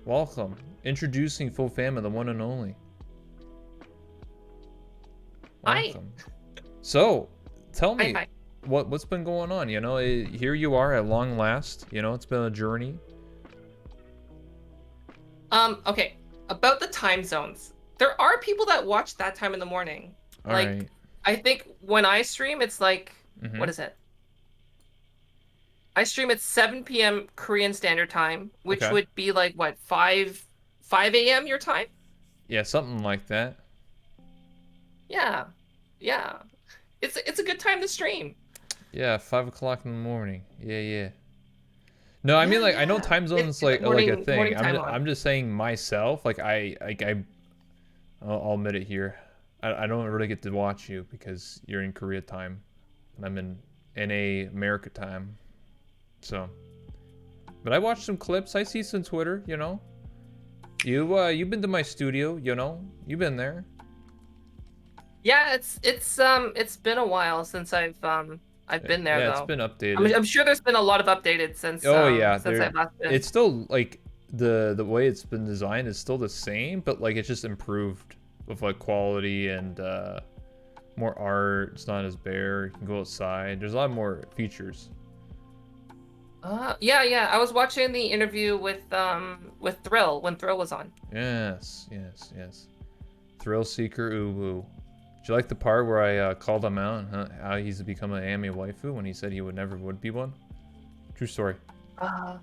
Welcome. Introducing Fofamit, the one and only. Hi. Welcome. So, tell Hi, me, hi. what's been going on? You know, here you are at long last. You know, it's been a journey. Okay. About the time zones. There are people that watch that time in the morning. All Like, right. I think when I stream, it's like, Mm-hmm. what is it? I stream at 7 p.m. Korean Standard Time, which Okay. would be like what, 5 a.m. your time? Yeah, something like that. Yeah. Yeah. It's a good time to stream. Yeah, 5 o'clock in the morning. Yeah, yeah. No, I mean Yeah, like I know yeah. time zones Get the like a thing. morning time on. I'm just saying myself. I'll admit it here. I don't really get to watch you because you're in Korea time, and I'm in NA America time. So, but I watched some clips. I see some Twitter. You know, you've been to my studio. You know, you've been there. Yeah, it's been a while since I've been there Yeah, it's though. been I'm updated. I'm sure there's been a lot of updated Oh yeah, since there. I've last been. It's still like the way it's been designed is still the same, but like it's just improved with like quality and more art. It's not as bare. You can go outside. There's a lot more features. Yeah, yeah. I was watching the interview with Thrill when Thrill was on. Yes, yes, yes. Thrill Seeker Uwu. Did you like the part where I called him out, huh? How he's become an anime waifu when he said he would never would be one? True story. Uh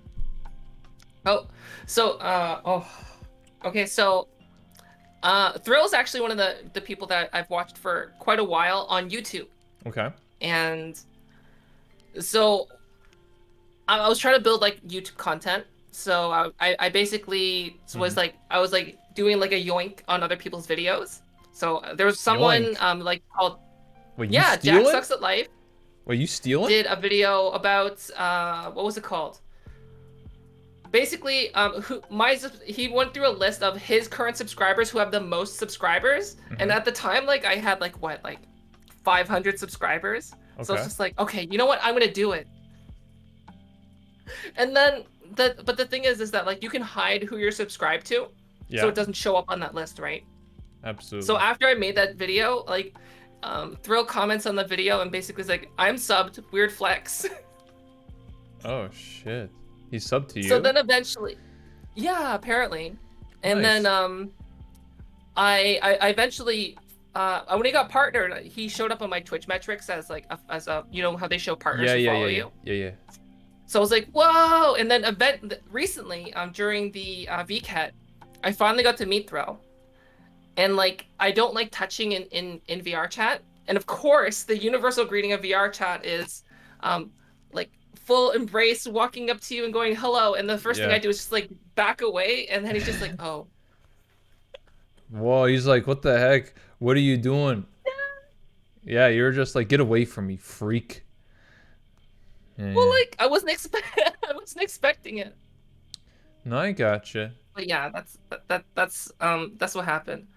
oh, so okay, so Thrill's actually one of the people that I've watched for quite a while on YouTube, Okay. and so I was trying to build like YouTube content. So I basically Mm-hmm. I was like doing like a yoink on other people's videos. So there was someone Yoink. like called Wait, you yeah, Jack stealing? Sucks at Life Wait, you stealing? did a video about what was it called? Basically, he went through a list of his current subscribers who have the most subscribers, and Mm-hmm. at the time, like I had like what, like 500 subscribers. So it's Okay. just like, okay, you know what? I'm gonna do it. And then but the thing is that like you can hide who you're subscribed to, so Yeah, it doesn't show up on that list, right? So absolutely. after I made that video, like Thrill comments on the video and basically is like, I'm subbed, weird flex. Oh shit. He subbed to So you? then eventually, yeah, apparently. And then Nice. I eventually when he got partnered, he showed up on my Twitch metrics as like as a you know how they show partners Yeah, who yeah, yeah, follow yeah, you. yeah, yeah. So I was like, whoa! And then recently, during the VCAT, I finally got to meet Thrill. And like, I don't like touching in VR chat. And of course, the universal greeting of VR chat is, um, like full embrace, walking up to you and going hello. And the first thing I Yeah. do is just like back away. And then he's just like, oh, Whoa, he's like, what the heck? What are you doing? Yeah, you're just like, get away from me, freak. Yeah, well, yeah. like I wasn't expecting it. No, I gotcha. But yeah, that's what happened.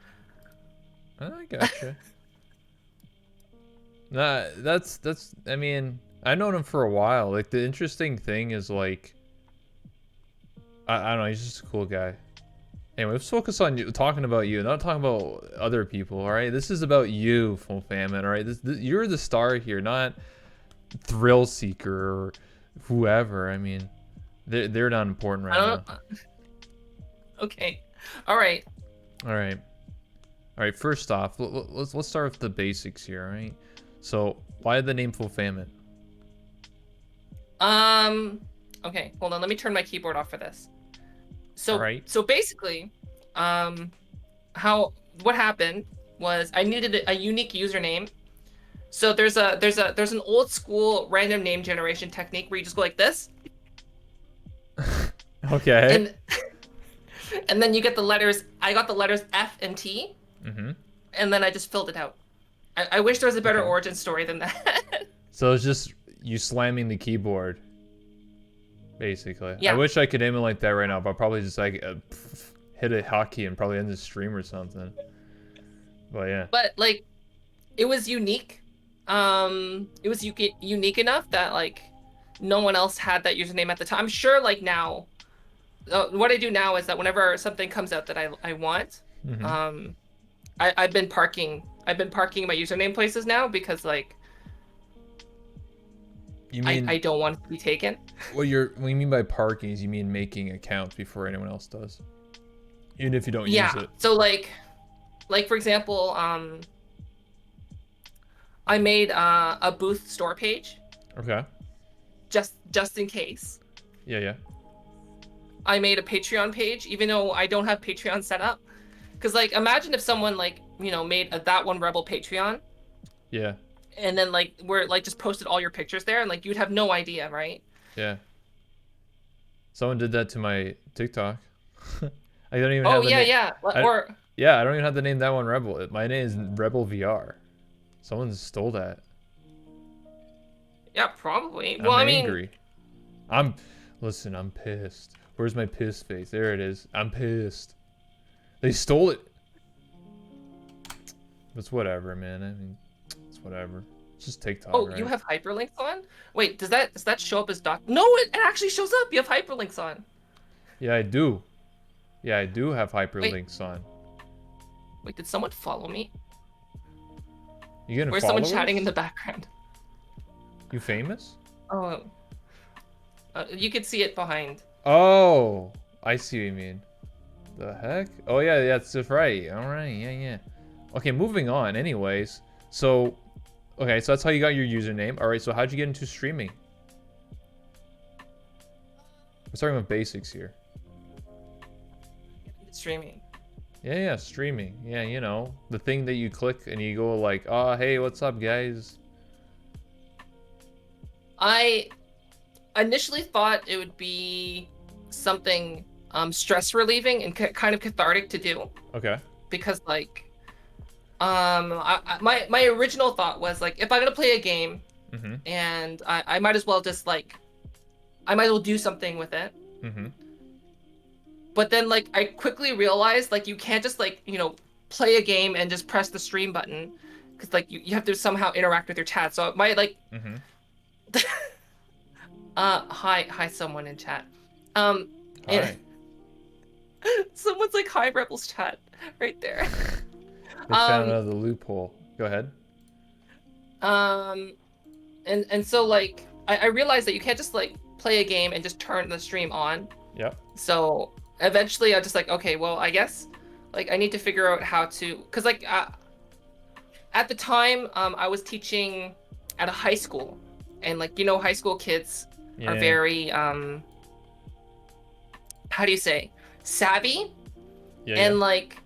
I gotcha. Nah, I mean, I known him for a while. Like, the interesting thing is, like, I don't know, he's just a cool guy. Anyway, let's focus on you, talking about you, not talking about other people, alright? This is about you, Full Famine, alright? You're the star here, not Thrill Seeker or whoever. I mean, they're not important I right now. don't know. Okay, all right. Alright. Alright, first off, let's start with the basics here, alright? So, why the name Full Famine? Um, okay, hold on. Let me turn my keyboard off for this. Alright? So basically, um, how what happened was I needed a unique username. So there's an old school random name generation technique where you just go like this, Okay. and and then you get the letters. I got the letters F and T, Mm-hmm. and then I just filled it out. I wish there was a better Okay. origin story than that. So it's just you slamming the keyboard, basically. I Yeah, wish I could emulate that right now, but I'll probably just like hit a hotkey and probably end the stream or something. But yeah. but like it was unique. It was unique enough that like no one else had that username at the time. I'm sure like now what I do now is that whenever something comes out that I want, Mm-hmm. um, I've been parking my username places now because like You I mean don't want it to be taken. what you mean by parking is you mean making accounts before anyone else does, even if you don't use Yeah. it. So like for example, I made a booth store page Okay. just in case. Yeah, yeah, I made a Patreon page, even though I don't have Patreon set up. Because like, imagine if someone like made a that one rebel Patreon, yeah, and then like where like just posted all your pictures there, and like you'd have no idea, right? yeah. Someone did that to my TikTok. I don't even Oh have the yeah, name. yeah. I, Or yeah, I don't even have the name that one Rebel. My name is Rebel VR. Someone stole that. yeah, probably. Well, I'm I mean, angry. I'm, listen, I'm pissed. Where's my pissed face? There it is. I'm pissed. They stole it. It's whatever, man. I mean, it's whatever. It's just TikTok, oh, you right? have hyperlinks on? Wait, does that show up as doc? No, it actually shows up. You have hyperlinks on. Yeah, I do. Yeah, I do have Wait, hyperlinks on. wait, did someone follow me? You getting Or is someone chatting in followers? the background? You famous? Oh, you could see it behind. Oh, I see what you mean. The heck? Oh yeah, yeah, that's right. All right, yeah, yeah. Okay, moving on. Anyways, so okay, so that's how you got your username. All right, so how'd you get into streaming? We're starting with basics here. Streaming. Yeah, yeah, streaming. Yeah, you know, the thing that you click and you go like, "Oh, hey, what's up, guys?" I initially thought it would be something stress relieving and kind of cathartic to do Okay. because like my original thought was like if I'm gonna play a game Mhm. and I might as well just like I might as well do something with it. Mhm. But then like I quickly realized like you can't just like play a game and just press the stream button because like you have to somehow interact with your chat. So it might like Mhm. hi someone in chat. Um and Hi. someone's like hi Rebels chat right there. They found Um another loophole. Go ahead. um and so like I realized that you can't just like play a game and just turn the stream on. Yep. So eventually I just like okay, well, I guess like I need to figure out how to cuz like at the time I was teaching at a high school and like high school kids are Yeah. very how do you say savvy Yeah, yeah. and like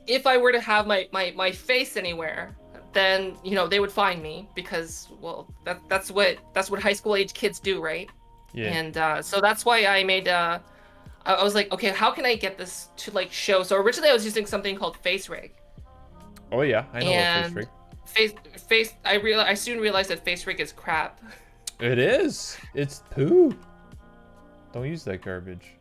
if I were to have my face anywhere, then they would find me because well that's what high school age kids do, right? Yeah. And so that's why I made I was like, okay, how can I get this to like show? So originally I was using something called Face Rig, Oh yeah, I know about face rig. and face face I soon realized that Face Rig is crap. It is. It's poo. Don't use that garbage.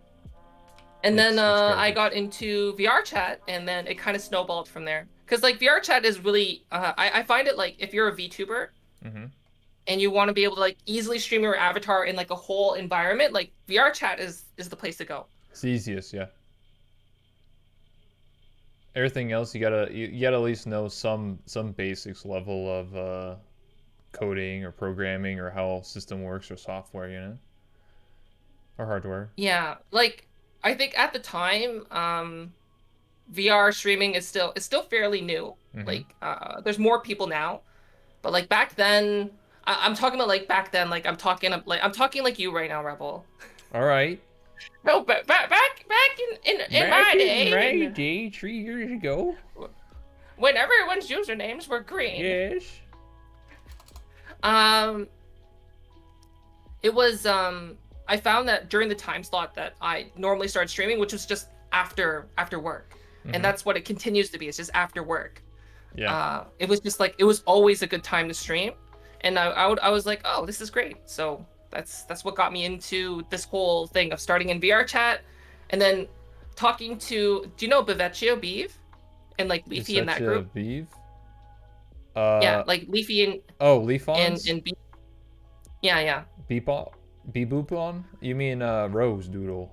And then It's I garbage. got into VR chat, and then it kind of snowballed from there. Because like VR chat is really, I find it like if you're a VTuber Mhm. and you want to be able to like easily stream your avatar in like a whole environment, like VR chat is the place to go. It's the easiest, yeah. Everything else you gotta at least know some basics level of coding or programming or how a system works or software, you know, or hardware. Yeah, like I think at the time, VR streaming is still fairly new. Mhm. Like there's more people now, but like back then, I'm talking about like back then, like I'm talking like you right now, Rebel. All right. No, but back in Back my in day, my when day, 3 years ago. when everyone's usernames were green, Yes. um, it was I found that during the time slot that I normally started streaming, which was just after work, and Mhm. that's what it continues to be. It's just after work. Yeah. It was just like it was always a good time to stream, and I was like, oh, this is great. So that's what got me into this whole thing of starting in VR chat, and then talking to do you know Bevecchio Beeve and like Is Leafy in such that a group? beef? Yeah, Uh like Leafy and oh, and Leafons? and Beeve. Yeah, yeah. Beepop? Beboopon? You mean Rose Doodle?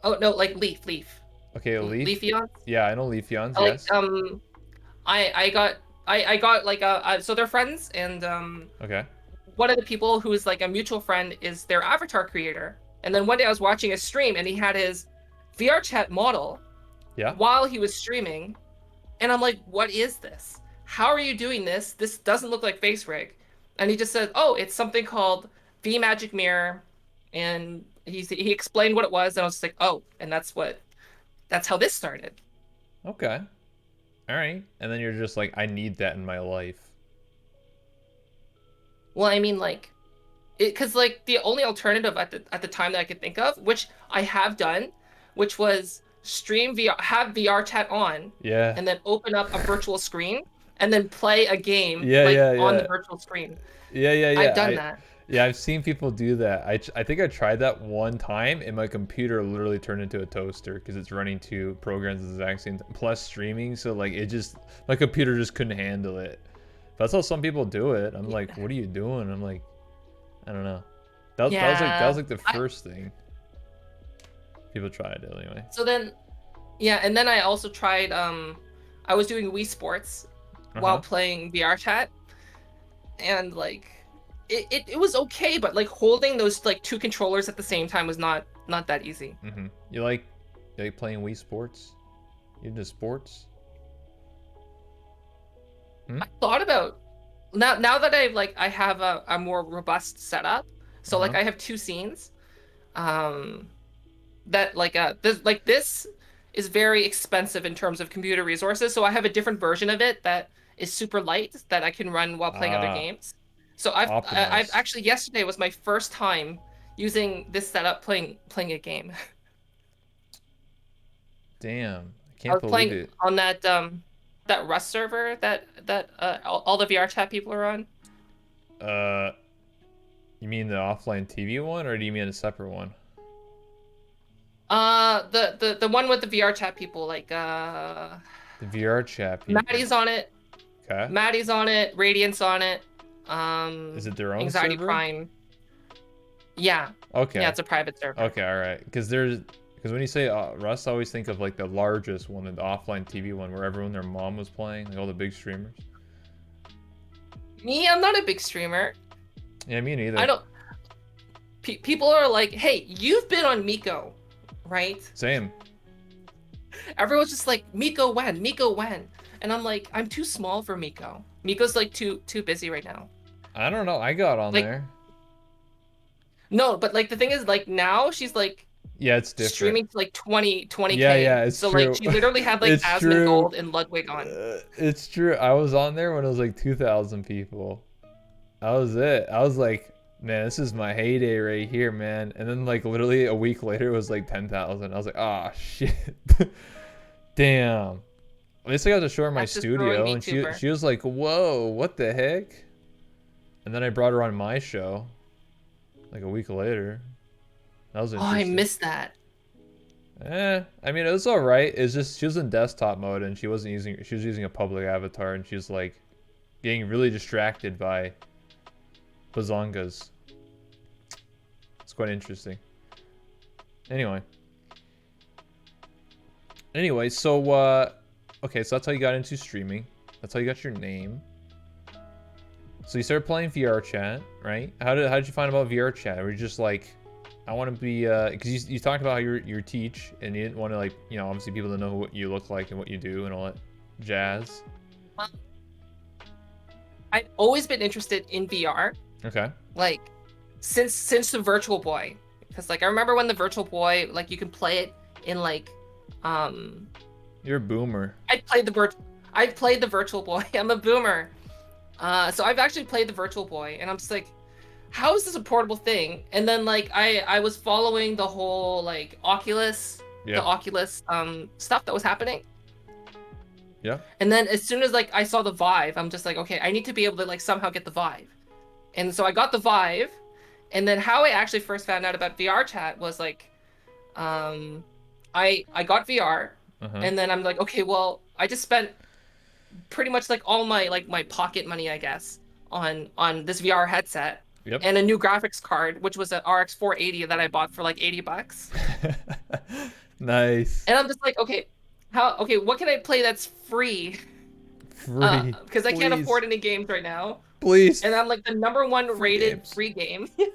Oh no, like Leaf. Okay, a leaf. Leafeons. Yeah, I know Leafeons. Like Yes. I got I got like so they're friends, and Okay. one of the people who is like a mutual friend is their avatar creator. And then one day I was watching a stream and he had his VR chat model Yeah. while he was streaming, and I'm like, what is this? How are you doing this? This doesn't look like face rig. And he just said, oh, it's something called V Magic Mirror, and he explained what it was, and I was just like, oh, and that's how this started. Okay. All right. And then you're just like, I need that in my life. Well, I mean, like, because like the only alternative at the time that I could think of, which I have done, which was stream VR, have VR chat on, Yeah. and then open up a virtual screen and then play a game Yeah, like yeah, on the yeah. virtual screen. Yeah, yeah, I've yeah. done that. Yeah, I've seen people do that. I think I tried that one time, and my computer literally turned into a toaster because it's running two programs at the exact same time, plus streaming. So like, it just my computer just couldn't handle it. That's how some people do it. I'm like, what are you doing? I'm like, I don't know. That was Yeah. like the first thing people tried it anyway. So then, yeah, and then I also tried. I was doing Wii Sports Uh while huh. playing VR chat, and like, it was okay, but like holding those like two controllers at the same time was not that easy. You like playing Wii Sports? You into sports? Hmm? I thought about now that I have a more robust setup. Uh So like huh. I have two scenes. Um that this is very expensive in terms of computer resources. So I have a different version of it that is super light that I can run while playing other Ah, games. So I've optimized. actually yesterday was my first time using this setup playing a game. Damn, I I can't was believe playing it. on that Rust server that all the VR chat people are on. Uh, you mean the offline TV one, or do you mean a separate one? The one with the VR chat people, like The VR chat people. Maddie's on it. Okay. Maddie's on it. Radiant's on it. Is it their own Anxiety server? Prime. Yeah, yeah, Okay. it's a private server. Okay, all right. Because when you say Rust, I always think of like the largest one, the offline TV one, where everyone their mom was playing, like all the big streamers. Me, I'm not a big streamer. Yeah, me I neither. don't. People are like, "Hey, you've been on Miko, right?" Same. Everyone's just like, "Miko when? Miko when?" And I'm like, "I'm too small for Miko. Miko's like too busy right now." I don't know. I got on Like, there. no, but like the thing is, like now she's like Yeah, it's different. streaming to like 20 Yeah, k. yeah, it's So like true. she literally had like It's Asmon true. Gold and Ludwig on. It's true. I was on there when it was like 2,000 people. That was it. I was like, man, this is my heyday right here, man. And then like literally a week later, it was like 10,000. I was like, ah, shit. Damn. At least I got to show her my That's just growing studio, and she VTuber. she was like, whoa, what the heck? And then I brought her on my show, like a week later. That was Oh, I interesting. missed that. I mean, it was all right. It's just she was in desktop mode, and she was using a public avatar, and she was like getting really distracted by bazongas. It's quite interesting. Anyway. So okay, so that's how you got into streaming. That's how you got your name. So you started playing VR chat, right? How did you find about VR chat? Were you just like, I want to be because you talked about how you teach, and you didn't want to, like, obviously people to know what you look like and what you do and all that jazz. Um, I've always been interested in VR, Okay. like since the Virtual Boy, because like I remember when the Virtual Boy, like you can play it in like, um, You're a boomer. I played the Virtual Boy. I'm a boomer. So I've actually played the Virtual Boy, and I'm just like, how is this a portable thing? And then like I was following the whole like Yeah. the Oculus stuff that was happening. Yeah. And then as soon as like I saw the Vive, I'm just like, okay, I need to be able to like somehow get the Vive. And so I got the Vive, and then how I actually first found out about VR chat was like, um, I got VR, Uh-huh. and then I'm like, okay, well, I just spent pretty much like all my pocket money, I guess, on this VR headset. Yep. and a new graphics card, which was an RX 480 that I bought for like 80 bucks. Nice. And I'm just like, okay, what can I play that's free? Free. Because I can't Please. afford any games right now. Please. And I'm like the number one Free rated games. free game Give me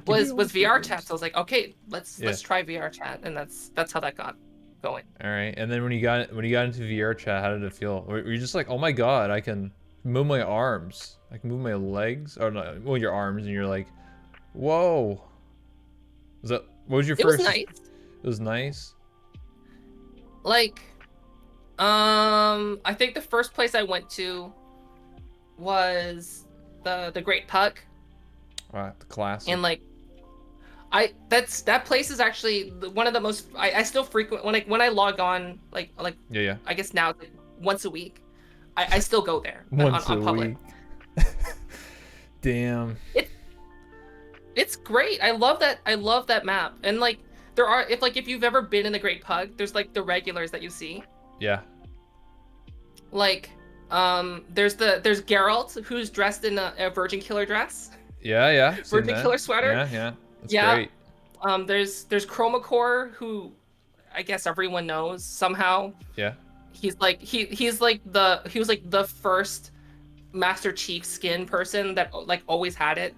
all the was free VR chat. games. So I was like, okay, Yeah. let's try VR chat, and that's how that got going. All right. And then when you got into VR chat, how did it feel? Were you just like, oh my god, I can move my arms, I can move my legs, or no, well, your arms, and you're like, whoa. Was that what was your It was first? nice. It was nice. Like, I think the first place I went to was the Great Puck, The classic. and like that place is actually one of the most I still frequent when I log on like Yeah, yeah. I guess now it's like once a week. I still go there Once on a public. week. Damn. It it's great. I love that map. And like there are if you've ever been in the Great Pug, there's like the regulars that you see. Yeah. Like there's Geralt who's dressed in a Virgin Killer dress. Yeah, yeah. Seen Virgin that. Killer sweater. Yeah, yeah. That's Yeah. great. There's Chromacore who I guess everyone knows somehow. Yeah. He was like the first Master Chief skin person that like always had it.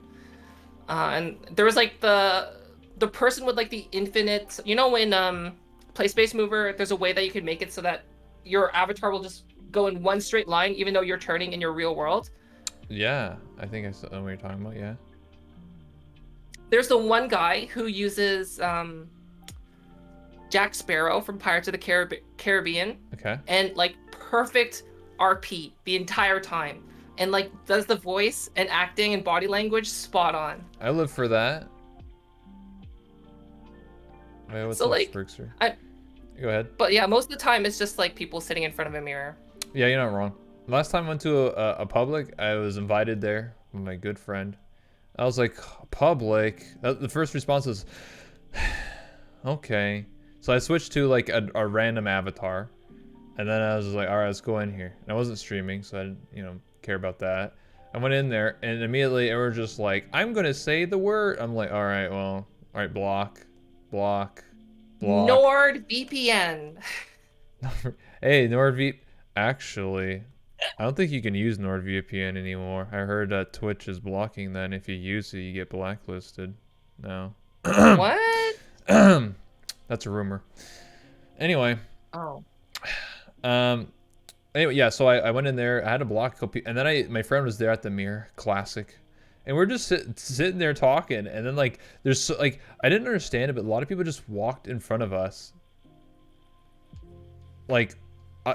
And there was like the person with like the infinite, you know, in Play Space Mover, there's a way that you can make it so that your avatar will just go in one straight line, even though you're turning in your real world. Yeah. I think I know what you're talking about. Yeah. There's the one guy who uses Jack Sparrow from Pirates of the Caribbean, Okay. and like perfect RP the entire time, and like does the voice and acting and body language spot on. I live for that. Wait, what's So up, like, Sprigster? I Go ahead. but yeah, most of the time it's just like people sitting in front of a mirror. Yeah, you're not wrong. Last time I went to a public, I was invited there with my good friend. I was like, public? The first response was, okay. So I switched to like a random avatar. And then I was like, all right, let's go in here. And I wasn't streaming, so I didn't, care about that. I went in there, and immediately they were just like, I'm going to say the word. I'm like, all right, well, all right, block, block, block. NordVPN. Hey, NordVPN. Actually, I don't think you can use NordVPN anymore. I heard that Twitch is blocking that, and if you use it, you get blacklisted. No. What? That's a rumor. Anyway. Oh. Anyway, yeah, so I went in there. I had to block a couple people, and then my friend was there at the mirror. Classic. And we're just sitting there talking, and then like I didn't understand it, but a lot of people just walked in front of us. Like,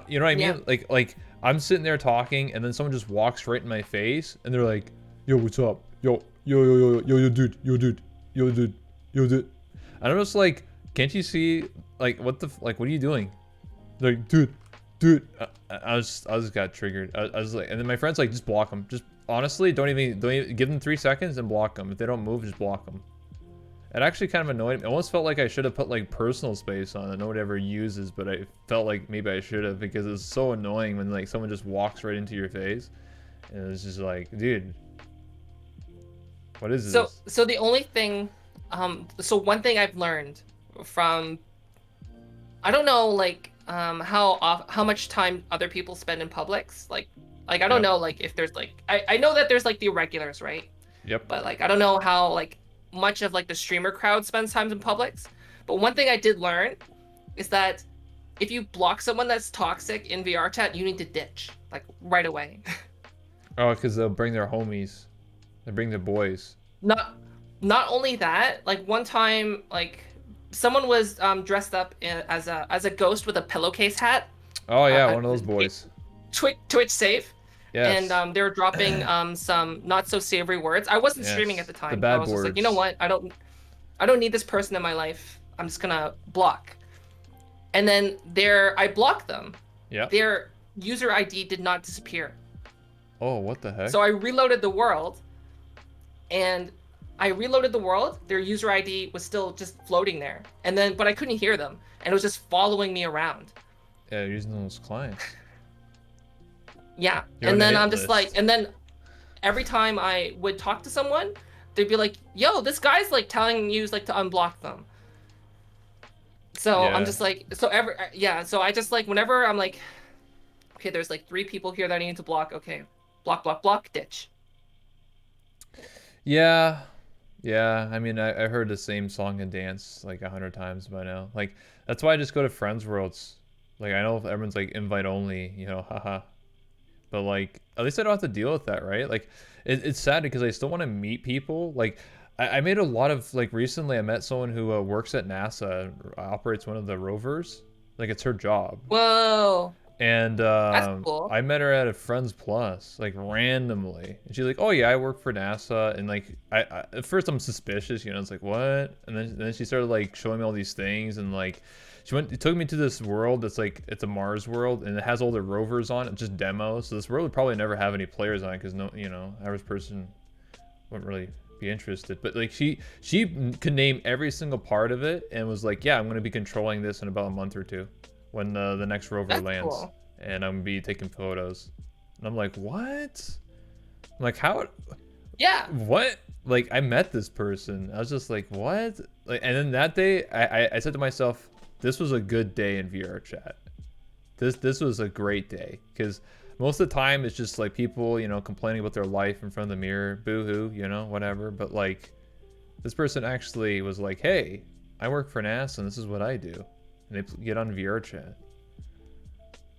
you know what I mean? Yeah. Like I'm sitting there talking, and then someone just walks right in my face, and they're like, "Yo, what's up? Yo, yo, yo, yo, yo, yo, dude, yo, dude, yo, dude, yo, dude." And I'm just like, "Can't you see? Like, what what are you doing?" They're like, dude. I just got triggered. I was like, and then my friend's like, just block them. Just honestly, don't even give them 3 seconds and block them. If they don't move, just block them. It actually kind of annoyed me. I almost felt like I should have put like personal space on it. No one ever uses, but I felt like maybe I should have, because it's so annoying when like someone just walks right into your face, and it's just like, dude, what is this? So the only thing, so one thing I've learned from, I don't know, like, how much time other people spend in Publix, like I don't know, like if there's like I know that there's like the regulars, right? Yep. But like I don't know how like much of like the streamer crowd spends time in Publix. But one thing I did learn is that if you block someone that's toxic in VR chat, you need to ditch like right away. Oh, because they'll bring their homies. They bring their boys. Not only that, like one time, like someone was dressed up as a ghost with a pillowcase hat. Oh yeah, one of those boys. Twitch safe. Yes. And they were dropping some not so savory words. I wasn't streaming at the time. The bad I was words. just like, you know what? I don't need this person in my life. I'm just gonna block. And then I blocked them. Yeah. Their user ID did not disappear. Oh, what the heck? So I reloaded the world, and their user ID was still just floating there. But I couldn't hear them, and it was just following me around. Yeah, you're using those clients. Yeah. You're and on then the I'm hit just list. like, and then every time I would talk to someone, they'd be like, "Yo, this guy's like telling you like to unblock them." So I'm Yeah. just like, so ever, yeah. So I just like whenever I'm like, okay, there's like 3 people here that I need to block. Okay, block, block, block, ditch. Yeah. Yeah. I mean, I heard the same song and dance like 100 times by now. Like, that's why I just go to friends worlds. Like, I know if everyone's like invite only, haha. But like, at least I don't have to deal with that, right? Like, it's sad because I still want to meet people. Like, I made a lot of like recently. I met someone who works at NASA, operates one of the rovers. Like, it's her job. Whoa, And that's cool. I met her at a Friends Plus, like randomly. And she's like, "Oh yeah, I work for NASA." And like, at first I'm suspicious, it's like what? And then she started like showing me all these things, and like, it took me to this world that's like it's a Mars world, and it has all the rovers on it, just demos. So this world would probably never have any players on it because no, average person wouldn't really be interested. But like, she could name every single part of it, and was like, "Yeah, I'm gonna be controlling this in about a month or two." When the next rover That's lands, cool. and I'm gonna be taking photos. And I'm like, what? I'm like, how? Yeah, What? Like, I met this person. I was just like, what? Like, and then that day, I said to myself, this was a good day in VR chat. This was a great day because most of the time it's just like people, complaining about their life in front of the mirror, boo-hoo, whatever. But like, this person actually was like, hey, I work for NASA and this is what I do. And they get on VR chat.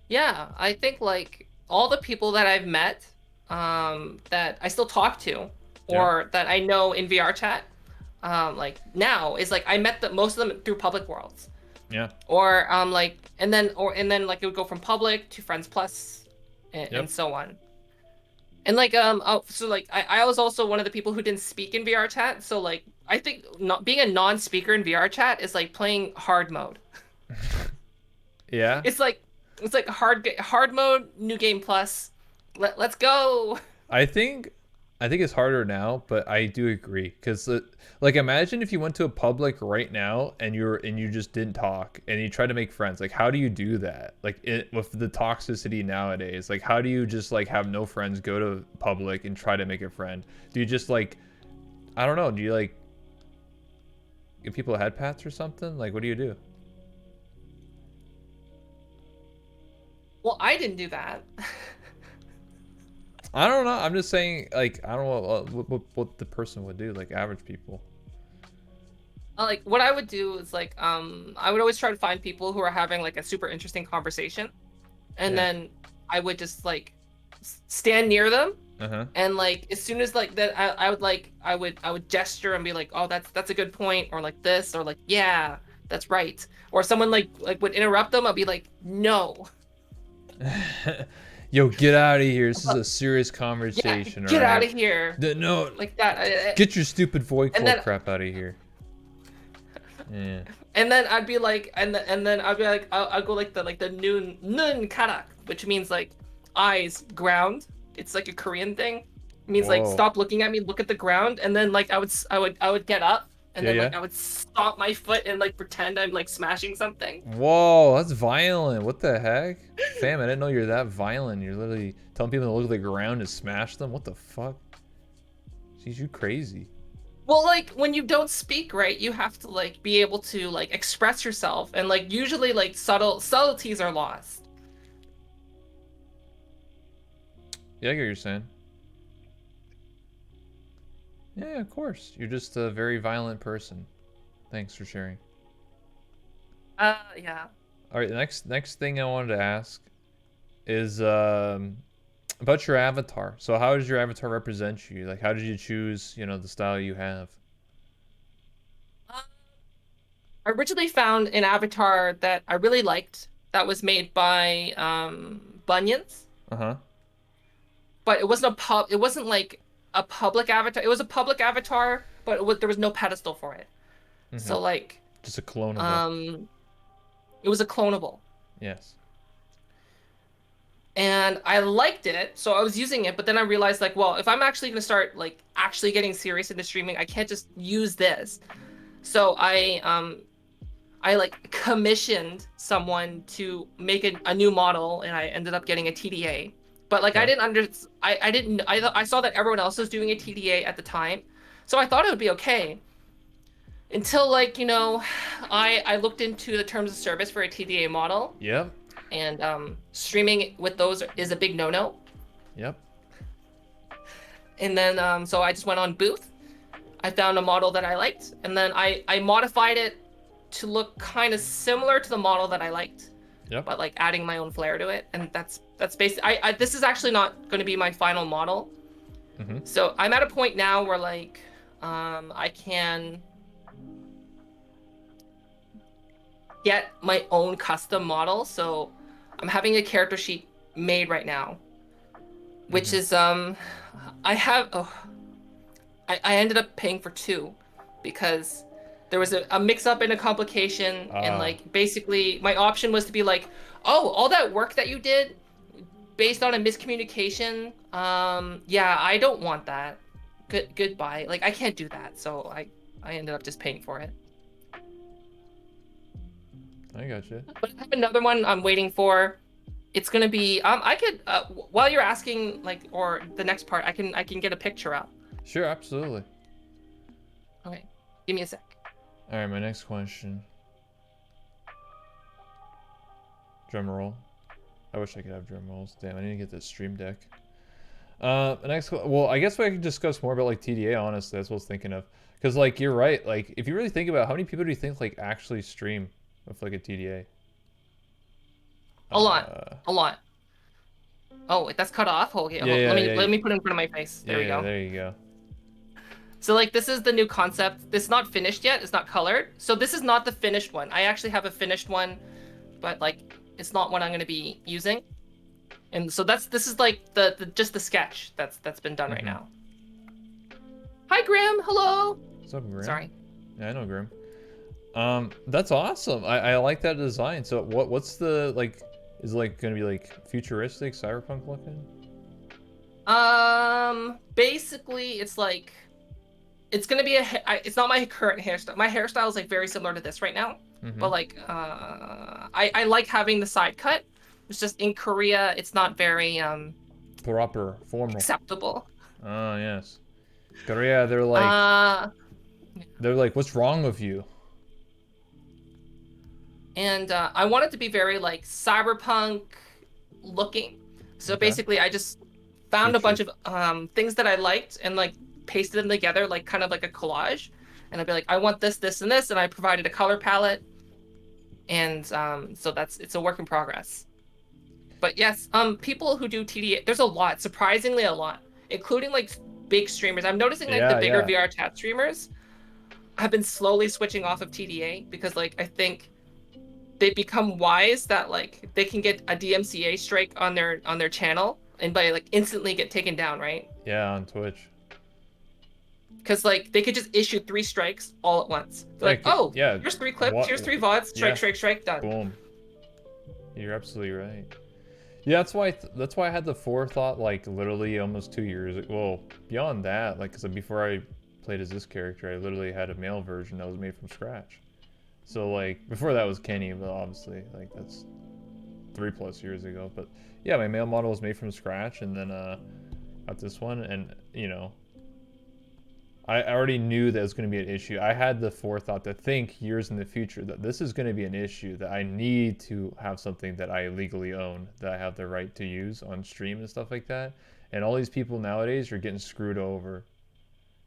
yeah. I think like all the people that I've met, that I still talk to, Yeah. or that I know in VR chat, like now is like I met most of them through public worlds. Yeah. Or like and then like it would go from public to friends plus, and Yep. so on. And like so like I was also one of the people who didn't speak in VR chat, so like I think not being a non-speaker in VR chat is like playing hard mode. Yeah. It's like hard mode, new game plus. Let's go. I think I think it's harder now, but I do agree because like imagine if you went to a public right now and you just didn't talk and you try to make friends. Like how do you do that? Like with the toxicity nowadays, like how do you just like have no friends, go to public and try to make a friend? Do you just like I don't know, do you like give people head pats or something? Like what do you do? Well, I didn't do that. I don't know. I'm just saying like I don't know what the person would do, like average people. Like what I would do is like I would always try to find people who are having like a super interesting conversation, and Yeah. then I would just like stand near them, Uh-huh. and like as soon as like that I would like I would gesture and be like, oh, that's a good point, or like this, or like, yeah, that's right. Or someone like would interrupt them, I'll be like, no. Yo, get out of here. This is Uh, a serious yeah, conversation, all get out right? of here. No, Like that. get your stupid void And core then crap out of here. Yeah. I'd be like, and then I'd be like, I'll go like the nun karak, which means like eyes ground. It's like a Korean thing. It means like Whoa. stop looking at me, look at the ground, and then like I would get up, and Yeah, then yeah. like I would stomp my foot and like pretend I'm like smashing something. Whoa, that's violent. What the heck? Fam, I didn't know you're that violent. You're literally telling people to look at the ground and smash them? What the fuck? Jeez, you crazy. Well, like when you don't speak right, you have to like be able to like express yourself, and like usually like subtleties are lost. Yeah, I get what you're saying. Yeah, of course. You're just a very violent person. Thanks for sharing. Yeah. All right, the next thing I wanted to ask is about your avatar. So how does your avatar represent you? Like how did you choose, the style you have? I originally found an avatar that I really liked that was made by Bunions, Uh-huh. but it wasn't like a public avatar. It was a public avatar, but there was no pedestal for it. Mm-hmm. So like Just a clonable. um it was a clonable. Yes. And I liked it, so I was using it, but then I realized like, well, if I'm actually gonna start like actually getting serious into streaming, I can't just use this. So I like commissioned someone to make a new model, and I ended up getting a TDA. But like I Okay. didn't under I didn't I saw that everyone else was doing a TDA at the time. So I thought it would be okay until like, I looked into the terms of service for a TDA model, Yep. and streaming with those is a big no-no. Yep. And then so I just went on Booth. I found a model that I liked, and then I modified it to look kind of similar to the model that I liked, Yep. but like adding my own flair to it. And that's basically this is actually not going to be my final model. Mm-hmm. So I'm at a point now where like I can get my own custom model. So I'm having a character sheet made right now, which Mm-hmm. is I have I ended up paying for two because there was a mix up and a complication, and Ah. like basically my option was to be like, oh, all that work that you did based on a miscommunication, yeah, I don't want that. Goodbye. Like I can't do that. So I ended up just paying for it. I got you. But I have another one I'm waiting for. It's gonna be I could while you're asking like or the next part, I can get a picture up. Sure, absolutely. Okay. Give me a sec. All right, my next question. Drum roll. I wish I could have drum rolls. Damn, I need to get this stream deck. Well, I guess we can discuss more about like TDA. Honestly, that's what I was thinking of. Because like you're right. Like if you really think about it, how many people do you think like actually stream with like a TDA? A lot. Uh, A lot. Oh, wait, that's cut off. Okay, yeah, yeah, yeah, let me put it in front of my face. There we yeah. go. There you go. So like this is the new concept. It's not finished yet. It's not colored. So this is not the finished one. I actually have a finished one, but like it's not what I'm gonna be using. And so this is like the just the sketch that's been done right now. Hi Grim, hello. What's up, Grim? Sorry. Yeah, I know Grim. That's awesome. I like that design. So what's the like? Is it like gonna be like futuristic, cyberpunk looking? Basically it's like it's gonna be it's not my current hairstyle. My hairstyle is like very similar to this right now, but like I like having the side cut. It's just in Korea it's not very Proper, formal. acceptable. Oh yes. Korea, they're like, what's wrong with you? And I want it to be very like cyberpunk looking. So Okay. basically I just found a bunch Featured. of things that I liked and like pasted them together like kind of like a collage. And I'd be like, I want this, this, and this, and I provided a color palette. And so it's a work in progress. But yes, people who do TDA, there's a lot, surprisingly a lot, including like big streamers. I'm noticing like the bigger VR chat streamers have been slowly switching off of TDA because like I think they've become wise that like they can get a DMCA strike on their channel and by like instantly get taken down, right? Yeah, on Twitch. Because like they could just issue 3 strikes all at once. They're like, oh, yeah. here's 3 clips, here's 3 VODs, strike, strike, strike, done. Boom. You're absolutely right. Yeah, that's why I had the forethought like literally almost 2 years ago. Well, beyond that, like because before I played as this character, I literally had a male version that was made from scratch. So like before that was Kenny, but obviously like that's 3+ years ago. But yeah, my male model was made from scratch, and then got this one, and you know, I already knew that it was going to be an issue. I had the forethought to think years in the future that this is going to be an issue, that I need to have something that I legally own, that I have the right to use on stream and stuff like that. And all these people nowadays are getting screwed over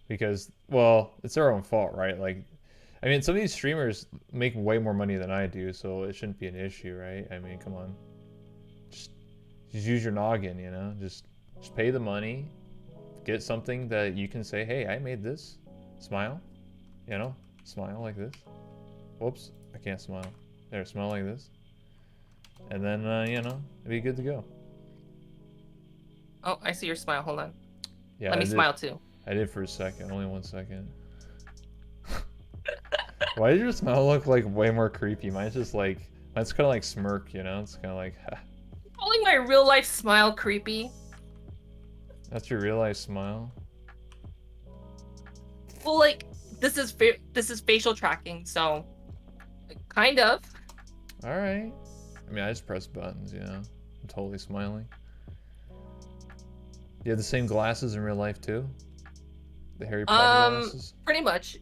because, well, it's their own fault, right? Like, I mean, some of these streamers make way more money than I do, so it shouldn't be an issue, right? I mean, come on. Just use your noggin, you know? Just pay the money. Get something that you can say, hey, I made this. Smile. You know? Smile like this. Whoops. I can't smile. There, smile like this. And then, you know, it'd be good to go. Oh, I see your smile. Hold on. Yeah, Let me smile too. I did for a second. Only 1 second. Why did your smile look like way more creepy? Mine's just like, mine's kind of like smirk, you know? It's kind of like, ha. Calling my real life smile creepy. That's your real life smile? Well, like this is facial tracking, so kind of. All right. I mean, I just press buttons, you know. I'm totally smiling. You have the same glasses in real life too? The Harry Potter glasses? Pretty much.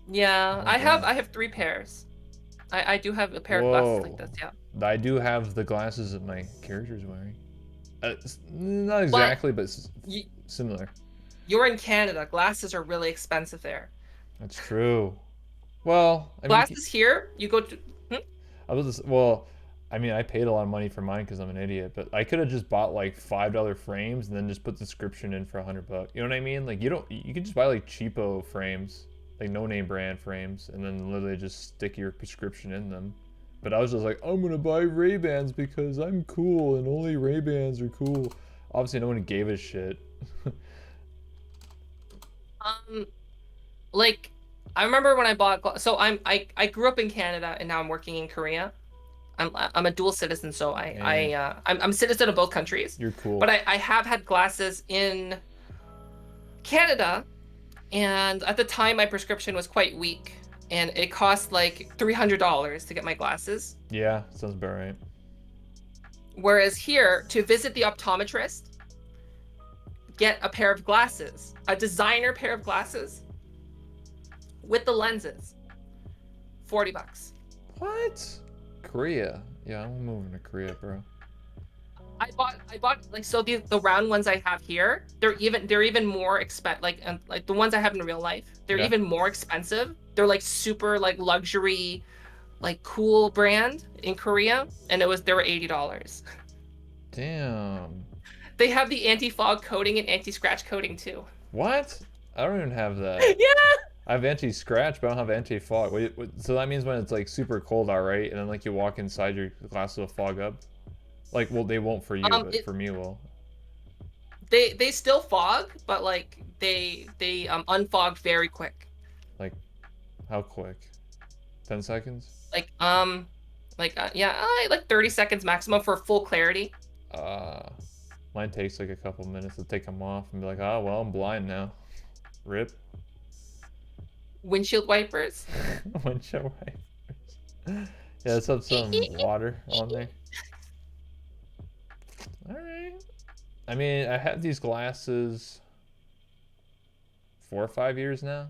Yeah, Oh my I have god. I have three pairs. I do have a pair of glasses like Whoa. this, yeah. I do have the glasses that my character's wearing. Not But exactly, but you, similar. you're in Canada. Glasses are really expensive there. That's true. Well, I mean, Glasses here, you go to. Hmm? well, I mean, I paid a lot of money for mine because I'm an idiot, but I could have just bought like $5 frames and then just put the description in for $100. You know what I mean? Like you could just buy like cheapo frames, like no name brand frames, and then literally just stick your prescription in them. But I was just like, I'm gonna buy Ray-Bans because I'm cool and only Ray-Bans are cool. Obviously, no one gave a shit. Um, like I remember when I bought. So I grew up in Canada and now I'm working in Korea. I'm a dual citizen, so And I'm a citizen of both countries. you're cool. But I have had glasses in Canada, and at the time my prescription was quite weak, and it cost like $300 to get my glasses. Yeah, sounds about right. Whereas here, to visit the optometrist, get a pair of glasses, a designer pair of glasses with the lenses, $40. What? Korea. Yeah, I'm moving to Korea, bro. I bought like so the round ones I have here, they're even more like the ones I have in real life, they're Yeah. even more expensive. They're like super like luxury, like cool brand in Korea, and they were $80. Damn. They have the anti-fog coating and anti-scratch coating too. What? I don't even have that. Yeah. I have anti-scratch, but I don't have anti-fog. So that means when it's like super cold out, right? And then like you walk inside, your glasses will fog up. Like, well, they won't for you, but It for me, will. they still fog, but like they unfog very quick. Like, how quick? 10 seconds? Like yeah, like 30 seconds maximum for full clarity. Uh, Mine takes like a couple minutes to take them off and be like, oh, well, I'm blind now. Rip. Windshield wipers. Windshield wipers. Yeah, let's have some water on there. Alright. I mean, I had these glasses 4 or 5 years now.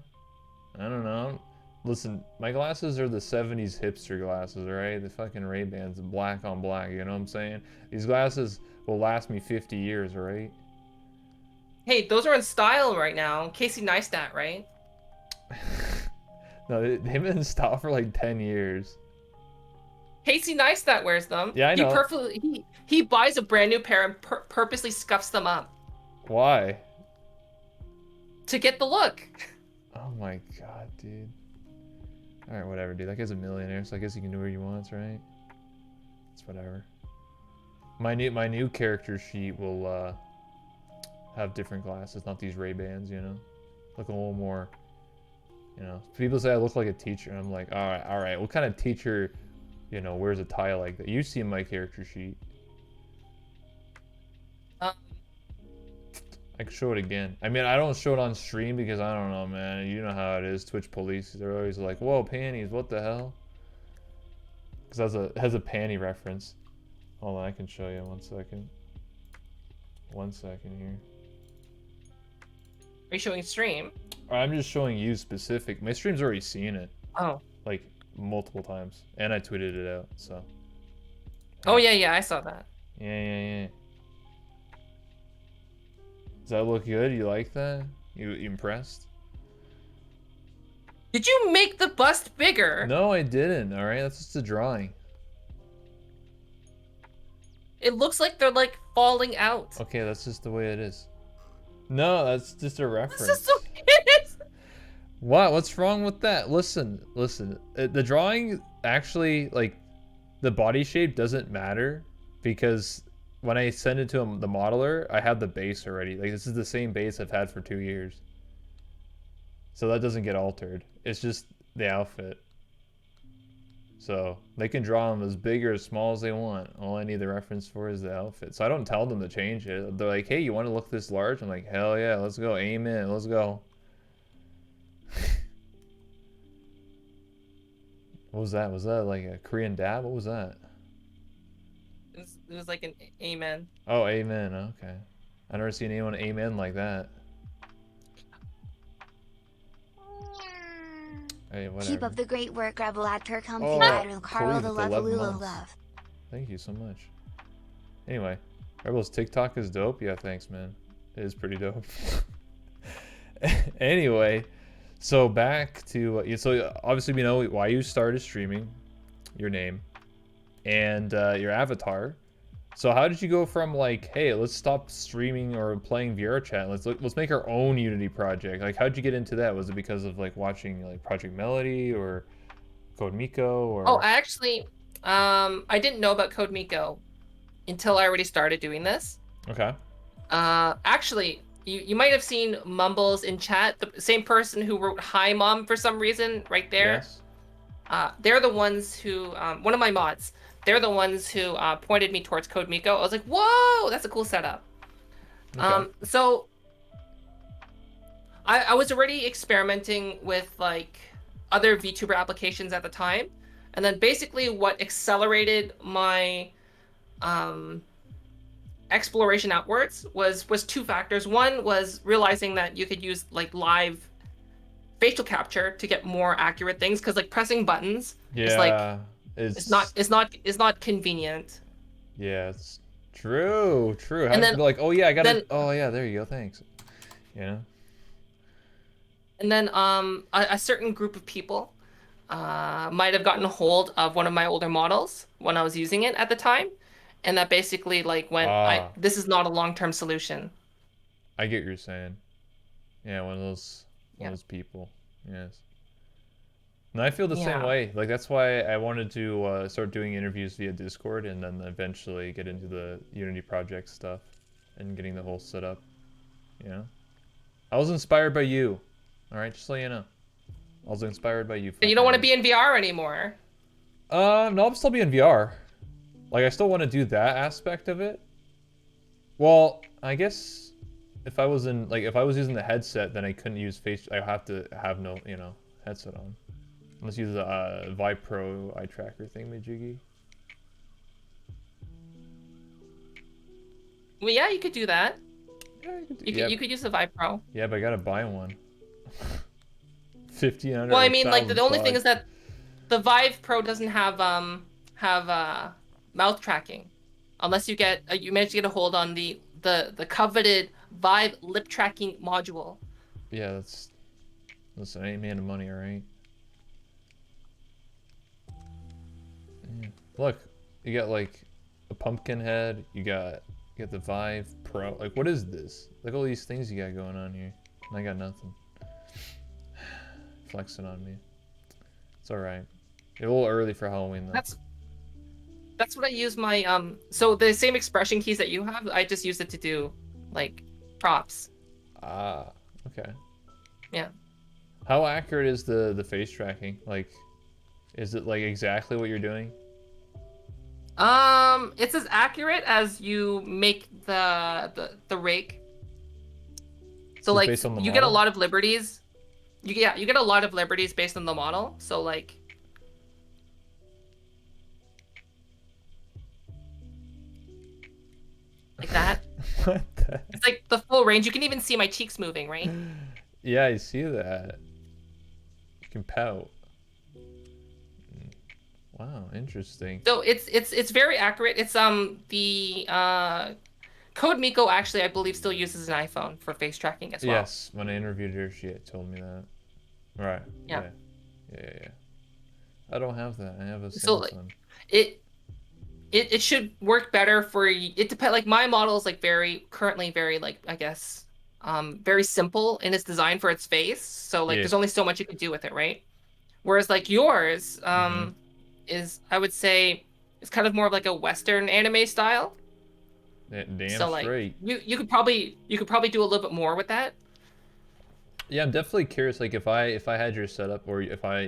I don't know. Listen, my glasses are the 70s hipster glasses, alright? The fucking Ray-Bans, black on black, you know what I'm saying? These glasses will last me 50 years, alright? Hey, those are in style right now. Casey Neistat, right? No, they've been in style for like 10 years. Casey Neistat wears them. Yeah, I know. He buys a brand new pair and purposely scuffs them up Why? to get the look. Oh my god, dude. Alright, whatever, dude. That guy's a millionaire, so I guess he can do what he wants, right? It's whatever. My new character sheet will have different glasses, not these Ray-Bans, you know? Look a little more, you know. People say I look like a teacher, and I'm like, alright, what kind of teacher, you know, wears a tie like that? You see my character sheet. Um, I can show it again. I mean, I don't show it on stream because I don't know, man. You know how it is. Twitch police. They're always like, "Whoa, panties! What the hell?" Because it has a panty reference. Hold on, I can show you. 1 second. 1 second here. are you showing stream? I'm just showing you specific. My stream's already seen it Oh. like multiple times, and I tweeted it out. So. Oh yeah, I saw that. Yeah. Does that look good? You like that? You impressed? Did you make the bust bigger? No, I didn't. All right, that's just a drawing. It looks like they're like falling out. Okay, that's just the way it is. No, that's just a reference. This is so hideous. What? What's wrong with that? Listen. The drawing actually, like, the body shape doesn't matter because when I send it to the modeler, I have the base already. Like, this is the same base I've had for 2 years. So that doesn't get altered. It's just the outfit. So they can draw them as big or as small as they want. All I need the reference for is the outfit. So I don't tell them to change it. They're like, hey, you want to look this large? I'm like, hell yeah, let's go. Amen. Let's go. What was that? Was that like a Korean dab? What was that? It was like an amen. Oh, amen. Okay. I never seen anyone amen like that. Hey, Keep up whatever. the great work, Rebel Actor Comfy Oh, Idol Carl please, the it's 11 Levelulo months. Love. Thank you so much. Anyway, Rebel's TikTok is dope. Yeah, thanks, man. It is pretty dope. Anyway, so back to so obviously we know why you started streaming, your name, and your avatar. So how did you go from like, hey, let's stop streaming or playing VR chat, let's make our own Unity project? Like, how'd you get into that? Was it because of like watching like Project Melody or Code Miko Oh, or? I actually, I didn't know about Code Miko until I already started doing this. Okay. Actually, you might have seen Mumbles in chat, the same person who wrote "Hi Mom" for some reason, right there. Yes. They're the ones who, one of my mods. They're the ones who pointed me towards Code Miko. I was like, whoa, that's a cool setup. Okay. So I was already experimenting with like other VTuber applications at the time, and then basically what accelerated my um, exploration outwards was two factors. One was realizing that you could use like live facial capture to get more accurate things, because like pressing buttons is like Yeah. it's not It's it's not it's not convenient. yeah. It's true. True. How And did you then be like? Oh yeah, I gotta. then Oh yeah, there you go. Thanks. Yeah. and then a certain group of people might have gotten a hold of one of my older models when I was using it at the time, and that basically like went, I Ah, this is not a long-term solution. I get what you're saying. Yeah, one of Yeah. those people. Yes. And I feel the same Yeah. way. Like that's why I wanted to start doing interviews via Discord and then eventually get into the Unity project stuff and getting the whole setup. You know, I was inspired by you. All right, just so you know, I was inspired by you, But you don't want to Fofamit. be in VR anymore. No, I'm still be in VR. Like I still want to do that aspect of it. Well, I guess if I was using the headset, then I couldn't use face. I have to have no, headset on. Let's use the Vive Pro eye tracker thing, Majiggy. Well, yeah, you could do that. Yeah, you could do, You could yeah, you could use the Vive Pro. yeah, but I gotta buy one. 1,500 Well, I or mean, like the only thing is 1,000 bucks. that the Vive Pro doesn't have mouth tracking, unless you manage to get a hold on the coveted Vive lip tracking module. Yeah, listen, I ain't man of money, all right. Yeah. Look, you got like a pumpkin head. You got the Vive Pro. Like, what is this? Look at all these things you got going on here. And I got nothing. Flexing on me. It's all right. A little early for Halloween though. That's what I use my so the same expression keys that you have, I just use it to do like props. Ah, okay. Yeah. How accurate is the face tracking? Like, is it like exactly what you're doing? It's as accurate as you make the rig. So This is like based on the you get a model? lot of liberties. You get a lot of liberties based on the model. So like that. What the? It's like the full range. You can even see my cheeks moving, right? Yeah, I see that. You can pout. Wow, interesting. So it's very accurate. It's the Code Miko actually I believe still uses an iPhone for face tracking as well. Yes, when I interviewed her, she had told me that. Right. Yeah. Yeah. Yeah. I don't have that. I have a So like Samsung. it it should work better for it depend like my model is like currently very like I guess very simple in its design for its face. So like Yeah. there's only so much you can do with it, right? Whereas like yours Mm-hmm. is I would say it's kind of more of like a Western anime style. Damn So like straight. you could probably do a little bit more with that. Yeah, I'm definitely curious. Like, if I had your setup, or if I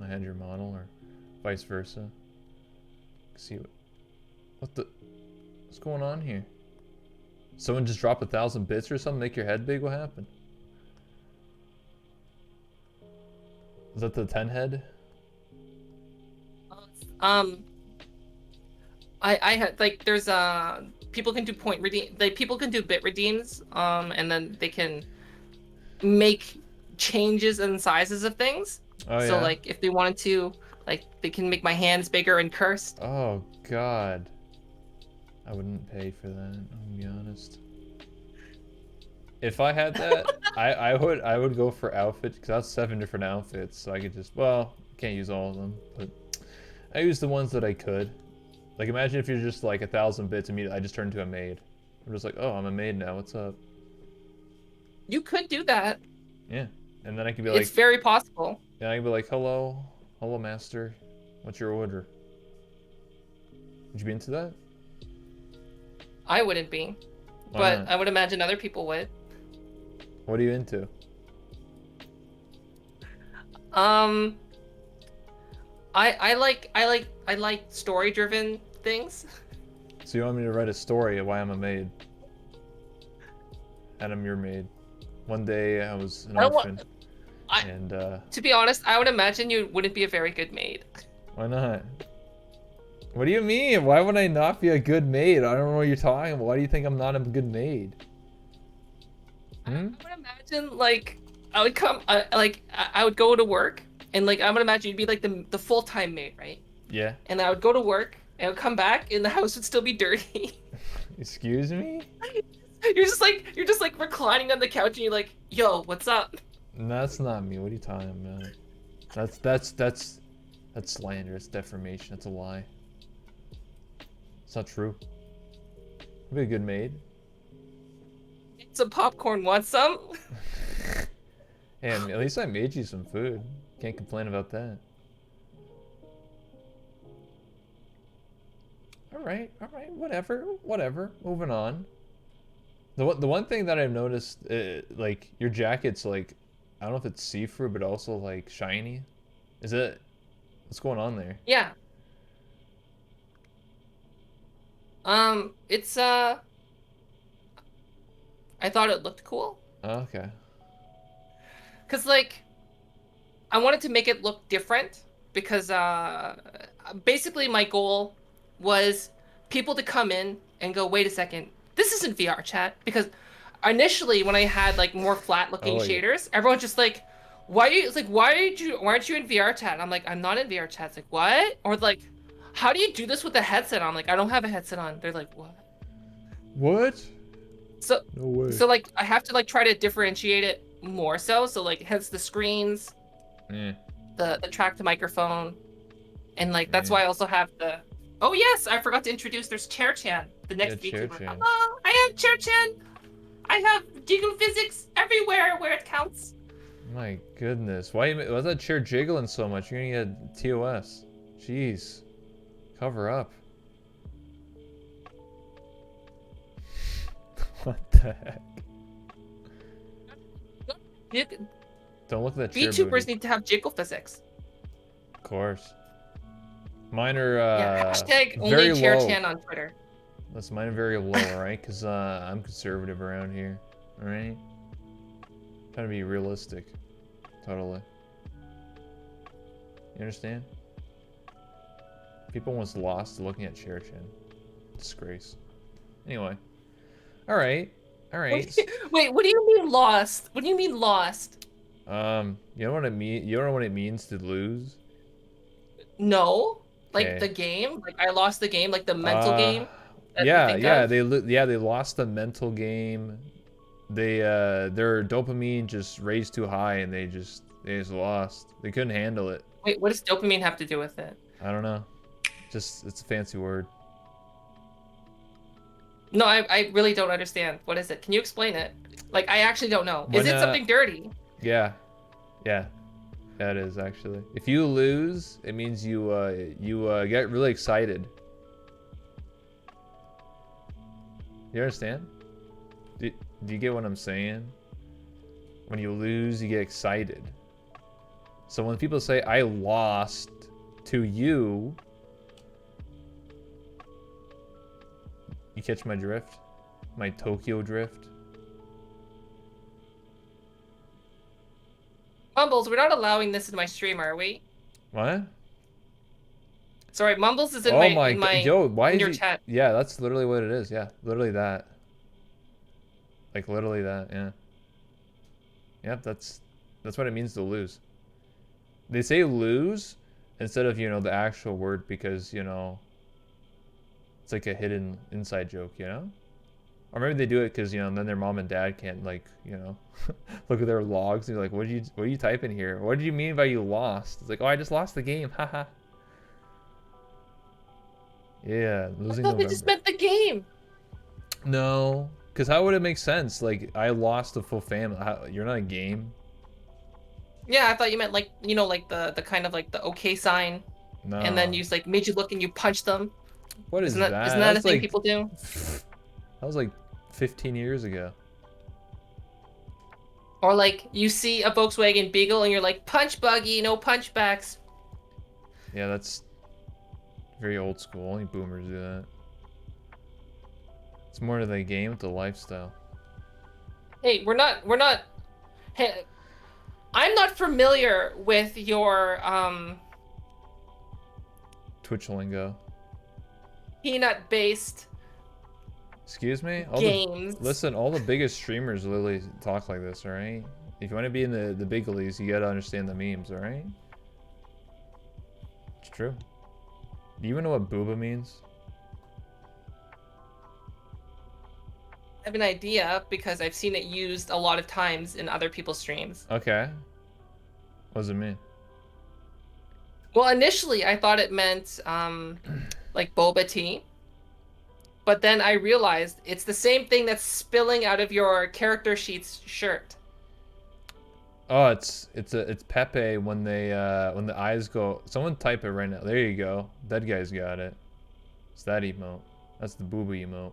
had your model, or vice versa. See what the what's going on here? Someone just drop 1,000 bits or something, make your head big. What happened? Is that the 10 head? Um, I had like there's people can do point redeem like people can do bit redeems and then they can make changes in sizes of things. Oh So yeah. like if they wanted to, like they can make my hands bigger and cursed. Oh God. I wouldn't pay for that. I'm gonna be honest. If I had that, I would go for outfits because that's 7 different outfits, so I could just can't use all of them, but I use the ones that I could. Like imagine if you're just like 1,000 bits immediately, I just turn into a maid. I'm just like, oh, I'm a maid now. What's up? You could do that. Yeah, and then I can be It's like, very possible. yeah, I can be like, hello, hello, master. What's your order? Would you be into that? I wouldn't be, Why but not? I would imagine other people would. What are you into? Um, I like story driven things. So you want me to write a story of why I'm a maid? And I'm your maid. One day I was an I don't orphan, want. I and To be honest, I would imagine you wouldn't be a very good maid. why not? What do you mean? Why would I not be a good maid? I don't know what you're talking about. Why do you think I'm not a good maid? I Hmm? would imagine like I would come like I would go to work and like I would imagine you'd be like the full-time maid, right? Yeah. And I would go to work and I would come back and the house would still be dirty. Excuse me? You're just like reclining on the couch and you're like, "Yo, what's up?" That's not me. What are you talking about? That's slander. It's defamation. That's a lie. It's not true. I'd be a good maid. Some popcorn, want some? Hey, at least I made you some food. Can't complain about that. All right, whatever. Moving on. The one thing that I've noticed, like your jacket's like, I don't know if it's see-through, but also like shiny. Is it? What's going on there? Yeah. It's I thought it looked cool. Oh, okay. 'Cause like I wanted to make it look different because basically my goal was people to come in and go, wait a second, this isn't VR chat. Because initially when I had like more flat looking Oh yeah. shaders, everyone's just like, why are you, it's like, why aren't you in VR chat? And I'm like, I'm not in VR chat. It's like, what? Or like, how do you do this with a headset on? I'm like, I don't have a headset on. They're like, what? What? So No way. so like I have to like try to differentiate it more so like hence the screens, Yeah. the track to microphone, and like that's Yeah. why I also have the. Oh yes, I forgot to introduce. There's Chair Chan, the next Yeah, Chair VTuber. Chan. Hello, I am Chair Chan. I have jiggle physics everywhere where it counts. My goodness. Why's that chair jiggling so much? You're gonna get TOS. Jeez. Cover up. What the heck? Don't look at that chair VTubers booty. need to have jiggle physics. Of course. Mine are Yeah. Hashtag very only Chair low. Chan on Twitter. That's mine are very low, alright? Because I'm conservative around here. Alright? Trying to be realistic. Totally. You understand? People almost lost looking at Chair Chan. Disgrace. Anyway. Alright. Alright. Wait, what do you mean lost? What do you mean lost? You know what I mean? You don't know what it means to lose? No, like Okay. the game. Like I lost the game. Like the mental game. That you Yeah, think yeah, of? they lost the mental game. They their dopamine just raised too high and they just lost. They couldn't handle it. Wait, what does dopamine have to do with it? I don't know. Just it's a fancy word. No, I really don't understand. What is it? Can you explain it? Like, I actually don't know. Is When, it something dirty? Yeah. Yeah. That is actually. If you lose, it means you get really excited. You understand? Do you get what I'm saying? When you lose, you get excited. So when people say I lost to you, you catch my drift? My Tokyo drift? Mumbles, we're not allowing this in my stream, are we? What? Sorry, Mumbles is in Oh my my in god, my yo, why in is your he? chat. Yeah, that's literally what it is. Yeah, literally that. Like literally that. Yeah. Yep, that's what it means to lose. they say lose instead of, you know, the actual word because, you know, it's like a hidden inside joke, you know? Or maybe they do it because, you know, then their mom and dad can't, like, you know, look at their logs and be like, what are you typing here? What did you mean by you lost? It's like, oh, I just lost the game, haha. Yeah, I losing thought they November. just meant the game. No, because how would it make sense? Like, I lost a full family. You're not a game? Yeah, I thought you meant like, you know, like the kind of like the okay sign, No. and then you just like made you look and you punch them. What is that? Isn't that a was thing like, people do? that was like 15 years ago. Or like you see a Volkswagen Beetle and you're like, punch buggy, no punchbacks. Yeah, that's very old school. Only boomers do that. It's more to the game, the lifestyle. Hey, we're not. Hey, I'm not familiar with your Twitch lingo. peanut-based Excuse me? games. Listen, all the biggest streamers literally talk like this, alright? If you want to be in the big leagues, you gotta understand the memes, alright? It's true. Do you even know what booba means? I have an idea because I've seen it used a lot of times in other people's streams. Okay. What does it mean? Well, initially I thought it meant like boba tea. But then I realized it's the same thing that's spilling out of your character sheet's shirt. Oh, it's Pepe when when the eyes go. Someone type it right now. There you go. That guy's got it. It's that emote. That's the booba emote.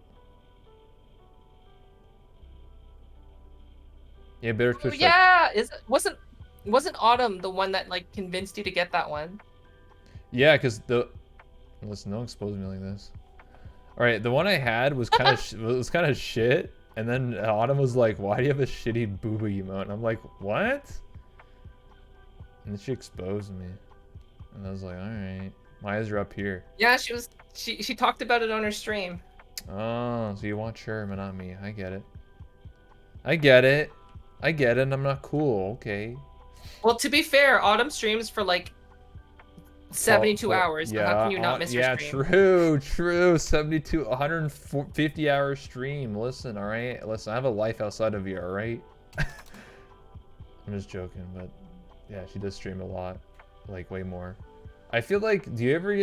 Yeah, better Oh, Twitch. yeah, wasn't Autumn the one that like convinced you to get that one? Yeah, cause listen, don't expose me like this. All right, the one I had was kind of shit, and then Autumn was like, "Why do you have a shitty booba emote?" And I'm like, "What?" And then she exposed me, and I was like, "All right, my eyes are up here." Yeah, she talked about it on her stream. Oh, so you want Sherman, not me? I get it. I get it. I get it. And I'm not cool. Okay. Well, to be fair, Autumn streams for like 72 hours. Yeah, How can you not miss her yeah, stream? true. 72, 150 hour stream. Listen, all right. Listen, I have a life outside of you, all right. I'm just joking, but yeah, she does stream a lot, like way more. I feel like, do you ever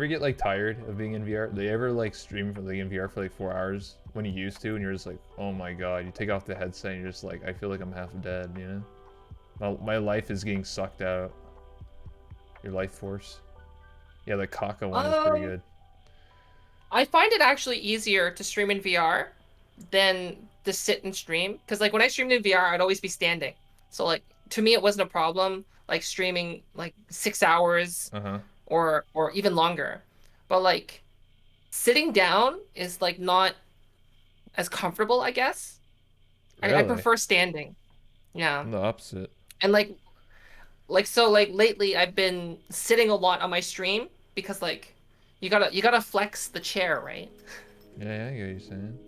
get like tired of being in VR? Do you ever like stream for like in VR for like 4 hours when you used to, and you're just like, oh my god, you take off the headset and you're just like, I feel like I'm half dead, you know? My life is getting sucked out. Your life force. Yeah, the Kaka one is pretty good. I find it actually easier to stream in VR than to sit and stream. Because like when I streamed in VR, I'd always be standing. So like to me, it wasn't a problem like streaming like 6 hours or even longer. But like sitting down is like not as comfortable, I guess. Really? I prefer standing. Yeah. I'm the opposite. And like so like lately I've been sitting a lot on my stream because like you gotta flex the chair, right? Yeah, I get what you're saying.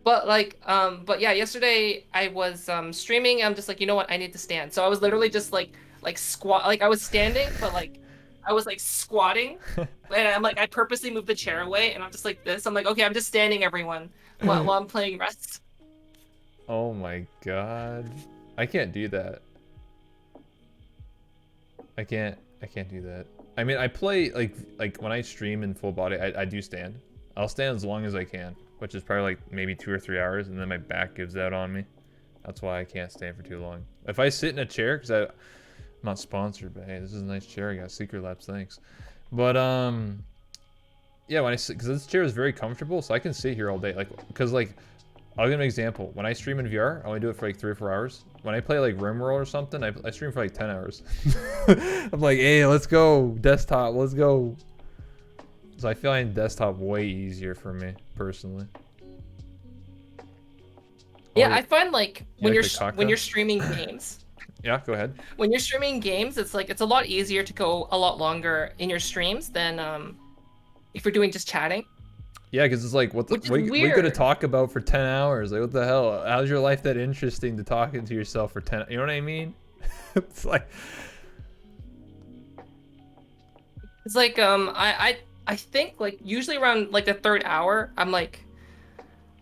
But yeah, yesterday I was streaming. I'm just like, you know what, I need to stand. So I was literally just like squat, like I was standing, but like I was like squatting, and I'm like I purposely moved the chair away, and I'm just like this. I'm like, okay, I'm just standing, everyone, while I'm playing Rest. Oh my god, I can't do that. I can't do that. I mean, I play like when I stream in full body, I do stand. I'll stand as long as I can, which is probably like maybe 2 or 3 hours, and then my back gives out on me. That's why I can't stand for too long. If I sit in a chair, because I'm not sponsored, but hey, this is a nice chair. I got Secret Labs, thanks. But yeah, when I sit, because this chair is very comfortable, so I can sit here all day. Like, because like, I'll give an example. When I stream in VR, I only do it for like 3 or 4 hours. When I play like RimWorld or something, I stream for like 10 hours. I'm like, hey, let's go, desktop, let's go. So I find desktop way easier for me, personally. Yeah, Oh, I find like when like you're streaming games. Yeah, go ahead. When you're streaming games, it's a lot easier to go a lot longer in your streams than if you're doing just chatting. Yeah, because it's like, what are you gonna talk about for 10 hours? Like, what the hell? How's your life that interesting to talking to yourself for 10? You know what I mean? It's like, It's like I think like usually around like the third hour, I'm like,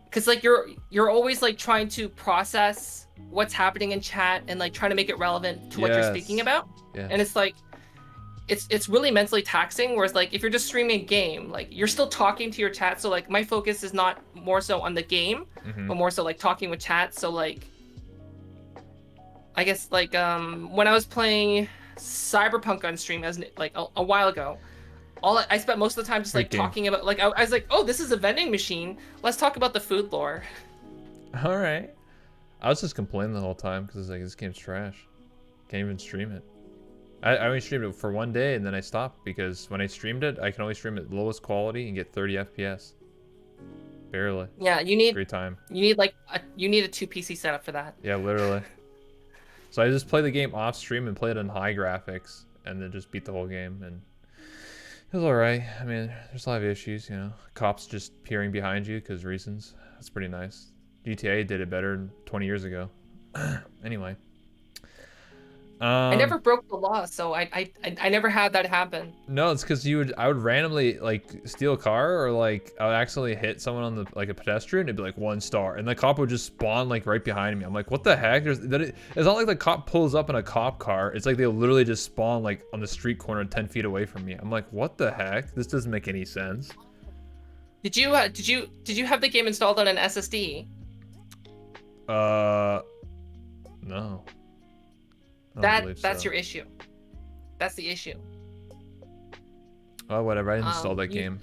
because like you're always like trying to process what's happening in chat and like trying to make it relevant to what you're speaking Yes. about, and Yes. it's like it's really mentally taxing. Whereas like if you're just streaming a game, like you're still talking to your chat, so like my focus is not more so on the game, Mm-hmm. but more so like talking with chat. So like I guess like when I was playing Cyberpunk on stream as like a while ago, I spent most of the time just Great like game. talking about like I was like, oh, this is a vending machine. Let's talk about the food lore. All right. I was just complaining the whole time because like this game's trash. Can't even stream it. I only streamed it for one day and then I stopped because when I streamed it, I can only stream at lowest quality and get 30 FPS. Barely. Yeah, Great time. you need a 2 PC setup for that. Yeah, literally. So I just play the game off stream and play it on high graphics and then just beat the whole game and it was alright. I mean, there's a lot of issues, you know. Cops just peering behind you because reasons. That's pretty nice. GTA did it better 20 years ago. Anyway. I never broke the law, so I never had that happen. No, it's because I would randomly like steal a car or like I would accidentally hit someone on the like a pedestrian. It'd be like 1 star, and the cop would just spawn like right behind me. I'm like, what the heck? It's not like the cop pulls up in a cop car. It's like they literally just spawn like on the street corner 10 feet away from me. I'm like, what the heck? This doesn't make any sense. Did you have the game installed on an SSD? No. I don't believe That's so. your issue. That's the issue. Oh, whatever. I didn't install that You- game.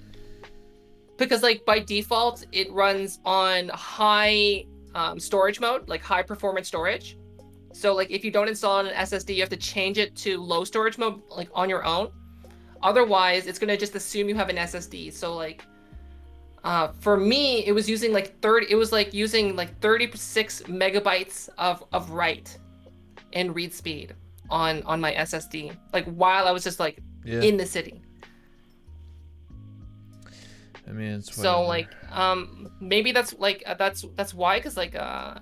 Because like by default it runs on high storage mode, like high performance storage. So like if you don't install it on an SSD, you have to change it to low storage mode like on your own. Otherwise, it's gonna just assume you have an SSD. So like for me, it was using like 36 megabytes of write and read speed on my SSD. Like while I was just like Yeah. in the city. I mean, it's So whatever. like maybe that's like that's why, because like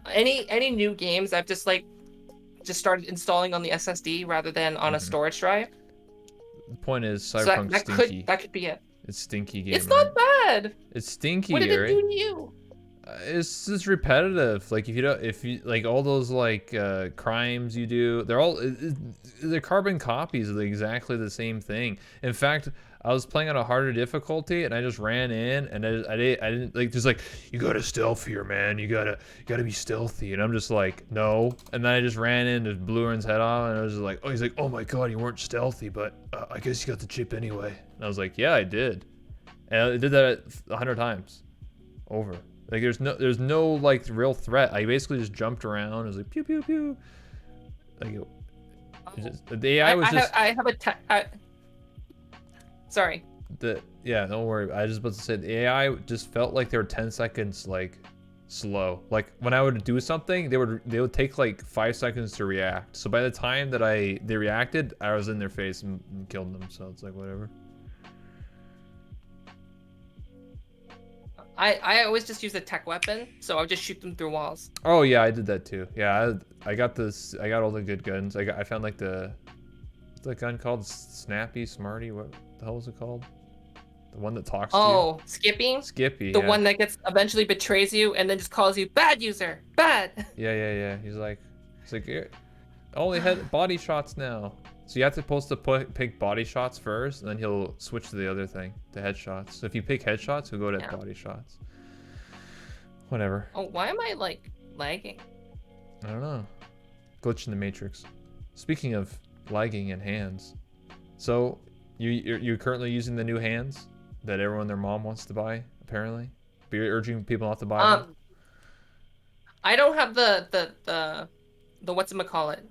any new games I've just started installing on the SSD rather than on a storage drive. The point is, So Cyberpunk's that stinky. could be it. It's stinky game, It's right? not bad. It's stinky, What did it right? do to you? It's just repetitive. Like if you like all those like crimes you do, they're carbon copies of exactly the same thing. In fact, I was playing on a harder difficulty and I just ran in and I didn't like just like you gotta stealth here, man. You gotta be stealthy, and I'm just like no. And then I just ran in, just blew Aaron's head off, and I was just like, oh, he's like, oh my god, you weren't stealthy, but I guess you got the chip anyway. And I was like, yeah, I did, and I did that 100 times over. Like there's no like real threat. I basically just jumped around. It was like pew pew pew. Like the AI was just I have a sorry. yeah. Don't worry. I was just about to say the AI just felt like they were 10 seconds like slow. Like when I would do something, they would take like 5 seconds to react. So by the time that they reacted, I was in their face and killed them. So it's like whatever. I always just use a tech weapon, so I'll just shoot them through walls. Oh yeah, I did that too. Yeah, I got all the good guns. I found like what's that gun called? Snappy, Smarty, what the hell was it called? The one that talks to you? Oh, Skippy? Skippy, The yeah. one that eventually betrays you and then just calls you bad user. Bad. Yeah. He's like "Here, only head body shots now. So you have to pick body shots first, and then he'll switch to the other thing, the headshots. So if you pick headshots, he'll go to body shots. Whatever. Oh, why am I like lagging? I don't know. Glitch in the matrix. Speaking of lagging and hands, so you're currently using the new hands that everyone their mom wants to buy, apparently. But you're urging people not to buy them. I don't have the whatchamacallit.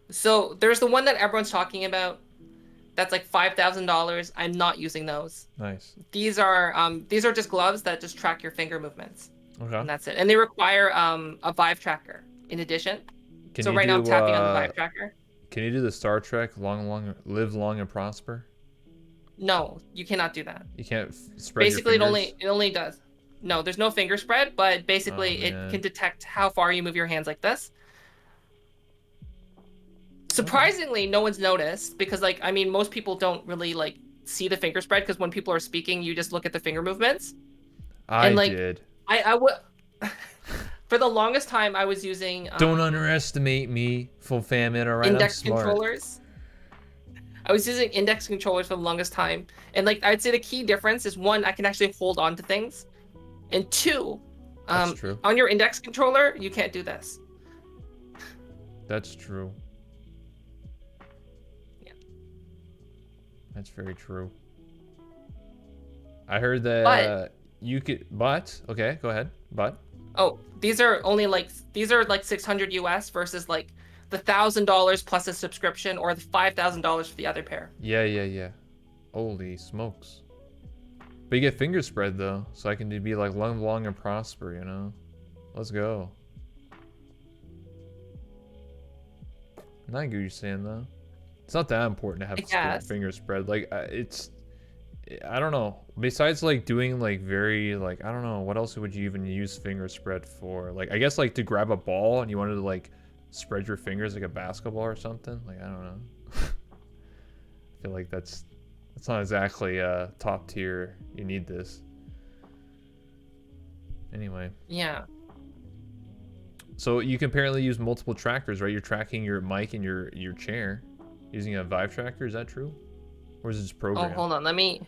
So there's the one that everyone's talking about. That's like $5,000. I'm not using those. Nice. These are just gloves that just track your finger movements. Okay. And that's it. And they require a Vive tracker in addition. So right now I'm tapping on the Vive tracker. Can you do the Star Trek live long and prosper? No, you cannot do that. You can't spread Basically, your fingers? it only does. No, there's no finger spread, but basically it can detect how far you move your hands like this. Surprisingly, no one's noticed because like I mean most people don't really like see the finger spread because when people are speaking, you just look at the finger movements. I And like did. I would for the longest time I was using Don't underestimate me, Fofamit, alright? I'm index smart. controllers. I was using index controllers for the longest time. And like I'd say the key difference is one, I can actually hold on to things. And two, That's true. on your index controller, you can't do this. That's true. Yeah. That's very true. I heard that But you could, but okay, go ahead. But oh, these are like 600 US versus like the $1,000 plus a subscription or the $5,000 for the other pair. yeah. Holy smokes. But you get finger spread though, so I can be like long and prosper, you know? Let's go. Not good you're saying though. It's not that important to have finger spread. Like I don't know. Besides like doing like very like I don't know what else would you even use finger spread for? Like I guess like to grab a ball and you wanted to like spread your fingers like a basketball or something. Like I don't know. I feel like that's not exactly top tier. You need this. Anyway. Yeah. So you can apparently use multiple trackers, right? You're tracking your mic and your chair using a Vive tracker. Is that true? Or is it just programmed? Oh, hold on. Let me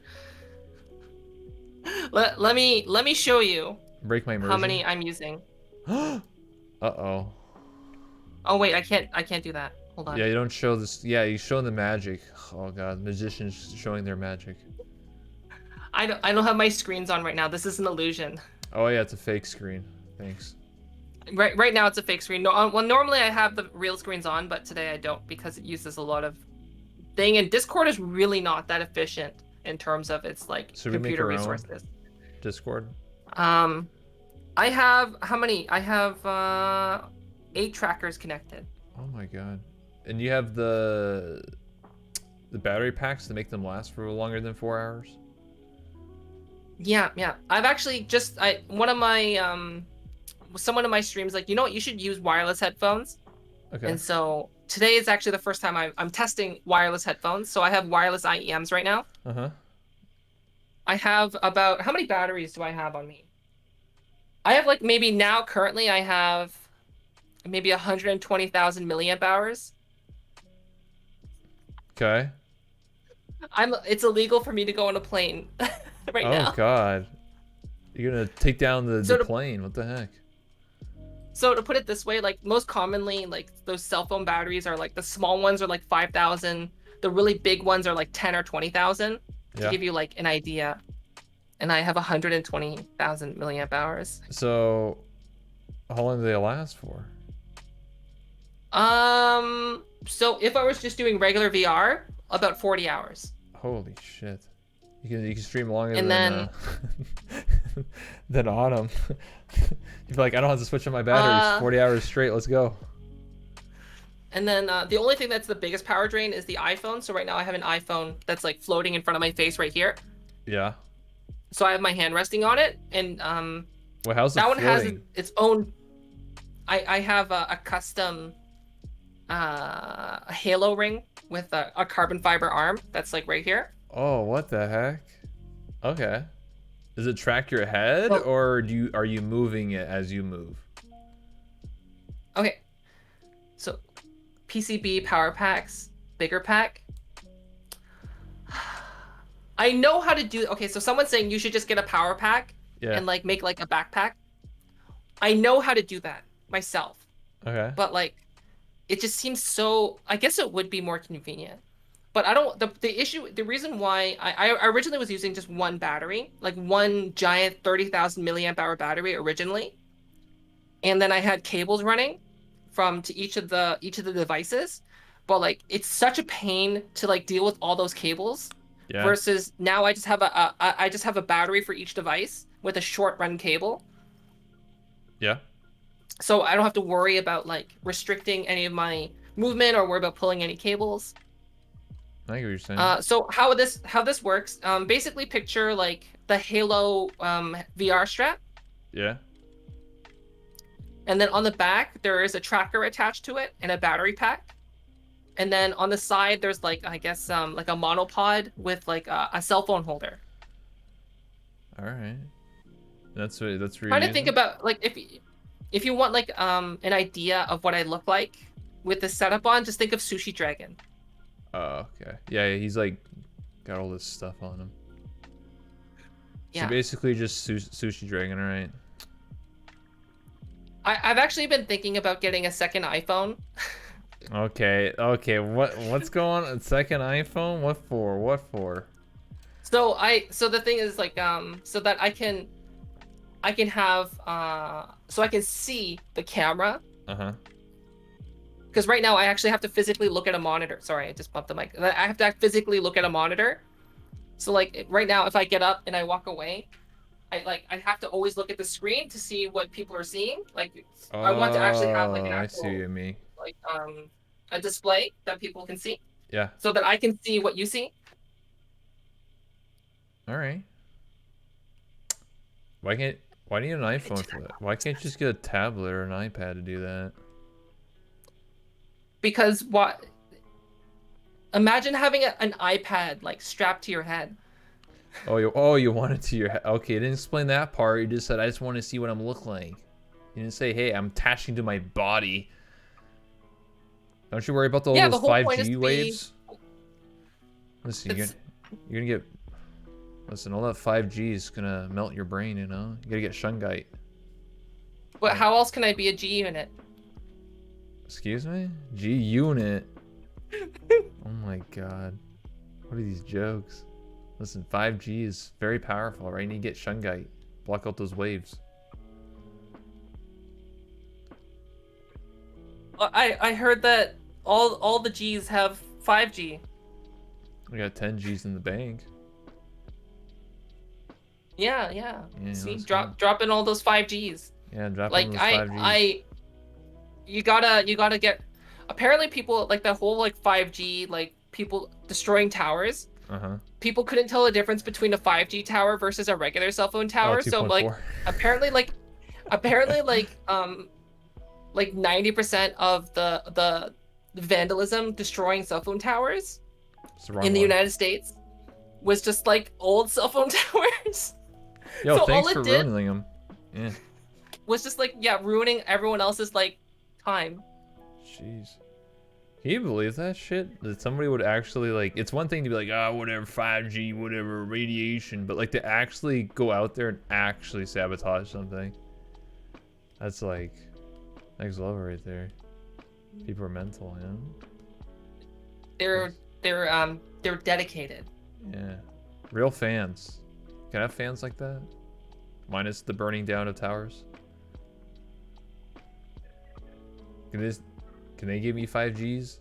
show you Break my immersion. how many I'm using. Uh-oh. Oh wait, I can't do that. Hold on. Yeah, you don't show this. Yeah, you show the magic. Oh god, magicians showing their magic. I don't have my screens on right now. This is an illusion. Oh yeah, it's a fake screen. Thanks. Right now it's a fake screen. No, well normally I have the real screens on, but today I don't because it uses a lot of thing. And Discord is really not that efficient in terms of its like computer resources. Discord. I have how many? I have 8 trackers connected. Oh my god. And you have the battery packs to make them last for longer than 4 hours? Yeah. I've actually just one of my someone in my streams like, you know what, you should use wireless headphones. Okay. And so today is actually the first time I'm testing wireless headphones. So I have wireless IEMs right now. Uh-huh. I have about, how many batteries do I have on me? I have like maybe now currently I have maybe 120,000 milliamp hours. Okay. It's illegal for me to go on a plane right now. Oh god. You're gonna take down the plane. What the heck? So to put it this way, like most commonly, like those cell phone batteries are like the small ones are like 5,000. The really big ones are like 10 or 20,000 to give you like an idea. And I have 120,000 milliamp hours. So how long do they last for? So if I was just doing regular VR, about 40 hours. Holy shit. You can stream longer and than than Autumn. You'd be like, I don't have to switch on my batteries 40 hours straight. Let's go. And then the only thing that's the biggest power drain is the iPhone. So right now I have an iPhone that's like floating in front of my face right here. Yeah. So I have my hand resting on it, and well, how's that one has floating? its own. I have a custom a halo ring with a carbon fiber arm that's like right here. Oh, what the heck? Okay. Does it track your head, or are you moving it as you move? Okay. So PCB power packs, bigger pack. I know how to do. Okay, so someone's saying you should just get a power pack and like make like a backpack. I know how to do that myself. Okay. But like, it just seems so. I guess it would be more convenient. But I don't. The reason why I originally was using just one battery, like one giant 30,000 milliamp hour battery originally, and then I had cables running to each of the devices. But like, it's such a pain to like deal with all those cables. Yeah. Versus now I just have a battery for each device with a short run cable. Yeah. So I don't have to worry about like restricting any of my movement or worry about pulling any cables. I get what you're saying. So how this works? Basically picture like the Halo VR strap. Yeah. And then on the back there is a tracker attached to it and a battery pack. And then on the side, there's like, I guess, like a monopod with like a cell phone holder. All right. That's what you're Trying to think using? about like if you want like an idea of what I look like with the setup on, just think of Sushi Dragon. Oh, okay. Yeah, he's like got all this stuff on him. So Yeah. basically just Sushi Dragon, all right? I've actually been thinking about getting a second iPhone. Okay, okay. What's going on? Second iPhone? What for? What for? So the thing is like so that I can have so I can see the camera. Uh-huh. Because right now I actually have to physically look at a monitor. Sorry, I just bumped the mic. I have to physically look at a monitor. So like right now, if I get up and I walk away, I have to always look at the screen to see what people are seeing. Like I want to actually have like an Oh, I see what actual you mean. like a display that people can see, Yeah. so that I can see what you see. All right. Why can't why do you need an iPhone for that? Why can't you just get a tablet or an iPad to do that? Because what? Imagine having an iPad like strapped to your head. Oh, you want it to your head. Okay, you didn't explain that part. You just said I just want to see what I'm look like. You didn't say, hey, I'm attaching to my body. Don't you worry about all Yeah, those the whole point is 5G to waves? Listen, It's, you're gonna get. Listen, all that 5G is gonna melt your brain. You know, you gotta get shungite. but how else can I be a G unit? Excuse me? G unit. Oh my god. What are these jokes? Listen, 5G is very powerful, right? You need to get shungite. Block out those waves. I heard that all the G's have 5G. We got 10 G's in the bank. Yeah, yeah. Yeah, See, let's drop in all those 5Gs. Yeah, drop Like in those 5Gs. you gotta get. Apparently, people like that whole like 5G, like people destroying towers. Uh-huh. People couldn't tell the difference between a 5G tower versus a regular cell phone Oh, tower. So like 2.4. apparently like 90% of the vandalism destroying cell phone towers It's the wrong in the one. United States was just like old cell phone towers. Yo, So thanks all for it did ruining them. Yeah. was just like, yeah, ruining everyone else's like time. Jeez. Can you believe that shit? That somebody would actually like, it's one thing to be like, ah, whatever, 5G, whatever, radiation, but like to actually go out there and actually sabotage something. That's like next level right there. People are mental, you know? They're dedicated. Yeah. Real fans. Can I have fans like that? Minus the burning down of towers? Can they give me 5Gs?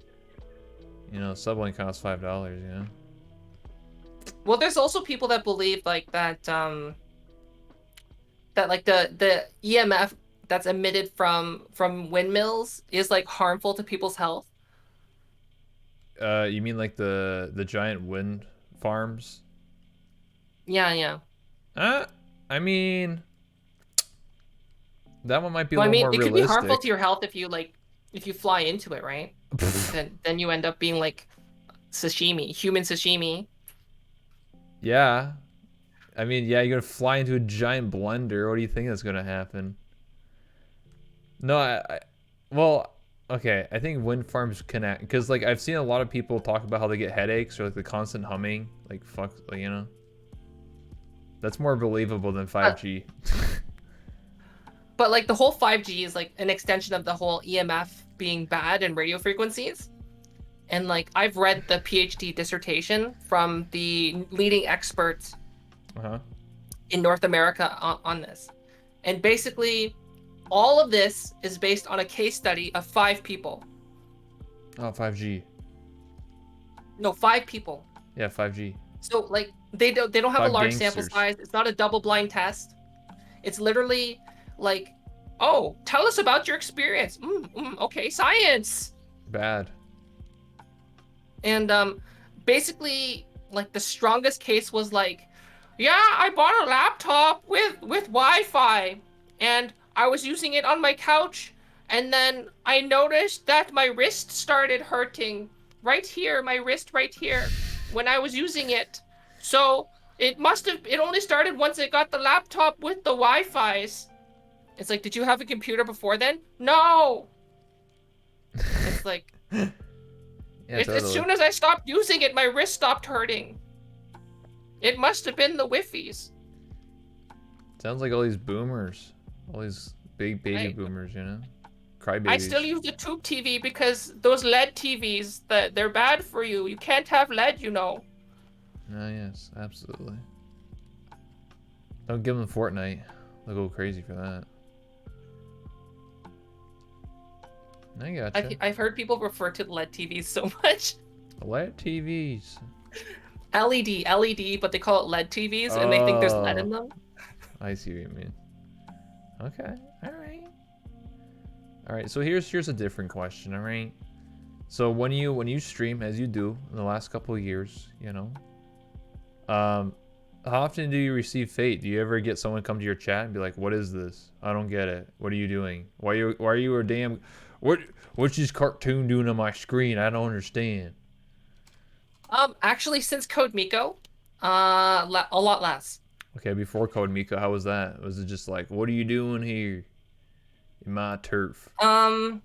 You know, Subway costs $5, you know? Well, there's also people that believe like that that like the EMF that's emitted from windmills is like harmful to people's health. You mean like the giant wind farms? Yeah, yeah. I mean, that one might be a Well, I little mean, more it could be harmful realistic. to your health if you fly into it, right? Then you end up being like sashimi, human sashimi. Yeah. I mean, yeah, you're gonna fly into a giant blender. What do you think that's gonna happen? No, well, okay. I think wind farms connect because, like, I've seen a lot of people talk about how they get headaches or like the constant humming. Like, fuck, like, you know. That's more believable than 5G. But like the whole 5G is like an extension of the whole EMF being bad and radio frequencies. And like I've read the PhD dissertation from the leading experts Uh-huh. in North America on this. And basically all of this is based on a case study of 5 people. Oh, 5G. No, 5 people. Yeah, 5G. So like they don't have a 5 large sample gangsters. size. It's not a double blind test. It's literally like, oh, tell us about your experience. Okay, science. Bad. And basically like the strongest case was like, yeah, I bought a laptop with Wi-Fi and I was using it on my couch and then I noticed that my wrist started hurting right here, my wrist right here, when I was using it. So it only started once it got the laptop with the Wi-Fi's. It's like, did you have a computer before then? No. It's like, Yeah, as totally. soon as I stopped using it, my wrist stopped hurting. It must have been the Wi-Fi's. Sounds like all these boomers, all these big baby I, boomers, you know, I still crybabies. use the tube TV because those LED TVs, they're bad for you. You can't have LED, you know. Ah, yes, absolutely. Don't give them Fortnite. They'll go crazy for that. I gotcha. I've heard people refer to LED TVs so much. LED TVs. LED, but they call it LED TVs, and they think there's LED in Oh, them. I see what you mean. Okay, all right. All right, so here's a different question, all right? So when you stream, as you do in the last couple of years, you know, how often do you receive hate? Do you ever get someone come to your chat and be like, "What is this? I don't get it. What are you doing? Why are you a damn what's this cartoon doing on my screen? I don't understand." Actually, since Code Miko, a lot less. Okay, before Code Miko, how was that? Was it just like, "What are you doing here in my turf?" Um,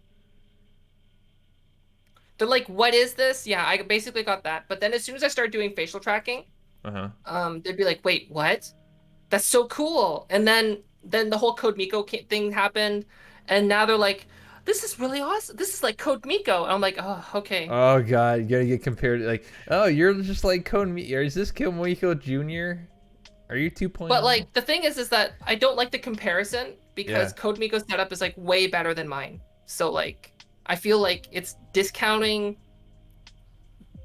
they're like, what is this? Yeah, I basically got that. But then as soon as I started doing facial tracking, Uh-huh. they'd be like, wait, what? That's so cool. And then the whole Code Miko thing happened, and now they're like, this is really awesome. This is like Code Miko. And I'm like, oh, okay. Oh god, you gotta get compared to like, oh, you're just like Code Miko. Is this Miko Jr.? Are you 2.0? But like the thing is that I don't like the comparison because Yeah. Code Miko's setup is like way better than mine. So like I feel like it's discounting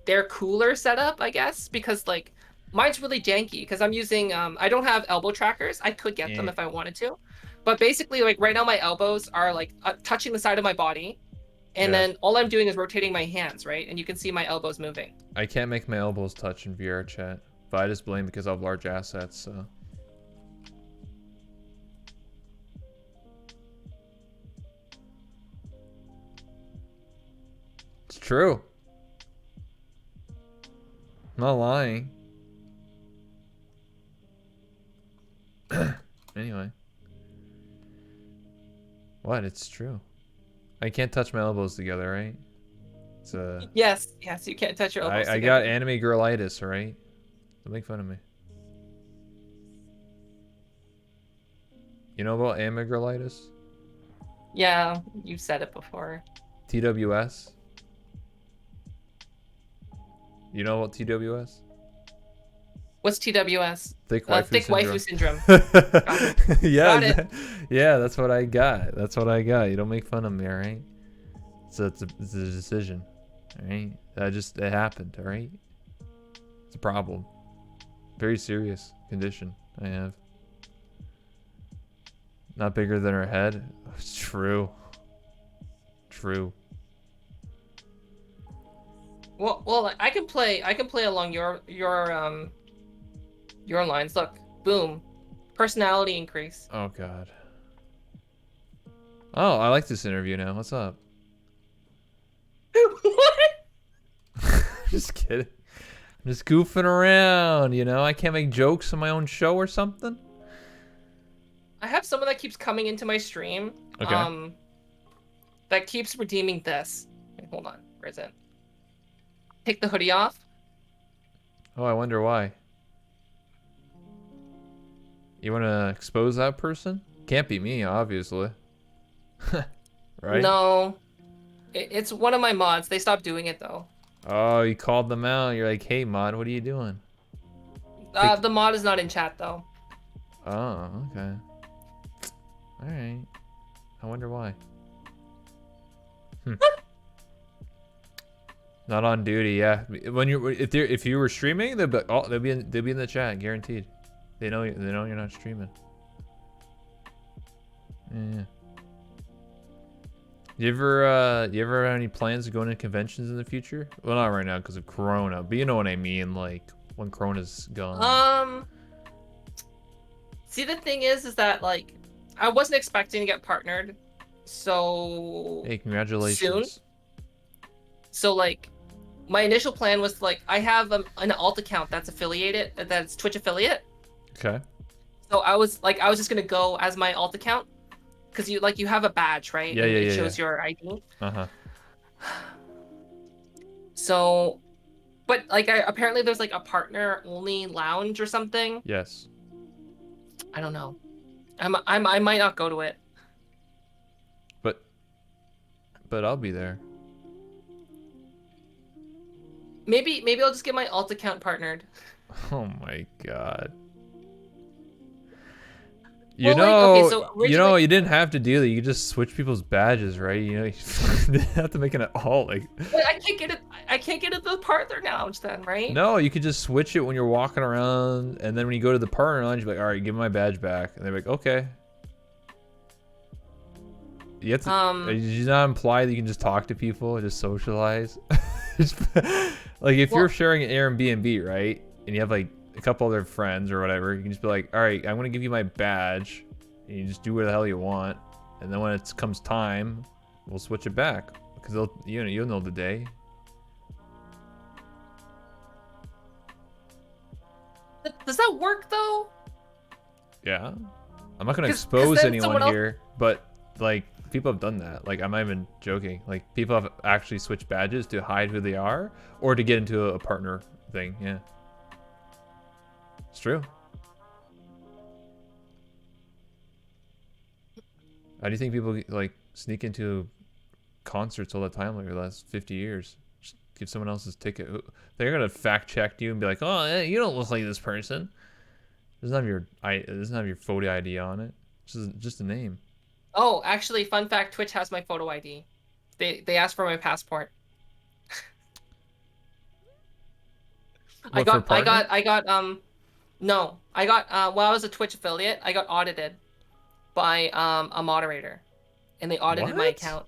their cooler setup, I guess, because like mine's really janky because I'm using I don't have elbow trackers. I could get them Yeah. if I wanted to. But basically like right now my elbows are like touching the side of my body, and Yeah. then all I'm doing is rotating my hands, right? And you can see my elbows moving. I can't make my elbows touch in VR chat, but I just blame because I have large assets, so. It's true. I'm not lying. Anyway. What? It's true. I can't touch my elbows together, right? It's Yes, you can't touch your elbows I got together. anime girlitis, alright? Don't make fun of me. You know about anime girlitis? Yeah, you've said it before. TWS? You know about TWS? What's TWS? Thick waifu Thick syndrome. waifu syndrome. Yeah, Got it. yeah, that's what I got. That's what I got. You don't make fun of me, all right? It's a decision, all right? It happened, all right? It's a problem. Very serious condition I have. Not bigger than her head. It's true. True. Well, I can play along your lines. Look, boom, personality increase. Oh God. Oh, I like this interview now. What's up? What? Just kidding. I'm just goofing around, you know? I can't make jokes on my own show or something? I have someone that keeps coming into my stream. Okay. That keeps redeeming this. Wait, hold on, where is it? Take the hoodie off. Oh, I wonder why. You want to expose that person? Can't be me, obviously. Right? No, it's one of my mods. They stopped doing it though. Oh, you called them out. You're like, hey, mod, what are you doing? The mod is not in chat though. Oh, okay. Alright. I wonder why. Not on duty, yeah. When you if you were streaming, they'll be in the chat, guaranteed. They know you're not streaming. Yeah. You ever have any plans of going to conventions in the future? Well, not right now because of Corona, but you know what I mean, like when Corona's gone. See, the thing is that like I wasn't expecting to get partnered, so Hey, congratulations. soon. So like my initial plan was like I have an alt account that's affiliated, that's Twitch affiliate. Okay. So I was just gonna go as my alt account because you have a badge, right? Yeah, And yeah, it yeah, shows yeah. your ID. Uh-huh. So, but like apparently there's like a partner only lounge or something. Yes. I don't know. I might not go to it. But I'll be there. Maybe I'll just get my alt account partnered. Oh my god. Well, like, okay, so You know, originally, you didn't have to do that. You could just switch people's badges, right? You know, you didn't have to make it all like. wait, I can't get it. I can't get it to the partner lounge then, right? No, you could just switch it when you're walking around, and then when you go to the partner lounge, you're like, all right, give me my badge back, and they're like, okay. You have to. Did you not imply that you can just talk to people, just socialize? Like if Well, you're sharing an Airbnb, right, and you have like a couple other friends or whatever, you can just be like, all right, I'm gonna give you my badge, and you just do what the hell you want, and then when it comes time, we'll switch it back because you'll know the day. does that work though? Yeah, I'm not gonna 'Cause expose then anyone someone else- here, but like people have done that. Like I'm not even joking. Like people have actually switched badges to hide who they are or to get into a partner thing. Yeah, it's true. How do you think people like sneak into concerts all the time like the last 50 years? Just give someone else's ticket. They're gonna fact check you and be like, "Oh, you don't look like this person. Doesn't have your photo ID on it. Just a name." Oh, actually, fun fact: Twitch has my photo ID. They asked for my passport. What, for partner? No, while I was a Twitch affiliate, I got audited by a moderator, and they audited my What? account.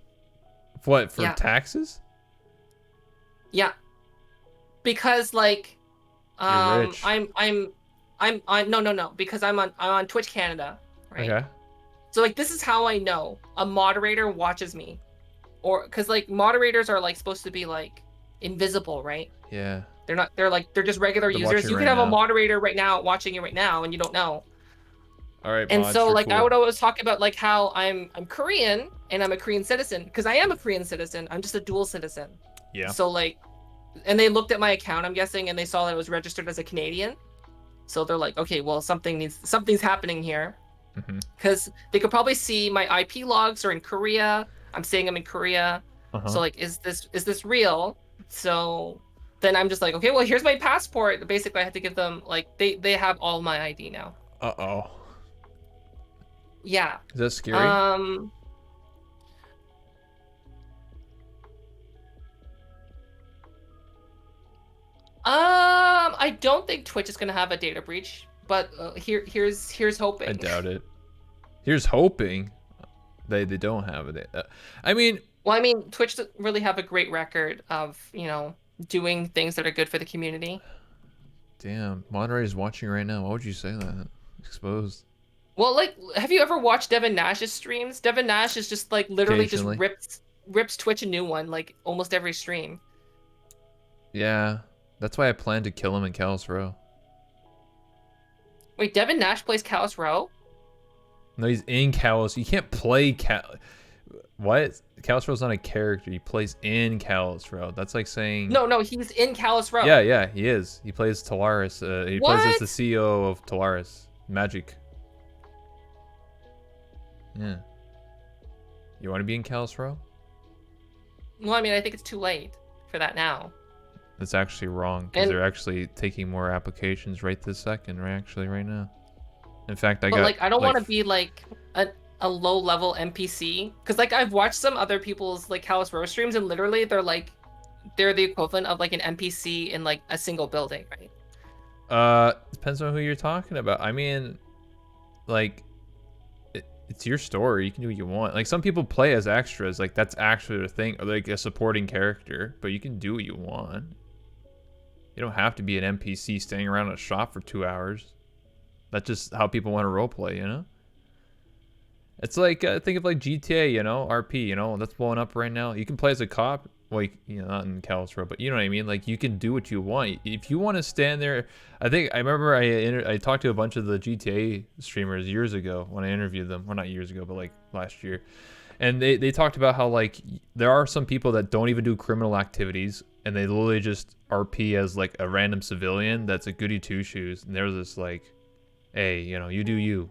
What, for Yeah. taxes? Yeah, because like, You're rich. I'm no, because I'm on Twitch Canada, right? Okay. So like this is how I know a moderator watches me, or because like moderators are like supposed to be like invisible, right? Yeah. They're not. They're just regular They're users. watching You right could have a now. moderator right now watching you right now, and you don't know. All right, And mods, so you're like I cool. would always talk about like how I'm Korean and I'm a Korean citizen because I am a Korean citizen. I'm just a dual citizen. Yeah. So like, and they looked at my account, I'm guessing, and they saw that it was registered as a Canadian. So they're like, okay, well something's happening here, because they could probably see my IP logs are in Korea. I'm saying I'm in Korea. So like, is this real? So then I'm just like, okay, well here's my passport. Basically, I had to give them like they have all my ID now. Uh-oh. Yeah. Is that scary? I don't think Twitch is gonna have a data breach, but here's hoping. I doubt it. Here's hoping. They don't have it. I mean, Well, I mean, Twitch doesn't really have a great record of, doing things that are good for the community. damn, moderator's watching right now. Why would you say that? Exposed. Well, like, have you ever watched Devin Nash's streams? Devin Nash is just like literally just Occasionally. rips Twitch a new one like almost every stream. Yeah, that's why I plan to kill him in Callus Row. Wait, Devin Nash plays Callus Row? No, he's in Callus. You can't play What? Callus Row's not a character. He plays in Callus Row. That's like saying. No, he's in Callus Row. Yeah, he is. He plays Talaris. He plays as What? the CEO of Talaris. Magic. Yeah. You want to be in Callus Row? Well, I mean, I think it's too late for that now. That's actually wrong because And- they're actually taking more applications right this second. Right now. In fact, But like, I don't want to be like a low level NPC, because like I've watched some other people's like Callus Row streams, and literally they're the equivalent of like an NPC in like a single building, right? Depends on who you're talking about. I mean, like, it's your story. You can do what you want. Like, some people play as extras. Like, that's actually the thing. Or like a supporting character. But you can do what you want. You don't have to be an NPC standing around a shop for 2 hours. That's just how people want to roleplay, you know? It's like, think of like GTA, RP, that's blowing up right now. You can play as a cop. like, you know, not in Kalos Row, but you know what I mean. Like, you can do what you want. If you want to stand there, I remember I talked to a bunch of the GTA streamers years ago when I interviewed them. Well, not years ago, but like last year. And they talked about how, like, there are some people that don't even do criminal activities, and they literally just RP as, like, a random civilian that's a goody two-shoes. And they're just like, hey, you know, you do you.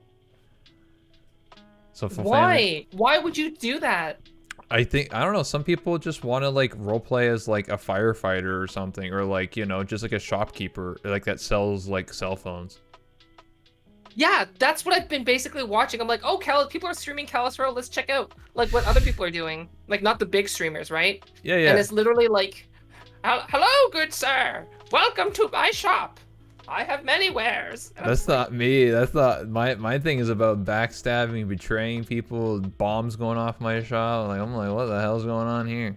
So Why? Why would you do that? I don't know, some people just want to, like, roleplay as, like, a firefighter or something, or, like, you know, just like a shopkeeper, like, that sells, like, cell phones. Yeah, that's what I've been basically watching. I'm like, oh, people are streaming Kalos Row. Let's check out like what other people are doing. Like, not the big streamers, right? Yeah, yeah. And it's literally like, hello, good sir. Welcome to my shop. I have many wares. And That's not me. That's not my thing is about backstabbing, betraying people, bombs going off my shop. Like, I'm like, what the hell's going on here?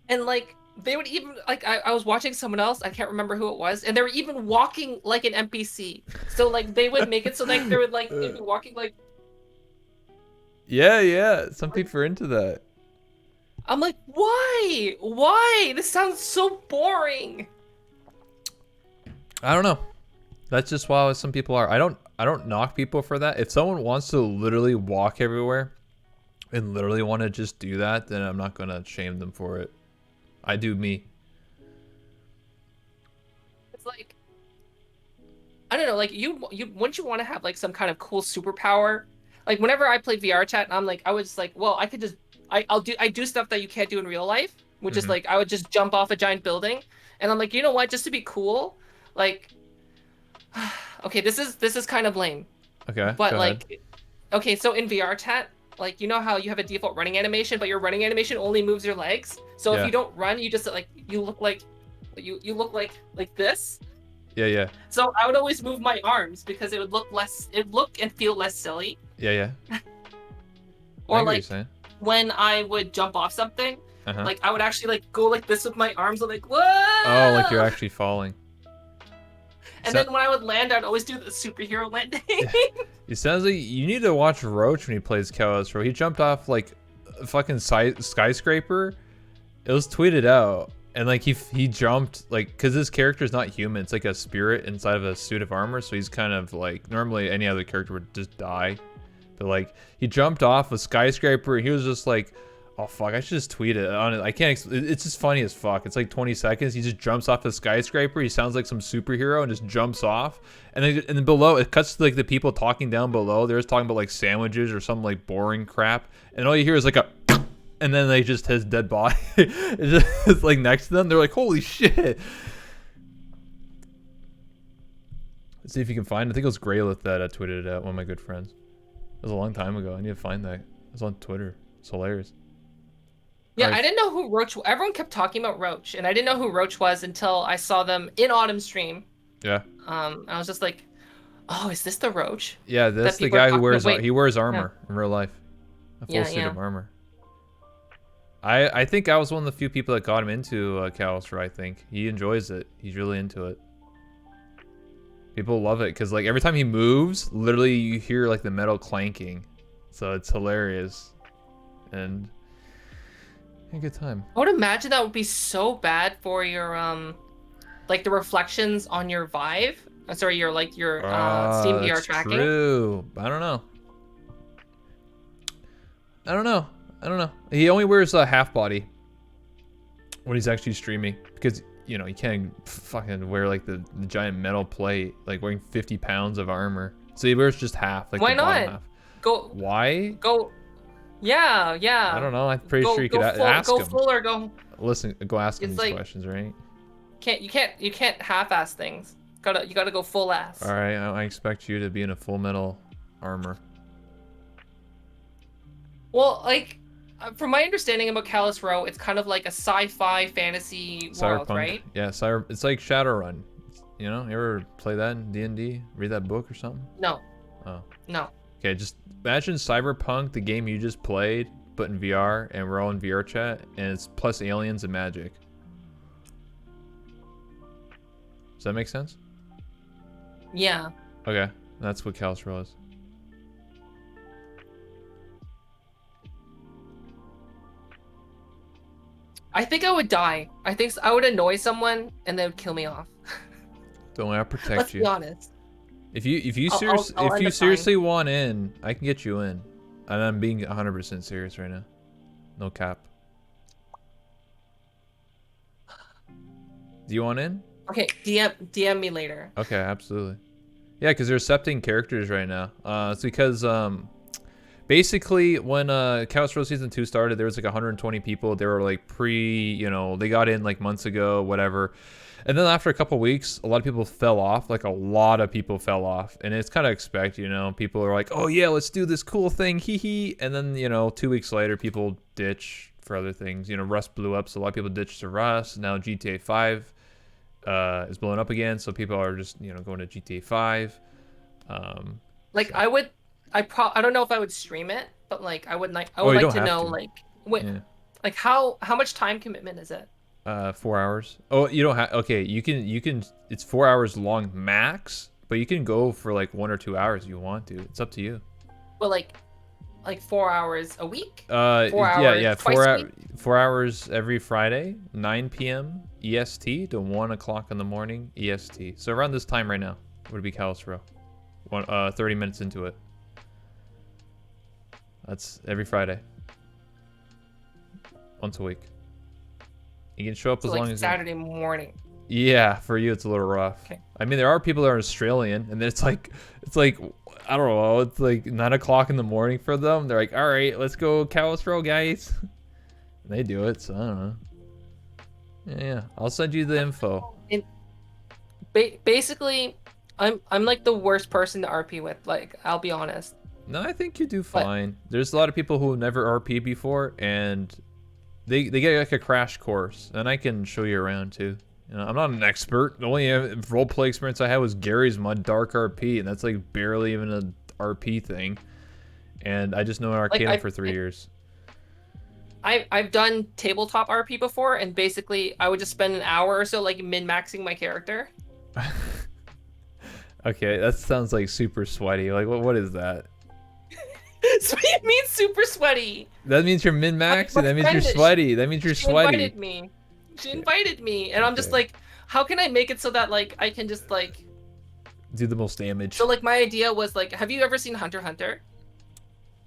And like, they would even like, I was watching someone else. I can't remember who it was, and they were even walking like an NPC. So like, they would make it so like they would like they'd be walking like. Yeah, yeah. Some people are into that. I'm like, why? Why? This sounds so boring. I don't know. That's just why some people are. I don't knock people for that. If someone wants to literally walk everywhere and literally want to just do that, then I'm not gonna shame them for it. I do me. It's like, I don't know, like wouldn't you want to have like some kind of cool superpower? Like whenever I played VR chat, I'm like, I was just like, well, I could just I do stuff that you can't do in real life, which is like I would just jump off a giant building, and I'm like, you know what, just to be cool, like, okay, this is kind of lame. Okay. But go like, ahead. okay, so in VR chat, like, you know how you have a default running animation, but your running animation only moves your legs. So Yeah. if you don't run, you just like you look like this. Yeah, yeah. So I would always move my arms because it would look and feel less silly. Yeah, yeah. I Or get what you're like saying. when I would jump off something, Uh-huh. like I would actually like go like this with my arms, I'm like, whoa! Oh, like you're actually falling. And So- then when I would land, I'd always do the superhero landing. It sounds like you need to watch Roach when he plays Kalos Row. He jumped off like a fucking skyscraper. It was tweeted out, and like he jumped like because his character is not human. It's like a spirit inside of a suit of armor. So he's kind of like normally any other character would just die, but like he jumped off a skyscraper. And he was just like, oh fuck, I should just tweet it on it. I can't. It's just funny as fuck. It's like 20 seconds. He just jumps off the skyscraper. He sounds like some superhero and just jumps off. And then below it cuts to like the people talking down below. They're just talking about like sandwiches or some like boring crap. And all you hear is like a, and then they just his dead body. It's like next to them. They're like, holy shit. Let's see if you can find. I think it was Graylith that tweeted it out. One of my good friends. It was a long time ago. I need to find that. It was on Twitter. It's hilarious. Yeah, Alright. I didn't know who Roach. Everyone kept talking about Roach, and I didn't know who Roach was until I saw them in Autumn stream. Yeah. I was just like, oh, is this the Roach? Yeah, that's the people are guy who talking wears about- wait. he wears armor in real life. A full Yeah, suit yeah. of armor. I think I was one of the few people that got him into Kalos Row, I think. He enjoys it. He's really into it. People love it because like every time he moves, literally you hear like the metal clanking. So it's hilarious. And a good time. I would imagine that would be so bad for your like the reflections on your Vive. Sorry, your Steam VR That's tracking. true. I don't know. I don't know. He only wears a half body when he's actually streaming because you know you can't fucking wear like the giant metal plate like wearing 50 pounds of armor. So he wears just half, like Why the bottom not? half. Go. Why? Yeah, yeah. I don't know. I'm pretty sure you could full, ask go him. full or go. Listen, go ask him It's these like- questions, right? You can't half-ass things. You gotta go full ass. All right, I expect you to be in a full metal armor. Well, like, from my understanding about Kalos Row, it's kind of like a sci-fi fantasy world, Cyberpunk. right? Yeah, it's like Shadowrun. You know, you ever play that in D&D? Read that book or something? No. Oh. No. Okay, just imagine Cyberpunk, the game you just played, but in VR, and we're all in VR chat, and it's plus aliens and magic. Does that make sense? Yeah. Okay, that's what Kalos Row is. I think I would die. I think I would annoy someone and they would kill me off. Don't worry, I'll protect Let's be you. honest. If you I'll if end you up dying. seriously want in, I can get you in. And I'm being 100% serious right now. No cap. Do you want in? Okay, DM me later. Okay, absolutely. Yeah, because they're accepting characters right now. It's because basically when Chaos Row Season 2 started, there was like 120 people. They were like they got in like months ago, whatever. And then after a couple weeks, a lot of people fell off. Like a lot of people fell off. And it's kind of expect, people are like, oh yeah, let's do this cool thing, hee hee. And then, 2 weeks later, people ditch for other things. Rust blew up, so a lot of people ditched to Rust. Now GTA 5 is blowing up again, so people are just, going to GTA 5. Like So. I don't know if I would stream it, but like I would like Oh, you like don't to have know to. like what Yeah. like how much time commitment is it? 4 hours. Oh, you don't have. Okay, you can. It's 4 hours long max, but you can go for like 1 or 2 hours if you want to. It's up to you. Well, like 4 hours a week, Yeah. twice a week. 4 hours every Friday, 9 p.m. EST to 1 o'clock in the morning EST. So around this time right now would be Callus Row. 30 minutes into it. That's every Friday. Once a week. You can show up So as like long as Saturday morning. Yeah, for you it's a little rough. Okay. I mean, there are people that are Australian, and then it's like I don't know, it's like 9 o'clock in the morning for them. They're like, all right, let's go Callus Row, guys. And they do it, so I don't know. Yeah, I'll send you the info. And basically, I'm like the worst person to RP with. Like I'll be honest. No, I think you do But fine. There's a lot of people who never RP before, and they get like a crash course, and I can show you around too. I'm not an expert. The only roleplay experience I had was Gary's Mud Dark RP, and that's like barely even a RP thing. And I just know Arcanum for 3 years. I've done tabletop RP before, and basically I would just spend an hour or so like min-maxing my character. Okay, that sounds like super sweaty. Like what is that? So it means super sweaty. That means you're min-maxing. My That means you're friend- sweaty. That means you're She sweaty. invited me. She invited me, and I'm just Okay. like, how can I make it so that like I can just like Do the most damage. so like my idea was like, have you ever seen Hunter x Hunter?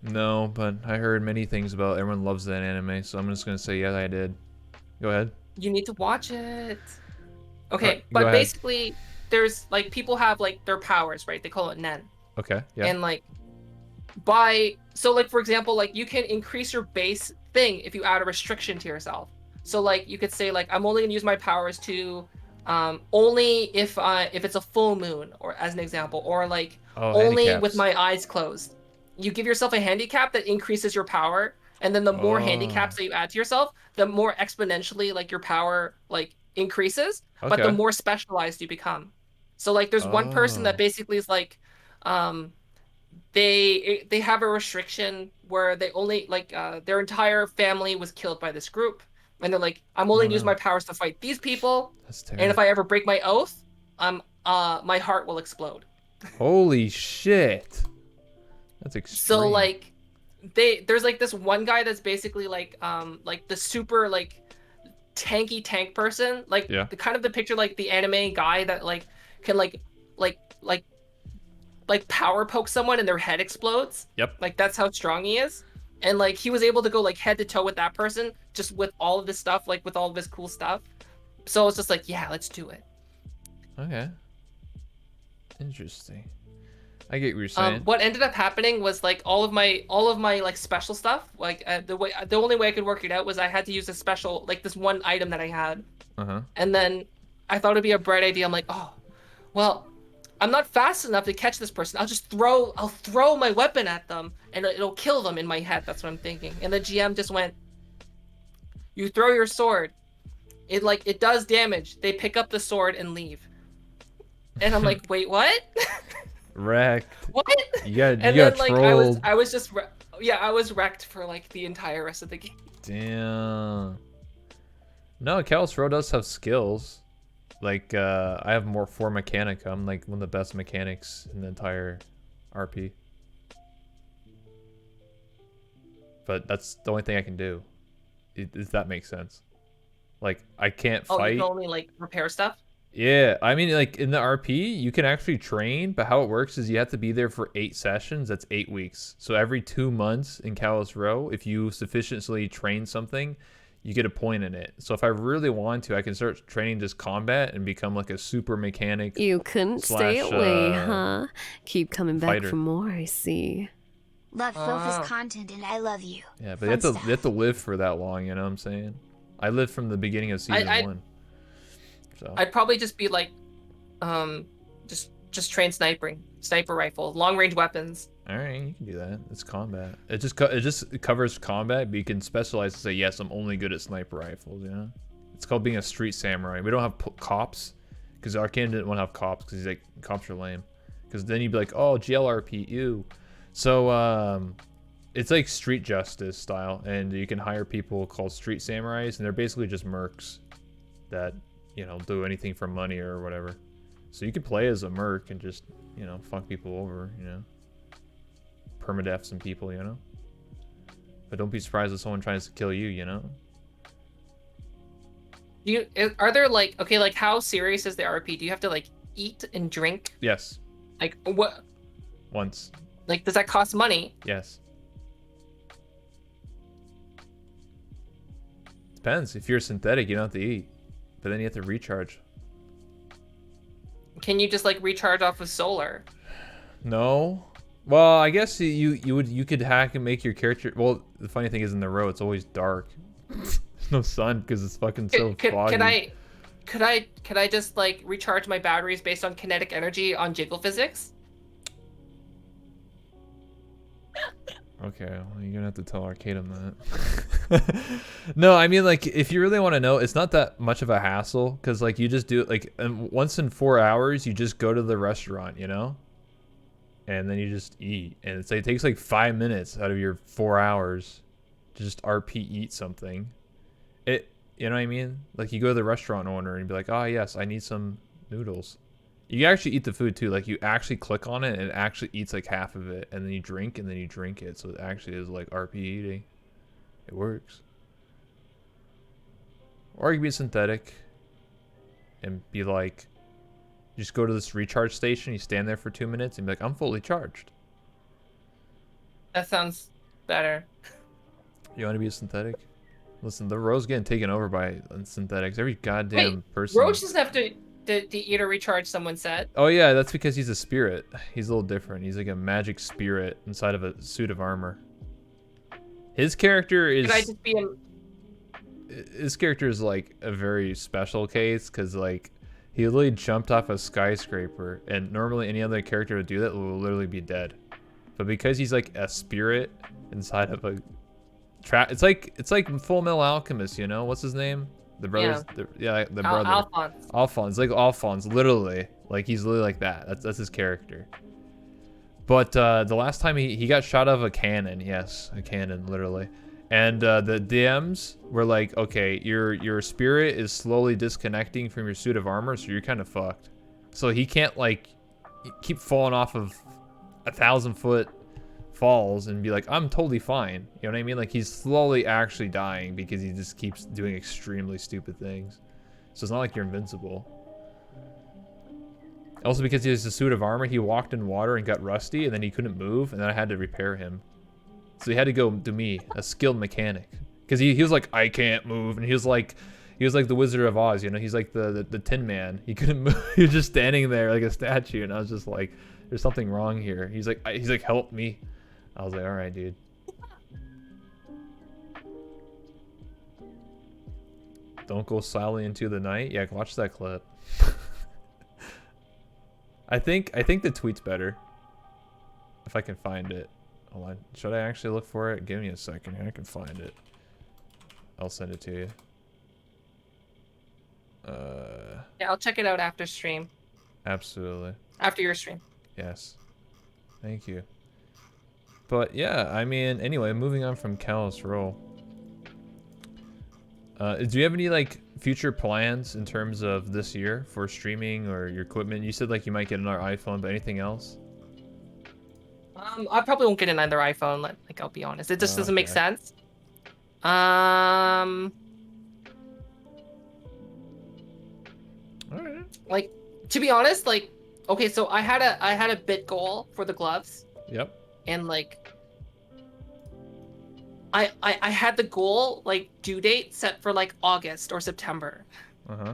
No, but I heard many things about everyone loves that anime, so I'm just gonna say yeah, I did. Go ahead. You need to watch it. Okay, Alright, go but ahead. basically there's like people have like their powers, right? They call it nen. Okay, yeah. And like so like for example, like you can increase your base thing if you add a restriction to yourself. So like you could say like I'm only gonna use my powers to only if it's a full moon, or as an example, or like only handicaps. with my eyes closed. You give yourself a handicap that increases your power, and then the more handicaps that you add to yourself, the more exponentially like your power like increases, but the Okay. more specialized you become. So like there's one person that basically is like they have a restriction where they only like their entire family was killed by this group, and they're like, I'm only gonna use my powers to fight these people, That's and terrible. if I ever break my oath, my heart will explode. Holy shit. That's extreme. So like there's like this one guy that's basically like the super like tanky tank person, like Yeah. the kind of the picture like the anime guy that like can like power poke someone and their head explodes. Yep. Like that's how strong he is. And like he was able to go like head to toe with that person just with all of this stuff, like with all of this cool stuff. So it's just like, yeah, let's do it. Okay. Interesting. I get what you're saying. What ended up happening was like all of my like special stuff, like the only way I could work it out was I had to use a special like this one item that I had. Uh-huh. And then I thought it'd be a bright idea. I'm like, oh, well, I'm not fast enough to catch this person. I'll throw my weapon at them and it'll kill them in my head. That's what I'm thinking. And the GM just went, you throw your sword. It does damage. They pick up the sword and leave. And I'm like, wait, what? Wrecked. What? You got And you then got like trolled. I was just I was wrecked for like the entire rest of the game. Damn. No, Callus Row does have skills. Like, I have more 4 Mechanica. I'm like one of the best mechanics in the entire RP. But that's the only thing I can do. If that makes sense. Like I can't Oh, you can fight. only like repair stuff. Yeah, I mean, like in the RP, you can actually train, but how it works is you have to be there for 8 sessions. That's 8 weeks. So every 2 months in Kalos Row, if you sufficiently train something, you get a point in it. So if I really want to, I can start training just combat and become like a super mechanic You couldn't stay slash away, huh? Keep coming back fighter. for more, I see. Love Fofa's Oh. content and I love you. Yeah, but Fun you stuff. have to live for that long. You know what I'm saying? I lived from the beginning of season I- 1. So I'd probably just be like, just train sniper rifle, long range weapons. all right, you can do that. It's combat. It just covers combat, but you can specialize and say, yes, I'm only good at sniper rifles. You know, it's called being a street samurai. We don't have cops because Arcane didn't want to have cops because he's like cops are lame. Because then you'd be like, oh, GLRP, ew. So it's like street justice style, and you can hire people called street samurais, and they're basically just mercs that do anything for money or whatever. So you could play as a merc and just fuck people over, permadeath some people, but don't be surprised if someone tries to kill you. Are there like, okay, like how serious is the RP? Do you have to like eat and drink? Yes. Like what? Once. Like does that cost money? Yes. Depends. If you're synthetic, you don't have to eat, but then you have to recharge. Can you just like recharge off of solar? No. Well, I guess you could hack and make your character. Well, the funny thing is in the row it's always dark. There's no sun because it's fucking so foggy. Could I just like recharge my batteries based on kinetic energy on jiggle physics? Okay, well, you're gonna have to tell Arcadum that. No, I mean, like, if you really want to know, it's not that much of a hassle, because, like, you just do it, like, once in 4 hours, you just go to the restaurant, and then you just eat, and it takes, like, 5 minutes out of your 4 hours to just RP eat something. You know what I mean? Like, you go to the restaurant owner and be like, oh, yes, I need some noodles. You actually eat the food too. Like you actually click on it and it actually eats like half of it, and then you drink it. So it actually is like RP eating. It works. Or you can be synthetic and be like, you just go to this recharge station, you stand there for 2 minutes and be like, I'm fully charged. That sounds better. You want to be a synthetic? Listen, the row's getting taken over by synthetics. Every goddamn person. Roach doesn't have to eat or recharge, someone said. Oh yeah, that's because he's a spirit. He's a little different. He's like a magic spirit inside of a suit of armor. His character is... Could I just be His character is like a very special case because like he literally jumped off a skyscraper, and normally any other character to do that will literally be dead. But because he's like a spirit inside of a trap, it's like Full Metal Alchemist, what's his name? The brothers, the brother. Alphonse. Alphonse, like Alphonse, literally. Like he's literally like that. That's his character. But the last time he got shot out of a cannon, yes, a cannon, literally. And the DMs were like, okay, your spirit is slowly disconnecting from your suit of armor, so you're kind of fucked. So he can't like keep falling off of 1,000-foot falls and be like, I'm totally fine. You know what I mean? Like he's slowly actually dying because he just keeps doing extremely stupid things. So it's not like you're invincible. Also because he has a suit of armor, he walked in water and got rusty, and then he couldn't move, and then I had to repair him. So he had to go to me, a skilled mechanic. Because he was like, I can't move, and he was like the Wizard of Oz, he's like the Tin Man. He couldn't move. He was just standing there like a statue, and I was just like, there's something wrong here. He's like help me. I was like, all right, dude. Don't go silently into the night. Yeah, watch that clip. I think the tweet's better. If I can find it. Hold on. Should I actually look for it? Give me a second here. I can find it. I'll send it to you. Yeah, I'll check it out after stream. Absolutely. After your stream. Yes. Thank you. But yeah, I mean, anyway, moving on from Kalos Roll. Do you have any like future plans in terms of this year for streaming or your equipment? You said like you might get another iPhone, but anything else? I probably won't get another iPhone. Like I'll be honest, it just doesn't make Okay. sense. Like, to be honest, like, okay, so I had a bit goal for the gloves, Yep. and like, I had the goal like due date set for like August or September. Uh-huh.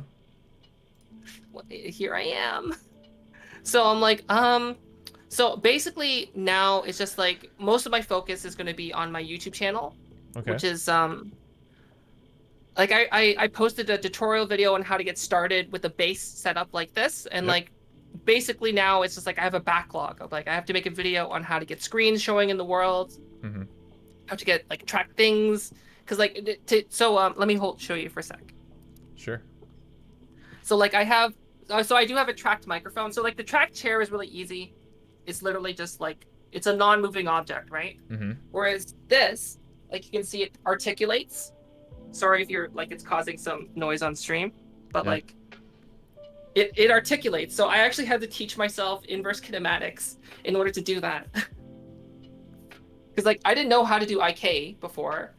Here I am. So I'm like, so basically now it's just like most of my focus is going to be on my YouTube channel, Okay. which is like I posted a tutorial video on how to get started with a base set up like this, and Yep. like basically now it's just like I have a backlog of like I have to make a video on how to get screens showing in the world, Mm-hmm. how to get like track things, because like let me show you for a sec. Sure. So like I have so I do have a tracked microphone. So like the tracked chair is really easy. It's literally just like it's a non-moving object, right? Mm-hmm. Whereas this, like you can see it articulates. Sorry if you're like it's causing some noise on stream, but Yeah. like it articulates. So I actually had to teach myself inverse kinematics in order to do that. Because like I didn't know how to do IK before.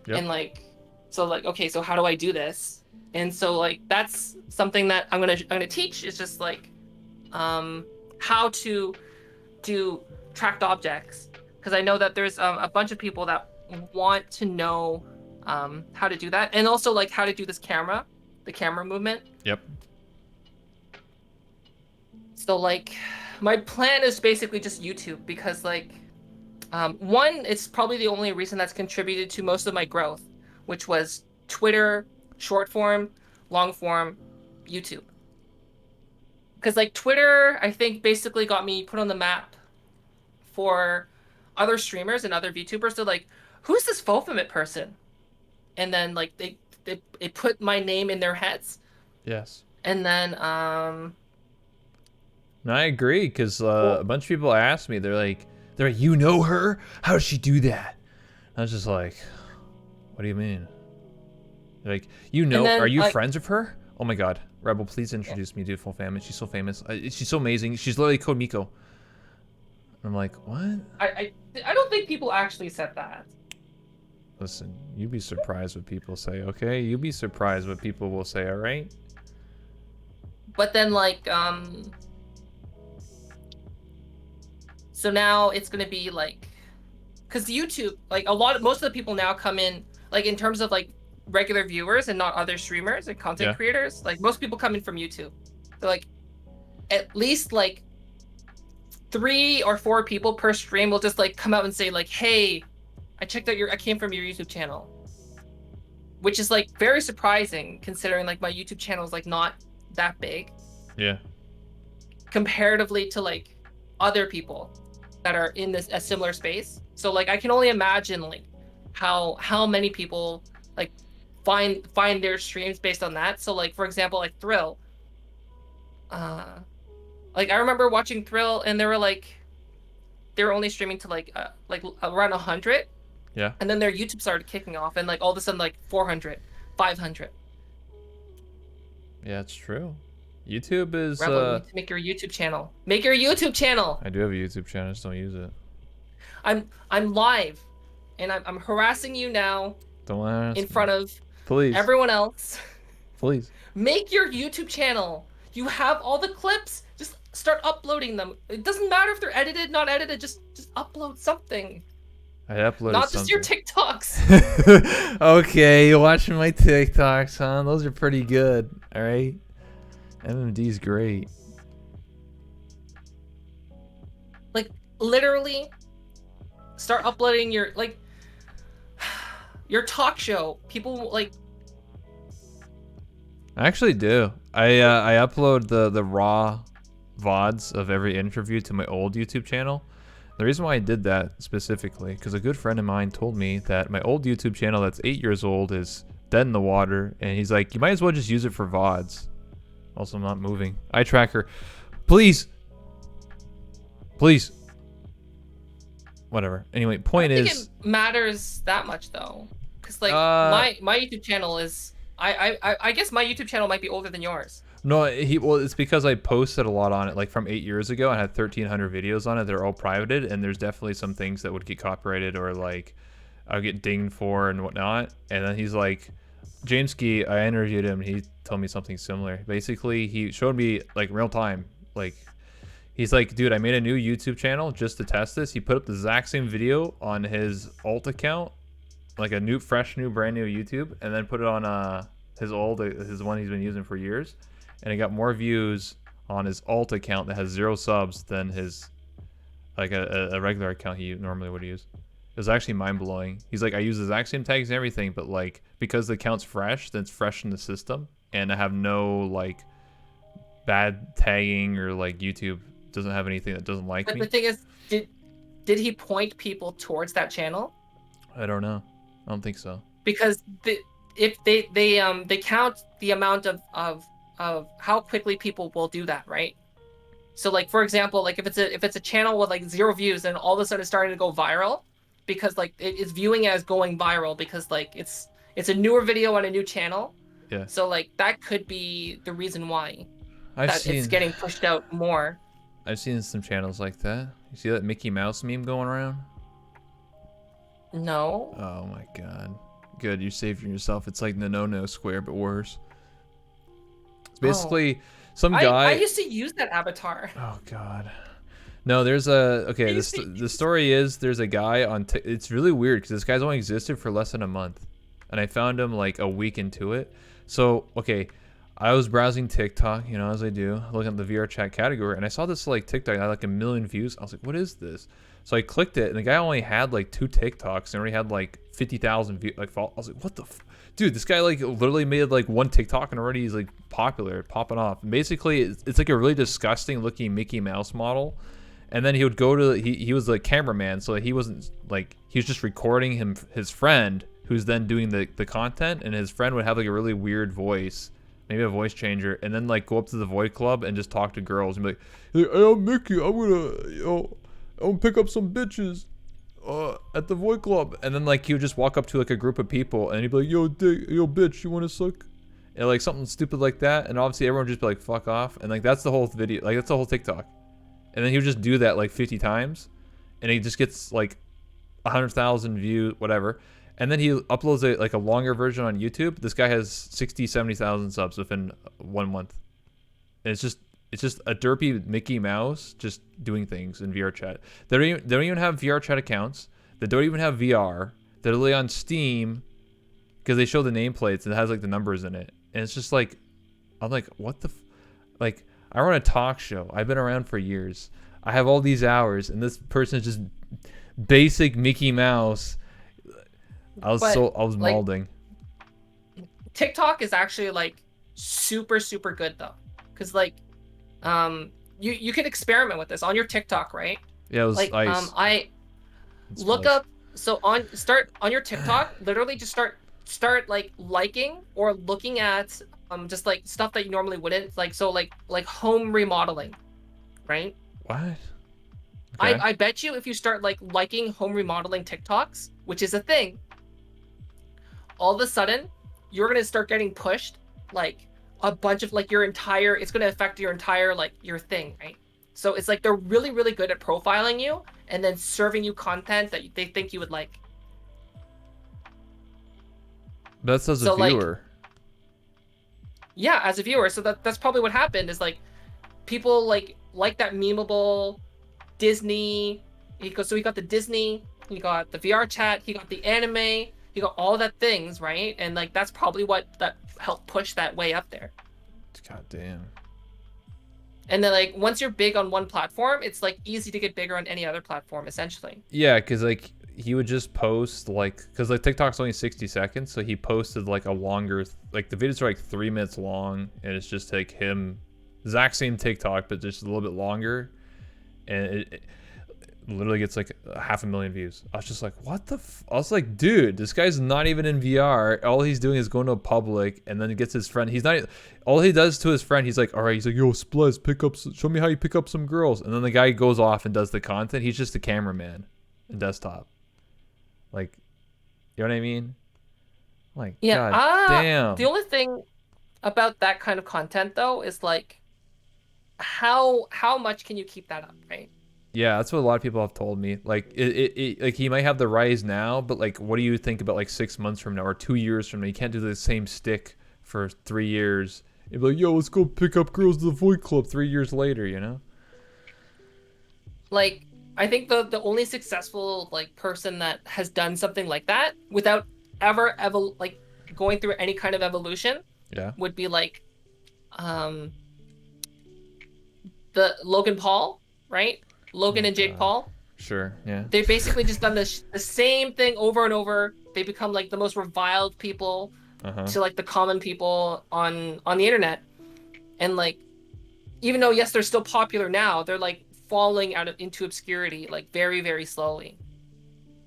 Yep. And like so like okay, so how do I do this? And so like that's something that I'm gonna teach is just like how to do tracked objects, because I know that there's a bunch of people that want to know how to do that, and also like how to do this camera, the camera movement. Yep. So like my plan is basically just YouTube, because like one, it's probably the only reason that's contributed to most of my growth, which was Twitter, short form, long form, YouTube. Because like Twitter, I think basically got me put on the map for other streamers and other VTubers. They're like, who's this Fofamit person? And then like they put my name in their heads. Yes. And then No, I agree, because a bunch of people asked me, they're like, you know her? How does she do that? I was just like, what do you mean? They're like, you know, then, are you like- friends with her? Oh my god. Rebel, please introduce me to Fofamit. She's so famous. She's so amazing. She's literally Code Miko. And I'm like, what? I don't think people actually said that. Listen, you'd be surprised what people say, okay? You'd be surprised what people will say, alright? But then like so now it's gonna be like, because YouTube, like most of the people now come in like in terms of like regular viewers and not other streamers and content Yeah. creators. Like most people come in from YouTube. So like at least like 3 or 4 people per stream will just like come out and say like, hey, I came from your YouTube channel. Which is like very surprising considering like my YouTube channel is like not that big Yeah. comparatively to like other people that are in a similar space. So like I can only imagine like how many people like find their streams based on that. So like for example, like Thrill, like I remember watching Thrill and they were only streaming to like around 100. Yeah. And then their YouTube started kicking off, and like all of a sudden like 400, 500. Yeah, it's true. YouTube is, Rebel, you need to make your YouTube channel. Make your YouTube channel. I do have a YouTube channel, I just don't use it. I'm live, and I'm harassing you now Don't ask in me. front of Please. everyone else. Please. Make your YouTube channel. You have all the clips. Just start uploading them. It doesn't matter if they're edited, not edited. Just upload something. I uploaded Not just your something. TikToks. Okay, you're watching my TikToks, huh? Those are pretty good, alright? MMD's great. Like literally, start uploading your your talk show. People like. I actually do. I upload the raw VODs of every interview to my old YouTube channel. The reason why I did that specifically, because a good friend of mine told me that my old YouTube channel that's 8 years old is dead in the water, and he's like, you might as well just use it for VODs. Also, I'm not moving. Eye tracker. Please! Please! Whatever. Anyway, point I think is... it matters that much though, because like my YouTube channel is I guess my YouTube channel might be older than yours. No, well, it's because I posted a lot on it, like from 8 years ago. I had 1,300 videos on it. They're all privated, and there's definitely some things that would get copyrighted or like I'll get dinged for and whatnot. And then he's like, James Ski, I interviewed him. He told me something similar. Basically, he showed me like real time. Like, he's like, dude, I made a new YouTube channel just to test this. He put up the exact same video on his alt account, like a new, fresh, new, brand new YouTube, and then put it on his one he's been using for years, and it got more views on his alt account that has 0 subs than his like a regular account he normally would use. It was actually mind-blowing. He's like, I use the exact same tags and everything, but like because the account's fresh, then it's fresh in the system, and I have no like bad tagging, or like YouTube doesn't have anything that doesn't like But me. the thing is, did he point people towards that channel? I don't know. I don't think so. Because if they count the amount of how quickly people will do that, right? So like, for example, like if it's a channel with like 0 views and all of a sudden it's starting to go viral, because like it's viewing it as going viral because like it's a newer video on a new channel. Yeah. So like that could be the reason why I've it's getting pushed out more. seen some channels like that. You see that Mickey Mouse meme going around? No. Oh my god. Good, you're saving yourself. It's like the no square, but worse. It's basically some guy. I used to use that avatar. Oh god. No, there's a okay. The story is there's a guy on. It's really weird because this guy's only existed for less than a month, and I found him like a week into it. So okay, I was browsing TikTok, you know, as I do, looking at the VR chat category, and I saw this like TikTok that had like 1 million views. I was like, what is this? So I clicked it, and the guy only had like 2 TikToks and already had like 50,000 views. Like, I was like, what the, dude? This guy like literally made like 1 TikTok and already he's like popular, popping off. And basically, it's like a really disgusting looking Mickey Mouse model. And then he would go to he was the cameraman, so he wasn't like, he was just recording his friend, who's then doing the content, and his friend would have like a really weird voice, maybe a voice changer, and then like go up to the Void Club and just talk to girls and be like, hey, I'm Mickey, I'm gonna pick up some bitches at the Void Club. And then like he would just walk up to like a group of people and he'd be like, yo bitch, you wanna suck? And like something stupid like that, and obviously everyone would just be like, fuck off. And like that's the whole video, like that's the whole TikTok. And then he would just do that like 50 times, and he just gets like 100,000 views, whatever. And then he uploads a longer version on YouTube. This guy has 60, 70,000 subs within 1 month. And it's just a derpy Mickey Mouse just doing things in VR chat. They don't even have VR chat accounts. They don't even have VR. They're literally on Steam because they show the nameplates and it has like the numbers in it. And it's just like, I'm like, what the, like, I run a talk show. I've been around for years. I have all these hours, and this person is just basic Mickey Mouse. I was like, mauling. TikTok is actually like super good though, because like you can experiment with this on your TikTok, right? Yeah, it was like ice. I look up, so start on your TikTok, literally just start like liking or looking at just like stuff that you normally wouldn't, like, so like home remodeling, right? What? Okay. I bet you if you start like liking home remodeling TikToks, which is a thing, all of a sudden you're gonna start getting pushed like a bunch of like it's gonna affect your entire like your thing, right? So it's like they're really good at profiling you and then serving you content that they think you would like. That's as a So, viewer. like, yeah, as a viewer. So that's probably what happened, is like people like that memeable Disney. He got the Disney, he got the VR chat, he got the anime, he got all that things, right? And like that's probably what that helped push that way up there. God damn. And then like once you're big on one platform, it's like easy to get bigger on any other platform essentially. Yeah, because like he would just post like, because like TikTok's only 60 seconds, so he posted like a longer, like the videos are like 3 minutes long, and it's just like him, exact same TikTok but just a little bit longer, and it literally gets like 500,000 views. I was just like, what the I was like, dude, this guy's not even in VR. All he's doing is going to a public, and then he gets his friend. He's not, all he does to his friend, he's like, all right, he's like, yo, Splez, show me how you pick up some girls. And then the guy goes off and does the content. He's just a cameraman in desktop. Like, you know what I mean? Like, yeah, God damn. The only thing about that kind of content though is like how much can you keep that up, right? Yeah, that's what a lot of people have told me. Like, like he might have the rise now, but like, what do you think about like 6 months from now or 2 years from now? You can't do the same stick for 3 years. You'd be like, yo, let's go pick up girls to the Void Club 3 years later, you know? Like, I think the only successful like person that has done something like that without ever like going through any kind of evolution Yeah. would be like the Logan Paul, right? Logan and Jake Paul. Sure. Yeah. They've basically just done the same thing over and over. They become like the most reviled people to like the common people on the internet, and like even though yes they're still popular now, they're like falling out into obscurity like very very slowly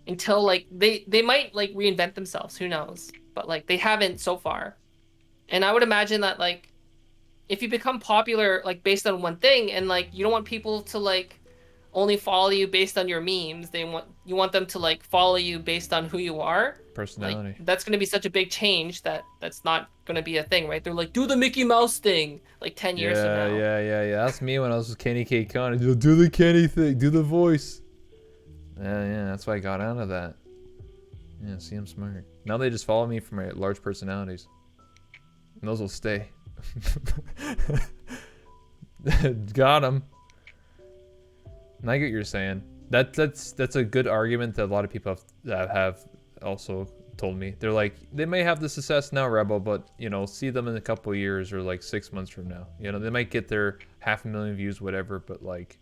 until like they might like reinvent themselves. Who knows? But like they haven't so far, and I would imagine that like if you become popular like based on one thing and like you don't want people to like only follow you based on your memes, you want them to like follow you based on who you are. Personality. Like, that's going to be such a big change that's not going to be a thing, right? They're like, do the Mickey Mouse thing like 10 years from now. Yeah. That's me when I was with Kenny K. Con. Do the Kenny thing. Do the voice. Yeah. That's why I got out of that. Yeah, see, I'm smart. Now they just follow me for my large personalities. And those will stay. Got him. And I get what you're saying. That's a good argument that a lot of people have also told me. They're like, they may have the success now, Rebel, but you know, see them in a couple of years or like 6 months from now. You know, they might get their 500,000 views, whatever, but like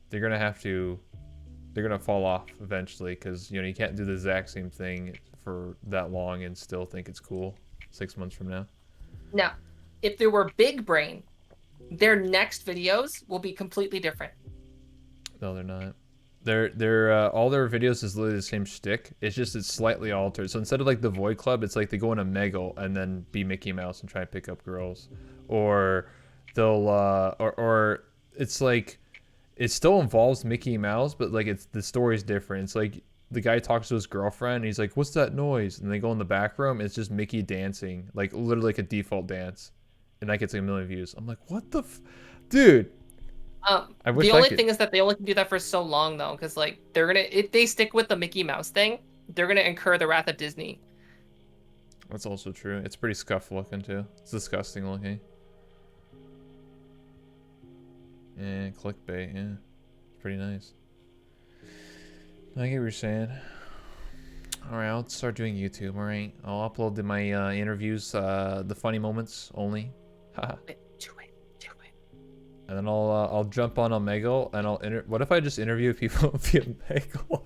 they're gonna fall off eventually because you know you can't do the exact same thing for that long and still think it's cool 6 months from now. Now, if there were big brain, their next videos will be completely different. No, they're not. They're all their videos is literally the same shtick. It's just it's slightly altered. So instead of like the Void Club, it's like they go in a Megal and then be Mickey Mouse and try and pick up girls, or they'll or it's like it still involves Mickey Mouse, but like it's the story's different. It's like the guy talks to his girlfriend and he's like, "What's that noise?" And they go in the back room. It's just Mickey dancing, like literally like a default dance, and that gets like 1 million views. I'm like, what the, dude. I wish the only could... thing is that they only can do that for so long though, because like they're gonna if they stick with the Mickey Mouse thing, they're gonna incur the wrath of Disney. That's also true. It's pretty scuffed looking too. It's disgusting looking. Yeah, clickbait. Yeah, it's pretty nice. I get what you're saying. All right, I'll start doing YouTube. All right, I'll upload my interviews, the funny moments only. Haha. And then I'll jump on Omegle and I'll what if I just interview people via Omegle?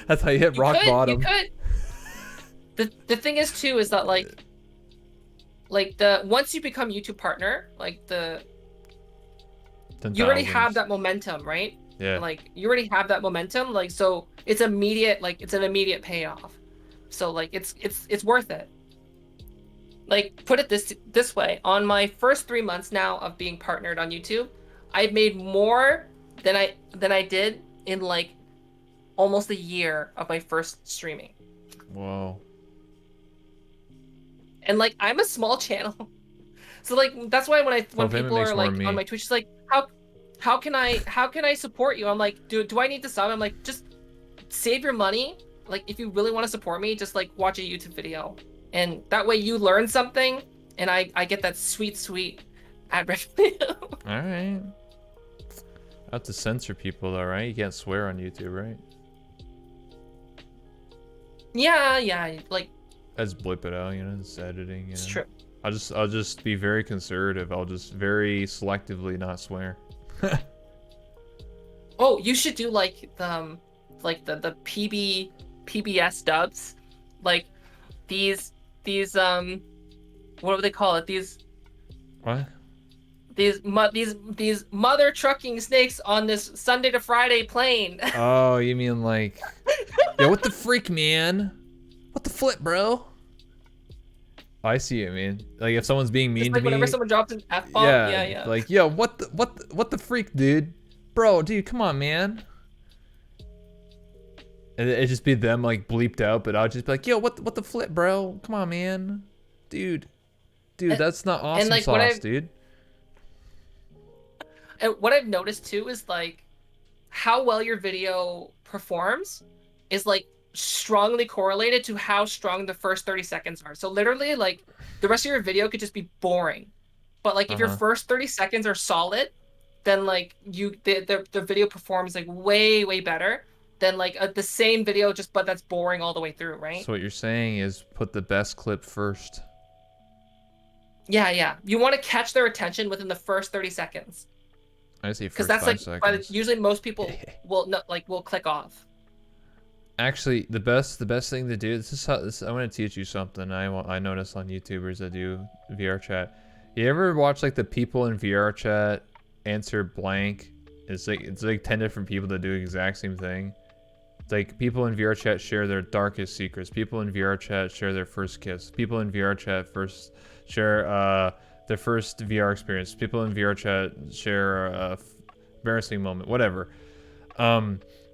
That's how you hit rock bottom. You could. The thing is too is that like the once you become YouTube partner, like you already have that momentum, right? Yeah. Like you already have that momentum, like so it's immediate, like it's an immediate payoff. So like it's worth it. Like, put it this way, on my first 3 months now of being partnered on YouTube, I've made more than I did in like almost a year of my first streaming. Whoa. And like I'm a small channel. So like that's why when people are like on my Twitch, it's like how can I support you? I'm like, do I need to sub? I'm like, just save your money. Like if you really want to support me, just like watch a YouTube video. And that way you learn something, and I get that sweet ad revenue. All right. I have to censor people though, right? You can't swear on YouTube, right? Yeah, like. I just blip it out, you know, it's editing. You It's know? true. I'll just be very conservative. I'll just very selectively not swear. Oh, you should do like the PBS dubs, like these what do they call it? These mother trucking snakes on this Sunday to Friday plane. Oh, you mean like, yo, what the freak, man? What the flip, bro? I see what you mean. Like if someone's being mean to me. Whenever someone drops an F-bomb, yeah. Like, yo, what the freak, dude? Bro, dude, come on, man. And it'd just be them like bleeped out, but I'll just be like, yo, what the flip, bro? Come on, man. Dude, that's not awesome like, sauce, dude. And what I've noticed too is like how well your video performs is like strongly correlated to how strong the first 30 seconds are. So literally, like, the rest of your video could just be boring, but like if your first 30 seconds are solid, then like the video performs like way better than like the same video just but that's boring all the way through, right? So what you're saying is put the best clip first. Yeah. You want to catch their attention within the first 30 seconds. I say Because first that's 5 like, seconds. but usually most people will not will click off. Actually, the best thing to do. This is how. I'm gonna teach you something. I notice on YouTubers that do VR chat. You ever watch like the people in VR chat answer blank? It's like 10 different people that do the exact same thing. It's like people in VR chat share their darkest secrets. People in VR chat share their first kiss. People in VR chat share their first VR experience. People in VR chat share a embarrassing moment. Whatever.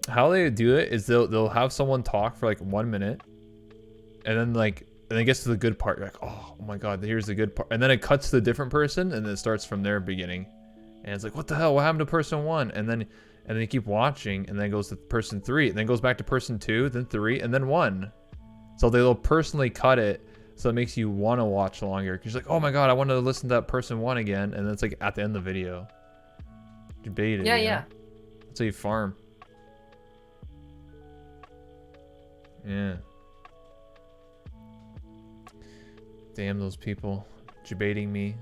How they do it is they'll have someone talk for like 1 minute, and then it gets to the good part. You're like, oh my god, here's the good part, and then it cuts to a different person, and it starts from their beginning, and it's like, what the hell? What happened to person 1? And then you keep watching, and then it goes to person 3, and then goes back to person 2, then 3, and then 1. So they'll personally cut it, so it makes you want to watch longer. Because you're like, oh my god, I want to listen to that person 1 again, and then it's like at the end of the video. You baited. Yeah. That's how you farm. Yeah. Damn those people debating me.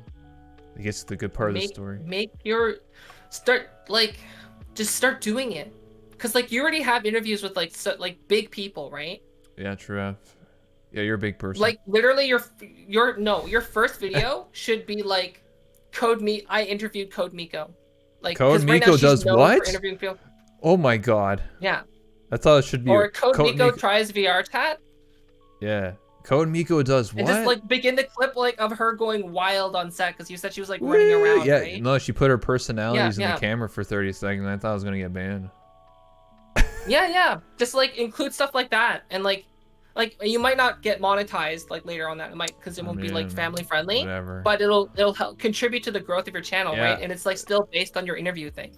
It gets to the good part of the story. Just start doing it, because like you already have interviews with like big people, right? Yeah, true. Yeah, you're a big person. Like literally, your first video should be like I interviewed Code Miko. Like Code right now Miko she's does known what? for interviewing people. Oh my god. Yeah. I thought it should be. Or Code Miko tries VR chat. Yeah. Code Miko does what? And just like begin the clip like of her going wild on set, because you said she was like running around. Yeah, right? no, she put her personalities in Yeah. the camera for 30 seconds. I thought I was gonna get banned. Yeah. Just like include stuff like that, and like you might not get monetized like later on that. It might, because it won't be like family friendly. Whatever. But it'll help contribute to the growth of your channel, Yeah. right? And it's like still based on your interview thing.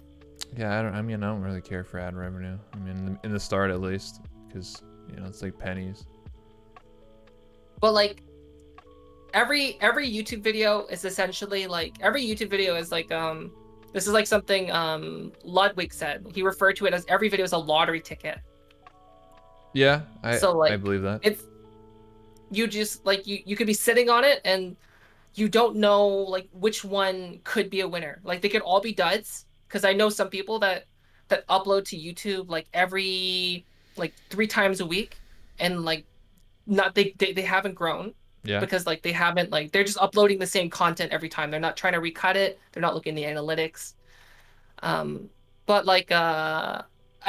Yeah, I don't really care for ad revenue. I mean, in the start at least, because it's like pennies. But like every YouTube video is essentially like this is like something Ludwig said. He referred to it as every video is a lottery ticket. Yeah, So, like, I believe that. It's you just like you could be sitting on it and you don't know like which one could be a winner. Like they could all be duds, because I know some people that upload to YouTube like every like 3 times a week, and like they haven't grown. Yeah. Because like they haven't, like, they're just uploading the same content every time. They're not trying to recut it. They're not looking at the analytics. But like at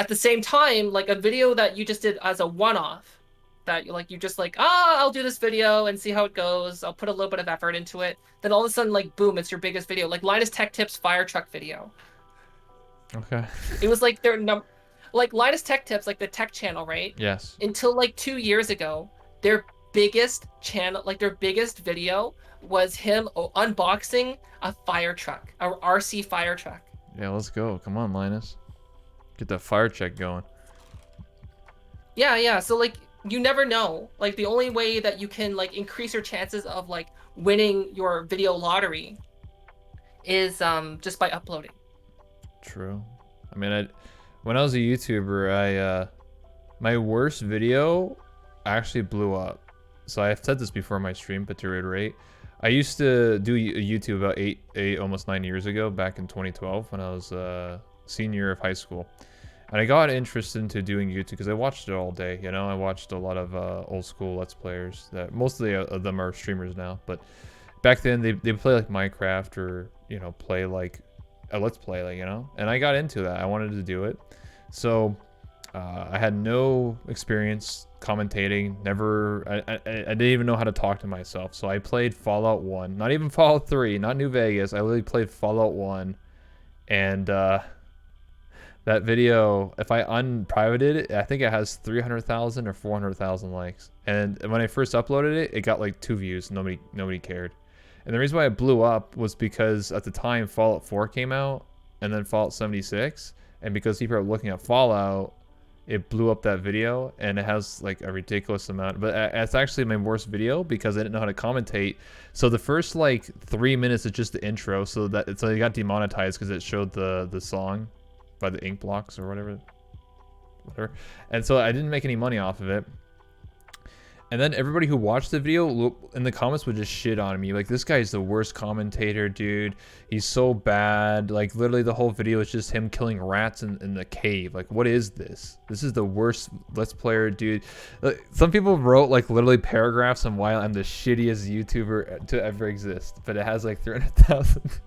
the same time, like a video that you just did as a one-off, that you just like, I'll do this video and see how it goes. I'll put a little bit of effort into it. Then all of a sudden, like, boom, it's your biggest video. Like Linus Tech Tips fire truck video. Okay. It was like like Linus Tech Tips, like the tech channel, right? Yes. Until like 2 years ago, their biggest channel, like their biggest video was him unboxing a fire truck, a RC fire truck. Yeah, let's go. Come on, Linus. Get that fire check going. Yeah. So like you never know. Like the only way that you can like increase your chances of like winning your video lottery is just by uploading. True. I mean, when I was a YouTuber, my worst video actually blew up. So I've said this before in my stream, but to reiterate, I used to do YouTube about eight, almost 9 years ago, back in 2012 when I was senior year of high school. And I got interested into doing YouTube because I watched it all day. I watched a lot of old school Let's Players that mostly of them are streamers now. But back then they play like Minecraft or, play like a Let's Play, like, and I got into that. I wanted to do it. So I had no experience commentating, I didn't even know how to talk to myself. So I played Fallout 1, not even Fallout 3, not New Vegas. I literally played Fallout 1, and that video, if I unprivated it, I think it has 300,000 or 400,000 likes. And when I first uploaded it, it got like 2 views. Nobody cared. And the reason why it blew up was because at the time Fallout 4 came out, and then Fallout 76, and because people are looking at Fallout, it blew up that video, and it has like a ridiculous amount. But it's actually my worst video because I didn't know how to commentate. So the first like 3 minutes is just the intro, so that it got demonetized because it showed the song by the ink blocks or whatever. And so I didn't make any money off of it. And then everybody who watched the video in the comments would just shit on me. Like, this guy's the worst commentator, dude. He's so bad. Like, literally the whole video is just him killing rats in the cave. Like, what is this? This is the worst Let's Player, dude. Some people wrote, like, literally paragraphs on why I'm the shittiest YouTuber to ever exist. But it has, like, 300,000.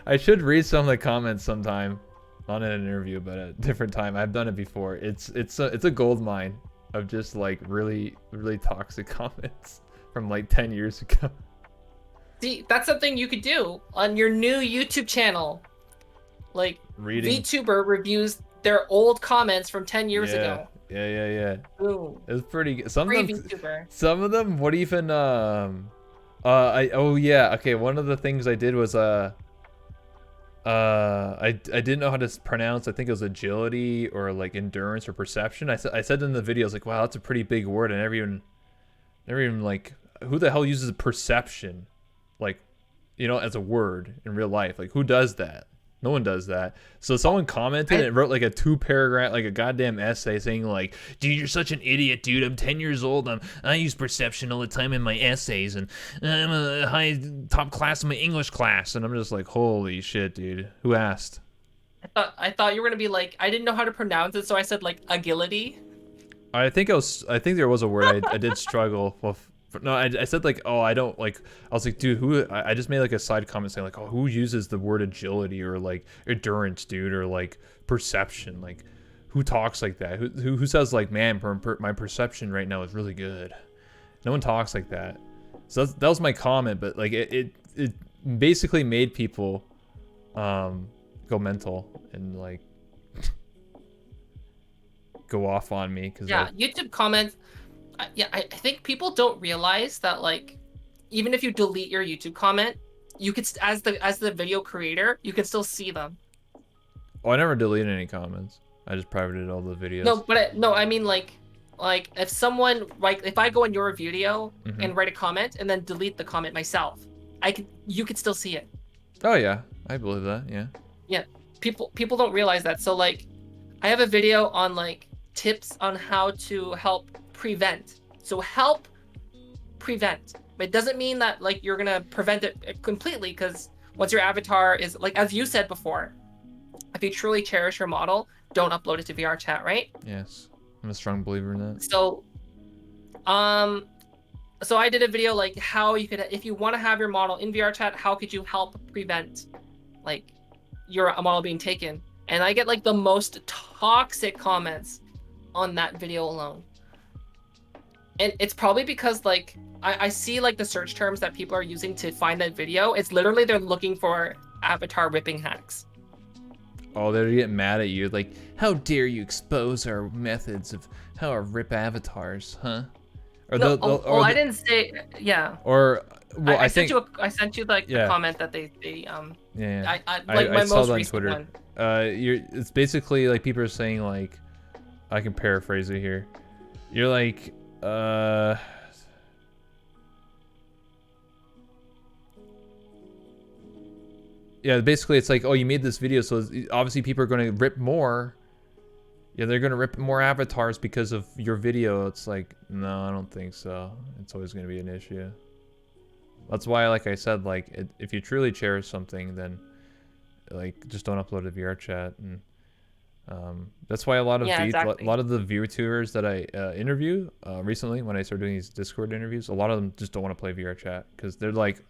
I should read some of the comments sometime. Not in an interview, but at a different time. I've done it before. It's a gold mine of just like really toxic comments from like 10 years ago. See, that's something you could do on your new YouTube channel. Like, Reading. VTuber reviews their old comments from 10 years ago. Yeah. Boom. It was pretty good. Free VTuber. Some of them, what even oh yeah, okay, one of the things I did was I didn't know how to pronounce. I think it was agility or like endurance or perception. I said in the video, I was like, wow, that's a pretty big word. I never even like, who the hell uses perception, like, you know, as a word in real life? Like, who does that? No one does that. So someone commented and wrote like a 2-paragraph, like a goddamn essay saying like, dude, you're such an idiot, dude. I'm 10 years old. I use perception all the time in my essays, and I'm a top class in my English class. And I'm just like, holy shit, dude. Who asked? I thought you were gonna be like, I didn't know how to pronounce it, so I said like agility. I think there was a word I did struggle with. No, I said like, oh, I don't like, I was like, dude, I just made like a side comment saying like, oh, who uses the word agility or like endurance, dude, or like perception? Like, who talks like that? Who says like, man, my perception right now is really good? No one talks like that. So that was my comment, but like it basically made people go mental and like go off on me because yeah, YouTube comments. Yeah, I think people don't realize that, like, even if you delete your YouTube comment, you could, as the video creator, you can still see them. Oh, I never deleted any comments. I just privated all the videos. No, but I mean like if someone, like, if I go in your video and write a comment and then delete the comment myself, you could still see it. Oh yeah, I believe that. Yeah. Yeah, people don't realize that. So like, I have a video on like tips on how to help prevent. So help prevent, but it doesn't mean that like you're gonna prevent it completely, because once your avatar is, like, as you said before, if you truly cherish your model, don't upload it to VR chat, right? Yes, I'm a strong believer in that. So so I did a video like how you could, if you want to have your model in VR chat, how could you help prevent like your model being taken? And I get like the most toxic comments on that video alone. And it's probably because like I see like the search terms that people are using to find that video. It's literally they're looking for avatar ripping hacks. Oh, they're getting mad at you. Like, how dare you expose our methods of how to rip avatars, huh? Or No, I didn't say, yeah. Or well, I think I sent you like the comment that they yeah. like my saw most that on recent Twitter. one. It's basically like people are saying like, I can paraphrase it here. You're like, yeah, basically it's like, oh, you made this video, so obviously people are going to rip more. Yeah, they're going to rip more avatars because of your video. It's like, no, I don't think so. It's always going to be an issue. That's why, like I said, like, if you truly cherish something, then, like, just don't upload to VR chat. And that's why a lot of exactly. a lot of the VTubers that I interview recently, when I started doing these Discord interviews, a lot of them just don't want to play VR chat because they're like,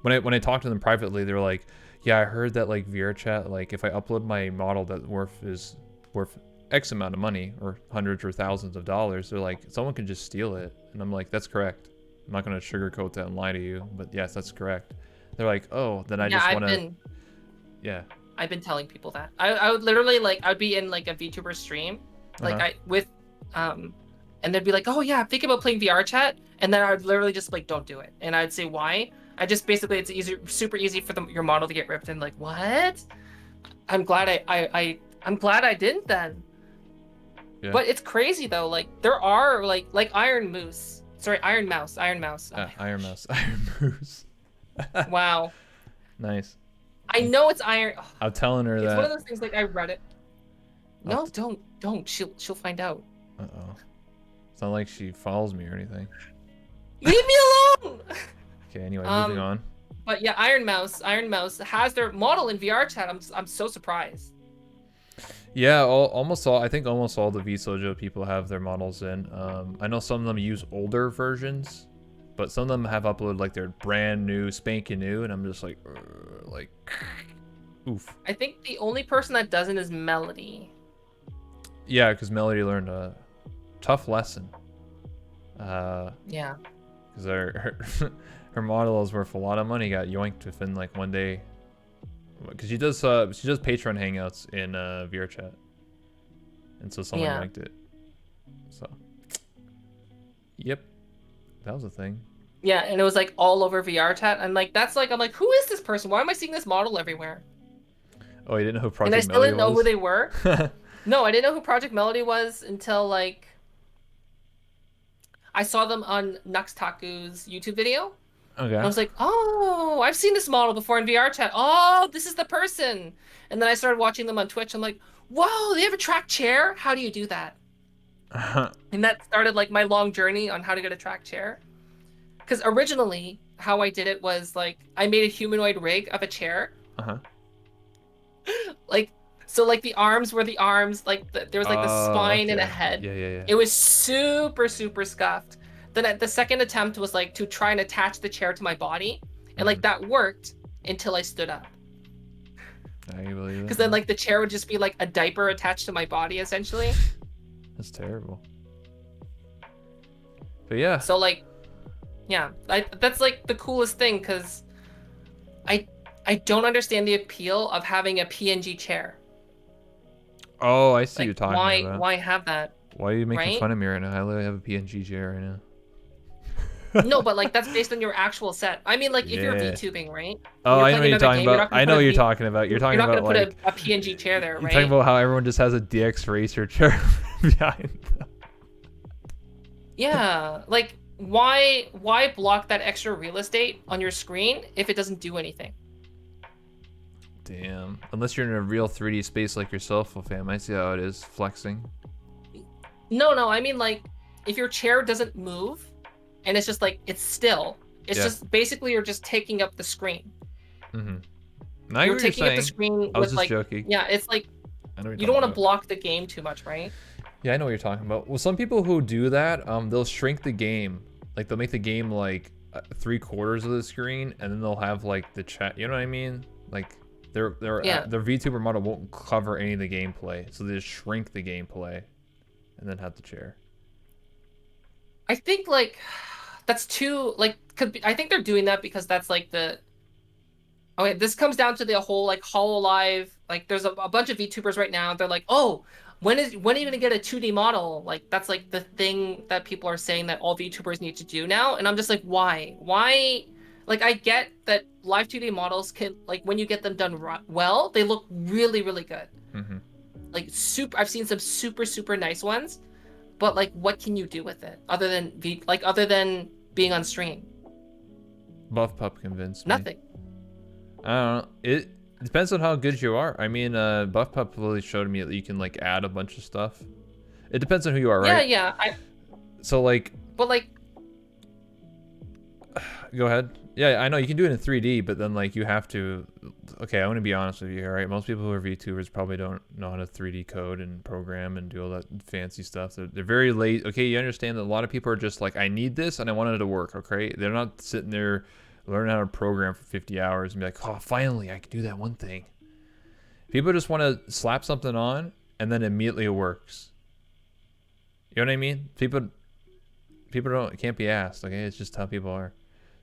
when I talk to them privately, they're like, yeah, I heard that like VR chat, like if I upload my model that is worth X amount of money or hundreds or thousands of dollars, they're like, someone can just steal it. And I'm like, that's correct. I'm not going to sugarcoat that and lie to you, but yes, that's correct. They're like, oh, then I just want to. Yeah. I've been telling people that. I would literally like, I'd be in like a VTuber stream, like and they'd be like, oh yeah, I'm thinking about playing VR chat. And then I would literally just like, don't do it. And I'd say, why? I just basically, it's super easy for your model to get ripped. And like, what? I'm glad I I'm glad I didn't then. Yeah. But it's crazy though. Like there are like Iron Mouse. Sorry, Iron Mouse. Iron Mouse. Oh my Iron gosh. Mouse. Iron Moose. Wow. Nice. I know it's Iron. Ugh. I'm telling her It's one of that. those things like I read it. No, don't. She'll find out. Uh-oh. It's not like she follows me or anything. Leave me alone. Okay, anyway, moving on. But yeah, Iron Mouse has their model in VR chat. I'm so surprised. Yeah, almost all. I think almost all the VSojo people have their models in. I know some of them use older versions, but some of them have uploaded like their brand new, spanking new, and I'm just like, oof. I think the only person that doesn't is Melody. Yeah, because Melody learned a tough lesson. Yeah. Because her model is worth a lot of money. Got yoinked within like one day. Because she does Patreon hangouts in VR chat, and so someone yoinked it. So, yep, that was a thing. Yeah, and it was like all over VR chat. And like I'm like, who is this person? Why am I seeing this model everywhere? Oh, you didn't know who Project And I Melody still didn't know was? who they were. No, I didn't know who Project Melody was until like I saw them on Nuxtaku's YouTube video. Okay. And I was like, oh, I've seen this model before in VR chat. Oh, this is the person. And then I started watching them on Twitch. I'm like, whoa, they have a track chair? How do you do that? And that started like my long journey on how to get a track chair. Because originally, how I did it was like I made a humanoid rig of a chair. Like, so like the arms were the arms, like there was like the spine and a head. Yeah. It was super scuffed. Then the second attempt was like to try and attach the chair to my body, and like that worked until I stood up. I believe it. Because then like the chair would just be like a diaper attached to my body essentially. That's terrible. But yeah. So like, yeah, that's like the coolest thing because I don't understand the appeal of having a PNG chair. Oh, I see Like, what you're talking about. why have that? Why are you making right? fun of me right now? I literally have a PNG chair right now. No, but like that's based on your actual set. I mean, like if you're Yeah. VTubing, right? Oh, You're I know what playing you're another talking game, you're about. not gonna I put know a what you're V- talking about. You're talking You're not about gonna like put a PNG chair there, you're right? talking about how everyone just has a DX Racer chair behind them. Yeah, like why block that extra real estate on your screen if it doesn't do anything? Damn. Unless you're in a real 3D space like yourself, fam. I see how it is flexing. No, I mean like if your chair doesn't move and it's just like it's still, it's just basically you're just taking up the screen. Now You're taking up the screen I was with just like joking. yeah, it's like I know what you you're don't want to talking block the game too much, right? Yeah, I know what you're talking about. Well, some people who do that, they'll shrink the game. Like they'll make the game like 3/4 of the screen, and then they'll have like the chat. You know what I mean? Like their VTuber model won't cover any of the gameplay, so they just shrink the gameplay, and then have the chair. I think like that's too like I think they're doing that because that's like the okay, this comes down to the whole like HoloLive, like there's a bunch of VTubers right now, they're like, oh, when are you gonna get a 2D model? Like that's like the thing that people are saying that all VTubers need to do now. And I'm just like, why? Like I get that live 2D models can like when you get them done well, they look really good. Like I've seen some super nice ones. But like, what can you do with it other than being on stream? Buff Pup convinced me. Nothing. I don't know. It depends on how good you are. I mean, Buff Pup really showed me that you can like add a bunch of stuff. It depends on who you are, right? Yeah. So like. But like. Go ahead. Yeah, I know you can do it in 3D, but then like you have to. Okay, I want to be honest with you, all right? Most people who are VTubers probably don't know how to 3D code and program and do all that fancy stuff. They're very late. Okay, you understand that a lot of people are just like, I need this and I want it to work. Okay, they're not sitting there learning how to program for 50 hours and be like, oh, finally I can do that one thing. People just want to slap something on and then immediately it works. You know what I mean? People can't be asked. Okay, it's just how people are.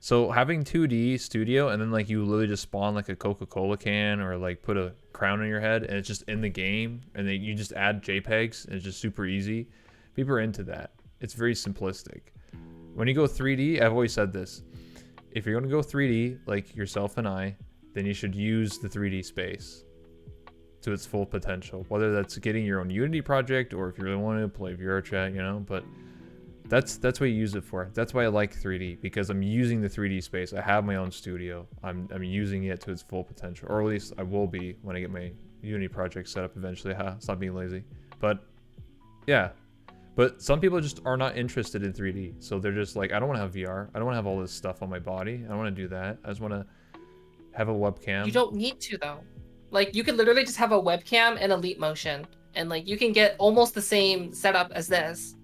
So having 2D studio and then like you literally just spawn like a Coca-Cola can or like put a crown on your head and it's just in the game and then you just add JPEGs and it's just super easy. People are into that. It's very simplistic. When you go 3D, I've always said this. If you're going to go 3D like yourself and I, then you should use the 3D space. to its full potential. Whether that's getting your own Unity project or if you really want to play VR chat, you know, but that's what you use it for. That's why I like 3D, because I'm using the 3D space. I have my own studio. I'm using it to its full potential, or at least I will be when I get my Unity project set up eventually. Stop being lazy. But yeah, but some people just are not interested in 3D, so they're just like, I don't want to have VR. I don't want to have all this stuff on my body. I don't want to do that. I just want to have a webcam. You don't need to though. Like you could literally just have a webcam and Elite Motion, and like you can get almost the same setup as this.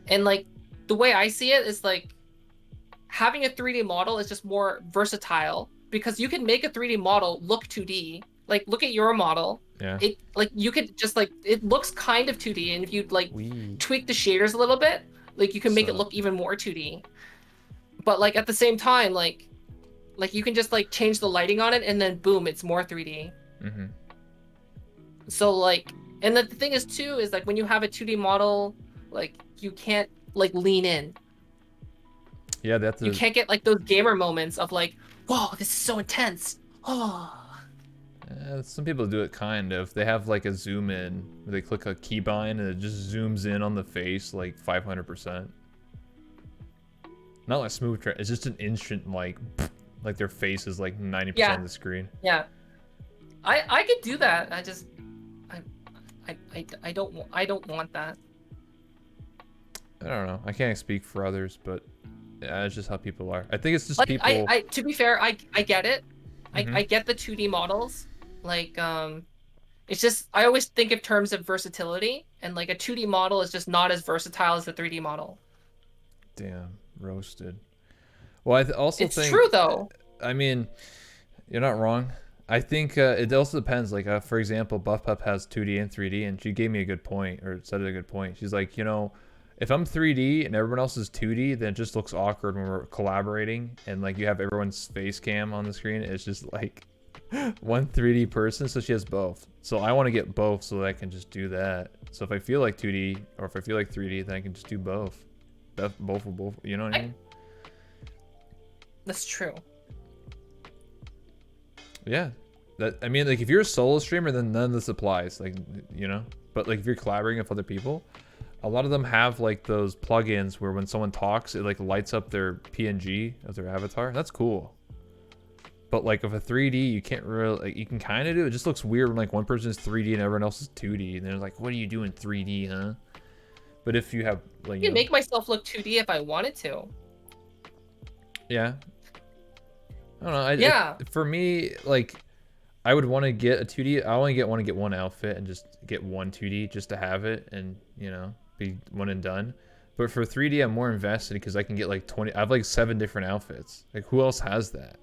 And like the way I see it is like having a 3D model is just more versatile, because you can make a 3D model look 2D. Like look at your model. Yeah. It like you could just like, it looks kind of 2D, and if you like tweak the shaders a little bit, like you can make it look even more 2D. But like at the same time, like you can just like change the lighting on it, and then boom, it's more 3D. Mm-hmm. So like, and the thing is too is like when you have a 2D model, like you can't like lean in. Yeah, that's you can't get like those gamer moments of like, whoa, this is so intense. Oh. Some people do it kind of. They have like a zoom in where they click a keybind and it just zooms in on the face like 500%. Not like smooth. It's just an instant like their face is like 90% of the screen. Yeah. I could do that. I just I don't want that. I don't know. I can't speak for others, but yeah, it's just how people are. I think it's just like, people. To be fair, I get it. Mm-hmm. I get the 2D models. Like it's just, I always think in terms of versatility, and like a 2D model is just not as versatile as the 3D model. Damn, roasted. Well, I also think it's true though. I mean, you're not wrong. I think it also depends. Like, for example, Buff Pup has 2D and 3D, and she gave me a good point, or said a good point. She's like, you know, if I'm 3D and everyone else is 2D, then it just looks awkward when we're collaborating, and like you have everyone's face cam on the screen. It's just like one 3D person, so she has both. So I want to get both so that I can just do that. So if I feel like 2D or if I feel like 3D, then I can just do both. Both. You know what I mean? That's true. Yeah. I mean, like if you're a solo streamer, then none of this applies. Like, you know. But like if you're collaborating with other people, a lot of them have like those plugins where when someone talks, it like lights up their PNG of their avatar. That's cool. But like with a 3D, you can't really, like, you can kind of do it. It just looks weird when like one person is 3D and everyone else is 2D, and they're like, "What are you doing 3D, huh?" But if you have like, I can make myself look 2D if I wanted to. Yeah. I don't know. Yeah. For me, like, I would want to get a 2D. I only want to get one outfit and just get one 2D just to have it and, you know, be one and done. But for 3D, I'm more invested because I can get like 20. I have like 7 different outfits. Like, who else has that?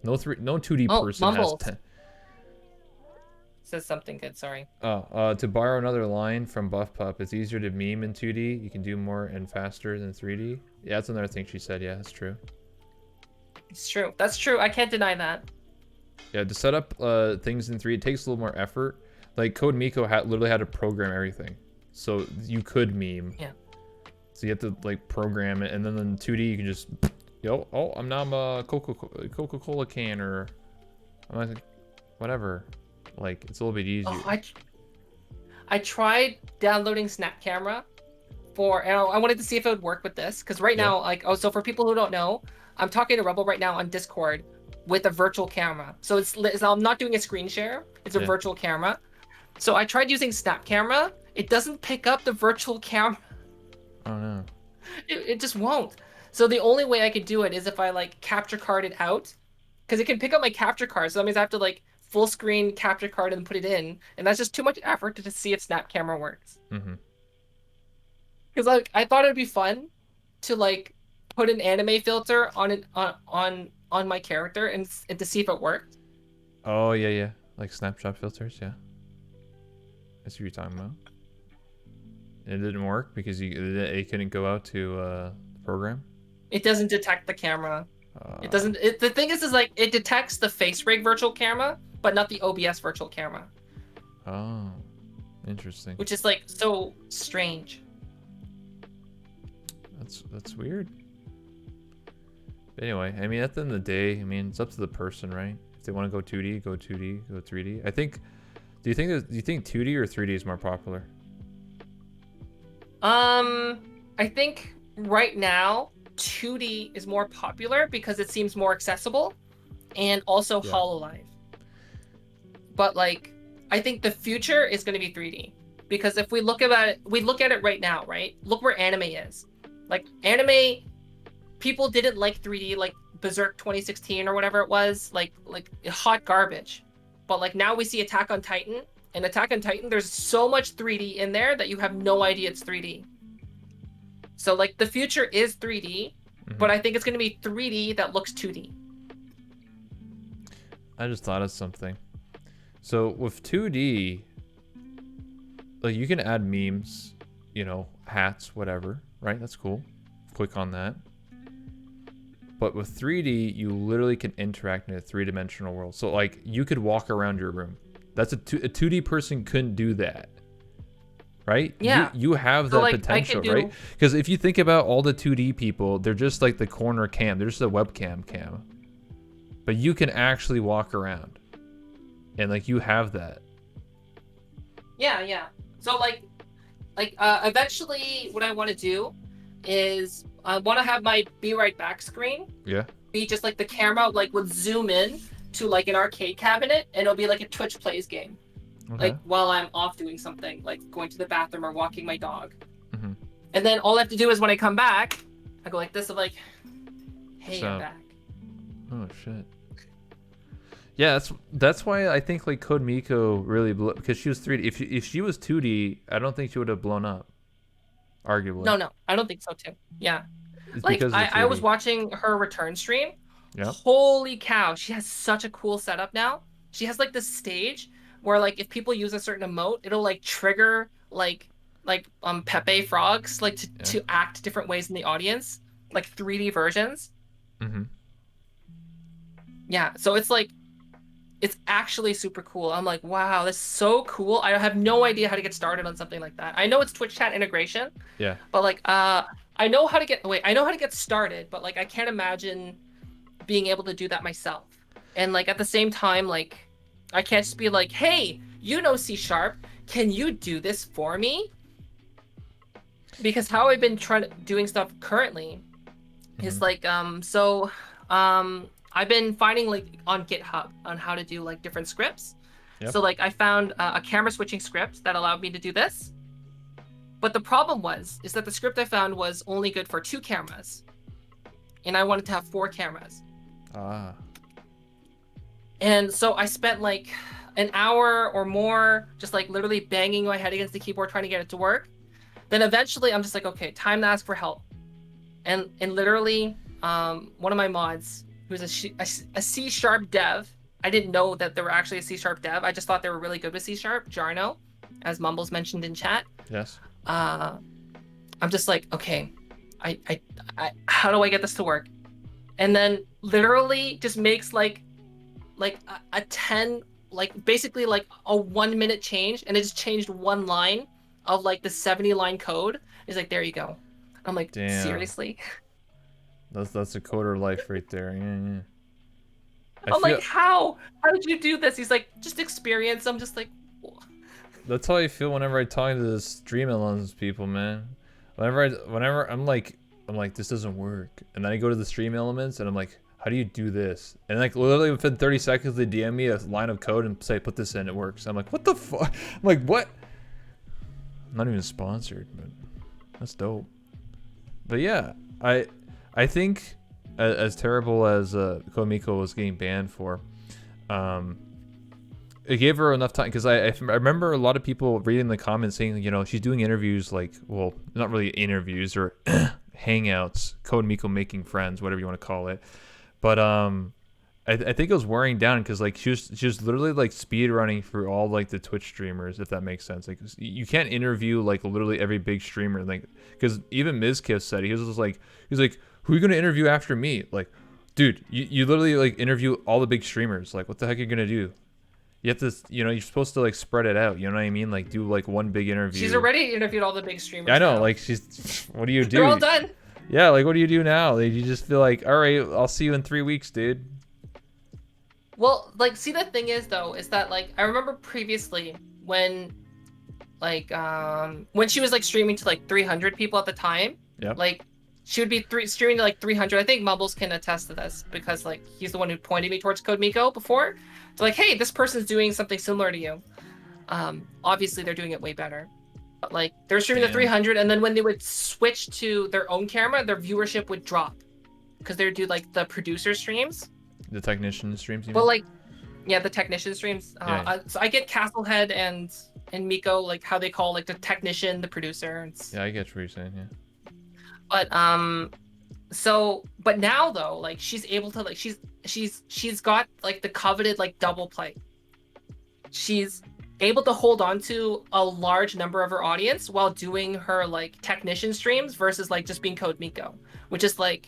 No 2D person Mumbles has 10. Says something good. Sorry. To borrow another line from Buff Pup, it's easier to meme in 2D. You can do more and faster than 3D. Yeah, that's another thing she said. Yeah, that's true. It's true. That's true. I can't deny that. Yeah, to set up things in 3D, it takes a little more effort. Like Code Miko literally had to program everything, so you could meme. Yeah. So you have to like program it, and then in 2D you can just, I'm now a Coca-Cola can, or I'm like, whatever. Like, it's a little bit easier. Oh, I tried downloading Snap Camera and I wanted to see if it would work with this, because right now, like, so for people who don't know, I'm talking to Rebel right now on Discord with a virtual camera. So I'm not doing a screen share. It's a virtual camera. So I tried using Snap Camera. It doesn't pick up the virtual camera. Oh no. It just won't. So the only way I could do it is if I like capture card it out, because it can pick up my capture card. So that means I have to like full screen capture card and put it in, and that's just too much effort to see if Snap Camera works. Mm-hmm. Because like I thought it'd be fun to like put an anime filter on my character and to see if it worked. Oh yeah, like snapshot filters. Yeah, I see what you're talking about. It didn't work because it couldn't go out to the program. It doesn't detect the camera. It doesn't. The thing is like it detects the face rig virtual camera, but not the OBS virtual camera. Oh, interesting. Which is like so strange. That's weird. But anyway, I mean, at the end of the day, I mean, it's up to the person, right? If they want to go 2D, go 2D, go 3D. I think Do you think 2D or 3D is more popular? I think right now 2D is more popular because it seems more accessible, and also Yeah. HoloLive. But like, I think the future is going to be 3D, because if we look at it right now, right? Look where anime is. Like anime, people didn't like 3D, like Berserk 2016 or whatever it was, like hot garbage. But like now we see Attack on Titan, and Attack on Titan, there's so much 3D in there that you have no idea it's 3D. So like the future is 3D, but I think it's going to be 3D that looks 2D. I just thought of something. So with 2D, like you can add memes, you know, hats, whatever, right? That's cool. Click on that. But with 3D, you literally can interact in a three-dimensional world. So like you could walk around your room. That's a 2D person couldn't do that. Right? Yeah. You have So, that like, potential, right? Because if you think about all the 2D people, they're just like the corner cam. They're just a webcam cam. But you can actually walk around. And like you have that. Yeah. So like eventually what I want to do is I want to have my be right back screen Yeah. be just like the camera like would zoom in to like an arcade cabinet, and it'll be like a Twitch plays game. Okay. Like while I'm off doing something, like going to the bathroom or walking my dog. Mhm. And then all I have to do is when I come back, I go like this, of like, hey, So- I'm back. Oh shit. Yeah, that's why I think like Code Miko really blew, because she was 3D. If she was 2D, I don't think she would have blown up. Arguably. No, I don't think so too. Yeah. It's Like because of I was 3D. watching her return stream. Yeah. Holy cow, she has such a cool setup now. She has like this stage where like if people use a certain emote, it'll like trigger like Pepe frogs like to act different ways in the audience, like 3D versions. Mhm. Yeah, so it's like it's actually super cool. I'm like, wow, that's so cool. I have no idea how to get started on something like that. I know it's Twitch chat integration, Yeah. but like I know how to get started, but like I can't imagine being able to do that myself. And like at the same time, like I can't just be like, hey, you know C#, can you do this for me? Because how I've been doing stuff currently is like I've been finding like on GitHub on how to do like different scripts. Yep. So like I found a camera switching script that allowed me to do this. But the problem is that the script I found was only good for 2 cameras. And I wanted to have 4 cameras. Ah. And so I spent like an hour or more just like literally banging my head against the keyboard trying to get it to work. Then eventually I'm just like, okay, time to ask for help. And literally one of my mods, who's a C# dev, I didn't know that they were actually a C# dev. I just thought they were really good with C#, Jarno, as Mumbles mentioned in chat. Yes. I'm just like, okay, I how do I get this to work? And then literally just makes like a 10, like basically like a 1 minute change, and it just changed one line of like the 70 line code. It's like, there you go. I'm like, Damn. seriously? That's a coder life right there. Yeah. I'm like, how did you do this? He's like, just experience. I'm just like, That's how I feel whenever I talk to the stream elements people, man. Whenever I'm like, this doesn't work, and then I go to the stream elements and I'm like, how do you do this? And like literally within 30 seconds they DM me a line of code and say, put this in, it works. I'm like, what the fuck? I'm like, what? I'm not even sponsored, but that's dope. But yeah, I think as terrible as Komiko was getting banned for, it gave her enough time, because I remember a lot of people reading the comments saying, you know, she's doing interviews, like, well, not really interviews or hangouts, Code Miko making friends, whatever you want to call it. But I think it was wearing down, because like she was literally like speed running through all like the Twitch streamers, if that makes sense. Like you can't interview like literally every big streamer, like, because even Mizkiff said he was just like, he's like, who are you gonna interview after me? Like, dude, you literally like interview all the big streamers. Like, what the heck are you gonna do? You have to, you know, you're supposed to like spread it out. You know what I mean? Like do like one big interview. she's already interviewed all the big streamers. I know, now. like she's. What do you do? They're all done. Yeah, like what do you do now? Like, you just feel like, all right, I'll see you in 3 weeks, dude. Well, like, see, the thing is though, is that like I remember previously when she was like streaming to like 300 people at the time, Yep. like she would be streaming to like 300. I think Mumbles can attest to this because like he's the one who pointed me towards Code Miko before. So like, hey, this person's doing something similar to you. Obviously they're doing it way better. But like they're streaming to Damn. 300, and then when they would switch to their own camera, their viewership would drop because they would do like the producer streams. The technician streams, you But mean? like, yeah, the technician streams. Yeah. So I get Castlehead and Miko, like how they call like the technician, the producer. Yeah, I get what you're saying, yeah. But but now though, like she's able to like she's got like the coveted like double play. She's able to hold on to a large number of her audience while doing her like technician streams versus like just being Code Miko, which is like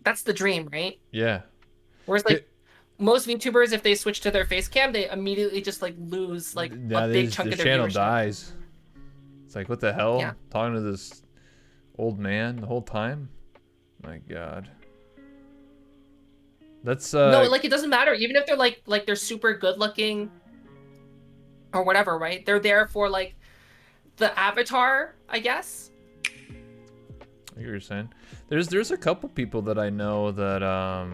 that's the dream, right? Yeah. Whereas like most VTubers, if they switch to their face cam, they immediately just like lose like a big chunk of their channel viewership. dies. It's like, what the hell? Yeah. Talking to this old man the whole time? My God. That's No, like it doesn't matter. Even if they're like they're super good looking or whatever, right? They're there for like the avatar, I guess. I get what you're saying. There's a couple people that I know that are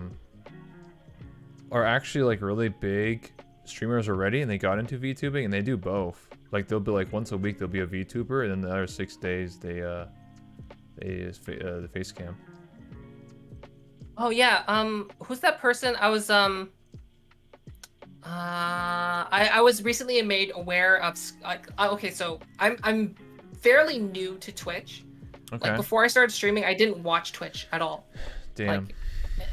actually like really big streamers already, and they got into VTubing, and they do both. Like they'll be like once a week they'll be a VTuber, and then the other 6 days they the face cam. Oh yeah. Who's that person? I was I was recently made aware of okay, so I'm fairly new to Twitch. Okay. Like before I started streaming, I didn't watch Twitch at all. Damn. Like,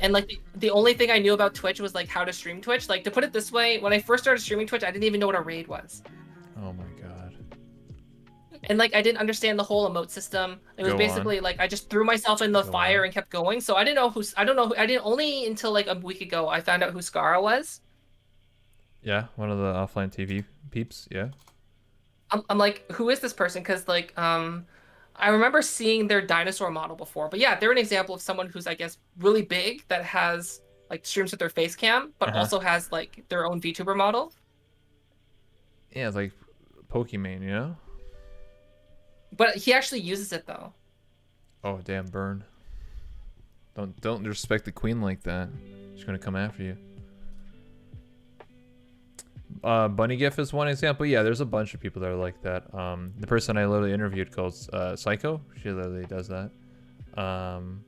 and like the only thing I knew about Twitch was like how to stream Twitch. Like to put it this way, when I first started streaming Twitch, I didn't even know what a raid was. Oh my God. And like I didn't understand the whole emote system. It was Go basically like I just threw myself in the Go fire on. and kept going. So I didn't know I didn't only until like a week ago I found out who Scara was. Yeah, one of the offline TV peeps. Yeah. I'm like, who is this person? Because like I remember seeing their dinosaur model before, but yeah, they're an example of someone who's I guess really big that has like streams with their face cam, but also has like their own VTuber model. Yeah, it's like Pokemon, you know? But he actually uses it though. Oh damn, burn. Don't disrespect the queen like that. She's gonna come after you. Bunny GIF is one example. Yeah, there's a bunch of people that are like that. The person I literally interviewed called Psycho, she literally does that. The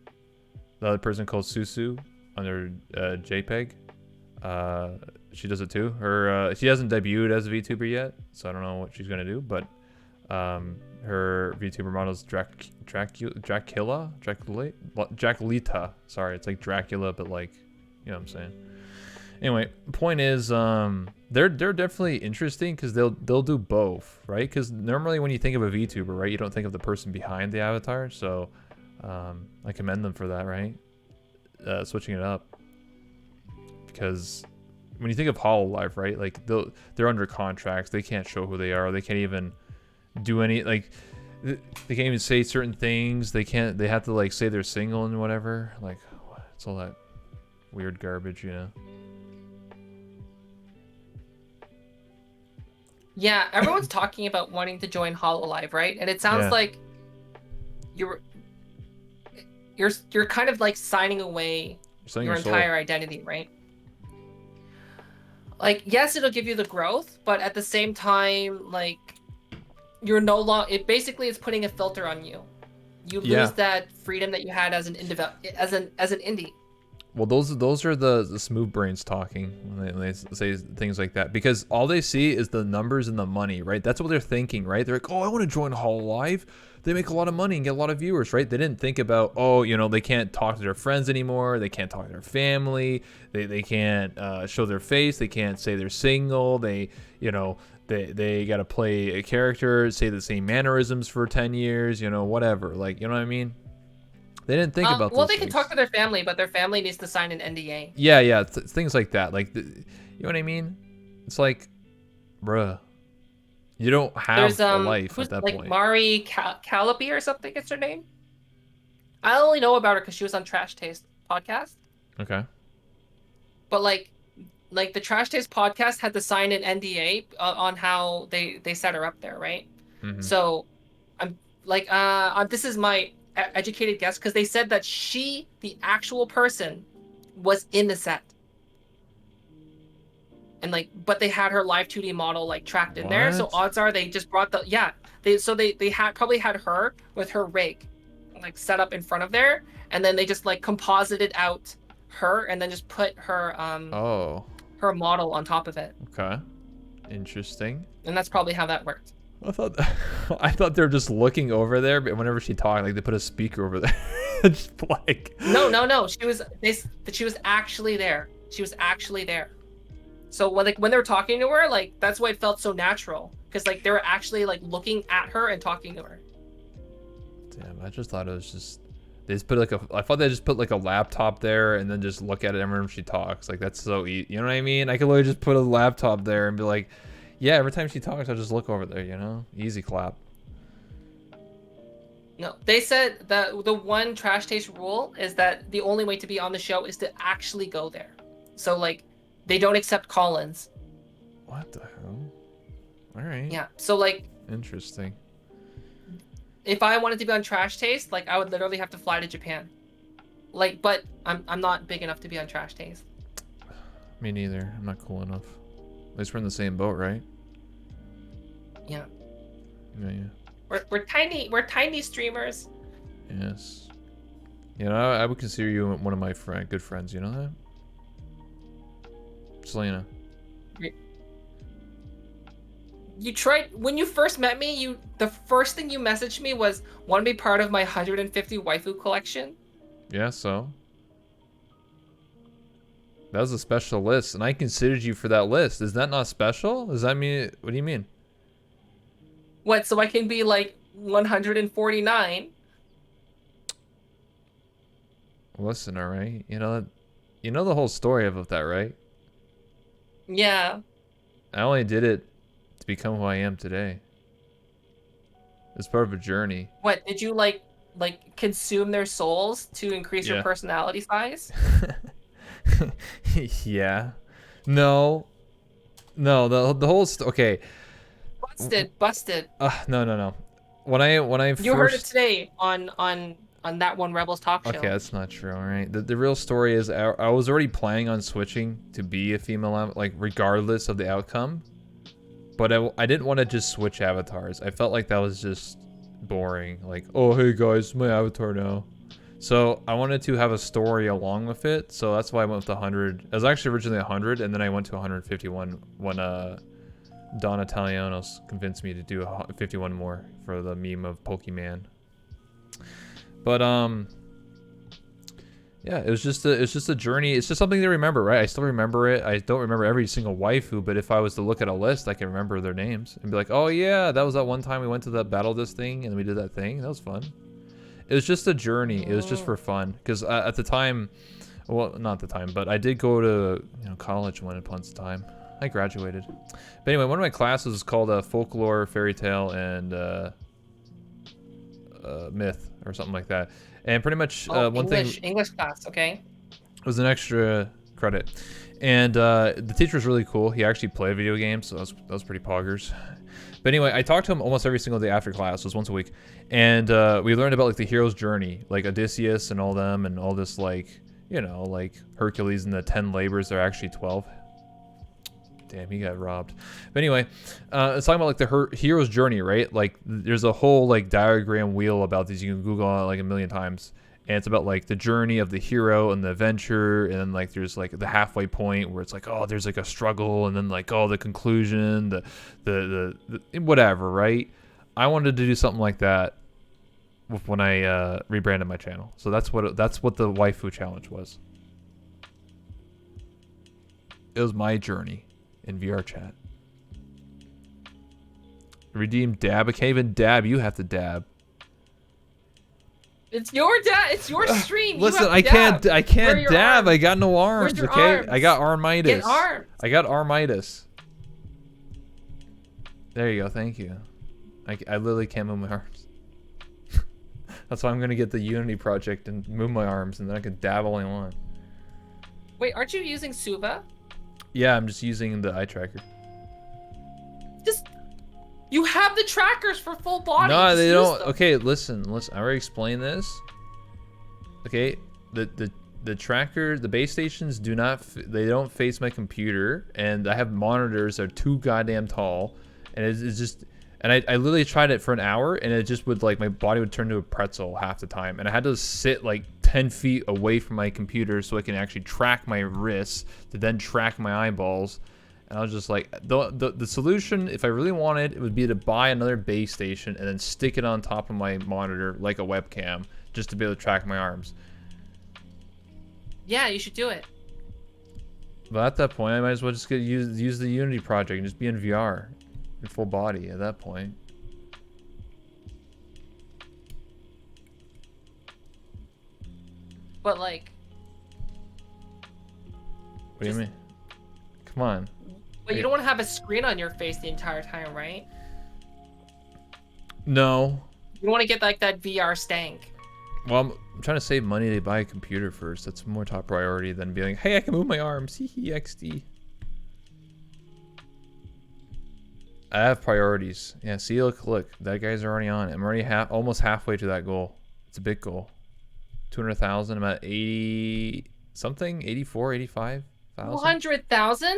other person called Susu under JPEG, she does it too. She hasn't debuted as a VTuber yet, so I don't know what she's gonna do. But her VTuber model is Draculita. Sorry, it's like Dracula, but like, you know what I'm saying. Anyway, point is, they're definitely interesting because they'll do both, right? Because normally when you think of a VTuber, right, you don't think of the person behind the avatar. So I commend them for that, right? Switching it up, because when you think of Hololive, right, like they're under contracts, they can't show who they are, they can't even do any like. They can't even say certain things. They have to like say they're single and whatever. Like, it's all that weird garbage, you know. Yeah, everyone's talking about wanting to join Hololive, right? And it sounds like you're kind of like signing away your entire identity, right? Like, yes, it'll give you the growth, but at the same time, like, you're no longer. It basically is putting a filter on you. You lose that freedom that you had as an indie. Well, those are the smooth brains talking when they say things like that, because all they see is the numbers and the money, right? That's what they're thinking, right? They're like, oh, I want to join Hololive. They make a lot of money and get a lot of viewers, right? They didn't think about, oh, you know, they can't talk to their friends anymore. They can't talk to their family. They can't show their face. They can't say they're single. They got to play a character, say the same mannerisms for 10 years, you know, whatever. Like, you know what I mean? They didn't think about those well, they things. can talk to their family, but their family needs to sign an NDA. Yeah, things like that. Like, you know what I mean? It's like, bruh, you don't have a life at that like point. Mari Calabi or something is her name. I only know about her because she was on Trash Taste podcast. Okay. But like, like the Trash Taste podcast had to sign an NDA on how they set her up there, right? Mhm. So I'm like, this is my educated guess because they said that she, the actual person, was in the set. And like, but they had her live 2D model like tracked in there, so What? odds are they just brought they had probably had her with her rig like set up in front of there, and then they just like composited out her and then just put her Oh, her model on top of it, okay. Interesting. and that's probably how that worked. I thought I thought they were just looking over there, but whenever she talked, like they put a speaker over there, just like. No, she was actually there. She was actually there. So when they were talking to her, like that's why it felt so natural, because like they were actually like looking at her and talking to her. Damn, I just thought it was just they just put like I thought they just put like a laptop there and then just look at it every time she talks. Like that's so easy, you know what I mean? I could literally just put a laptop there and be like, yeah, every time she talks, I'll just look over there, you know? Easy clap. No, they said that the one Trash Taste rule is that the only way to be on the show is to actually go there. So like, they don't accept call-ins. What the hell? All right. Yeah. So like, Interesting. if I wanted to be on Trash Taste, like I would literally have to fly to Japan. Like, but I'm not big enough to be on Trash Taste. Me neither. I'm not cool enough. At least we're in the same boat, right? Yeah. Yeah. We're tiny streamers. Yes. You know, I would consider you one of my good friends. You know that? Selena. You tried when you first met me. The first thing you messaged me was, "Want to be part of my 150 waifu collection?" Yeah. So. That was a special list, and I considered you for that list. Is that not special? Does that mean? What do you mean? What? So I can be like 149? Listen, all right. You know the whole story of that, right? Yeah. I only did it to become who I am today. It's part of a journey. What? Did you like consume their souls to increase your Yeah. personality size? Yeah. No. The whole okay. Busted. No. When I You heard it first today on that one Rebels talk show. Okay, that's not true. All right. The real story is I was already planning on switching to be a female, like regardless of the outcome. But I didn't want to just switch avatars. I felt like that was just boring. Like, oh hey guys, my avatar now. So I wanted to have a story along with it. So that's why I went with 100. It was actually originally 100, and then I went to 151 when Don Italianos convinced me to do 51 more for the meme of Pokemon. But yeah, it's just a journey. It's just something to remember, right? I still remember it. I don't remember every single waifu, but if I was to look at a list, I can remember their names and be like, oh yeah, that was that one time we went to the Battle Disc thing and we did that thing. That was fun. It was just a journey. It was just for fun. Because at the time, well, not at the time, but I did go to college one upon its time. I graduated. But anyway, one of my classes was called Folklore, Fairy Tale, and Myth or something like that. And pretty much one English class, okay. It was an extra credit. And the teacher was really cool. He actually played video games, so that was pretty poggers. But anyway, I talked to him almost every single day after class. It was once a week. And we learned about like the hero's journey, like Odysseus and all them, and all this like, like Hercules and the 10 labors. They're actually 12. Damn, he got robbed. But anyway, it's talking about like the hero's journey, right? Like there's a whole like diagram wheel about these. You can Google it like a million times. And it's about like the journey of the hero and the adventure, and then like there's like the halfway point where it's like, oh, there's like a struggle, and then like, oh, the conclusion, the whatever, right? I wanted to do something like that when I rebranded my channel. So that's what the waifu challenge was. It was my journey in VR chat. Redeem dab. I can't even dab. You have to dab. It's your It's your stream. Listen, I can't dab. Arms? I got no arms. Okay, arms? I got armitis. Get arms. I got armitis. There you go. Thank you. I literally can't move my arms. That's why I'm gonna get the Unity project and move my arms, and then I can dab all I want. Wait, aren't you using Suva? Yeah, I'm just using the eye tracker. Just you have the trackers for full body. No, Just they use don't. them. Okay, listen. I already explained this. Okay, the tracker, the base stations do not. They don't face my computer, and I have monitors that are too goddamn tall, and it's just. And I literally tried it for an hour, and it just would like my body would turn to a pretzel half the time, and I had to sit like 10 feet away from my computer so I can actually track my wrists to then track my eyeballs. And I was just like, the solution, if I really wanted, it would be to buy another base station and then stick it on top of my monitor like a webcam, just to be able to track my arms. Yeah, you should do it. But at that point, I might as well just use the Unity project and just be in VR, in full body at that point. But like, What do you mean? Come on. but you don't want to have a screen on your face the entire time, right? No. You want to get like that VR stank. Well, I'm trying to save money to buy a computer first. That's more top priority than being like, hey, I can move my arms. Hee XD. I have priorities. Yeah, see, look, that guy's already on it. I'm already almost halfway to that goal. It's a big goal. 200,000. I'm at 80 something, 84, 85,000. 200,000?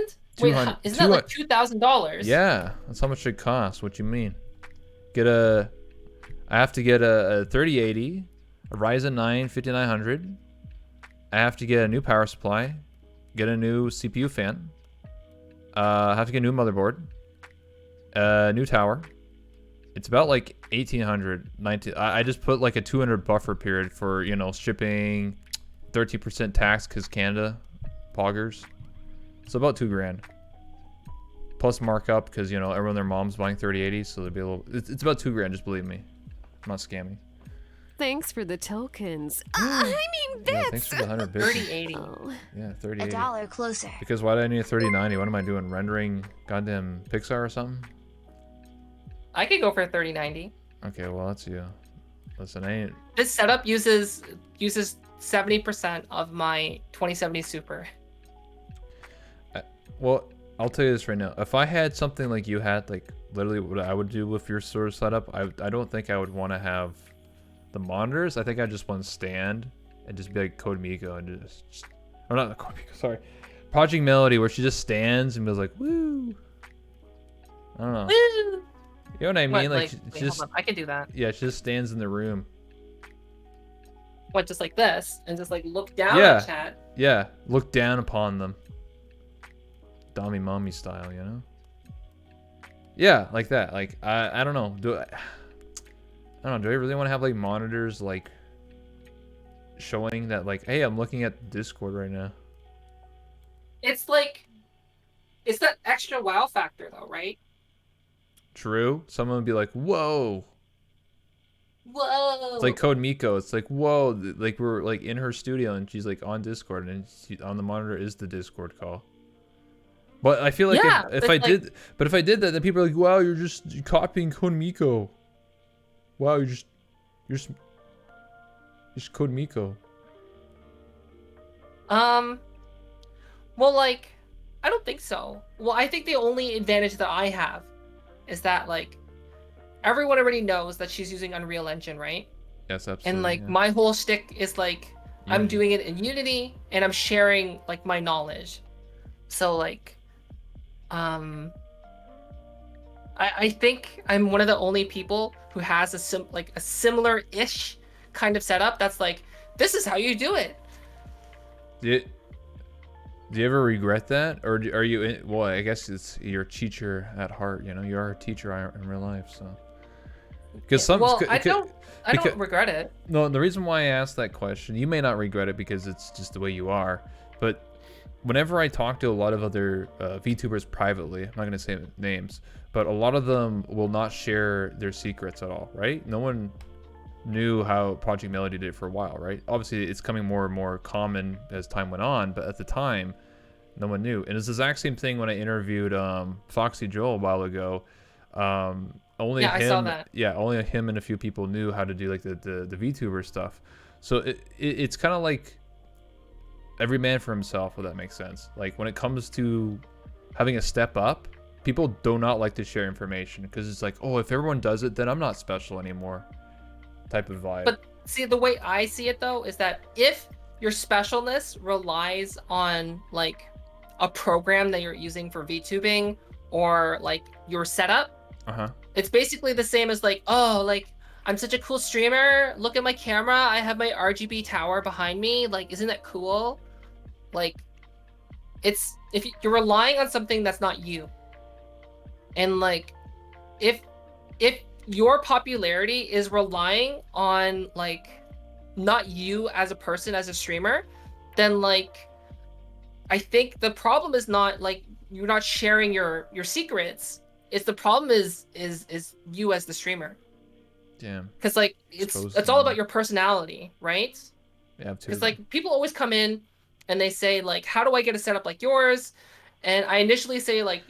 Wait, 200 isn't that like $2,000? Yeah, that's how much it costs. What you mean? I have to get a 3080, a Ryzen 9 5900. I have to get a new power supply, get a new CPU fan. I have to get a new motherboard, a new tower. It's about like 1800, 19. I just put like a 200 buffer period for, you know, shipping, 30% tax because Canada, poggers. So about $2,000. Plus markup because, you know, everyone their mom's buying 3080, so there'd be a little. It's about $2,000, just believe me. I'm not scamming. Thanks for the tokens. I mean bits. Yeah, thanks for the 100 bits. 3080. Oh. Yeah, A 3080. dollar closer. Because why do I need a 3090? What am I doing? Rendering goddamn Pixar or something? I could go for a 3090. Okay, well that's you. Listen, I ain't. This setup uses 70% of my 2070 Super. Well, I'll tell you this right now. If I had something like you had, like literally what I would do with your sort of setup, I don't think I would want to have the monitors. I think I just want to stand and just be like Code Miko and just or not Code Miko, sorry, Project Melody, where she just stands and goes like woo. I don't know. Woo! You know what I mean? What, like, wait, just hold on. I can do that. yeah, she just stands in the room. What, just like this, and just like look down Yeah. at chat. Yeah, look down upon them. Dommy mommy style, you know? Yeah, like that. Like I don't know. I don't know. Do I really want to have like monitors like showing that like, hey, I'm looking at Discord right now? It's like, it's that extra wow factor though, right? True. Someone would be like, whoa. Whoa. It's like Code Miko. It's like, whoa. Like we're like in her studio and she's like on Discord and on the monitor is the Discord call. But I feel like Yeah, if I did that, then people are like, wow, you're just copying Code Miko. Wow, you're just Code Miko. Well, like, I don't think so. Well, I think the only advantage that I have is that, like, everyone already knows that she's using Unreal Engine, right? Yes, absolutely. And, like, yeah. my whole shtick is, like, I'm Unity. doing it in Unity, and I'm sharing, like, my knowledge. So, like, I think I'm one of the only people who has a similar-ish kind of setup that's like, this is how you do it. Do you ever regret that, or are you? Well, I guess you're a teacher at heart. You know, you are a teacher in real life, so. Because I don't regret it. No, the reason why I asked that question, you may not regret it because it's just the way you are, but whenever I talk to a lot of other VTubers privately, I'm not gonna say names, but a lot of them will not share their secrets at all, right? No one knew how Project Melody did it for a while, right? Obviously, it's coming more and more common as time went on, but at the time, no one knew. And it's the exact same thing when I interviewed Foxy Joel a while ago. Only Yeah, him, I saw that. Yeah, only him and a few people knew how to do like the VTuber stuff. So it's kind of like every man for himself, if that makes sense. Like when it comes to having a step up, people do not like to share information because it's like, oh, if everyone does it, then I'm not special anymore, type of vibe. But see, the way I see it though is that if your specialness relies on like a program that you're using for VTubing or like your setup, it's basically the same as like, oh, like I'm such a cool streamer. Look at my camera. I have my RGB tower behind me. Like, isn't that cool? Like, it's if you're relying on something that's not you, and like, if your popularity is relying on like not you as a person, as a streamer, then like I think the problem is not like you're not sharing your secrets. It's the problem is you as the streamer. Damn. Because like it's all about your personality, right? Yeah, because like people always come in and they say like, how do I get a setup like yours? And I initially say like,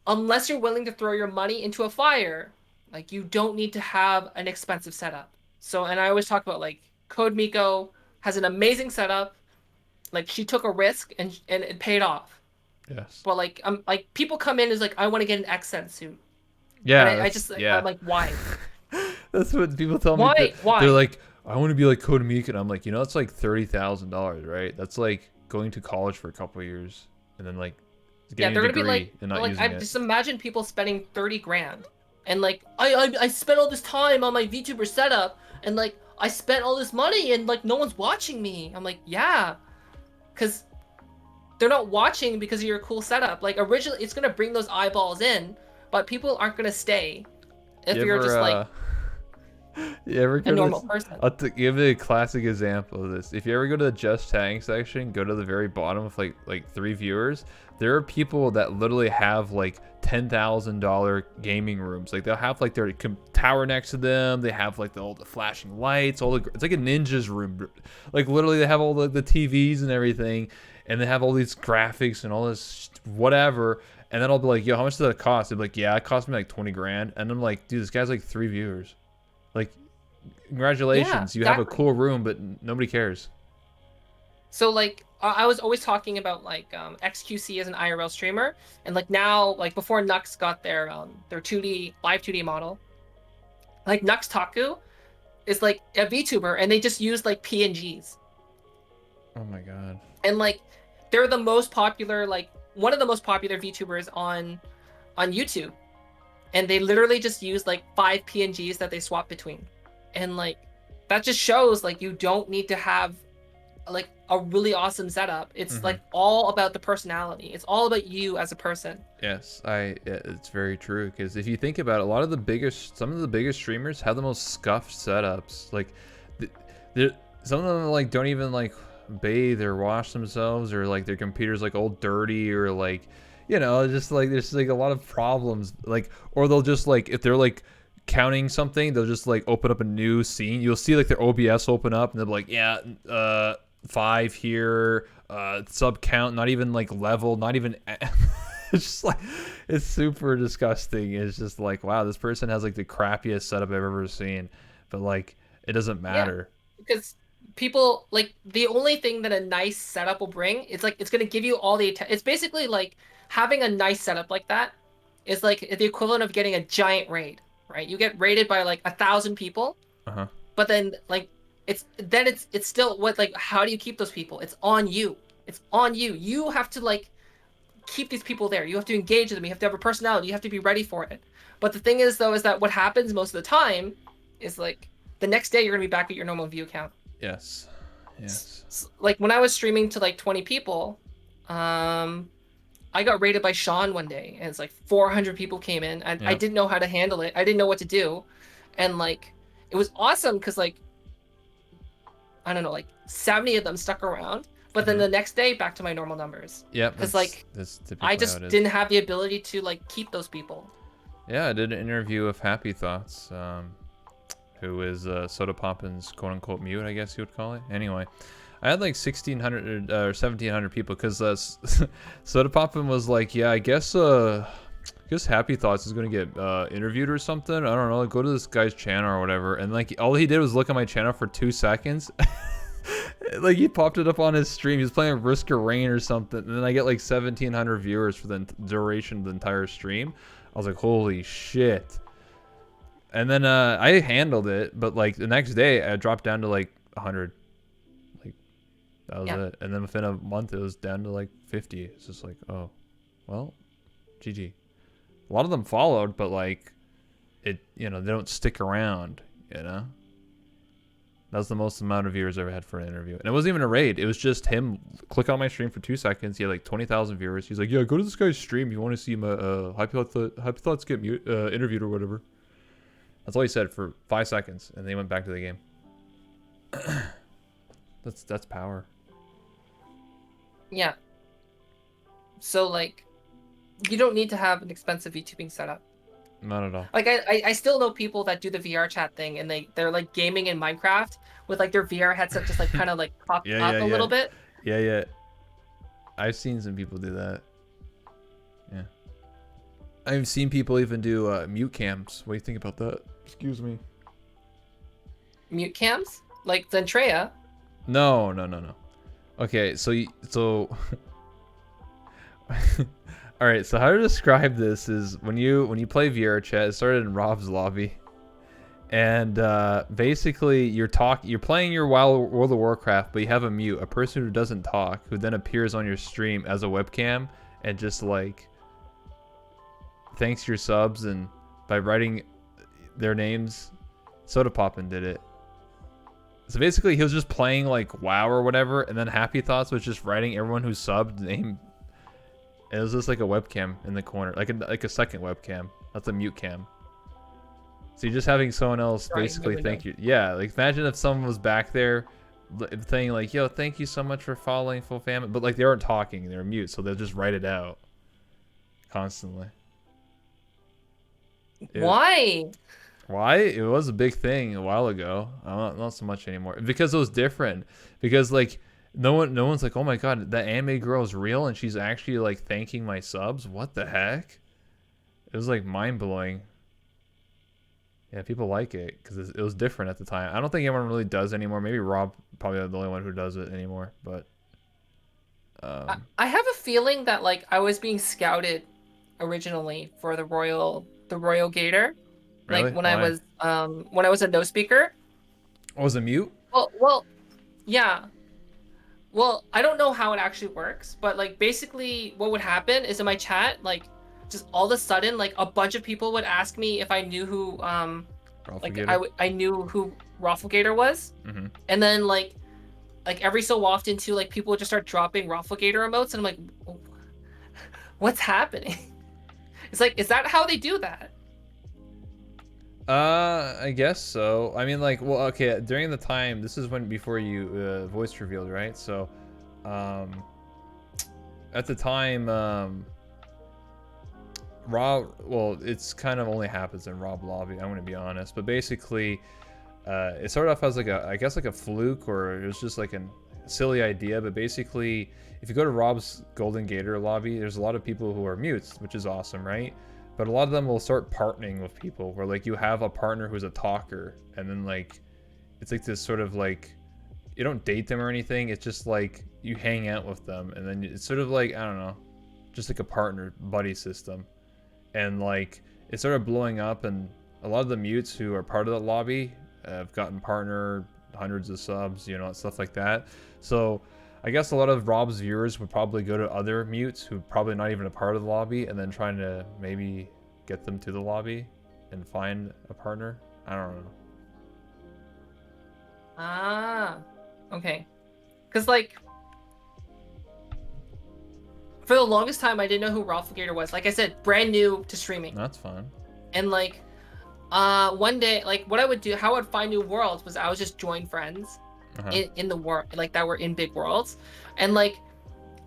unless you're willing to throw your money into a fire, like you don't need to have an expensive setup. So, and I always talk about like Code Miko has an amazing setup. Like she took a risk and it paid off. Yes. But like like people come in is like, I want to get an accent suit. Yeah. And I just I'm like, why? That's what people tell me. Why? They're like, I want to be like Code Miko, and I'm like, it's like $30,000, right? That's like going to college for a couple of years and then like getting a degree and not using it. Just imagine people spending 30 grand and like I spent all this time on my VTuber setup and like I spent all this money and like no one's watching me. I'm like, yeah, because they're not watching because of your cool setup. Like originally it's gonna bring those eyeballs in, but people aren't gonna stay if you're just like you ever a normal person. I'll give you a classic example of this. If you ever go to the just chatting section, go to the very bottom with like 3 viewers. There are people that literally have like $10,000 gaming rooms. Like they'll have like their tower next to them. They have like all the flashing lights. It's like a ninja's room. Like literally they have all the TVs and everything, and they have all these graphics and all this whatever. And then I'll be like, yo, how much did that cost? They'll be like, yeah, it cost me like 20 grand. And I'm like, dude, this guy's like 3 viewers. Like, congratulations, you have a cool room, but nobody cares. So like I was always talking about like XQC as an IRL streamer, and like now like before Nux got their 2D live 2D model, like Nux Taku is like a VTuber and they just use like PNGs. Oh my god. And like they're the most popular, like one of the most popular VTubers on YouTube. And they literally just use like 5 PNGs that they swap between. And like that just shows like you don't need to have like a really awesome setup. It's like all about the personality. It's all about you as a person. Yes, it's very true, because if you think about it, some of the biggest streamers have the most scuffed setups. Like some of them like don't even like bathe or wash themselves, or like their computer's like all dirty, or like just like there's like a lot of problems. Like, or they'll just like, if they're like counting something, they'll just like open up a new scene. You'll see like their OBS open up and they'll be like, yeah, 5 here, sub count, not even like level, not even it's just like, it's super disgusting. It's just like, wow, this person has like the crappiest setup I've ever seen, but like it doesn't matter. Yeah, because people like the only thing that a nice setup will bring is like it's gonna give you all the it's basically like having a nice setup like that is like the equivalent of getting a giant raid, right? You get raided by like 1,000 people, but then like it's still what, like, how do you keep those people? It's on you. It's on you. You have to like keep these people there. You have to engage them. You have to have a personality. You have to be ready for it. But the thing is though, is that what happens most of the time is like the next day you're gonna be back at your normal view count. Yes. Like when I was streaming to like 20 people, I got raided by Sean one day, and it's like 400 people came in, and I didn't know how to handle it. I didn't know what to do, and like it was awesome because like I don't know, like 70 of them stuck around. But then the next day, back to my normal numbers. Yeah. Because like I just didn't have the ability to like keep those people. Yeah, I did an interview with Happy Thoughts, who is Soda Poppin's quote-unquote mute, I guess you would call it. Anyway, I had like 1,600 or 1,700 people, because Soda Poppin was like, yeah, I guess Happy Thoughts is gonna get interviewed or something. I don't know. Like, go to this guy's channel or whatever. And like all he did was look at my channel for 2 seconds, Like he popped it up on his stream. He was playing Risk of Rain or something, and then I get like 1,700 viewers for the duration of the entire stream. I was like, holy shit. And then I handled it, but like the next day I dropped down to like 100. Like that was it. And then within a month it was down to like 50. It's just like, oh, well, GG. A lot of them followed, but like it, you know, they don't stick around, you know. That was the most amount of viewers I ever had for an interview. And it wasn't even a raid. It was just him click on my stream for 2 seconds. He had like 20,000 viewers. He's like, yeah, go to this guy's stream. You want to see my Happy Thoughts get interviewed or whatever. That's all he said for 5 seconds. And then he went back to the game. That's power. Yeah. So like, you don't need to have an expensive YouTubing setup. Not at all. Like I still know people that do the VR chat thing and they're like gaming in Minecraft with like their VR headset just like kind of like popped up a little bit. Yeah. I've seen some people do that. Yeah. I've seen people even do mute cams. What do you think about that? Excuse me. Mute cams? Like Zentrea? No. Okay, so all right, so how to describe this is when you play VR chat, it started in Rob's lobby, and basically you're playing your World of Warcraft, but you have a mute, a person who doesn't talk, who then appears on your stream as a webcam and just like thanks your subs and by writing their names. Soda Poppin did it. So basically he was just playing like WoW or whatever, and then Happy Thoughts was just writing everyone who subbed name. It was just like a webcam in the corner, like a second webcam. That's a mute cam. So you're just having someone else basically thank you. Yeah, like imagine if someone was back there saying like, yo, thank you so much for following Fofamit, but like they weren't talking, they were mute, so they'll just write it out constantly. Why? Why? It was a big thing a while ago. Not so much anymore. Because it was different. Because like no one's like, oh my god, that anime girl is real and she's actually like thanking my subs. What the heck? It was like mind blowing. Yeah, people like it because it was different at the time. I don't think anyone really does anymore. Maybe Rob probably the only one who does it anymore. But I have a feeling that like I was being scouted originally for the Royal Gator. Really? Like when I was a no speaker. Was it mute? Well, yeah. Well, I don't know how it actually works, but like basically what would happen is in my chat, like just all of a sudden, like a bunch of people would ask me if I knew who, like I knew who Rafflegator was, and then like every so often too, like people would just start dropping Rafflegator emotes, and I'm like, what's happening? It's like, is that how they do that? I guess so. I mean, like, well, okay, during the time, this is before you voice revealed, right? So, at the time, Rob, well, it's kind of only happens in Rob lobby, I'm gonna be honest, but basically, it started off as like I guess like a fluke, or it was just like a silly idea, but basically, if you go to Rob's Golden Gator lobby, there's a lot of people who are mutes, which is awesome, right? But a lot of them will start partnering with people where like you have a partner who's a talker, and then like it's like this sort of like, you don't date them or anything, it's just like you hang out with them, and then it's sort of like, I don't know, just like a partner buddy system. And like it started blowing up, and a lot of the mutes who are part of the lobby have gotten partner, hundreds of subs, you know, stuff like that. So I guess a lot of Rob's viewers would probably go to other mutes who probably not even a part of the lobby, and then trying to maybe get them to the lobby and find a partner. I don't know. Ah, okay. Because like, for the longest time, I didn't know who Rafflegator was. Like I said, brand new to streaming. That's fine. And like, one day, like what I would do, how I would find new worlds was I would just join friends in the world, like that were in big worlds, and like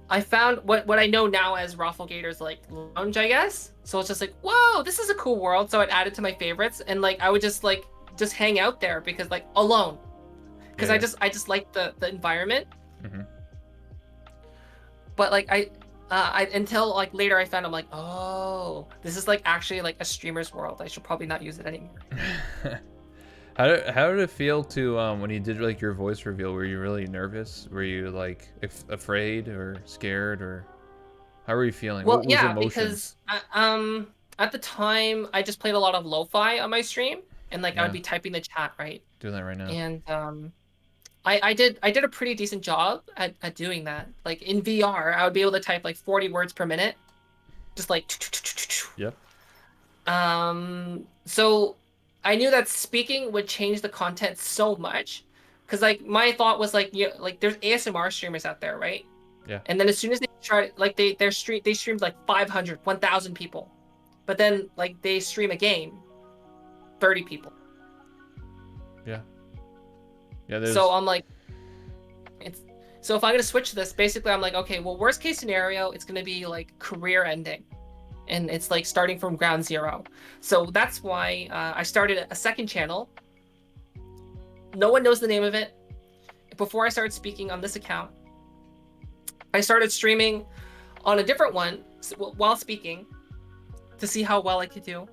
I found what I know now as Rafflegator's like lounge, I guess. So it's just like, whoa, this is a cool world. So I'd add it to my favorites, and like I would just hang out there because like alone, because I just like the environment. But like I until like later I found, I'm like, oh, this is like actually like a streamer's world. I should probably not use it anymore. How did it feel to when you did like your voice reveal? Were you really nervous? Were you like afraid or scared, or how were you feeling? Well, What was yeah, emotions? because at the time I just played a lot of lo-fi on my stream, and like I would Yeah, be typing the chat, right? doing that right now. And I did a pretty decent job at doing that. Like in VR, I would be able to type like 40 words per minute, just like. Yep. So I knew that speaking would change the content so much, because like my thought was like, yeah, like there's ASMR streamers out there, right? Yeah. And then as soon as they try, like they streamed like 500, 1,000 people, but then like they stream a game, 30 people. Yeah. Yeah. So There's. I'm like, it's so if I'm gonna switch this, basically I'm like, okay, well, worst case scenario, it's gonna be like career ending, and it's like starting from ground zero. So that's why I started a second channel. No one knows the name of it. Before I started speaking on this account, I started streaming on a different one while speaking to see how well I could do.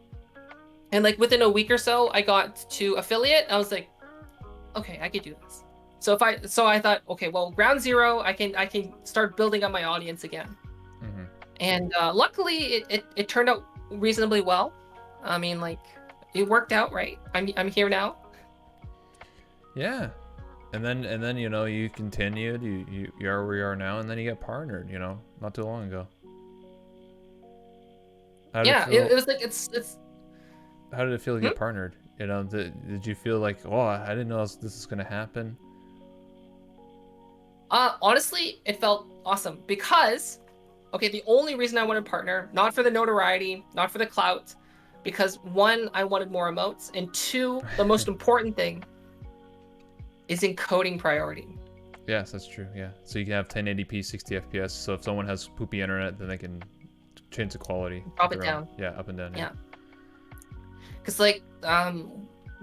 And like within a week or so, I got to affiliate. I was like, okay, I could do this. So I thought, okay, well, ground zero, I can start building up my audience again. Mhm. And luckily, it turned out reasonably well. I mean, like, it worked out, right? I'm here now. Yeah. And then you know you continued. You are where you are now, and then you got partnered. You know, not too long ago. How did it Yeah, feel? it was like it's. How did it feel to get partnered? You know, did you feel like, oh, I didn't know this is gonna happen? Honestly, it felt awesome because, okay, the only reason I wanted a partner, not for the notoriety, not for the clout, because one, I wanted more emotes, and two, the most important thing is encoding priority. Yes, that's true. Yeah, so you can have 1080p 60 FPS. So if someone has poopy internet, then they can change the quality. Drop of it their own. down. Yeah, up and down. Yeah. Because like,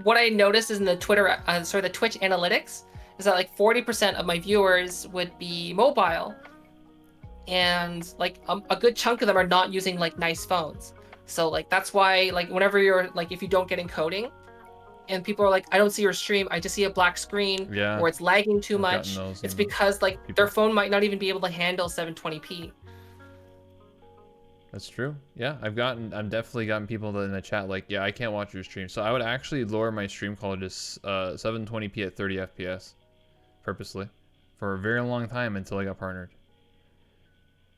what I noticed is in the the Twitch analytics is that like 40% of my viewers would be mobile, and like a good chunk of them are not using like nice phones. So like that's why like whenever you're like if you don't get encoding, and people are like, I don't see your stream, I just see a black screen, Yeah. or it's lagging too I've gotten much. those It's in because like people. their phone might not even be able to handle 720p. That's true. Yeah, I've definitely gotten people in the chat like, yeah, I can't watch your stream. So I would actually lower my stream quality to 720p at 30 FPS, purposely, for a very long time until I got partnered.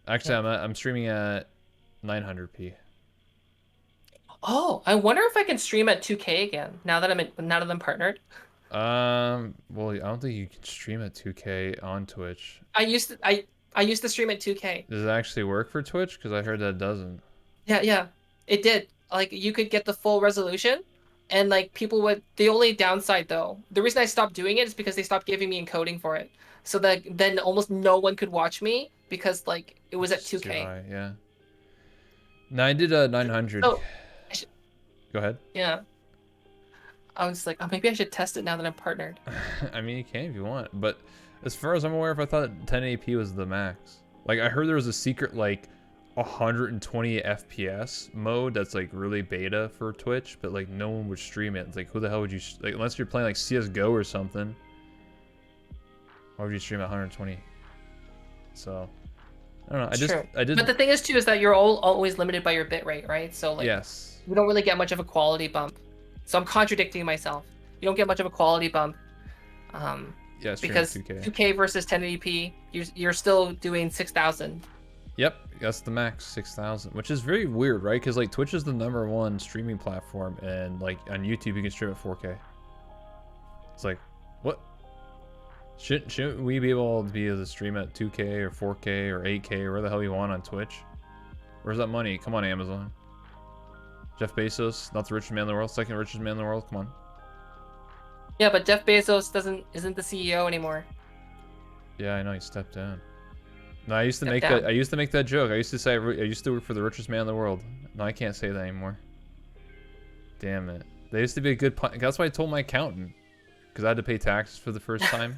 Actually, I'm streaming at 900p. Oh, I wonder if I can stream at 2K again now that I'm partnered. Well, I don't think you can stream at 2K on Twitch. I used to stream at 2K. Does it actually work for Twitch? Because I heard that it doesn't. Yeah, it did. Like you could get the full resolution, and like people would. The only downside though, the reason I stopped doing it is because they stopped giving me encoding for it. So that then almost no one could watch me because like it was at It's too 2K. high, yeah. No, I did a 900. So Go ahead. yeah, I was like, oh, maybe I should test it now that I'm partnered. I mean, you can if you want, but as far as I'm aware, I thought 1080p was the max. Like, I heard there was a secret, like, 120 FPS mode that's, like, really beta for Twitch, but, like, no one would stream it. It's like, who the hell would you, like, unless you're playing, like, CSGO or something, why would you stream at 120? So, I don't know. I did. But the thing is, too, is that you're always limited by your bit rate, right? So, like, Yes. you don't really get much of a quality bump. So I'm contradicting myself. You don't get much of a quality bump. Yeah, because 2K versus 1080p, you're still doing 6,000. Yep, that's the max, 6,000, which is very weird, right? Because like Twitch is the #1 streaming platform, and like on YouTube you can stream at 4K. It's like, what? Shouldn't we be able to stream at 2K or 4K or 8K or where the hell you want on Twitch? Where's that money? Come on, Amazon. Jeff Bezos, not the richest man in the world, second richest man in the world. Come on. Yeah, but Jeff Bezos isn't the CEO anymore. Yeah, I know, he stepped down. No, I used to make that joke. I used to say I used to work for the richest man in the world. No, I can't say that anymore. Damn it. They used to be a good that's why I told my accountant, because I had to pay taxes for the first time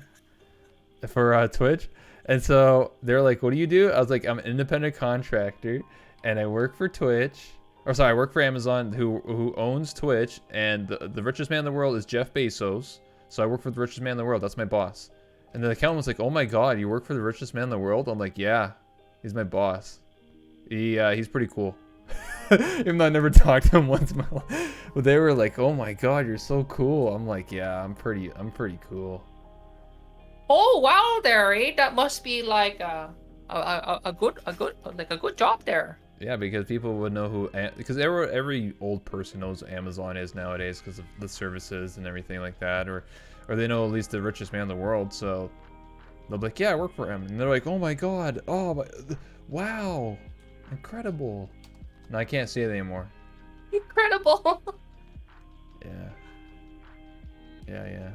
for Twitch. And so they're like, "What do you do?" I was like, "I'm an independent contractor and I work for Twitch, Or sorry, I work for Amazon, who owns Twitch, and the richest man in the world is Jeff Bezos. So I work for the richest man in the world. That's my boss. And the accountant was like, "Oh my God, you work for the richest man in the world?" I'm like, "Yeah, he's my boss. He's pretty cool." Even though I never talked to him once in my life. But they were like, "Oh my God, you're so cool." I'm like, "Yeah, I'm pretty cool." Oh wow, there, eh? That must be like a good job there. Yeah, because people would know who, because every old person knows what Amazon is nowadays because of the services and everything like that, or they know at least the richest man in the world. So they'll be like, "Yeah, I work for him," and they're like, "Oh my God, oh my, wow, incredible." No, I can't say it anymore. Incredible. Yeah. Yeah.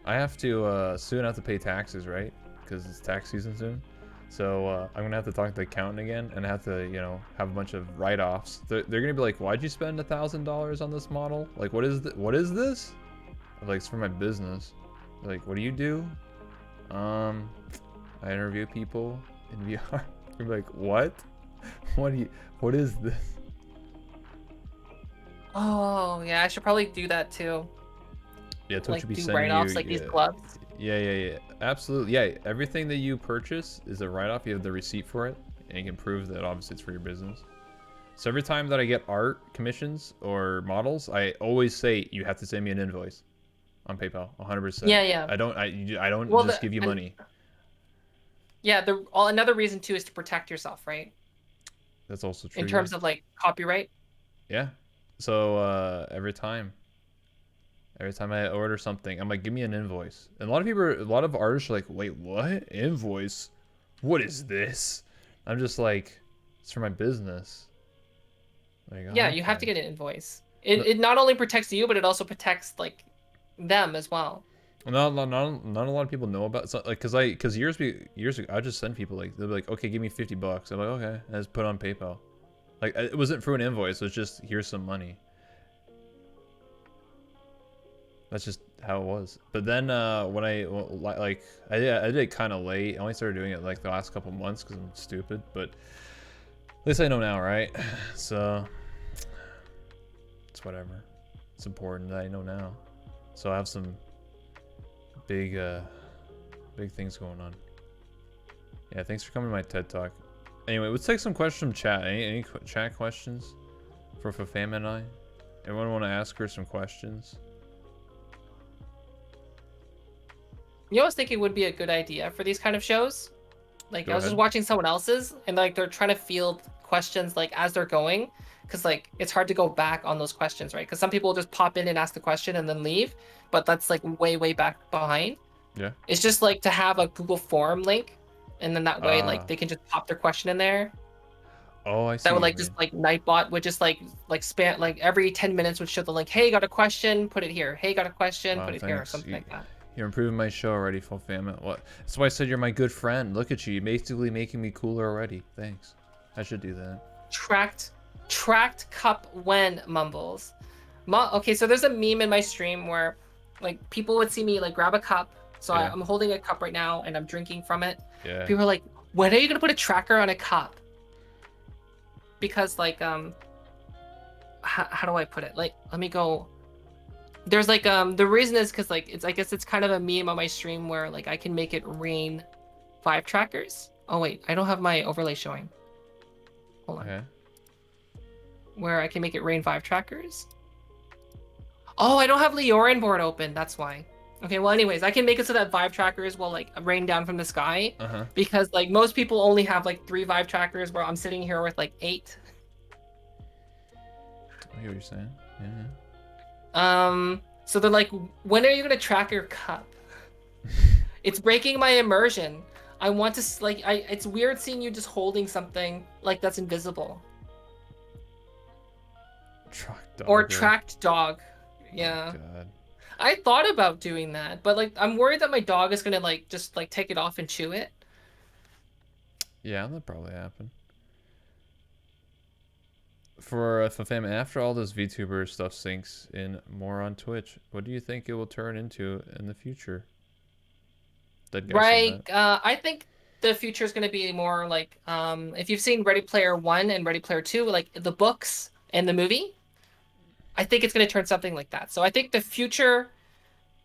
I have to soon have to pay taxes, right? Because it's tax season soon. So I'm gonna have to talk to the accountant again, and have to, have a bunch of write-offs. They're gonna be like, "Why'd you spend $1,000 on this model? Like, what is this?" I'm like, "It's for my business." They're like, "What do you do?" I interview people in VR. I'm like, "What? What is this?" Oh yeah, I should probably do that too. Yeah, Twitch Like should be do sending write-offs you. like these Yeah, gloves. yeah. Absolutely. Yeah, everything that you purchase is a write-off. You have the receipt for it, and you can prove that obviously it's for your business. So every time that I get art commissions or models, I always say you have to send me an invoice on PayPal, 100%. Yeah. I don't Well, just give you money. yeah, another reason too is to protect yourself, right? That's also true. In terms of like copyright. Yeah. So every time I order something, I'm like, "Give me an invoice." And a lot of artists are like, "Wait, what? Invoice? What is this?" I'm just like, "It's for my business." Like, Yeah, you have to okay. get an invoice. It not only protects you, but it also protects like them as well. Not a lot of people know about, so, like, cause years ago, I just send people, like, they'll be like, "Okay, give me $50." I'm like, "Okay," and I just put it on PayPal. Like, it wasn't through an invoice. It was just, "Here's some money." That's just how it was. But then when I did it kind of late. I only started doing it like the last couple months because I'm stupid. But at least I know now, right? So it's whatever. It's important that I know now. So I have some big things going on. Yeah, thanks for coming to my TED Talk. Anyway, let's take some questions from chat. Any chat questions for Fofamit and I? Anyone want to ask her some questions? You know, I was thinking would be a good idea for these kind of shows. Like Go I was just ahead. watching someone else's, and like they're trying to field questions like as they're going, because like it's hard to go back on those questions, right? Because some people just pop in and ask the question and then leave, but that's like way back behind. Yeah. It's just like to have a Google form link, and then that way like Ah. they can just pop their question in there. Oh, I see That would what you like mean. just like Nightbot would just like span like every 10 minutes would show the link. Hey, got a question? Put it here. Hey, got a question? Wow, Put it here, or thanks. something like that. You're improving my show already, Fofamit. What? That's why I said you're my good friend. Look at you. You're basically making me cooler already. Thanks. I should do that. Tracked cup when mumbles. Okay, so there's a meme in my stream where like people would see me like grab a cup. So Yeah. I'm holding a cup right now and I'm drinking from it. Yeah. People are like, when are you gonna put a tracker on a cup? Because like how do I put it? Like let me go. There's like the reason is because like I guess it's kind of a meme on my stream where like I can make it rain 5 trackers. Oh wait, I don't have my overlay showing. Hold on. Okay. Where I can make it rain 5 trackers. Oh, I don't have Leorin board open. That's why. Okay, well, anyways, I can make it so that Vive trackers will like rain down from the sky. Because like most people only have like 3 Vive trackers, where I'm sitting here with like 8. I hear what you're saying. Yeah. So they're like, when are you gonna track your cup? It's breaking my immersion. I want to like it's weird seeing you just holding something like that's invisible. Tracked dog. Yeah. Oh, God. I thought about doing that, but like I'm worried that my dog is gonna like just like take it off and chew it. Yeah, that'll probably happen. For Fofamit, after all this VTuber stuff sinks in more on Twitch, what do you think it will turn into in the future? That guy said Right. that. I think the future is gonna be more like if you've seen Ready Player One and Ready Player Two, like the books in the movie. I think it's going to turn something like that. So I think the future,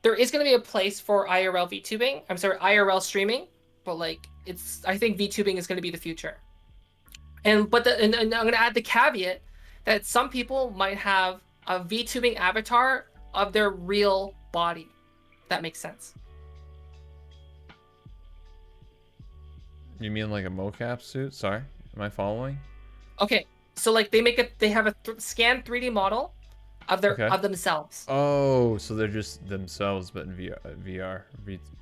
there is going to be a place for IRL VTubing. I'm sorry, IRL streaming, but like I think VTubing is going to be the future. And I'm going to add the caveat that some people might have a VTubing avatar of their real body. That makes sense. You mean like a mocap suit? Sorry, am I following? Okay, so like they have a scanned 3D model of their Okay. of themselves. Oh, so they're just themselves, but in VR.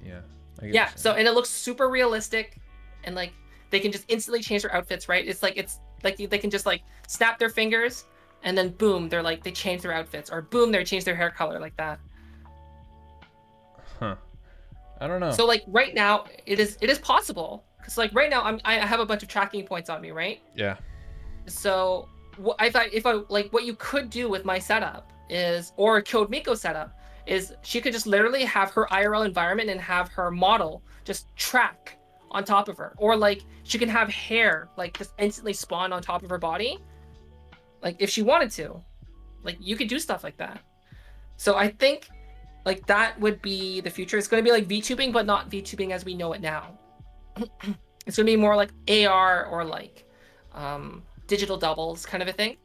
Yeah. I get Yeah. what you're So saying. and it looks super realistic, and like they can just instantly change their outfits, right? It's like they can just like snap their fingers, and then boom, they change their outfits, or boom, they change their hair color like that. Huh. I don't know. So like right now, it is possible, because like right now I have a bunch of tracking points on me, right? Yeah. So I thought if I like what you could do with my setup is, or Code Miko setup is, she could just literally have her IRL environment and have her model just track on top of her, or like she can have hair like just instantly spawn on top of her body, like if she wanted to, like you could do stuff like that. So I think like that would be the future. It's going to be like VTubing, but not VTubing as we know it now. It's going to be more like AR or like digital doubles kind of a thing.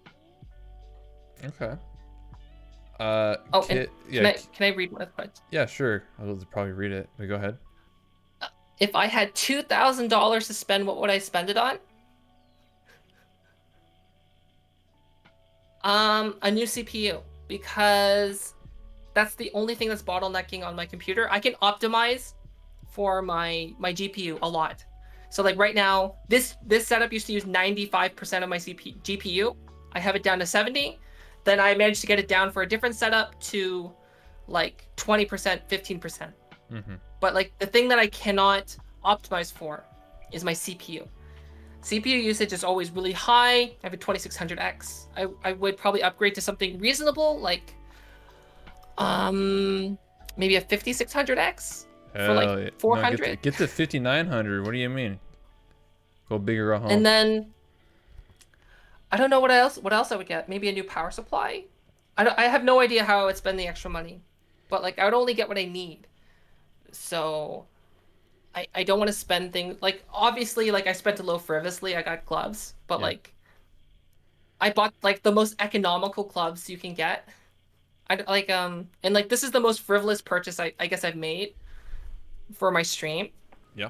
Okay. Oh, and yeah. can I read one of the questions? Yeah, sure. I'll probably read it. But go ahead. If I had $2,000 to spend, what would I spend it on? A new CPU, because that's the only thing that's bottlenecking on my computer. I can optimize for my GPU a lot. So like right now, this setup used to use 95% of my GPU. I have it down to 70. Then I managed to get it down for a different setup to like 20%, 15%. Mm-hmm. But like the thing that I cannot optimize for is my CPU. CPU usage is always really high. I have a 2600X. I would probably upgrade to something reasonable, like maybe a 5600X for like 400. No, get to 5900. What do you mean? Go big or go home. And then I don't know what else I would get. Maybe a new power supply. I have no idea how I would spend the extra money, but like I would only get what I need. So I don't want to spend things like, obviously, like I spent a little frivolously. I got gloves, but Yeah. like I bought like the most economical gloves you can get. And like this is the most frivolous purchase I guess I've made for my stream. Yeah.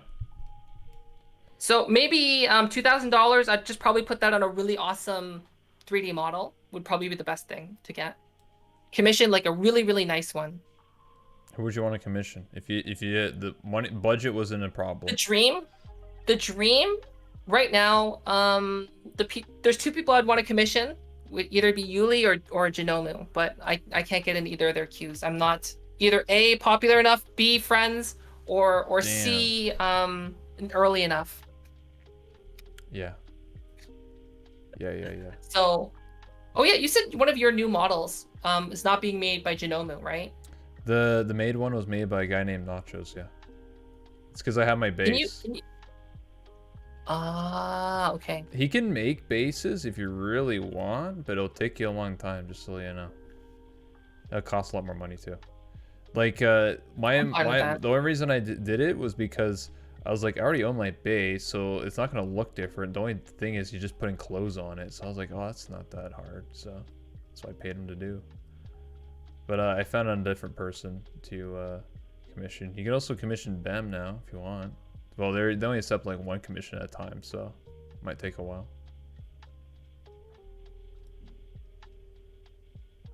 So maybe $2,000. I'd just probably put that on a really awesome 3D model. Would probably be the best thing to get. Commission like a really, really nice one. Who would you want to commission? If you the money budget wasn't a problem. The dream right now, there's two people I'd want to commission. Would either be Yuli or Genomu, but I can't get in either of their queues. I'm not either A, popular enough, B, friends, or Damn. C, early enough. Yeah. Yeah. So, oh yeah, you said one of your new models is not being made by Genomu, right? The made one was made by a guy named Nachos. Yeah. It's because I have my base. Can you... Ah, okay. He can make bases if you really want, but it'll take you a long time, just so you know. It'll cost a lot more money too. Like the only reason I did it was because I was like, I already own my base, so it's not gonna look different. The only thing is you're just putting clothes on it. So I was like, oh, that's not that hard. So that's what I paid him to do. But I found a different person to commission. You can also commission BEM now if you want. Well, they only accept like one commission at a time, so it might take a while.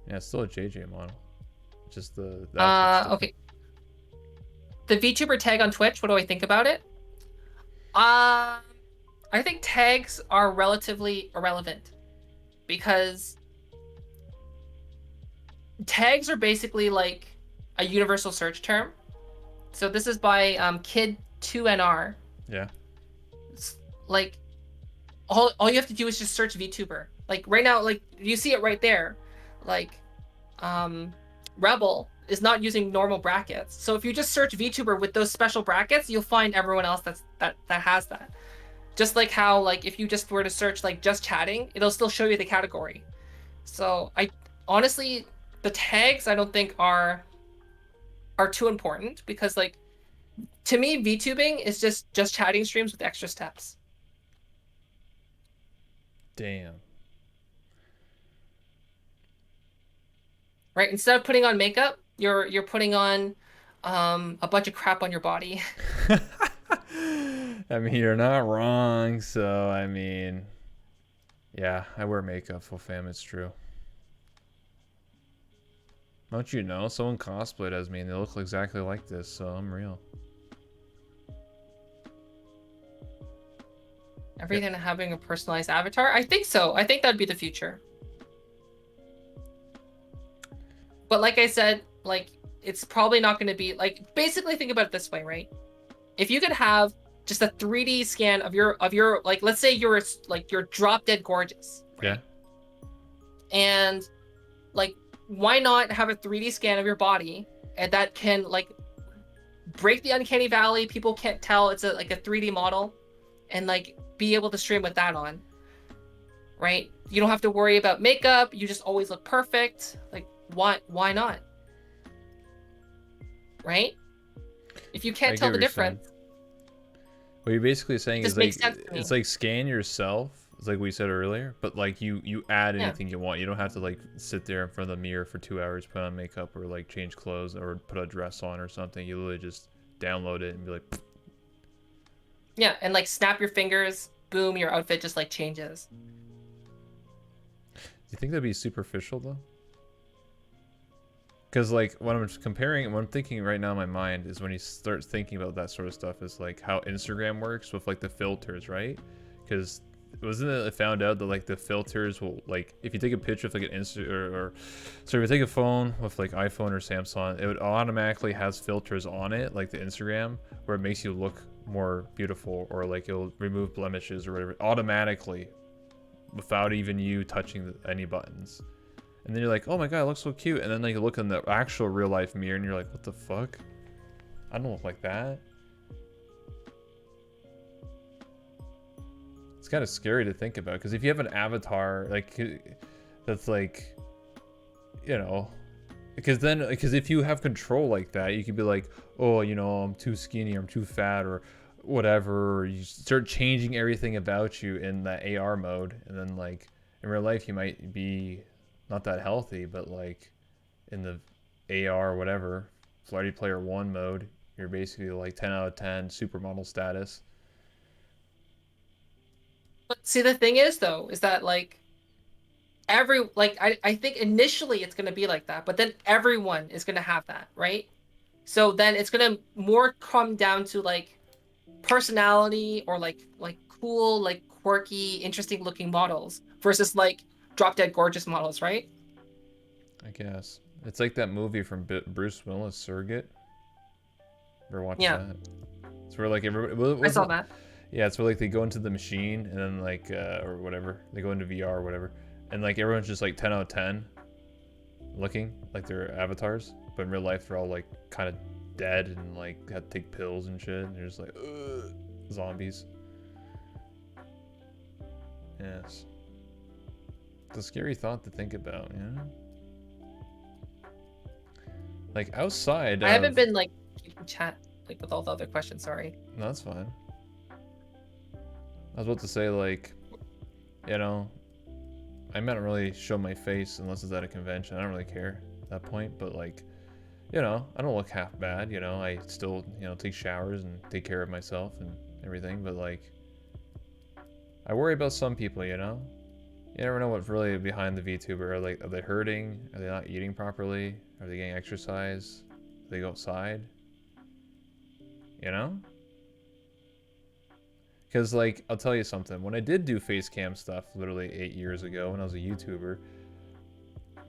Yeah, it's still a JJ model. Just the okay. The VTuber tag on Twitch, what do I think about it? I think tags are relatively irrelevant, because tags are basically like a universal search term. So this is by Kid2NR. Yeah. Like all you have to do is just search VTuber. Like right now, like you see it right there. Like Rebel is not using normal brackets. So if you just search VTuber with those special brackets, you'll find everyone else that has that. Just like how, like, if you just were to search like just chatting, it'll still show you the category. So I honestly, the tags I don't think are too important because like to me VTubing is just chatting streams with extra steps. Damn. Right? Instead of putting on makeup, you're putting on a bunch of crap on your body. I mean, you're not wrong. So, I mean, yeah, I wear makeup, full fam. It's true. Don't you know? Someone cosplayed as me and they look exactly like this, so I'm real. Everything having a personalized avatar? I think so. I think that'd be the future. But like I said, like it's probably not going to be like basically think about it this way, right? If you could have just a 3D scan of your like let's say you're like you're drop dead gorgeous, right? Yeah. And like why not have a 3D scan of your body and that can like break the uncanny valley, people can't tell it's like a 3D model and like be able to stream with that on. Right? You don't have to worry about makeup, you just always look perfect. Like why not? Right? If you can't tell the difference. What you're basically saying is like it's me. like scan yourself. It's like we said earlier, but like you add anything you want. You don't have to like sit there in front of the mirror for 2 hours, put on makeup or like change clothes or put a dress on or something. You literally just download it and be like. Pfft. Yeah, and like snap your fingers, boom, your outfit just like changes. Do you think that'd be superficial though? Because like what I'm thinking right now in my mind is when you start thinking about that sort of stuff is like how Instagram works with like the filters, right? Because wasn't it found out that like the filters will like if you take a picture of like an so if you take a phone with like iPhone or Samsung, it would automatically has filters on it like the Instagram where it makes you look more beautiful or like it'll remove blemishes or whatever automatically without even you touching any buttons. And then you're like, oh my god, it looks so cute. And then like you look in the actual real life mirror and you're like, what the fuck? I don't look like that. It's kind of scary to think about because if you have an avatar like that's like, you know, because if you have control like that, you could be like, oh, you know, I'm too skinny, or I'm too fat, or whatever. Or you start changing everything about you in that AR mode, and then like in real life you might be not that healthy, but like in the AR or whatever, Ready Player One mode, you're basically like 10 out of 10 supermodel status. But see, the thing is though, is that like I think initially it's gonna be like that, but then everyone is gonna have that, right? So then it's gonna more come down to like personality or like cool, like quirky, interesting looking models versus like drop dead gorgeous models, right? I guess it's like that movie from Bruce Willis, Surrogate. Ever watch Yeah, that? It's where like everybody I saw that. yeah, it's where like they go into the machine and then like or whatever they go into VR or whatever, and like everyone's just like 10 out of 10 looking like their avatars, but in real life they're all like kind of dead and like had to take pills and shit. And they're just like ugh, zombies. Yes, it's a scary thought to think about, you know. Like outside I haven't been like keeping chat like with all the other questions, sorry. No, that's fine. I was about to say, like, you know, I might not really show my face unless it's at a convention. I don't really care at that point, but like, you know, I don't look half bad, you know. I still, you know, take showers and take care of myself and everything, but like, I worry about some people, you know. You never know what's really behind the VTuber. Like, are they hurting? Are they not eating properly? Are they getting exercise? Do they go outside? You know? Because, like, I'll tell you something. When I did do face cam stuff literally 8 years ago when I was a YouTuber,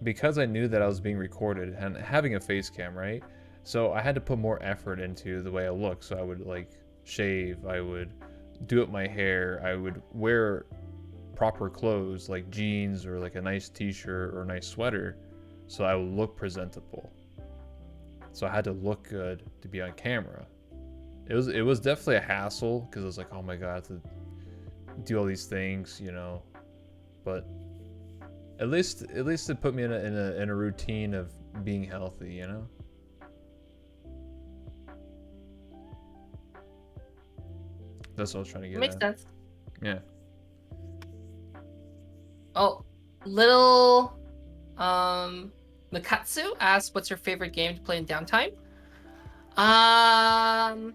because I knew that I was being recorded and having a face cam, right? So I had to put more effort into the way I look. So I would, like, shave. I would do up my hair. I would wear proper clothes, like jeans or, like, a nice t-shirt or a nice sweater. So I would look presentable. So I had to look good to be on camera. It was definitely a hassle because I was like, oh my god, I have to do all these things, you know. But At least it put me in a routine of being healthy, you know? That's what I was trying to get Makes at. sense. Yeah. Oh, little Mikatsu asks, "What's your favorite game to play in downtime?" Um.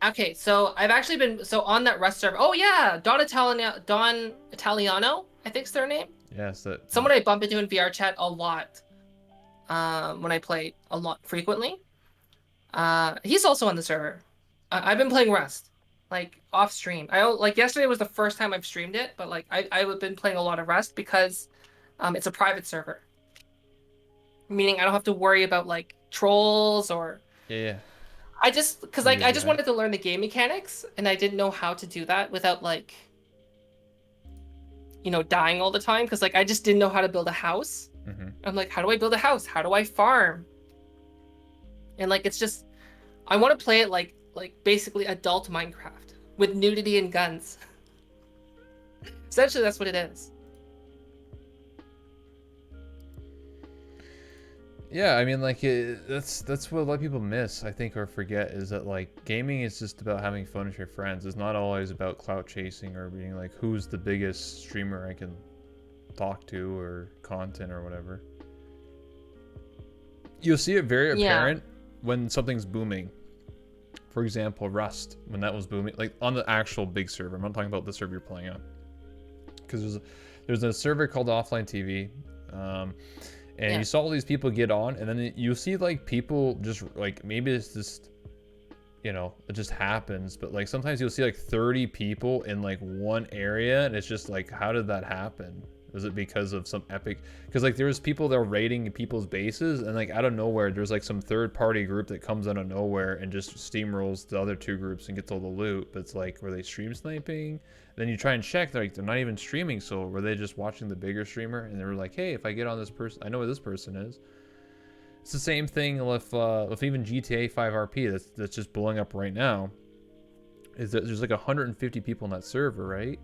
Okay, so I've actually been on that Rust server. Oh yeah, Don Italiano, I think's their name. Yes, that. Someone I bump into in VR chat a lot. When I play a lot frequently. He's also on the server. I've been playing Rust, like off stream. Like yesterday was the first time I've streamed it, but like I've been playing a lot of Rust because, it's a private server. Meaning I don't have to worry about like trolls or. Yeah. Because You like good, I just right? wanted to learn the game mechanics, and I didn't know how to do that without like, dying all the time. Because like I just didn't know how to build a house. Mm-hmm. I'm like, how do I build a house? How do I farm? And like it's just, I want to play it like basically adult Minecraft with nudity and guns. Essentially, that's what it is. Yeah, I mean, like that's what a lot of people miss, I think, or forget, is that like gaming is just about having fun with your friends. It's not always about clout chasing or being like who's the biggest streamer I can talk to or content or whatever. You'll see it very apparent when something's booming. For example, Rust, when that was booming, like on the actual big server. I'm not talking about the server you're playing on, because there's a server called Offline TV. And you saw all these people get on, and then you see like people just like, maybe it's just, it just happens, but like sometimes you'll see like 30 people in like one area, and it's just like, how did that happen? Was it because of some epic? Because like there was people that were raiding people's bases, and like out of nowhere, there's like some third-party group that comes out of nowhere and just steamrolls the other two groups and gets all the loot. But it's like, were they stream sniping? Then you try and check, they're not even streaming. So were they just watching the bigger streamer? And they were like, hey, if I get on this person, I know where this person is. It's the same thing with even GTA 5 RP that's just blowing up right now. Is that there's like 150 people in that server, right?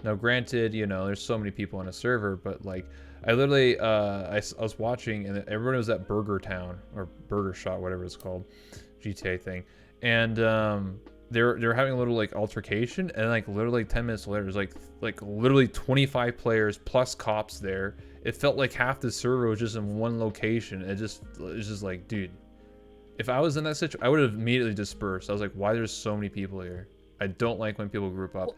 Now, granted, there's so many people on a server, but like, I literally, I was watching, and everyone was at Burger Town or Burger Shot, whatever it's called, GTA thing, and they're having a little like altercation, and like literally 10 minutes later, there's like literally 25 players plus cops there. It felt like half the server was just in one location. It's just like, dude, if I was in that situation, I would have immediately dispersed. I was like, why there's so many people here? I don't like when people group up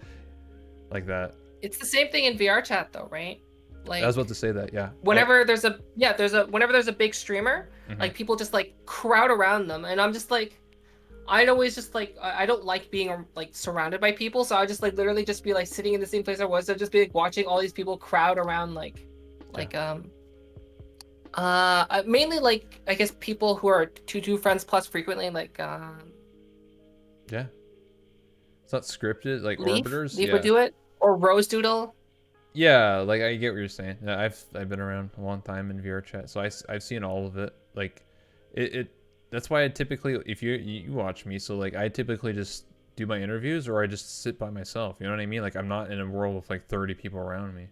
like that. It's the same thing in VR chat though, right? Like I was about to say that, yeah. Whenever there's a big streamer, like people just like crowd around them, and I'm just like, I'd always just like, I don't like being like surrounded by people, so I just like literally just be like sitting in the same place I was. I'd just be like watching all these people crowd around mainly like I guess people who are two friends plus frequently, like yeah. It's not scripted, like Leaf Orbiters. would do it, or Rose Doodle. Yeah, like I get what you're saying. Yeah, I've been around a long time in VR chat, so I've seen all of it. Like, that's why I typically, if you watch me, so like I typically just do my interviews, or I just sit by myself. You know what I mean? Like I'm not in a world with like 30 people around me,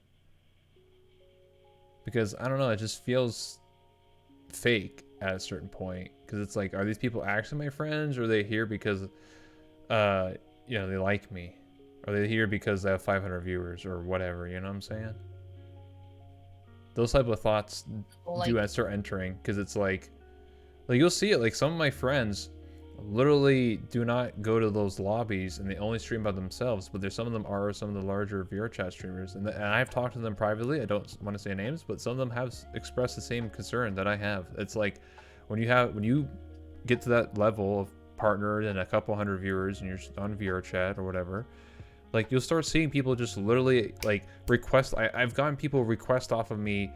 because I don't know, it just feels fake at a certain point. Because it's like, are these people actually my friends, or are they here because they like me? Are they here because they have 500 viewers or whatever? You know what I'm saying? Those type of thoughts do start entering, because it's like you'll see it. Like some of my friends literally do not go to those lobbies, and they only stream by themselves. But there's some of them are some of the larger VR chat streamers, and I've talked to them privately. I don't want to say names, but some of them have expressed the same concern that I have. It's like when you get to that level of partnered and a couple hundred viewers, and you're on VR chat or whatever, like you'll start seeing people just literally like request. I've gotten people request off of me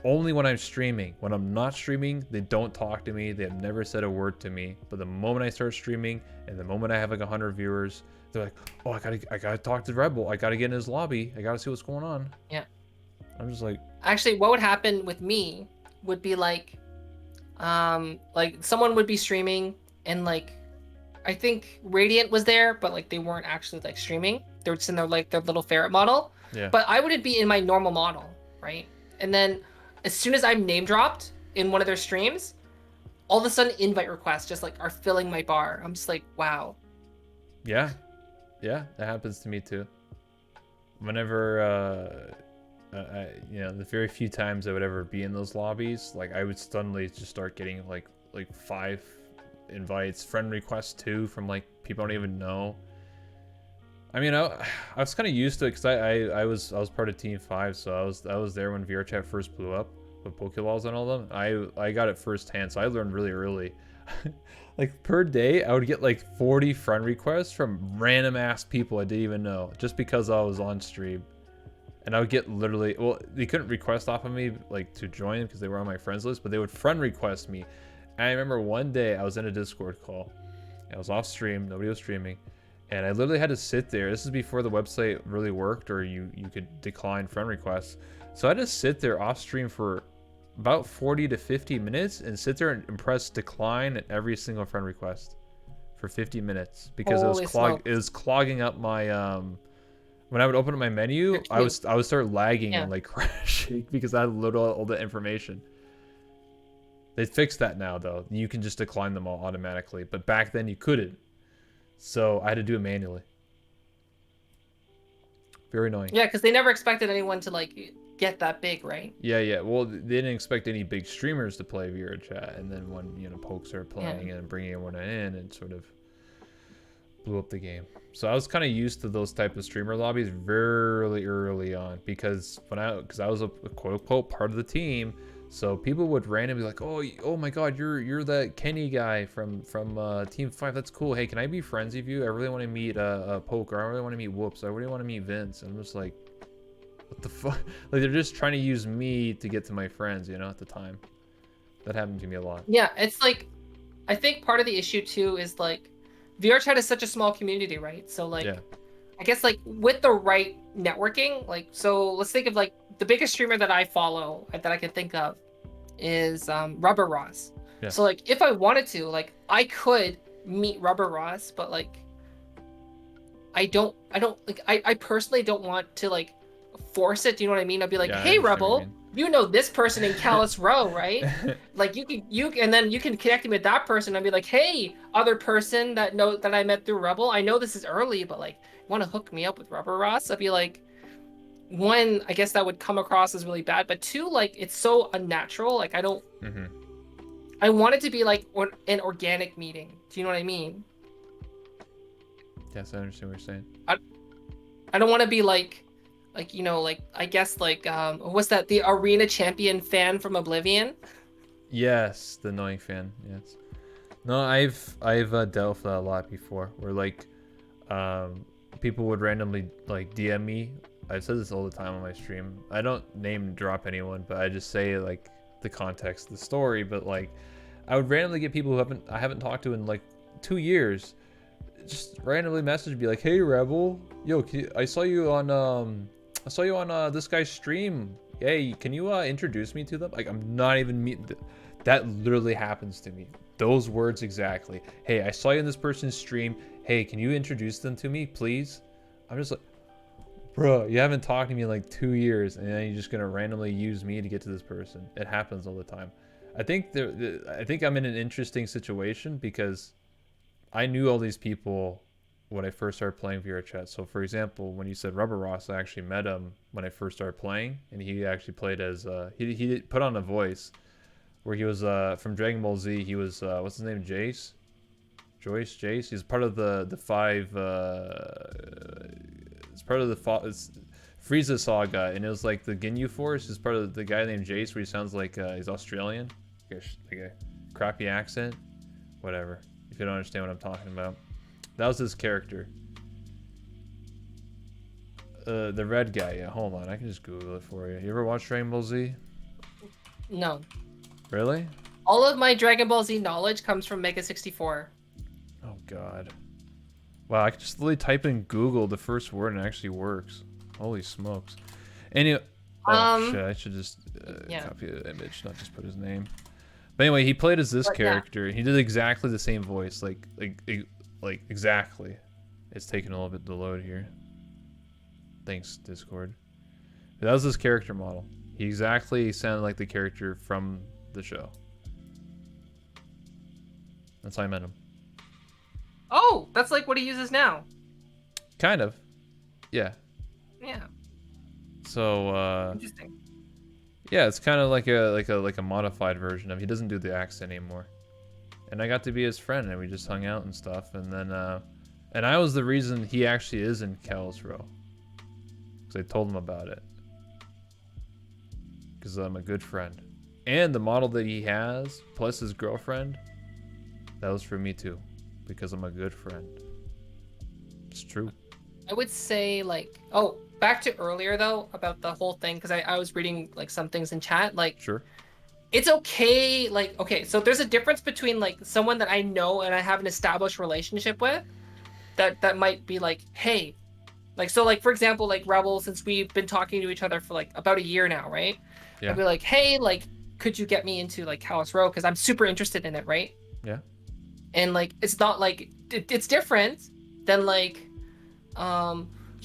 only when I'm streaming. When I'm not streaming, they don't talk to me. They have never said a word to me. But the moment I start streaming, and the moment I have like 100 viewers, they're like, oh, I gotta talk to Rebel. I gotta get in his lobby. I gotta see what's going on. Yeah. I'm just like, actually, what would happen with me would be like someone would be streaming, and like I think Radiant was there, but like they weren't actually like streaming. They were just in their like their little ferret model. Yeah. But I wouldn't be in my normal model, right? And then as soon as I'm name dropped in one of their streams, all of a sudden invite requests just like are filling my bar. I'm just like, wow. Yeah. Yeah, that happens to me too. Whenever you know, the very few times I would ever be in those lobbies, like I would suddenly just start getting like 5 invites, friend requests too, from like people I don't even know. I mean, I was kind of used to it because I was part of Team 5, so I was there when VRChat first blew up with Pokeballs and all them. I got it firsthand, so I learned really early. Like per day, I would get like 40 friend requests from random ass people I didn't even know, just because I was on stream. And I would get literally, well, they couldn't request off of me like to join because they were on my friends list, but they would friend request me. And I remember one day I was in a Discord call. I was off stream, nobody was streaming, and I literally had to sit there. This is before the website really worked, or you could decline friend requests. So I had to sit there off stream for about 40 to 50 minutes and sit there and press decline at every single friend request for 50 minutes because Holy smokes. it was clogging up my when I would open up my menu, I would start lagging and like crashing because I had to load all the information. They fixed that now though. You can just decline them all automatically, but back then you couldn't. So I had to do it manually. Very annoying. Yeah, because they never expected anyone to like get that big, right? Yeah. Well, they didn't expect any big streamers to play VR chat, and then when Poke started playing and bringing everyone in, and sort of blew up the game. So I was kind of used to those type of streamer lobbies very early on because I was a quote unquote part of the team. So people would randomly be like, oh my God, you're that Kenny guy from Team 5. That's cool. Hey, can I be friends with you? I really want to meet Poker. I really want to meet Whoops. I really want to meet Vince. And I'm just like, what the fuck? Like they're just trying to use me to get to my friends, at the time. That happened to me a lot. Yeah, it's like, I think part of the issue too is like, VRChat is such a small community, right? So like, Yeah. I guess like with the right networking, like, so let's think of like the biggest streamer that I follow that I can think of is Rubber Ross. Yeah. So like if I wanted to, like I could meet Rubber Ross, but like I don't like I personally don't want to like force it. Do you know what I mean? I'd be like, Yeah, I hey understand what you Rebel, mean. you know this person in Callus Row, right? Like you and then you can connect me with that person and be like, hey, other person that I met through Rebel. I know this is early, but like want to hook me up with Rubber Ross? I'd be like, one, I guess that would come across as really bad, but two, like it's so unnatural. Like I don't I want it to be like an organic meeting. Do you know what I mean? Yes, I understand what you're saying. I don't want to be like I guess like what's that, the arena champion fan from Oblivion? Yes, the annoying fan. Yes. No, I've dealt with that a lot before, where like people would randomly like DM me. I've said this all the time on my stream. I don't name drop anyone, but I just say like the context of the story. But like, I would randomly get people who I haven't talked to in like 2 years, just randomly message me like, "Hey Rebel, yo, I saw you on this guy's stream. Hey, can you introduce me to them?" Like I'm not even that literally happens to me. Those words exactly. Hey, I saw you in this person's stream. Hey, can you introduce them to me, please? I'm just like, bro, you haven't talked to me in like 2 years, and then you're just gonna randomly use me to get to this person. It happens all the time. I think I'm in an interesting situation because I knew all these people when I first started playing VRChat. So for example, when you said Rubber Ross, I actually met him when I first started playing, and he actually played as he put on a voice where he was from Dragon Ball Z. He was what's his name, Jace. He's part of the five. It's part of the Frieza saga, and it was like the Ginyu Force. Is part of the guy named Jace, where he sounds like he's Australian, like a crappy accent. Whatever. If you don't understand what I'm talking about, that was his character. The red guy. Yeah, hold on. I can just Google it for you. You ever watch Dragon Ball Z? No. Really? All of my Dragon Ball Z knowledge comes from Mega 64. Oh God. Wow, I can just literally type in Google the first word and it actually works. Holy smokes. Anyway, shit, I should just copy the image, not just put his name. But anyway, he played as this character. He did exactly the same voice, like exactly. It's taking a little bit to load here. Thanks, Discord. That was his character model. He exactly sounded like the character from the show. That's how I met him. Oh, that's like what he uses now. Kind of. Yeah. Yeah. So Interesting. yeah, it's kind of like a modified version of. He doesn't do the accent anymore. And I got to be his friend, and we just hung out and stuff. And then and I was the reason he actually is in Kalos Row. Because I told him about it. Because I'm a good friend. And the model that he has, plus his girlfriend, that was for me too. Because I'm a good friend. It's true. I would say like, oh, back to earlier though about the whole thing because I was reading like some things in chat like Sure. it's okay like okay so there's a difference between like someone that I know and I have an established relationship with that might be like hey like so like for example like Rebel since we've been talking to each other for like about a year now right Yeah. I'd be like hey like could you get me into like Kalos Row because I'm super interested in it right Yeah. and like it's not like it's different than like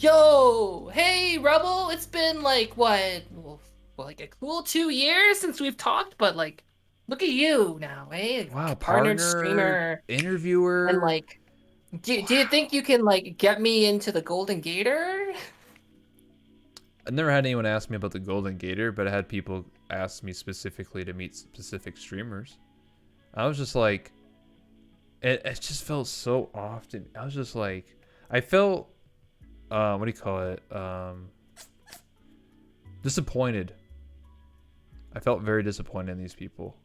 yo, hey, Rebel, it's been like what, well, like a cool 2 years since we've talked, but like, look at you now, eh? Wow, Partnered partner, streamer, interviewer. and like, do you think you can like get me into the Golden Gator? I've never had anyone ask me about the Golden Gator, but I had people ask me specifically to meet specific streamers. I was just like, it just felt so often. I was just like, I felt, what do you call it? Disappointed. I felt very disappointed in these people.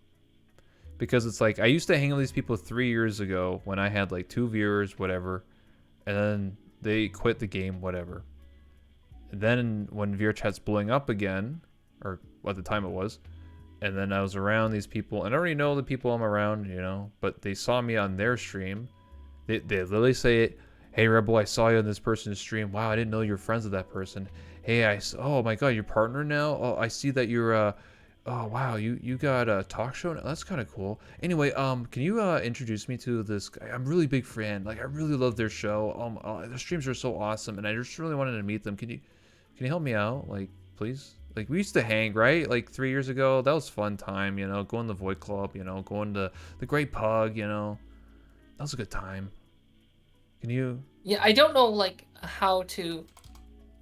Because it's like, I used to hang with these people 3 years ago when I had like 2 viewers, whatever. And then they quit the game, whatever. And then when VRChat's blowing up again, or at the time it was, and then I was around these people, and I already know the people I'm around, you know, but they saw me on their stream. They literally say, hey, Rebel, I saw you on this person's stream. Wow, I didn't know you're friends with that person. Hey, oh my God, your partner now? Oh, I see that you're, oh wow, you got a talk show now? That's kind of cool. Anyway, can you introduce me to this guy? I'm a really big fan. Like, I really love their show. Their streams are so awesome, and I just really wanted to meet them. Can you help me out? Like, please? Like, we used to hang, right? Like, 3 years ago. That was fun time, you know, going to the Void Club, you know, going to the Great Pug, you know. That was a good time. Can you? Yeah, I don't know like how to,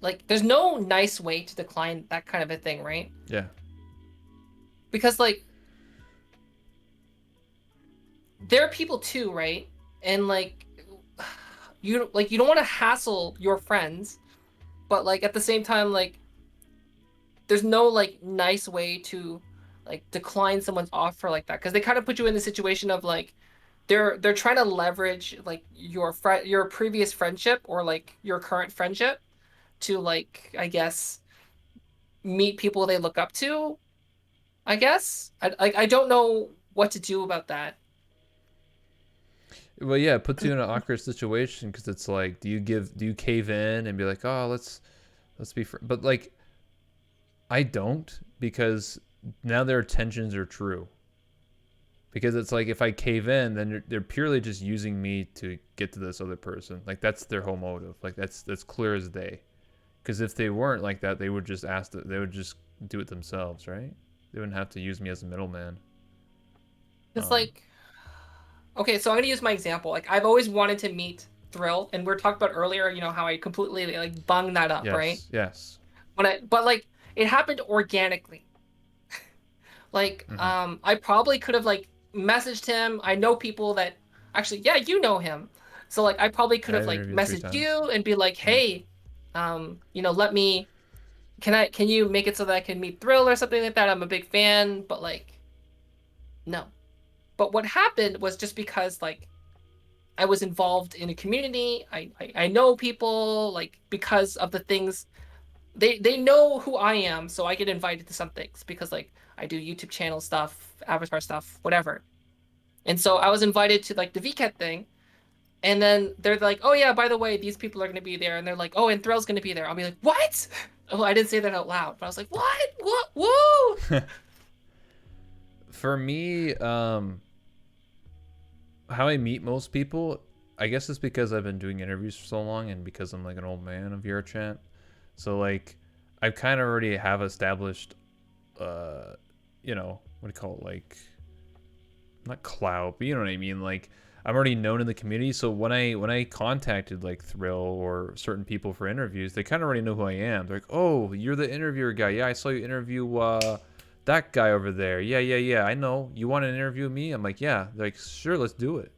like, there's no nice way to decline that kind of a thing, right? Yeah. Because like, there are people too, right? And like, you don't want to hassle your friends, but like at the same time, like, there's no like nice way to like decline someone's offer like that because they kind of put you in the situation of like they're trying to leverage like your previous friendship or like your current friendship to like I guess meet people they look up to. I guess I don't know what to do about that. Well, yeah, it puts you in an awkward situation because it's like, do you cave in and be like, oh, let's be but like, I don't, because now their intentions are true. Because it's like, if I cave in, then they're purely just using me to get to this other person. Like, that's their whole motive. Like, that's clear as day. Because if they weren't like that, they would just they would just do it themselves, right? They wouldn't have to use me as a middleman. It's like, okay, so I'm gonna use my example. Like I've always wanted to meet Thrill, and we were talking about earlier, you know, how I completely like bunged that up, Yes, right? yes. But like it happened organically. Like, I probably could have like messaged him. I know people that actually, yeah, you know him. So like I probably could have I've like interviewed 3 messaged times. you and be like, hey, you know, can you make it so that I can meet Thrill or something like that? I'm a big fan, but like, no. But what happened was just because like I was involved in a community. I know people like because of the things they know who I am, so I get invited to some things because like I do YouTube channel stuff, avatar stuff, whatever. And so I was invited to like the VCAT thing, and then they're like, "Oh yeah, by the way, these people are gonna be there," and they're like, "Oh, and Thrill's gonna be there." I'll be like, "What?" Oh, I didn't say that out loud, but I was like, "What? What? Whoa!" For me, how I meet most people, I guess it's because I've been doing interviews for so long and because I'm like an old man of VRChat. So like, I kind of already have established, you know, what do you call it, like, not clout, but you know what I mean. Like, I'm already known in the community, so when I contacted like Thrill or certain people for interviews, they kind of already know who I am. They're like, "Oh, you're the interviewer guy. Yeah, I saw you interview that guy over there. Yeah, yeah, yeah. I know. You want an interview with me?" I'm like, "Yeah." They're like, "Sure, let's do it."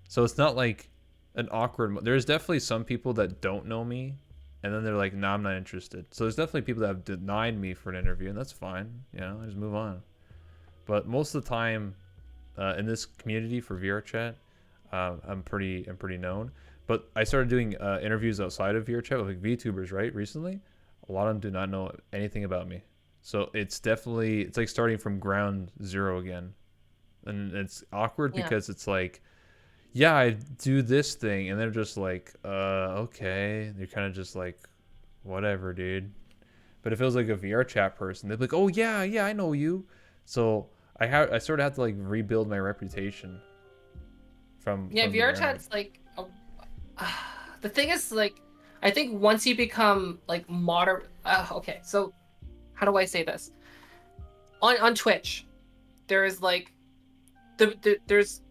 So it's not like an awkward. There's definitely some people that don't know me, and then they're like, "No, I'm not interested." So there's definitely people that have denied me for an interview, and that's fine. You know, I just move on. But most of the time, in this community for VR chat, I'm pretty known. But I started doing interviews outside of VR chat with like VTubers, right? Recently, a lot of them do not know anything about me. So it's like starting from ground zero again, and it's awkward Yeah. because it's like, yeah, I do this thing, and they're just like, okay. They're kind of just like, whatever, dude. But if it was like a VR chat person, they'd be like, oh yeah, yeah, I know you. So I sort of had to like rebuild my reputation Yeah, from the VR ground. chat's like the thing is like I think once you become like modern okay, so how do I say this? On Twitch, there is like there's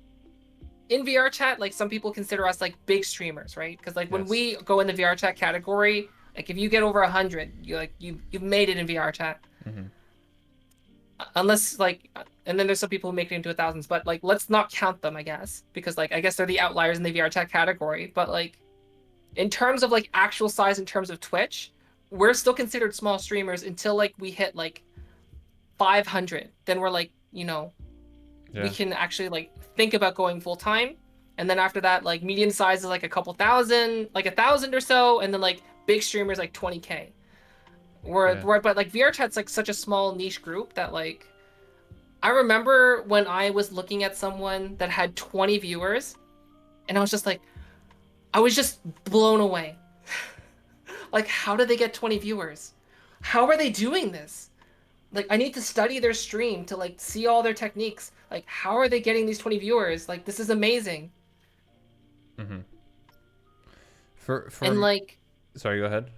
in VR chat, like some people consider us like big streamers, right? Because like when Yes. we go in the VR chat category, like if you get over 100, you've made it in VR chat. Mm-hmm. Unless like, and then there's some people who make it into thousands, but like let's not count them, I guess, because like I guess they're the outliers in the VR chat category. But like in terms of like actual size, in terms of Twitch, we're still considered small streamers until like we hit like 500. Then we're like, we Yeah. can actually like think about going full time. And then after that, like medium size is like a couple thousand, like 1,000 or so, and then like big streamers like 20K. Yeah. But like VR chat's like such a small niche group that like I remember when I was looking at someone that had 20 viewers, and I was just like, I was just blown away. Like, how did they get 20 viewers? How are they doing this? Like, I need to study their stream to like see all their techniques. Like, how are they getting these 20 viewers? Like, this is amazing. Mm-hmm. And For like, sorry, go ahead.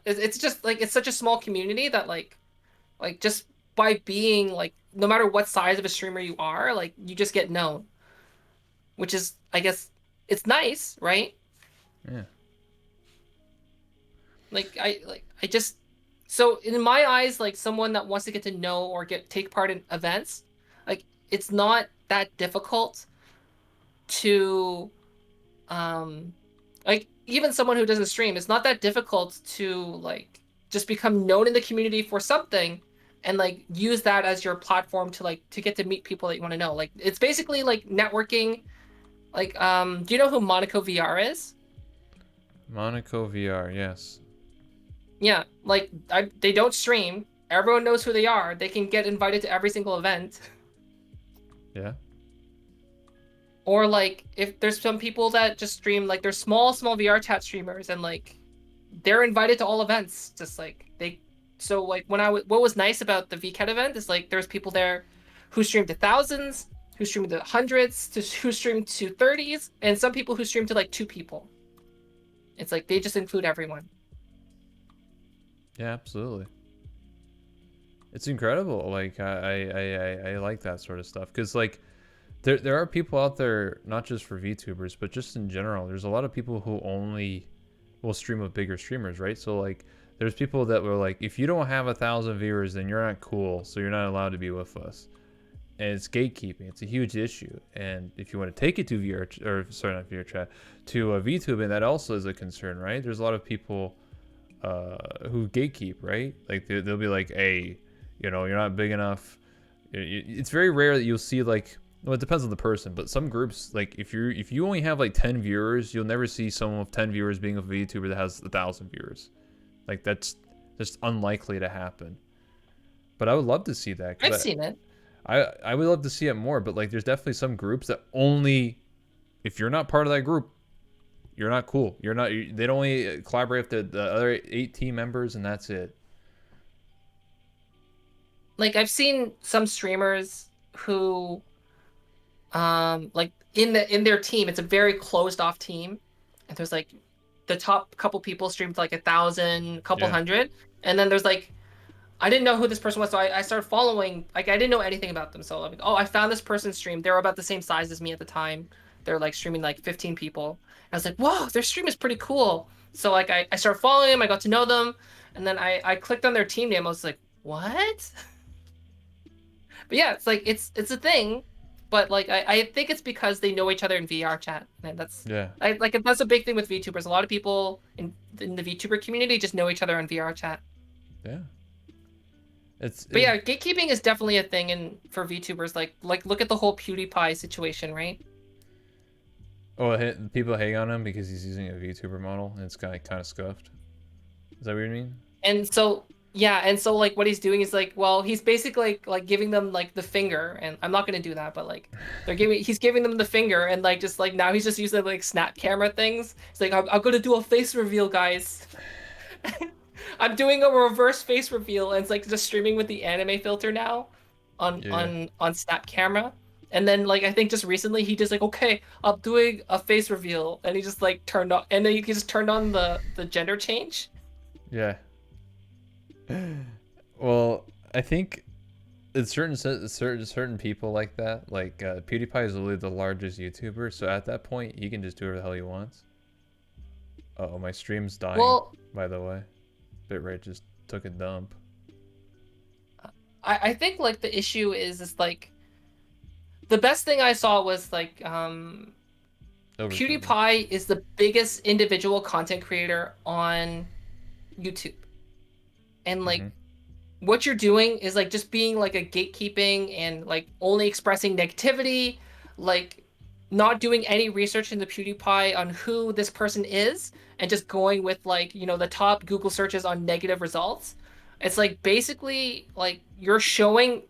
it's just like it's such a small community that like just by being like no matter what size of a streamer you are, like you just get known, which is I guess it's nice, right? Yeah. I just so in my eyes, like someone that wants to get to know or take part in events, like it's not that difficult to um like even someone who doesn't stream, it's not that difficult to like just become known in the community for something and like use that as your platform to like to get to meet people that you want to know. Like it's basically like networking. Like do you know who Monaco VR is? Monaco VR, yes. Yeah, like they don't stream. Everyone knows who they are. They can get invited to every single event. Yeah. Or like if there's some people that just stream like they're small VR chat streamers and like they're invited to all events. Just like they so like what was nice about the VCAT event is like there's people there who streamed to thousands, who streamed to hundreds, who streamed to 30s, and some people who streamed to like 2 people. It's like they just include everyone. Yeah, absolutely. It's incredible. Like I like that sort of stuff because like there are people out there not just for VTubers but just in general. There's a lot of people who only will stream with bigger streamers, right? So like there's people that were like, if you don't have 1,000 viewers, then you're not cool, so you're not allowed to be with us. And it's gatekeeping. It's a huge issue. And if you want to take it to or sorry, not VR chat, to VTubing, that also is a concern, right? There's a lot of people who gatekeep, right? Like they'll be like, hey, you're not big enough. It's very rare that you'll see like, well, it depends on the person, but some groups, like if you only have like 10 viewers, you'll never see someone with 10 viewers being a VTuber that has 1,000 viewers. Like that's just unlikely to happen. But I would love to see that. I've seen it. I would love to see it more, but like there's definitely some groups that only, if you're not part of that group, you're not cool. You're not. They'd only collaborate with the other 8 team members, and that's it. Like I've seen some streamers who like in their team, it's a very closed off team, and there's like the top couple people streamed like 1,000, couple Yeah. hundred, and then there's like I didn't know who this person was, so I started following. Like I didn't know anything about them, so I'm like, oh, I found this person's stream. They were about the same size as me at the time. They're like streaming like 15 people. And I was like, whoa, their stream is pretty cool. So like I started following them. I got to know them, and then I clicked on their team name. I was like, what? But yeah, it's like it's a thing, but like I think it's because they know each other in VR chat, and that's Yeah. that's a big thing with VTubers. A lot of people in the VTuber community just know each other on VR chat. Yeah. But yeah, gatekeeping is definitely a thing in for VTubers. Like look at the whole PewDiePie situation, right? Oh, people hate on him because he's using a VTuber model and it's kind of scuffed. Is that what you mean? And so yeah, and so like what he's doing is like, well, he's basically like giving them like the finger, and I'm not gonna do that, but like he's giving them the finger, and like just like now he's just using like snap camera things. He's like, I'm gonna do a face reveal, guys. I'm doing a reverse face reveal, and it's like just streaming with the anime filter now on snap camera. And then like I think just recently he just like, okay, I'm doing a face reveal, and he just like turned on, and then you can just turn on the gender change. Yeah. Well, I think it's certain people like that. Like PewDiePie is literally the largest YouTuber, so at that point he can just do whatever the hell he wants. Uh-oh, my stream's dying. Well, by the way, bitrate just took a dump. I think like the issue is like the best thing I saw was like PewDiePie is the biggest individual content creator on YouTube. And like what you're doing is like just being like a gatekeeping and like only expressing negativity, like not doing any research into PewDiePie on who this person is, and just going with like, you know, the top Google searches on negative results. It's like basically like you're showing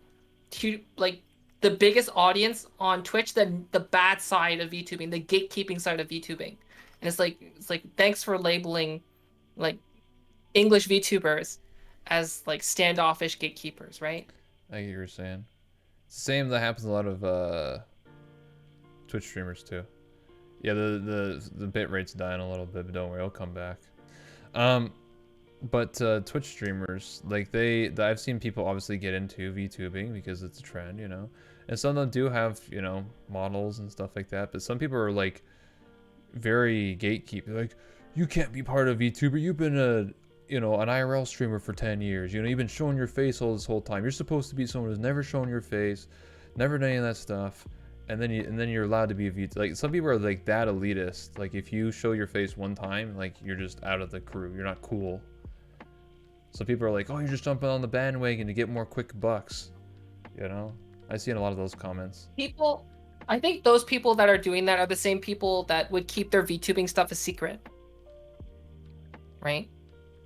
like the biggest audience on Twitch the bad side of VTubing, the gatekeeping side of VTubing. And it's like thanks for labeling like English VTubers as like standoffish gatekeepers, right? I get what you're saying. It's the same that happens to a lot of Twitch streamers too. Yeah, the bit rate's dying a little bit, but don't worry, it'll come back. But Twitch streamers, like I've seen people obviously get into VTubing because it's a trend, you know, and some of them do have, you know, models and stuff like that. But some people are like very gatekeeping, like, you can't be part of VTuber. You've been an IRL streamer for 10 years. You know, you've been showing your face all this whole time. You're supposed to be someone who's never shown your face, never done any of that stuff. And then you're allowed to be a VTuber. Like, some people are like that elitist. Like, if you show your face one time, like, you're just out of the crew. You're not cool. Some people are like, oh, you're just jumping on the bandwagon to get more quick bucks. You know? I've seen a lot of those comments. I think those people that are doing that are the same people that would keep their VTubing stuff a secret. Right?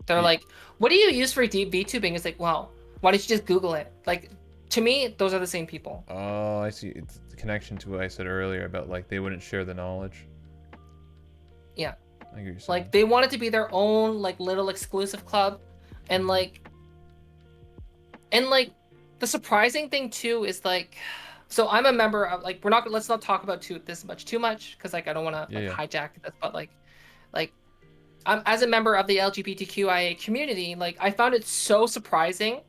They're like, what do you use for VTubing? It's like, well, why don't you just Google it? Like, to me, those are the same people. Oh, I see. It's the connection to what I said earlier about, like, they wouldn't share the knowledge. Yeah. I get what you're saying. Like, they want it to be their own, like, little exclusive club. And, like, the surprising thing, too, is, like, so I'm a member of, like, let's not talk about this too much, because, like, I don't want to, hijack this, but, like, I'm, as a member of the LGBTQIA community, like, I found it so surprising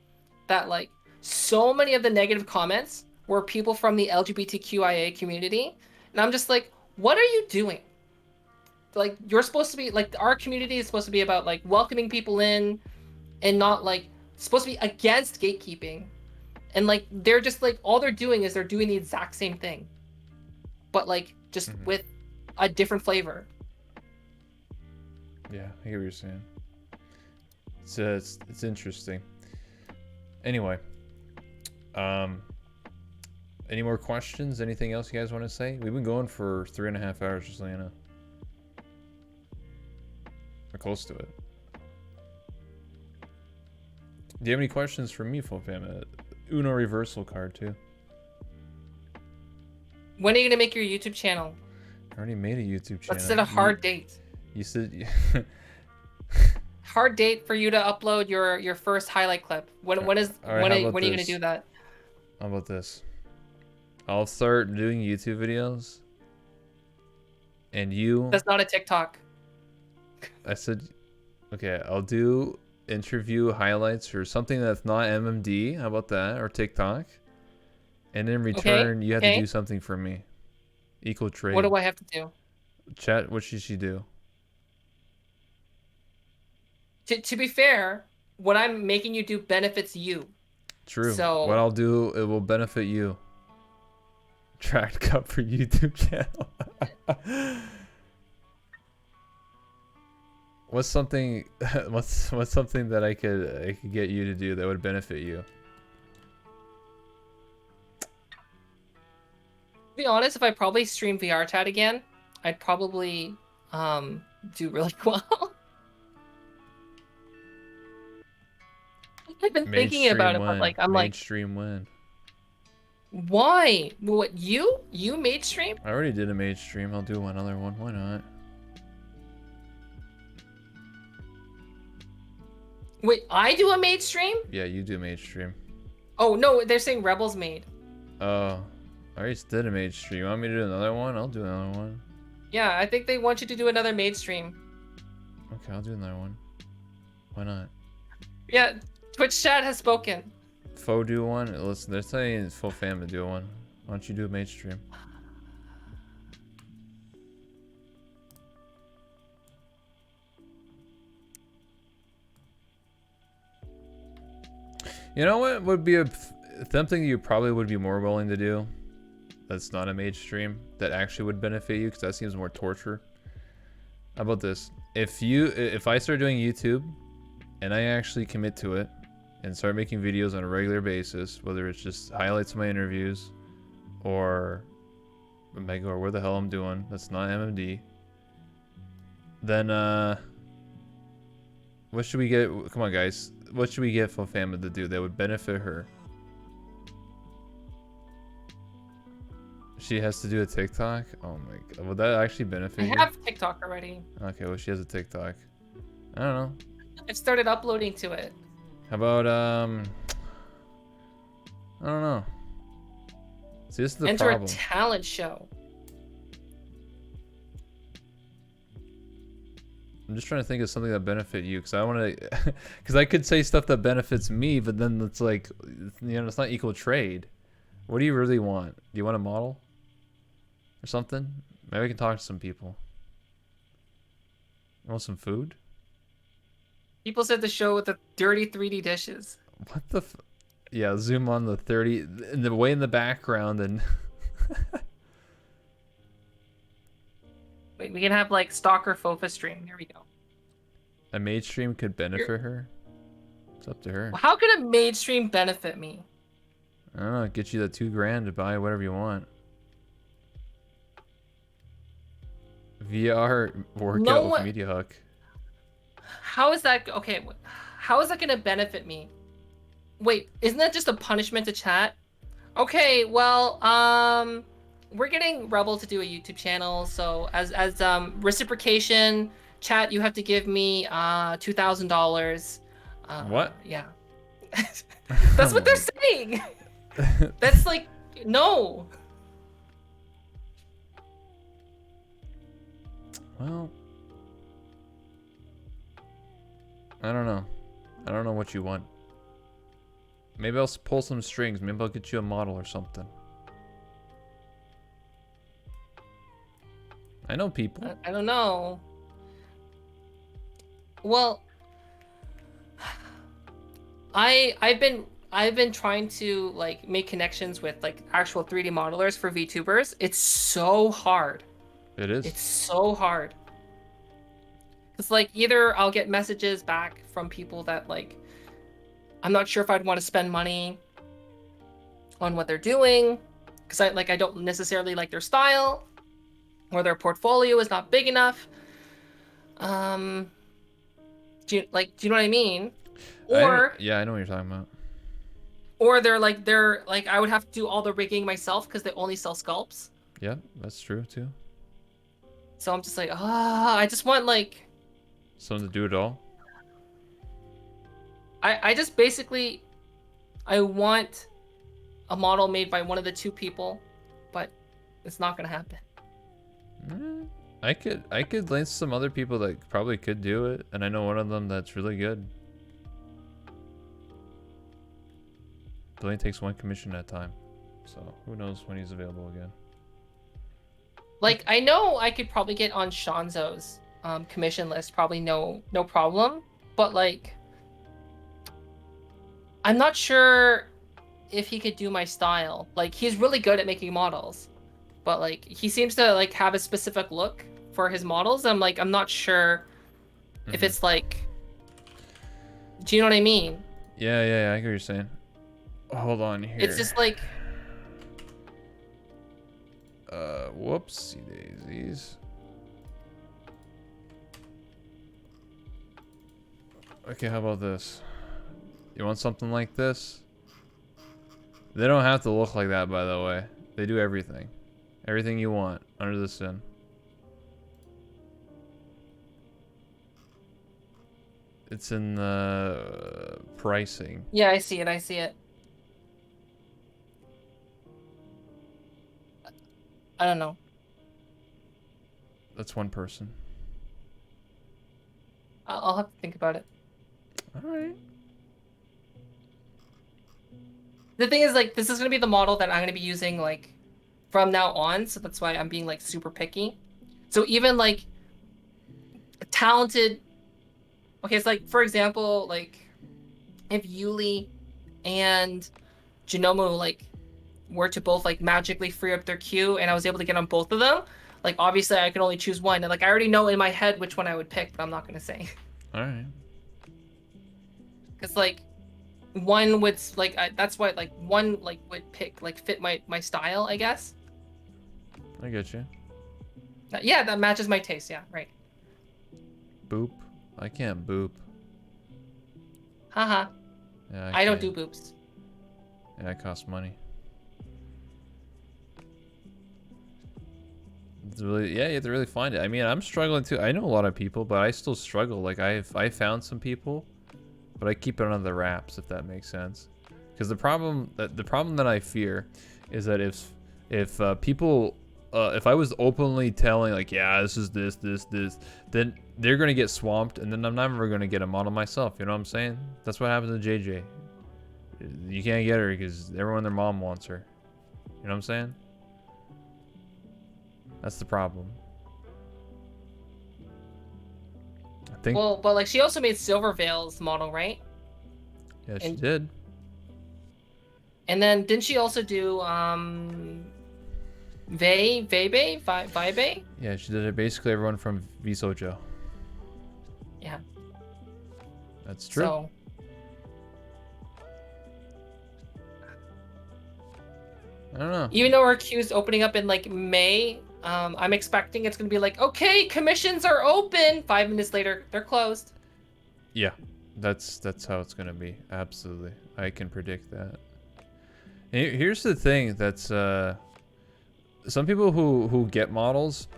that, like, so many of the negative comments were people from the LGBTQIA community. And I'm just like, what are you doing? Like, you're supposed to be, like, our community is supposed to be about, like, welcoming people in and not, like, supposed to be against gatekeeping. And, like, they're just, like, all they're doing is they're doing the exact same thing. But, like, just with a different flavor. Yeah, I get what you're saying. It's interesting. Anyway, any more questions? Anything else you guys want to say? We've been going for 3.5 hours, just so you know. We're close to it. Do you have any questions for me, Fofamit? Uno reversal card too. When are you gonna make your YouTube channel? I already made a YouTube channel. Let's set a hard date. You said hard date for you to upload your first highlight clip. When are you gonna do that? How about this? I'll start doing YouTube videos, and you. That's not a TikTok. I said, okay, I'll do interview highlights or something that's not MMD. How about that? Or TikTok. And in return, you have to do something for me. Equal trade. What do I have to do? Chat, what should she do? To be fair, what I'm making you do benefits you. True. So What I'll do, it will benefit you. Track cup for YouTube channel. What's something? What's something that I could get you to do that would benefit you? to be honest, if I probably stream VR chat again, I'd probably do really well. I've been thinking about it, but like I'm like, mainstream win. why? What you made stream? I already did a mage stream. I'll do one other one. Why not? Wait, I do a made stream? Yeah, you do mage stream. Oh no, they're saying Rebels made. Oh, I already did a mage stream. You want me to do another one? I'll do another one. Yeah, I think they want you to do another made stream. Okay, I'll do another one. Why not? Yeah, Twitch chat has spoken. Fo do one. Listen, they're saying Fofamit do one. Why don't you do a mage stream? You know what would be something you probably would be more willing to do? That's not a mage stream that actually would benefit you, because that seems more torture. How about this? If I start doing YouTube and I actually commit to it and start making videos on a regular basis, whether it's just highlights of my interviews or Omega or where the hell I'm doing, that's not MMD, then what should we get? Come on, guys. What should we get Fofamit to do that would benefit her? She has to do a TikTok? Oh my god. Would that actually benefit you? I have TikTok already. Okay, well, she has a TikTok. I don't know. I've started uploading to it. How about, I don't know. See, this is the Enter problem. a talent show. I'm just trying to think of something that benefit you, because I want to, because I could say stuff that benefits me, but then it's like, you know, it's not equal trade. What do you really want? Do you want a model or something? Maybe I can talk to some people. You want some food? People said the show with the dirty 3D dishes. What the yeah, zoom on the 30 in the way in the background and Wait, we can have like Stalker Fofa stream. There we go. a mage stream could benefit her. It's up to her. Well, how could a made stream benefit me? I don't know, get you that $2,000 to buy whatever you want. VR workout with Media Hook. How is that okay? How is that gonna benefit me? Wait, isn't that just a punishment to chat? Okay, well, we're getting Rebel to do a YouTube channel, so as reciprocation, chat, you have to give me $2,000. What? Yeah, that's what they're saying. That's like no. Well, I don't know. I don't know what you want. Maybe I'll pull some strings. Maybe I'll get you a model or something. I know people. I don't know. Well, I've been trying to like make connections with like actual 3D modelers for VTubers. It's so hard. It is. It's so hard. It's like either I'll get messages back from people that like I'm not sure if I'd want to spend money on what they're doing because I don't necessarily like their style or their portfolio is not big enough. Do you know what I mean? Or yeah, I know what you're talking about. Or they're like I would have to do all the rigging myself because they only sell sculpts. Yeah, that's true too. So I'm just like, I just want like Something to do it all. I just basically I want a model made by one of the two people, but it's not gonna happen. I could link some other people that probably could do it, and I know one of them that's really good. It only takes one commission at a time, so who knows when he's available again. Like, I know I could probably get on Shanzo's commission list, probably no problem. But like, I'm not sure if he could do my style. Like, he's really good at making models, but like, he seems to like have a specific look for his models. I'm like, I'm not sure if it's like, do you know what I mean? Yeah, I get what you're saying. Hold on here. It's just like, whoopsie daisies. Okay, how about this? You want something like this? They don't have to look like that, by the way. They do everything. Everything you want under the sun. It's in the pricing. yeah, I see it. I don't know. That's one person. I'll have to think about it. Alright. The thing is, like, this is gonna be the model that I'm gonna be using, like, from now on, so that's why I'm being, like, super picky. So even, like, talented... Okay, it's like, for example, like, if Yuli and Jinomu, like, were to both, like, magically free up their queue, and I was able to get on both of them, like, obviously I can only choose one, and, like, I already know in my head which one I would pick, but I'm not gonna say. Alright. Because, like, one would, like, that's why, like, one, like, would pick, like, fit my style, I guess. I get you. Yeah, that matches my taste, yeah, right. Boop. I can't boop. Haha. Yeah, I don't can't. do boops. Yeah, it costs money. It's really, yeah, you have to really find it. I mean, I'm struggling too. I know a lot of people, but I still struggle. Like, I found some people, but I keep it under the wraps, if that makes sense. Because the problem that I fear is that if people if I was openly telling, like, yeah, this is this, then they're gonna get swamped, and then I'm never gonna get a model myself. You know what I'm saying? That's what happens to JJ. You can't get her because everyone and their mom wants her. You know what I'm saying? That's the problem. I think. Well, but, like, she also made Silver Veil's model, right? Yeah, she did. And then, didn't she also do, Vibe? Yeah, she did it. Basically, everyone from Vsojo. Yeah. That's true. So, I don't know. even though her queue's opening up in, like, May, I'm expecting it's gonna be like, okay, commissions are open. 5 minutes later, they're closed. Yeah, that's how it's gonna be. Absolutely, I can predict that. And here's the thing: that's some people who get models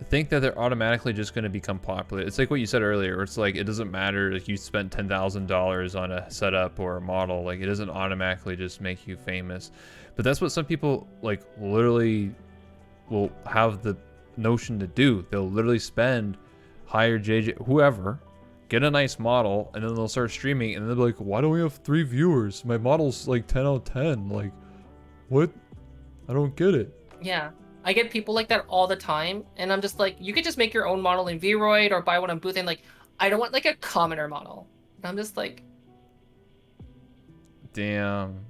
think that they're automatically just gonna become popular. It's like what you said earlier, where it's like it doesn't matter if you spent $10,000 on a setup or a model. Like, it doesn't automatically just make you famous. But that's what some people, like, literally will have the notion to do. They'll literally spend, hire JJ, whoever, get a nice model, and then they'll start streaming, and they'll be like, why don't we have 3 viewers? My model's like 10 out of 10. Like, what? I don't get it. Yeah. I get people like that all the time, and I'm just like, you could just make your own model in Vroid or buy one on Booth, and like, I don't want like a commoner model. And I'm just like, damn.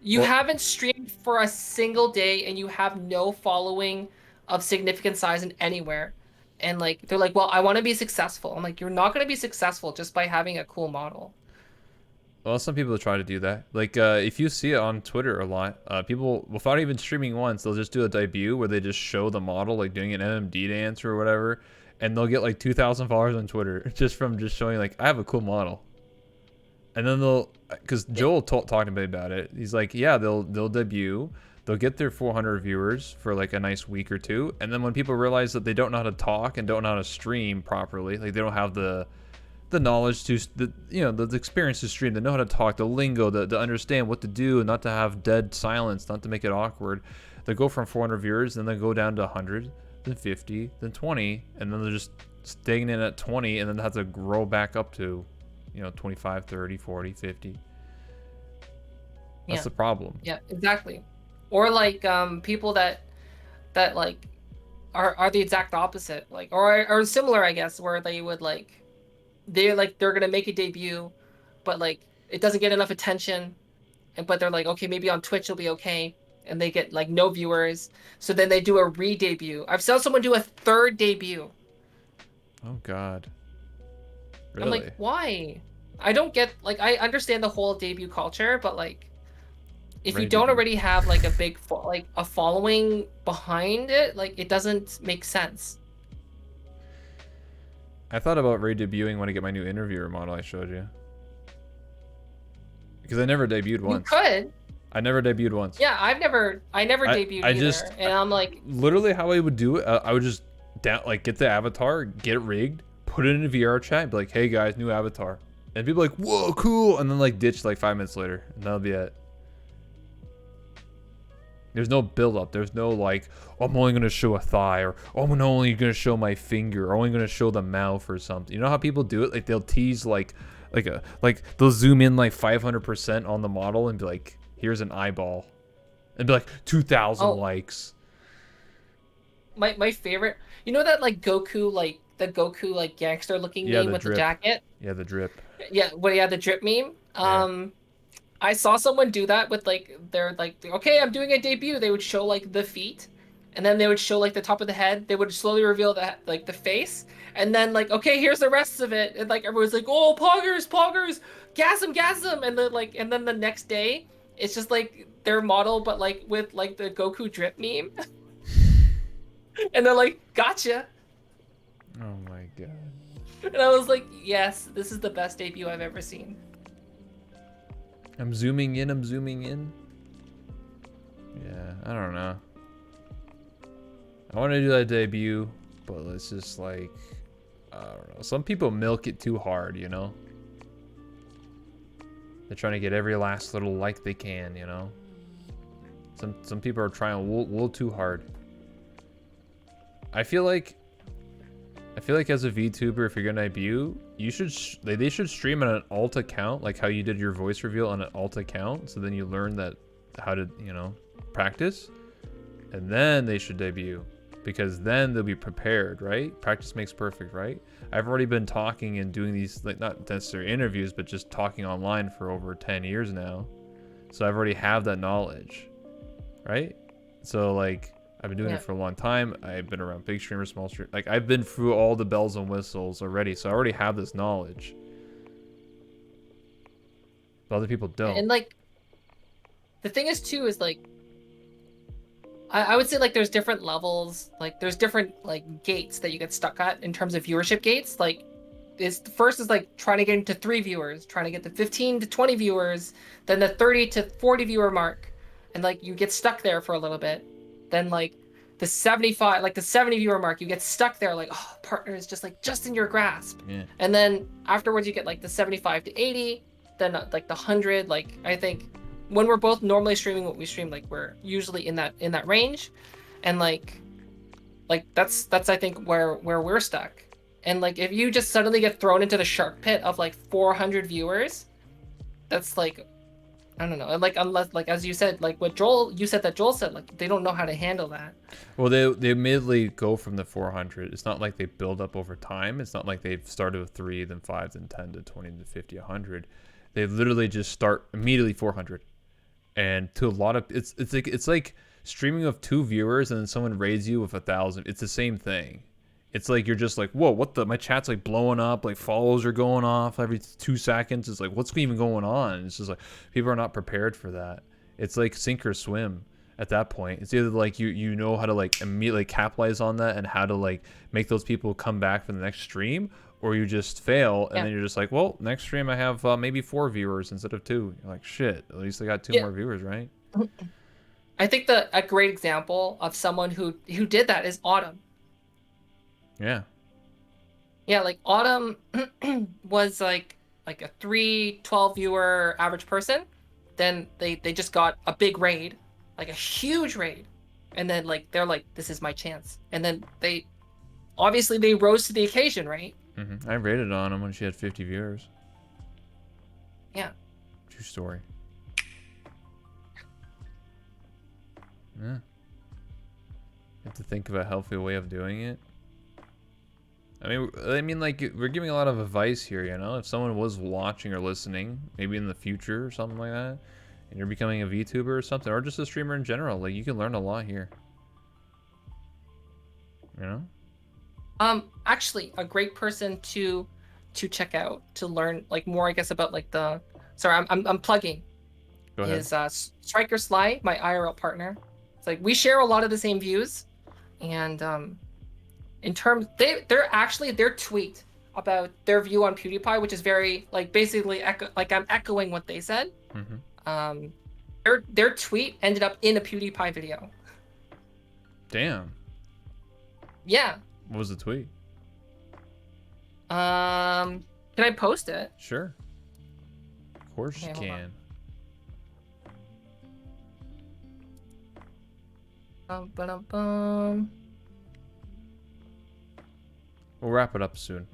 You Well, haven't streamed for a single day, and you have no following of significant size in anywhere. And like, they're like, well, I want to be successful. I'm like, you're not going to be successful just by having a cool model. well, some people try to do that. Like, if you see it on Twitter a lot, people, without even streaming once, they'll just do a debut where they just show the model, like, doing an MMD dance or whatever, and they'll get, like, 2,000 followers on Twitter just from just showing, like, I have a cool model. And then they'll, because Joel talked to me about it. He's like, yeah, they'll debut, they'll get their 400 viewers for like a nice week or two, and then when people realize that they don't know how to talk and don't know how to stream properly, like they don't have the knowledge to, the experience to stream, they know how to talk, the lingo, to understand what to do, and not to have dead silence, not to make it awkward. They go from 400 viewers, then they go down to 100, then 50, then 20, and then they're just staying in at 20, and then have to grow back up to, 25, 30, 40, 50. That's Yeah. the problem. Yeah, exactly. Or like people that like are the exact opposite, like or similar, I guess, where they would like they're gonna make a debut, but like it doesn't get enough attention, but they're like, okay, maybe on Twitch it'll be okay, and they get like no viewers, so then they do a re-debut. I've seen someone do a third debut. Oh God. I'm Really? like, why? I don't get, like, I understand the whole debut culture, but like if you don't Re-debut. already have like a big like a following behind it, like it doesn't make sense. I thought about re-debuting when I get my new interviewer model I showed you. Because I never debuted You once. could. I never debuted once. Yeah, I never debuted I either, just, and I'm like, literally how I would do it, I would just get the avatar, get it rigged, put it in a VR chat, and be like, hey guys, new avatar. And people like, whoa, cool, and then like ditch like 5 minutes later, and that'll be it. There's no build up. There's no like, oh, I'm only gonna show a thigh, or oh, I'm only gonna show my finger, or only gonna show the mouth or something. You know how people do it? Like they'll tease like they'll zoom in like 500% on the model and be like, here's an eyeball, and be like 2,000 likes. my favorite, you know that like Goku, like the Goku like gangster looking meme with drip. the jacket? Yeah, the drip. Yeah, the drip meme. I saw someone do that with like they're like, okay, I'm doing a debut. They would show like the feet, and then they would show like the top of the head. They would slowly reveal that like the face, and then like, okay, here's the rest of it. And like everyone's like, oh, poggers, gasm, and then the next day it's just like their model, but like with like the Goku drip meme, and they're like, gotcha. Oh my God. And I was like, yes, this is the best debut I've ever seen. I'm zooming in. Yeah, I don't know. I want to do that debut, but it's just like, I don't know. Some people milk it too hard, you know? They're trying to get every last little like they can, you know? Some people are trying a little too hard. I feel like as a VTuber, if you're gonna debut, you should they should stream on an alt account, like how you did your voice reveal on an alt account. So then you learn that how to, practice, and then they should debut, because then they'll be prepared, right? Practice makes perfect, right? I've already been talking and doing these, like, not necessarily interviews, but just talking online for over 10 years now. So I've already have that knowledge, right? So like, I've been doing it for a long time. I've been around big streamers, small streamers. Like, I've been through all the bells and whistles already. So I already have this knowledge. But other people don't. And like, the thing is too, is like, I would say like there's different levels, like there's different like gates that you get stuck at in terms of viewership gates. Like, the first is like trying to get into 3 viewers, trying to get to 15 to 20 viewers, then the 30 to 40 viewer mark, and like you get stuck there for a little bit. Then like the 75, like the 70 viewer mark, you get stuck there, like, oh, partner is just like just in your grasp. Yeah. And then afterwards you get like the 75 to 80, then like the 100. Like, I think when we're both normally streaming what we stream, like we're usually in that range, and like that's I think where we're stuck. And like, if you just suddenly get thrown into the shark pit of like 400 viewers, that's like, I don't know, like, unless, like, as you said, like what you said, like they don't know how to handle that. Well, they immediately go from the 400. It's not like they build up over time. It's not like they've started with 3, then 5, then 10 to 20 to 50, 100. They literally just start immediately 400. And to a lot of, it's like streaming with 2 viewers and then someone raids you with 1,000. It's the same thing. It's like, you're just like, whoa, what the, my chat's like blowing up, like follows are going off every 2 seconds. It's like, what's even going on? It's just like, people are not prepared for that. It's like sink or swim at that point. It's either like you know how to like immediately capitalize on that and how to like make those people come back for the next stream, or you just fail and then you're just like, well, next stream I have maybe 4 viewers instead of 2. You're like, shit, at least I got 2 more viewers, right? I think a great example of someone who did that is Autumn. Yeah. Yeah, like Autumn was like a 12 viewer average person. Then they just got a big raid, like a huge raid, And then like they're like, this is my chance. And then they obviously they rose to the occasion, right? I rated on him when she had 50 viewers. Yeah. True story. Yeah. You have to think of a healthy way of doing it. I mean, like, we're giving a lot of advice here, you know? If someone was watching or listening, maybe in the future or something like that, and you're becoming a VTuber or something, or just a streamer in general, like, you can learn a lot here. You know? Actually, a great person to check out to learn like more, I guess, about like the. Sorry, I'm plugging. Go ahead. Is Striker Sly, my IRL partner. It's like we share a lot of the same views, and in terms they're actually their tweet about their view on PewDiePie, which is very like basically I'm echoing what they said. Their tweet ended up in a PewDiePie video. Damn. Yeah. What was the tweet? Can I post it? Sure. Of course Okay, you hold on. can. Ba-dum-bum. We'll wrap it up soon.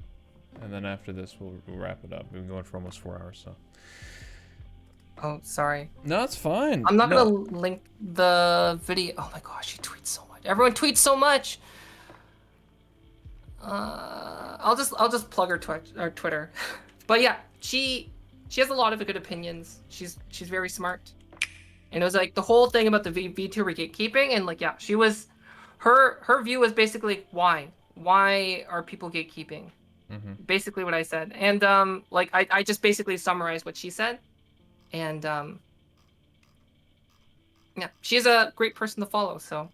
And then after this, we'll wrap it up. We've been going for almost 4 hours, so. Oh, sorry. No, it's fine. I'm not gonna link the video. Oh my gosh, she tweets so much. Everyone tweets so much. I'll just plug her Twitter. But yeah, she has a lot of good opinions. She's very smart. And it was like the whole thing about the VTuber gatekeeping, and like yeah, she was her view was basically why are people gatekeeping? Basically what I said. And like I just basically summarized what she said. And yeah, she's a great person to follow, so.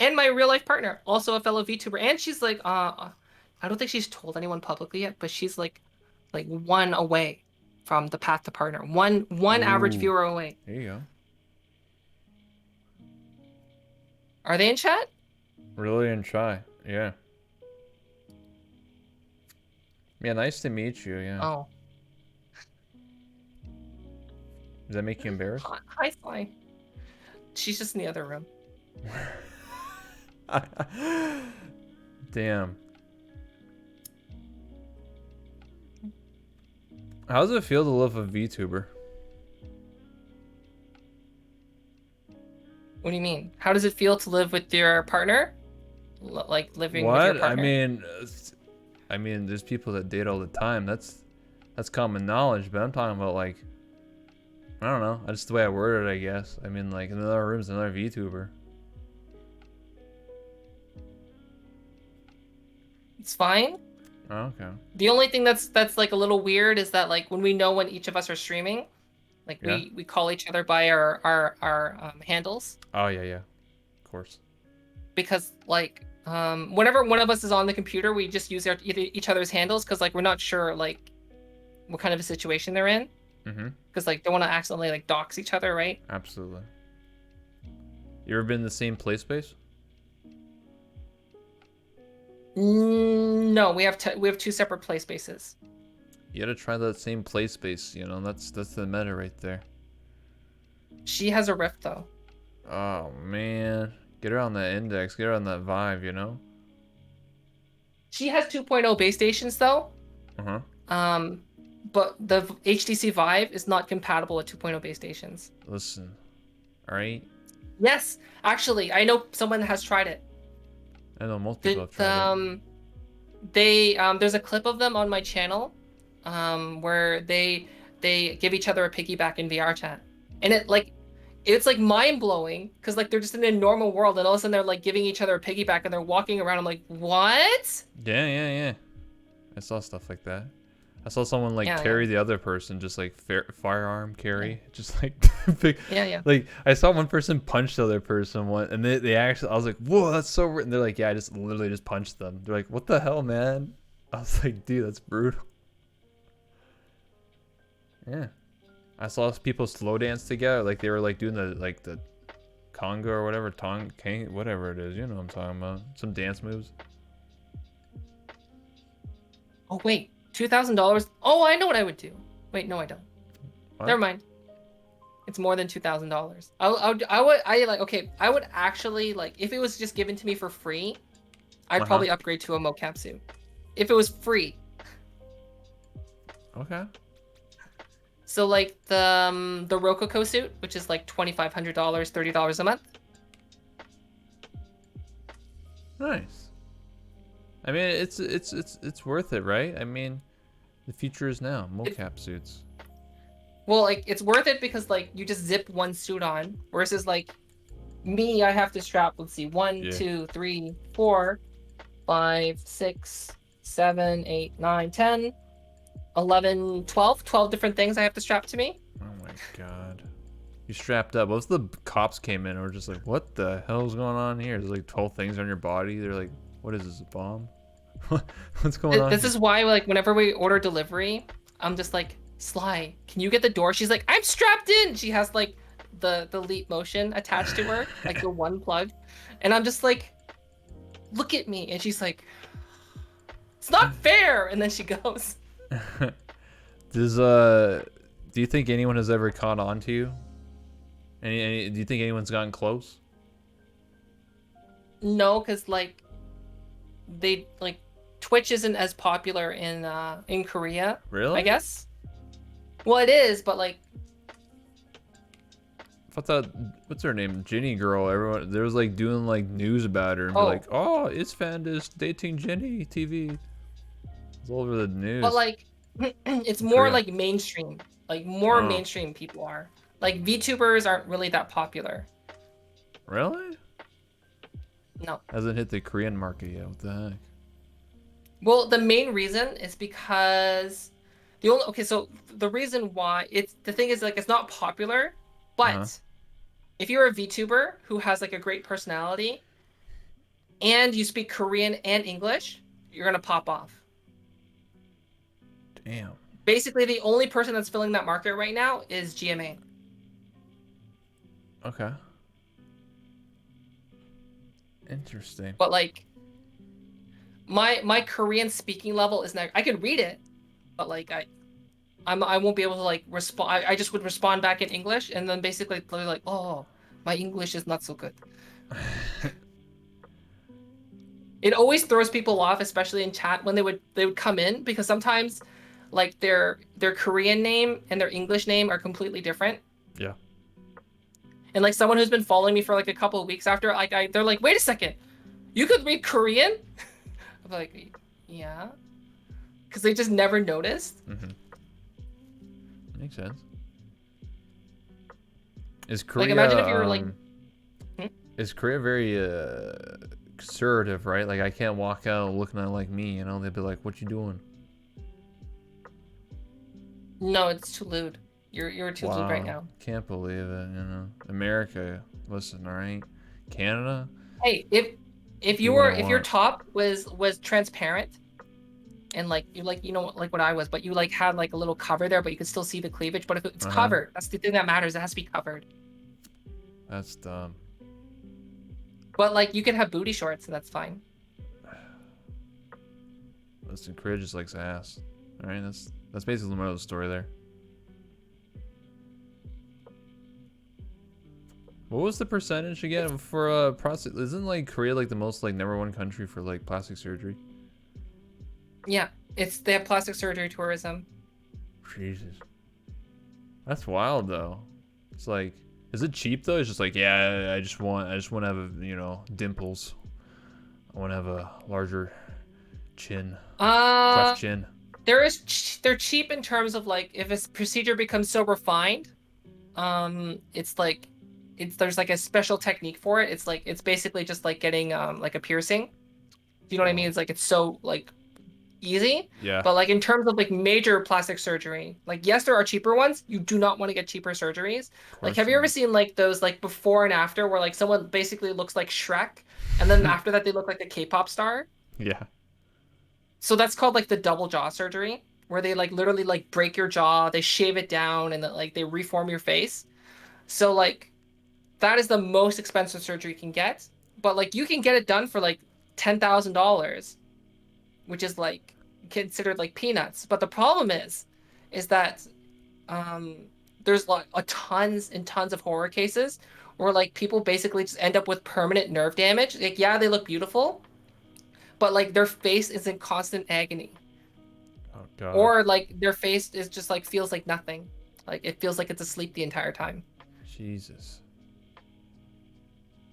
And my real life partner, also a fellow VTuber, and she's like I don't think she's told anyone publicly yet, but she's like one away from the path to partner. One average Ooh. viewer away. There you go. Are they in chat? Really and try. Yeah. Yeah, nice to meet you, yeah. Oh. Does that make you embarrassed? Hi, Sly. She's just in the other room. Damn. How does it feel to live a VTuber? What do you mean? How does it feel to live with your partner? Like living with your What? partner? I mean, there's people that date all the time. That's common knowledge, but I'm talking about like, I don't know. That's the way I word it, I guess. I mean, like in another room's another VTuber. It's fine. Oh, okay. The only thing that's like a little weird is that like when we know when each of us are streaming, like Yeah. we call each other by our handles, Oh yeah, yeah. Of course. because like whenever one of us is on the computer, we just use each other's handles because like we're not sure like what kind of a situation they're in, because like don't want to accidentally like dox each other, right? Absolutely. You ever been in the same play space? No, we have two separate play spaces. You gotta try that same play space, you know, that's the meta right there. She has a rift though. Oh man. Get her on that index, get her on that vibe, you know? She has 2.0 base stations though. But the HTC Vive is not compatible with 2.0 base stations. Listen. Alright? Yes, actually, I know someone has tried it. I know most people have tried it. There's a clip of them on my channel, where they give each other a piggyback in VR chat, and it's like mind blowing because like they're just in a normal world, and all of a sudden they're like giving each other a piggyback and they're walking around. I'm like, what? Yeah. I saw stuff like that. I saw someone like carry the other person, just like firearm carry, just like big. Yeah. Like I saw one person punch the other person one, and they actually, I was like, whoa, that's so weird. And they're like, yeah, I just literally just punched them. They're like, what the hell, man? I was like, dude, that's brutal. Yeah, I saw people slow dance together, like they were like doing the conga or whatever, whatever it is. You know what I'm talking about? Some dance moves. Oh wait, $2,000. Oh, I know what I would do. Wait, no, I don't. What? Never mind. It's more than $2,000. I would actually like if it was just given to me for free, I'd probably upgrade to a mocap suit. If it was free. Okay. So like the Rococo suit, which is like $2,500, $30 a month. Nice. I mean, it's worth it, right? I mean, the future is now. Mocap suits. Well, like it's worth it because like you just zip one suit on, versus like me, I have to strap. Let's see, 1, 2, 3, 4, 5, 6, 7, 8, 9, 10, 11, 12. 12 different things I have to strap to me. Oh my god. You strapped up. What if the cops came in and were just like, what the hell's going on here? There's like 12 things on your body. They're like, what is this, a bomb? What's going on? This is why like whenever we order delivery, I'm just like, Sly, can you get the door? She's like, I'm strapped in. She has like the leap motion attached to her, like the one plug. And I'm just like, look at me. And she's like, it's not fair. And then she goes. Do you think anyone has ever caught on to you? Do you think anyone's gotten close? No, because like Twitch isn't as popular in Korea. Really? I guess. Well, it is, but like. I thought what's her name? Jenny girl. Everyone there was like doing like news about her and be like, oh, it's Fandis dating Jenny TV. It's all over the news. But like, it's more like mainstream. Like more mainstream people are. Like VTubers aren't really that popular. Really? No. Hasn't hit the Korean market yet. What the heck? Well, the main reason is because so the reason why the thing is like it's not popular, but if you're a VTuber who has like a great personality and you speak Korean and English, you're gonna pop off. Damn. Basically, the only person that's filling that market right now is GMA. Okay. Interesting. But like, my Korean speaking level is not. I can read it, but like I won't be able to like respond. I just would respond back in English, and then basically they're like, oh, my English is not so good. It always throws people off, especially in chat when they would come in, because sometimes like their Korean name and their English name are completely different. Yeah. And like someone who's been following me for like a couple of weeks after, like they're like, wait a second, you could read Korean? I'm like, yeah, because they just never noticed. Makes sense. Is Korea? Like imagine if you were like. Is Korea very conservative, right? Like I can't walk out looking at like me, you know? They'd be like, "What you doing?" No, it's too lewd. You're too lewd right now. Can't believe it. You know, America. Listen, all right. Canada. Hey, if your top was transparent, and like you know like what I was, but you like had like a little cover there, but you could still see the cleavage. But if it's covered, that's the thing that matters. It has to be covered. That's dumb. But like you can have booty shorts, and that's fine. Listen, Korea just likes ass. All right, that's basically the moral of the story there. What was the percentage again for prostate? Isn't like Korea like the most like #1 country for like plastic surgery? Yeah, they have plastic surgery tourism. Jesus, that's wild though. It's like, is it cheap though? It's just like, yeah, I just want to have dimples. I want to have a larger chin, cleft chin. They're cheap in terms of like if a procedure becomes so refined, there's like a special technique for it. It's basically just like getting like a piercing. Do you know what I mean? It's like it's so like easy. Yeah. But like in terms of like major plastic surgery, like yes, there are cheaper ones. You do not want to get cheaper surgeries. Like have you ever seen like those like before and after where like someone basically looks like Shrek, and then after that they look like a K-pop star? Yeah. So that's called like the double jaw surgery, where they like literally like break your jaw, they shave it down, and then like they reform your face. So like that is the most expensive surgery you can get, but like you can get it done for like $10,000, which is like considered like peanuts. But the problem is that there's like a tons and tons of horror cases where like people basically just end up with permanent nerve damage. Like, yeah, they look beautiful, but like their face is in constant agony. Oh God. Or like their face is just like feels like nothing. Like it feels like it's asleep the entire time. Jesus.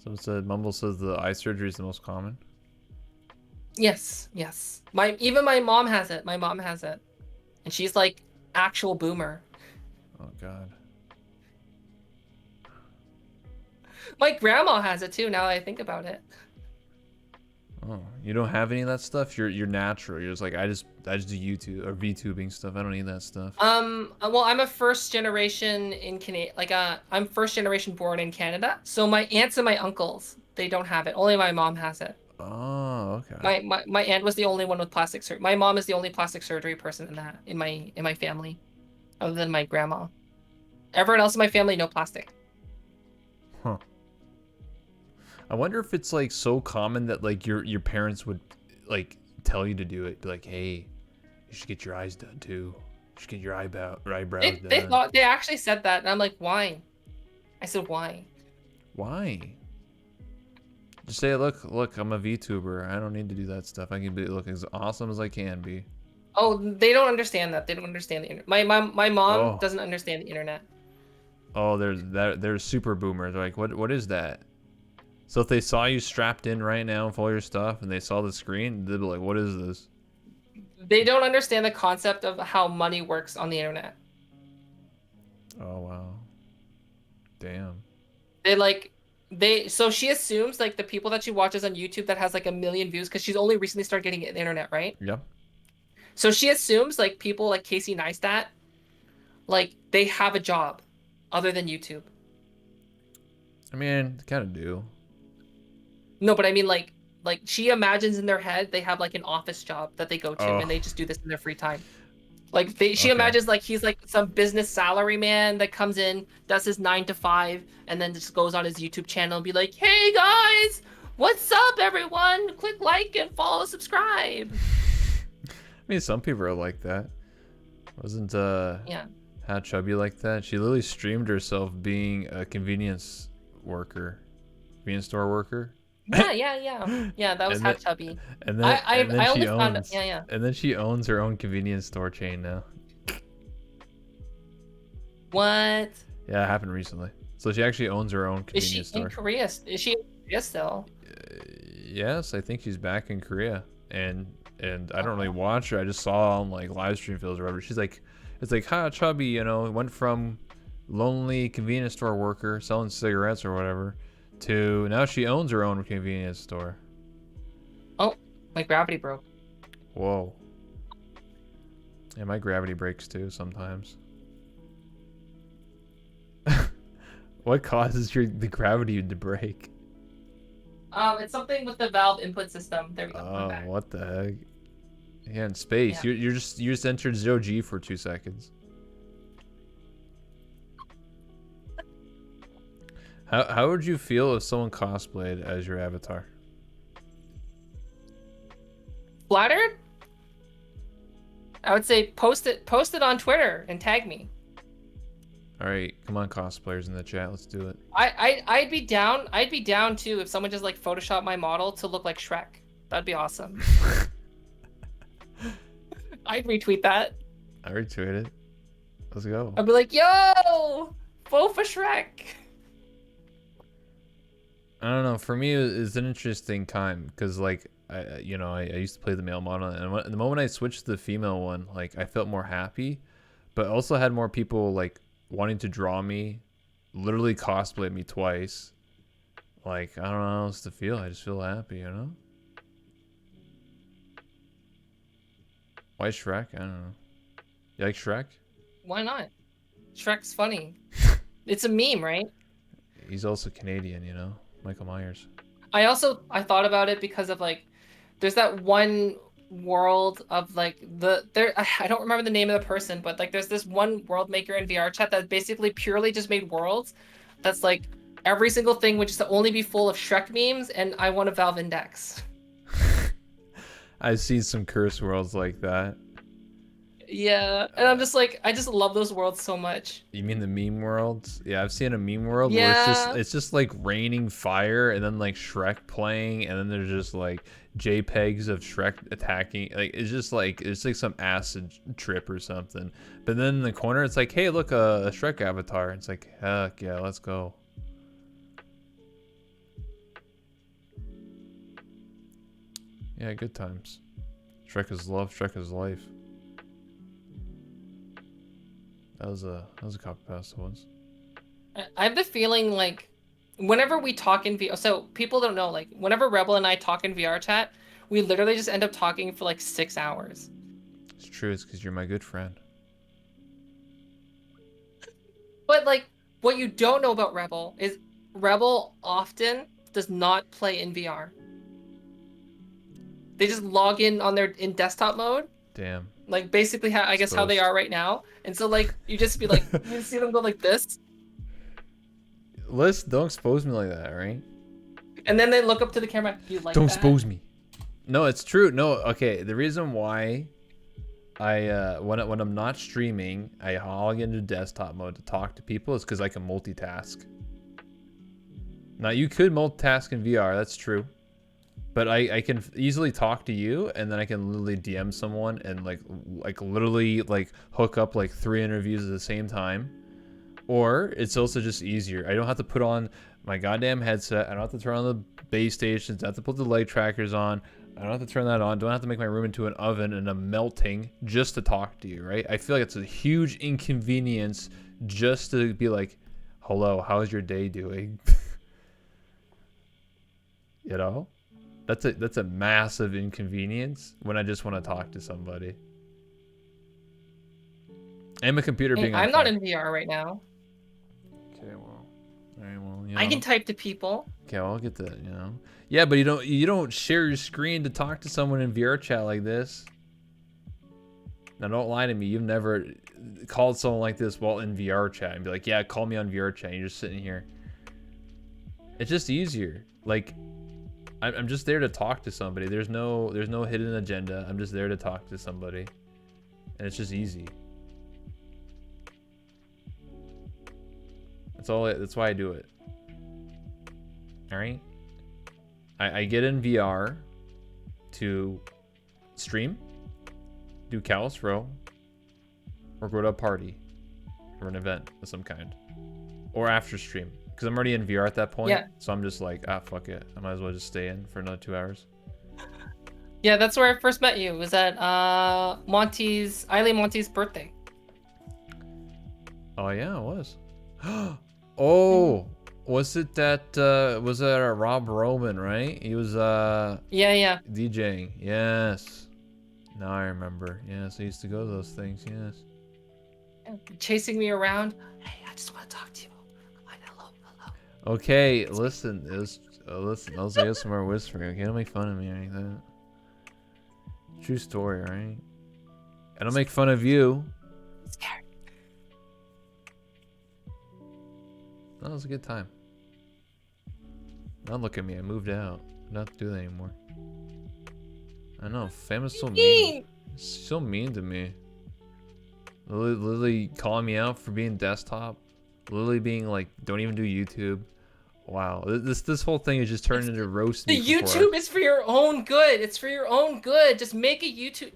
Someone said Mumble says the eye surgery is the most common. Yes, yes. Even my mom has it. My mom has it. And she's like actual boomer. Oh God. My grandma has it too, now that I think about it. Oh, you don't have any of that stuff? You're natural. You're just like I just do YouTube or VTubing stuff. I don't need that stuff. Well, I'm a first generation in Canada. Like, I'm first generation born in Canada. So my aunts and my uncles, they don't have it. Only my mom has it. Oh, okay. My aunt was the only one with plastic surgery. My mom is the only plastic surgery person in my family, other than my grandma. Everyone else in my family, no plastic. Huh. I wonder if it's like so common that like your parents would like tell you to do it. Be like, hey, you should get your eyes done too. You should get your eyebrows done. They actually said that, and I'm like, why? I said, why? Why? Just say, look, I'm a VTuber. I don't need to do that stuff. I can look as awesome as I can be. Oh, they don't understand that. They don't understand the internet. My mom Oh. doesn't understand the internet. Oh, there's super boomers. They're like, what is that? So if they saw you strapped in right now with all your stuff and they saw the screen, they'd be like, what is this? They don't understand the concept of how money works on the internet. Oh wow. Damn. So she assumes like the people that she watches on YouTube that has like 1 million views, because she's only recently started getting the internet, right? Yep. So she assumes like people like Casey Neistat, like they have a job other than YouTube. I mean, they kind of do. No, but I mean like she imagines in their head they have like an office job that they go to, Oh. and they just do this in their free time. Like she Okay. imagines like he's like some business salary man that comes in, does his 9 to 5, and then just goes on his YouTube channel and be like, "Hey guys, what's up everyone? Click like and follow, subscribe." I mean, some people are like that. Wasn't Yeah. How Chubby like that? She literally streamed herself being a convenience store worker. Yeah, that was And how then- chubby. And then, I and then I she only found owns, yeah. And then she owns her own convenience store chain now. What? Yeah, it happened recently. So she actually owns her own Is she convenience store. in Korea? Is she in Korea still? Yes, I think she's back in Korea. And I don't really watch her. I just saw on like live stream feels or whatever. She's like, it's like, ha, Chubby, you know, went from lonely convenience store worker selling cigarettes or whatever to now she owns her own convenience store. Oh, my gravity broke. Whoa. Yeah, my gravity breaks too sometimes. What causes the gravity to break? It's something with the valve input system. There we go. I'm Oh, back. what the heck? Yeah, in space. Yeah. You just entered 0G for 2 seconds. How would you feel if someone cosplayed as your avatar? Flattered? I would say post it on Twitter and tag me. All right, come on, cosplayers in the chat, let's do it. I'd be down. I'd be down too if someone just like Photoshop my model to look like Shrek. That'd be awesome. I'd retweet that. I retweeted. Let's go. I'd be like, yo, Fofa Shrek. I don't know. For me, it's an interesting time because, like, I used to play the male model, and the moment I switched to the female one, like, I felt more happy, but also had more people like wanting to draw me, literally cosplay me twice. Like, I don't know how else to feel. I just feel happy, you know. Why Shrek? I don't know. You like Shrek? Why not? Shrek's funny. It's a meme, right? He's also Canadian, you know. Michael Myers. I thought about it because of like, there's that one world of like I don't remember the name of the person, but like there's this one world maker in VR chat that basically purely just made worlds that's like every single thing would just only be full of Shrek memes, and I want a Valve Index. I've seen some curse worlds like that. Yeah, and I'm just like, I just love those worlds so much. You mean the meme world? Yeah, I've seen a meme world where Yeah. it's just like raining fire and then like Shrek playing and then there's just like JPEGs of Shrek attacking. Like it's like some acid trip or something. But then in the corner it's like, hey, look, a Shrek avatar. It's like, heck yeah, let's go. Yeah, good times. Shrek is love, Shrek is life. That was a copy paste once. I have the feeling like whenever we talk in VR, so people don't know, like whenever Rebel and I talk in VR chat, we literally just end up talking for like 6 hours. It's true, it's because you're my good friend. But like what you don't know about Rebel is Rebel often does not play in VR. They just log in on their in desktop mode. Damn. Like basically how I guess how they are right now. And so like you just be like you see them go like this. Don't expose me like that, right? And then they look up to the camera. You like Don't that? expose me. No, it's true. No, okay. The reason why I when I'm not streaming, I log into desktop mode to talk to people is because I can multitask. Now you could multitask in VR, that's true. But I can easily talk to you, and then I can literally DM someone and like literally like hook up like 3 interviews at the same time. Or it's also just easier. I don't have to put on my goddamn headset. I don't have to turn on the base stations. I have to put the light trackers on. I don't have to turn that on. Don't have to make my room into an oven and I'm melting just to talk to you, right? I feel like it's a huge inconvenience just to be like, hello, how's your day doing? You know? That's a massive inconvenience when I just want to talk to somebody. And my computer being on I'm not fire. in VR right now. Okay, well. Alright, well, you I know. can type to people. Okay, well, I'll get that, you know. Yeah, but you don't share your screen to talk to someone in VR chat like this. Now, don't lie to me. You've never called someone like this while in VR chat and be like, yeah, call me on VR chat. And you're just sitting here. It's just easier. Like, I'm just there to talk to somebody. There's no hidden agenda. I'm just there to talk to somebody. And it's just easy. That's why I do it. Alright? I get in VR to stream, do Callus Row, or go to a party or an event of some kind. Or after stream. Because I'm already in VR at that point. Yeah. So I'm just like, fuck it. I might as well just stay in for another 2 hours. Yeah, that's where I first met you. It was at Eileen Monty's birthday. Oh yeah, it was. Oh, was it that was that Rob Roman, right? He was Yeah. DJing. Yes. Now I remember. Yes, I used to go to those things. Yes. Chasing me around. Hey, I just want to talk to you. Hello. Okay, listen. Listen. I'll say some more whispering. Okay, don't make fun of me or anything. True story, right? I don't make fun of you. Scared. That was a good time. Now look at me. I moved out. I don't have to do that anymore. I know. Fam is so mean. So mean to me. Lily calling me out for being desktop. Lily being like, don't even do YouTube. Wow. This whole thing is just turned into roast The me. YouTube is for your own good. It's for your own good. Just make a YouTube.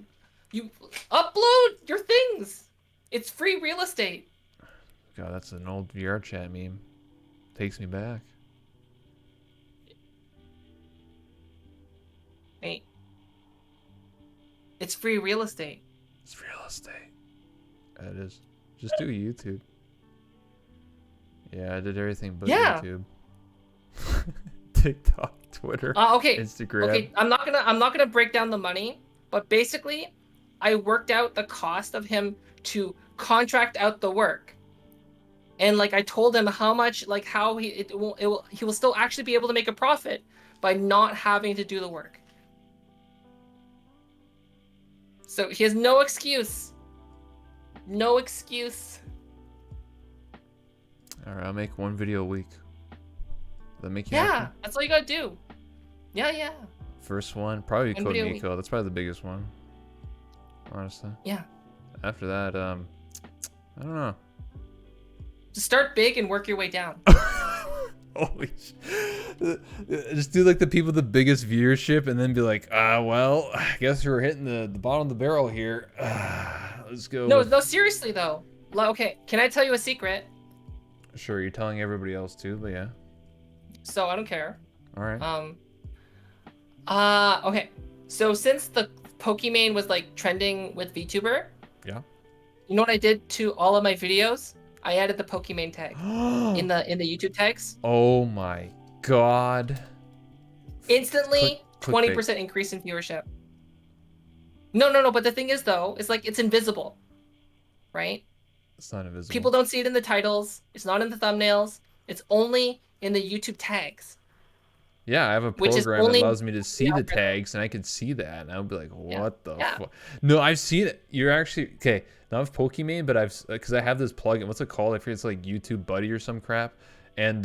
You upload your things. It's free real estate. God, that's an old VR chat meme. Takes me back. Wait. It's free real estate. It's real estate. It is. Just do YouTube. Yeah, I did everything but YouTube. TikTok, Twitter, Okay. Instagram. Okay, I'm not gonna break down the money, but basically, I worked out the cost of him to contract out the work, and like I told him how much, like how he will still actually be able to make a profit by not having to do the work. So he has no excuse. No excuse. All right, I'll make 1 video a week. That make you Yeah, happy? that's all you gotta do. Yeah. First one, probably One Code video a Miko. That's probably the biggest one. Honestly. Yeah. after that, I don't know. Just start big and work your way down. Holy just do like the people with the biggest viewership and then be like, well, I guess we're hitting the bottom of the barrel here. Let's go. No, no, seriously though. Okay, can I tell you a secret? Sure, you're telling everybody else too, but yeah. So I don't care. All right. Okay. So since the Pokimane was like trending with VTuber, Yeah. you know what I did to all of my videos? I added the Pokimane tag in the YouTube tags. Oh my god. Instantly, Clickbait. 20% increase in viewership. No. But the thing is though, it's like it's invisible, right? It's not invisible. People don't see it in the titles. It's not in the thumbnails. It's only in the YouTube tags. Yeah, I have a Which is program that only allows me to see the algorithm. tags, and I can see that, and I'll be like, "What the Yeah. fuck?" No, I've seen it. You're actually okay. Not with Pokimane, but I've because I have this plugin. What's it called? I forget. It's like YouTube Buddy or some crap, and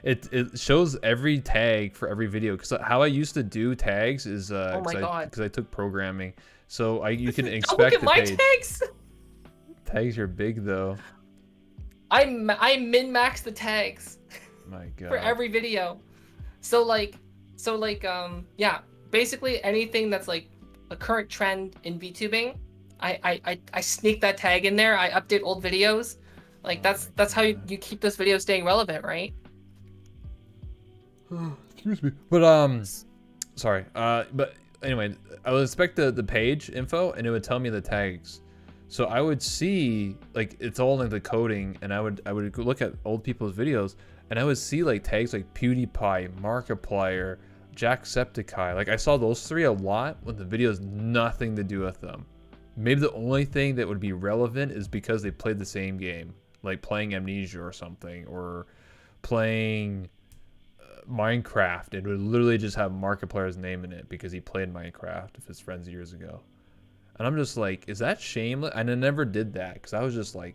it shows every tag for every video. Because how I used to do tags is Oh my God. because I took programming, so you can Don't look expect at the my page. tags. Tags are big though. I min-max the tags My God. for every video. So yeah, basically anything that's like a current trend in VTubing, I sneak that tag in there. I update old videos. Like that's how you keep this video staying relevant, right? Excuse me. But sorry. But anyway, I would inspect the page info and it would tell me the tags. So I would see like it's all in the coding, and I would look at old people's videos and I would see like tags like PewDiePie, Markiplier, Jacksepticeye. Like I saw those three a lot when the video has nothing to do with them. Maybe the only thing that would be relevant is because they played the same game, like playing Amnesia or something, or playing Minecraft. It would literally just have Markiplier's name in it because he played Minecraft with his friends years ago. And I'm just like, is that shameless? And I never did that because I was just like,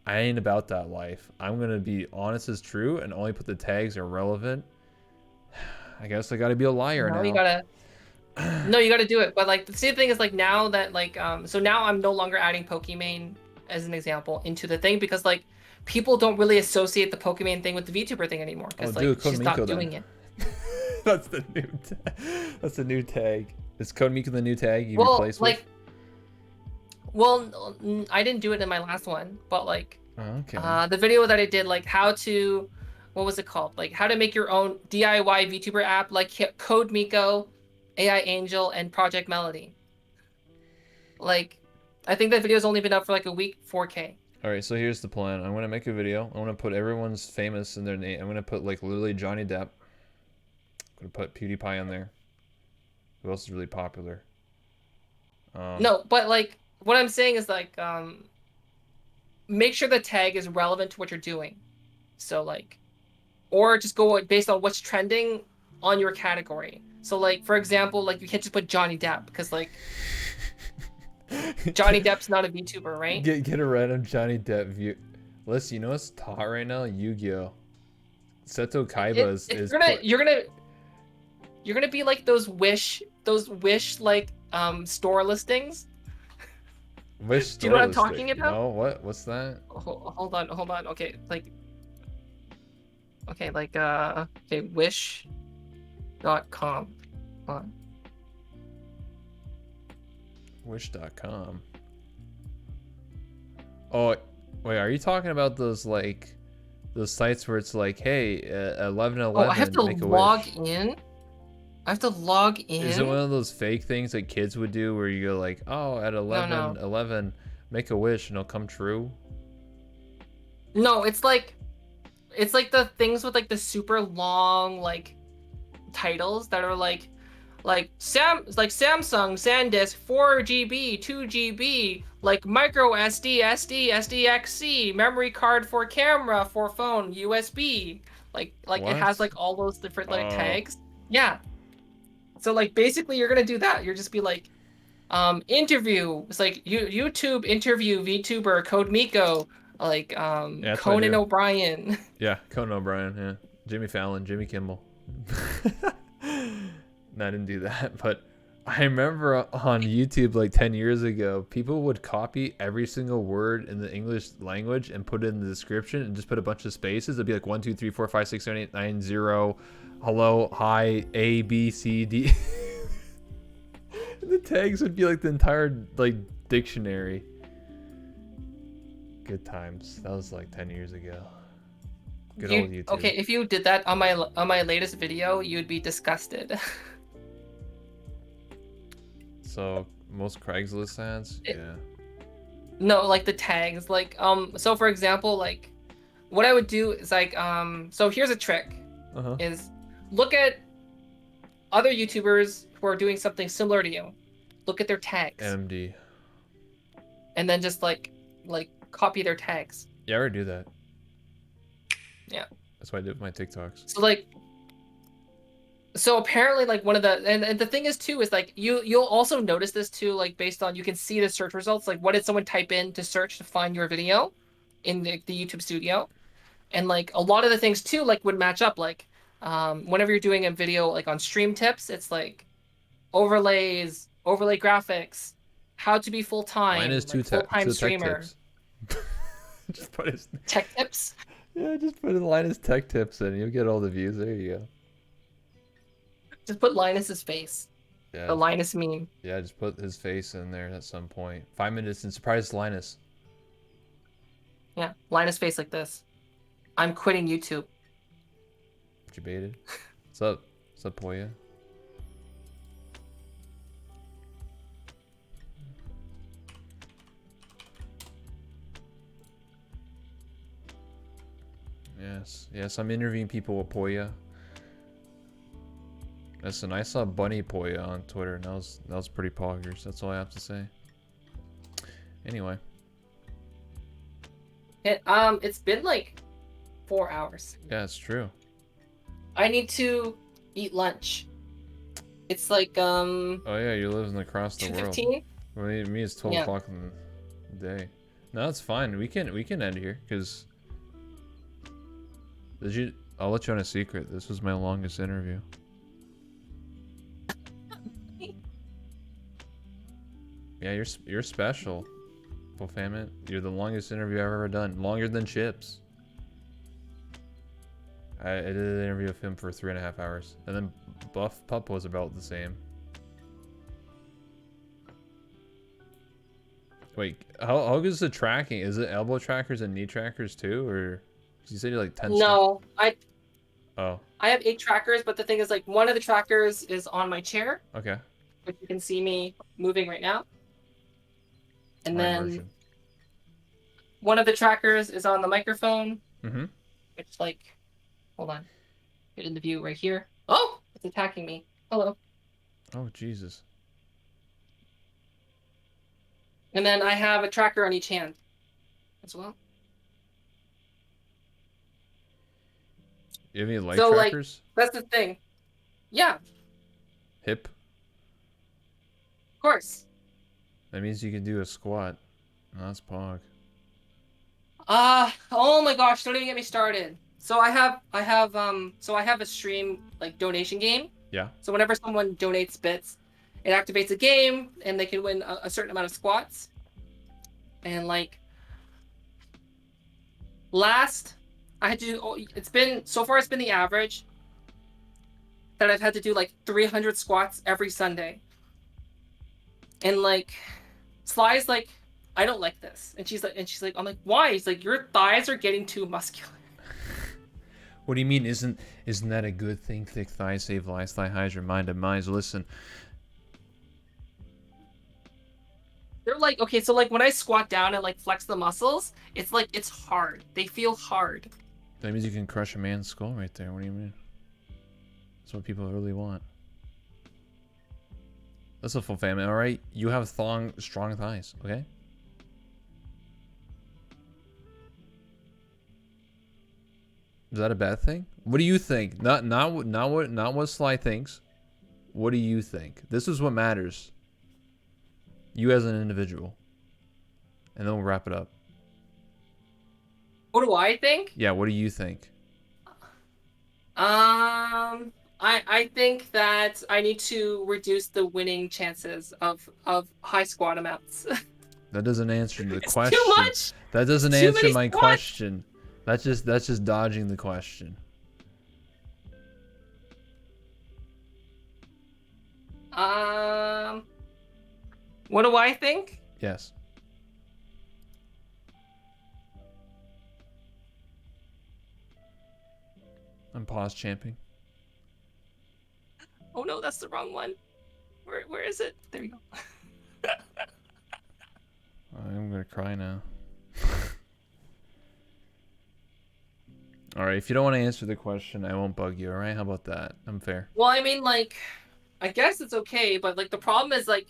I ain't about that life. I'm going to be honest as true and only put the tags are relevant. I guess I got to be a liar now. You gotta do it. But like the same thing is like now that like so now I'm no longer adding Pokimane as an example into the thing because like people don't really associate the Pokimane thing with the VTuber thing anymore because like dude, she stopped Miko doing then. it. That's the new that's the new tag. Is Code Miko the new tag you Well, replaced like, with? well, I didn't do it in my last one, but like Oh, okay. the video that I did, like how to, what was it called? Like how to make your own DIY VTuber app, like Code Miko, AI Angel, and Project Melody. Like, I think that video's only been up for like a week, 4K. All right, so here's the plan. I'm gonna make a video. I'm gonna put everyone's famous in their name. I'm gonna put like literally Johnny Depp. I'm gonna put PewDiePie on there. Who else is really popular? No, but like what I'm saying is like make sure the tag is relevant to what you're doing. So like, or just go based on what's trending on your category. So like for example, like you can't just put Johnny Depp because like Johnny Depp's not a VTuber, right? Get a random Johnny Depp view. Listen, you know what's hot right now? Yu-Gi-Oh. Seto Kaiba is You're gonna be like those wish like store listings. Wish Do you know what I'm store talking listing. about? No, what? What's that? Hold on. Okay, okay, wish.com. On. Wish.com. Oh, wait, are you talking about those like those sites where it's like, hey, 11:11, Oh, I have to make a log wish? in. I have to log in. Is it one of those fake things that kids would do where you go like, oh, at 11:11, make a wish and it'll come true? No, it's like the things with like the super long like titles that are like Samsung SanDisk 4GB, 2GB, like micro SD, SDXC, memory card for camera, for phone, USB. Like What? it has like all those different like Oh. tags. Yeah. So like basically you're gonna do that. You're just be like interview. It's like YouTube interview VTuber Code Miko, like that's what I Conan do. O'Brien. Yeah, Conan O'Brien, yeah. Jimmy Fallon, Jimmy Kimmel. No, I didn't do that, but I remember on YouTube like 10 years ago, people would copy every single word in the English language and put it in the description and just put a bunch of spaces. It'd be like 1, 2, 3, 4, 5, 6, 7, 8, 9, 0, hello, hi, A, B, C, D. The tags would be like the entire like dictionary. Good times. That was like 10 years ago. Good old YouTube. Okay, if you did that on my latest video, you'd be disgusted. So most Craigslist ads, yeah. No, like the tags, like so for example, like what I would do is like so here's a trick is look at other YouTubers who are doing something similar to you. Look at their tags. MD. And then just like copy their tags. Yeah, I already do that. Yeah. That's what I do with my TikToks. So like so apparently like one of the and the thing is too is like you'll also notice this too, like based on you can see the search results, like what did someone type in to search to find your video in the YouTube studio. And like a lot of the things too like would match up, like whenever you're doing a video like on stream tips, it's like overlays, overlay graphics, how to be full-time, Mine is like full-time streamer. Just put his Tech tips. Yeah, just put Linus Tech Tips in. You'll get all the views. There you go. Just put Linus's face. Yeah. The Linus meme. Yeah, just put his face in there at some point. 5 minutes and surprise Linus. Yeah, Linus face like this. I'm quitting YouTube. You baited? What's up? What's up, Poya? Yes, I'm interviewing people with Poya. Listen, I saw Bunny Poya on Twitter, and that was pretty poggers. That's all I have to say. Anyway. It's been like 4 hours. Yeah, it's true. I need to eat lunch. It's like Oh yeah, you're living across the world. 2:15. Well, me it's 12 o'clock in the day. No, it's fine. We can end here because I'll let you on a secret. This was my longest interview. Yeah, you're special, Fofamit. You're the longest interview I've ever done. Longer than Chips. I did an interview with him for 3.5 hours, and then Buff Pup was about the same. Wait, how good is the tracking? Is it elbow trackers and knee trackers too, or you said you're like 10? No, Oh. I have 8 trackers, but the thing is like one of the trackers is on my chair. Okay. Which you can see me moving right now. And My then immersion. one of the trackers is on the microphone. Mm-hmm. Which like, hold on, get in the view right here. Oh, it's attacking me. Hello. Oh Jesus. And then I have a tracker on each hand as well. You have any light So, like, trackers? that's the thing. Yeah, Hip. of course. That means you can do a squat. Oh, that's pog. Oh my gosh, don't even get me started. So I have a stream like donation game. Yeah. So whenever someone donates bits, it activates a game and they can win a certain amount of squats. And like last I had to do, it's been the average that I've had to do like 300 squats every Sunday. And like Sly's like, I don't like this. And she's like, I'm like, why? He's like, your thighs are getting too muscular. What do you mean? Isn't that a good thing? Thick thighs save lives. Thigh highs your mind and minds. Listen. They're like, okay, so like when I squat down and like flex the muscles, it's like, it's hard. They feel hard. That means you can crush a man's skull right there. What do you mean? That's what people really want. That's a full family, alright? You have strong thighs, okay? Is that a bad thing? What do you think? Not what Sly thinks. What do you think? This is what matters. You as an individual. And then we'll wrap it up. What do I think? Yeah, what do you think? I think that I need to reduce the winning chances of high squat amounts. That doesn't answer the It's too question. much. That doesn't Too answer many my squats. question. That's just dodging the question. Um, what do I think? Yes. I'm pause champing. Oh no, that's the wrong one. Where is it? There you go. I'm gonna cry now. Alright, if you don't want to answer the question, I won't bug you, alright? How about that? I'm fair. Well, I mean, like, I guess it's okay, but like the problem is like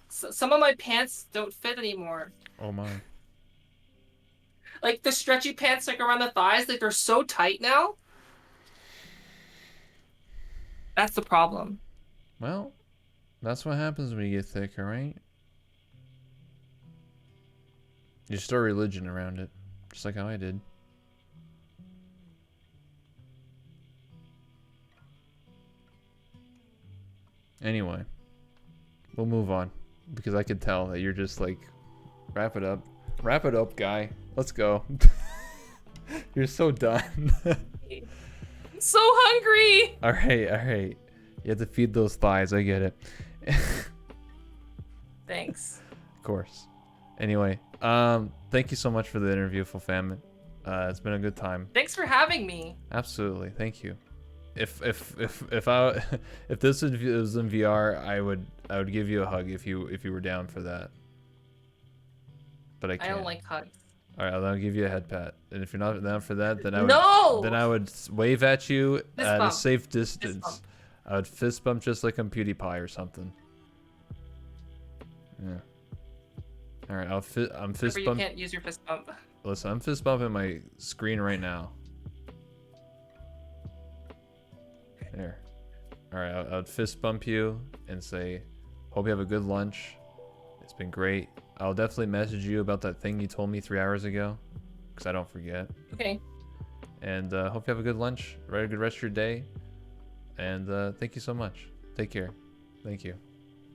some of my pants don't fit anymore. Oh my. Like the stretchy pants like around the thighs, like they're so tight now. That's the problem. Well, that's what happens when you get thick, alright? You start religion around it, just like how I did. Anyway, we'll move on, because I could tell that you're just like, wrap it up. Wrap it up, guy. Let's go. You're so done. I'm so hungry. Alright, alright. You have to feed those thighs, I get it. Thanks. Of course. Anyway, thank you so much for the interview, Fofamit. It's been a good time. Thanks for having me. Absolutely, thank you. If if this was in VR, I would give you a hug if you were down for that. But I I can't. don't like hugs. All right, I'll give you a head pat. And if you're not down for that, then I would wave at you Fist at a bump. safe Fist distance. bump. I would fist bump just like on PewDiePie or something. Yeah. All right, I'm fist Remember, you bump. can't use your fist bump. Listen, I'm fist bumping my screen right now. There. All right, I would fist bump you and say, "Hope you have a good lunch. It's been great. I'll definitely message you about that thing you told me 3 hours ago, because I don't forget. Okay. And hope you have a good lunch. Right, a good rest of your day. And thank you so much. Take care. Thank you.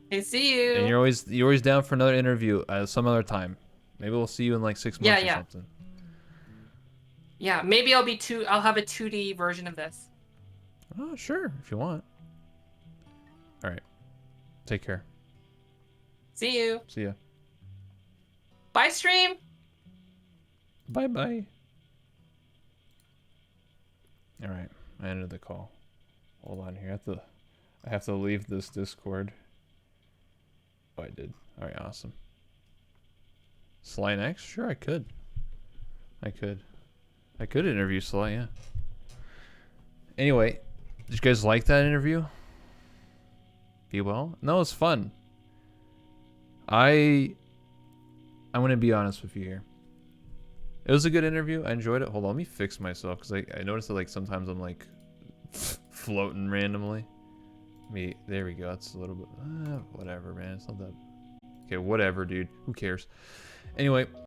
Okay, see you. And you're always down for another interview some other time. Maybe we'll see you in like 6 months or something. Yeah, maybe I'll have a 2D version of this. Oh, sure, if you want. All right. Take care. See you. See ya. Bye, stream. Bye bye. All right, I ended the call. Hold on here. I have to leave this Discord. Oh, I did. All right, awesome. Sly next? Sure, I could. I could interview Sly, yeah. Anyway, did you guys like that interview? Be well? No, it's fun. I'm gonna be honest with you here. It was a good interview. I enjoyed it. Hold on, let me fix myself because I noticed that like sometimes I'm like floating randomly. There we go. That's a little bit. Whatever, man. It's not that. Okay, whatever, dude. Who cares? Anyway.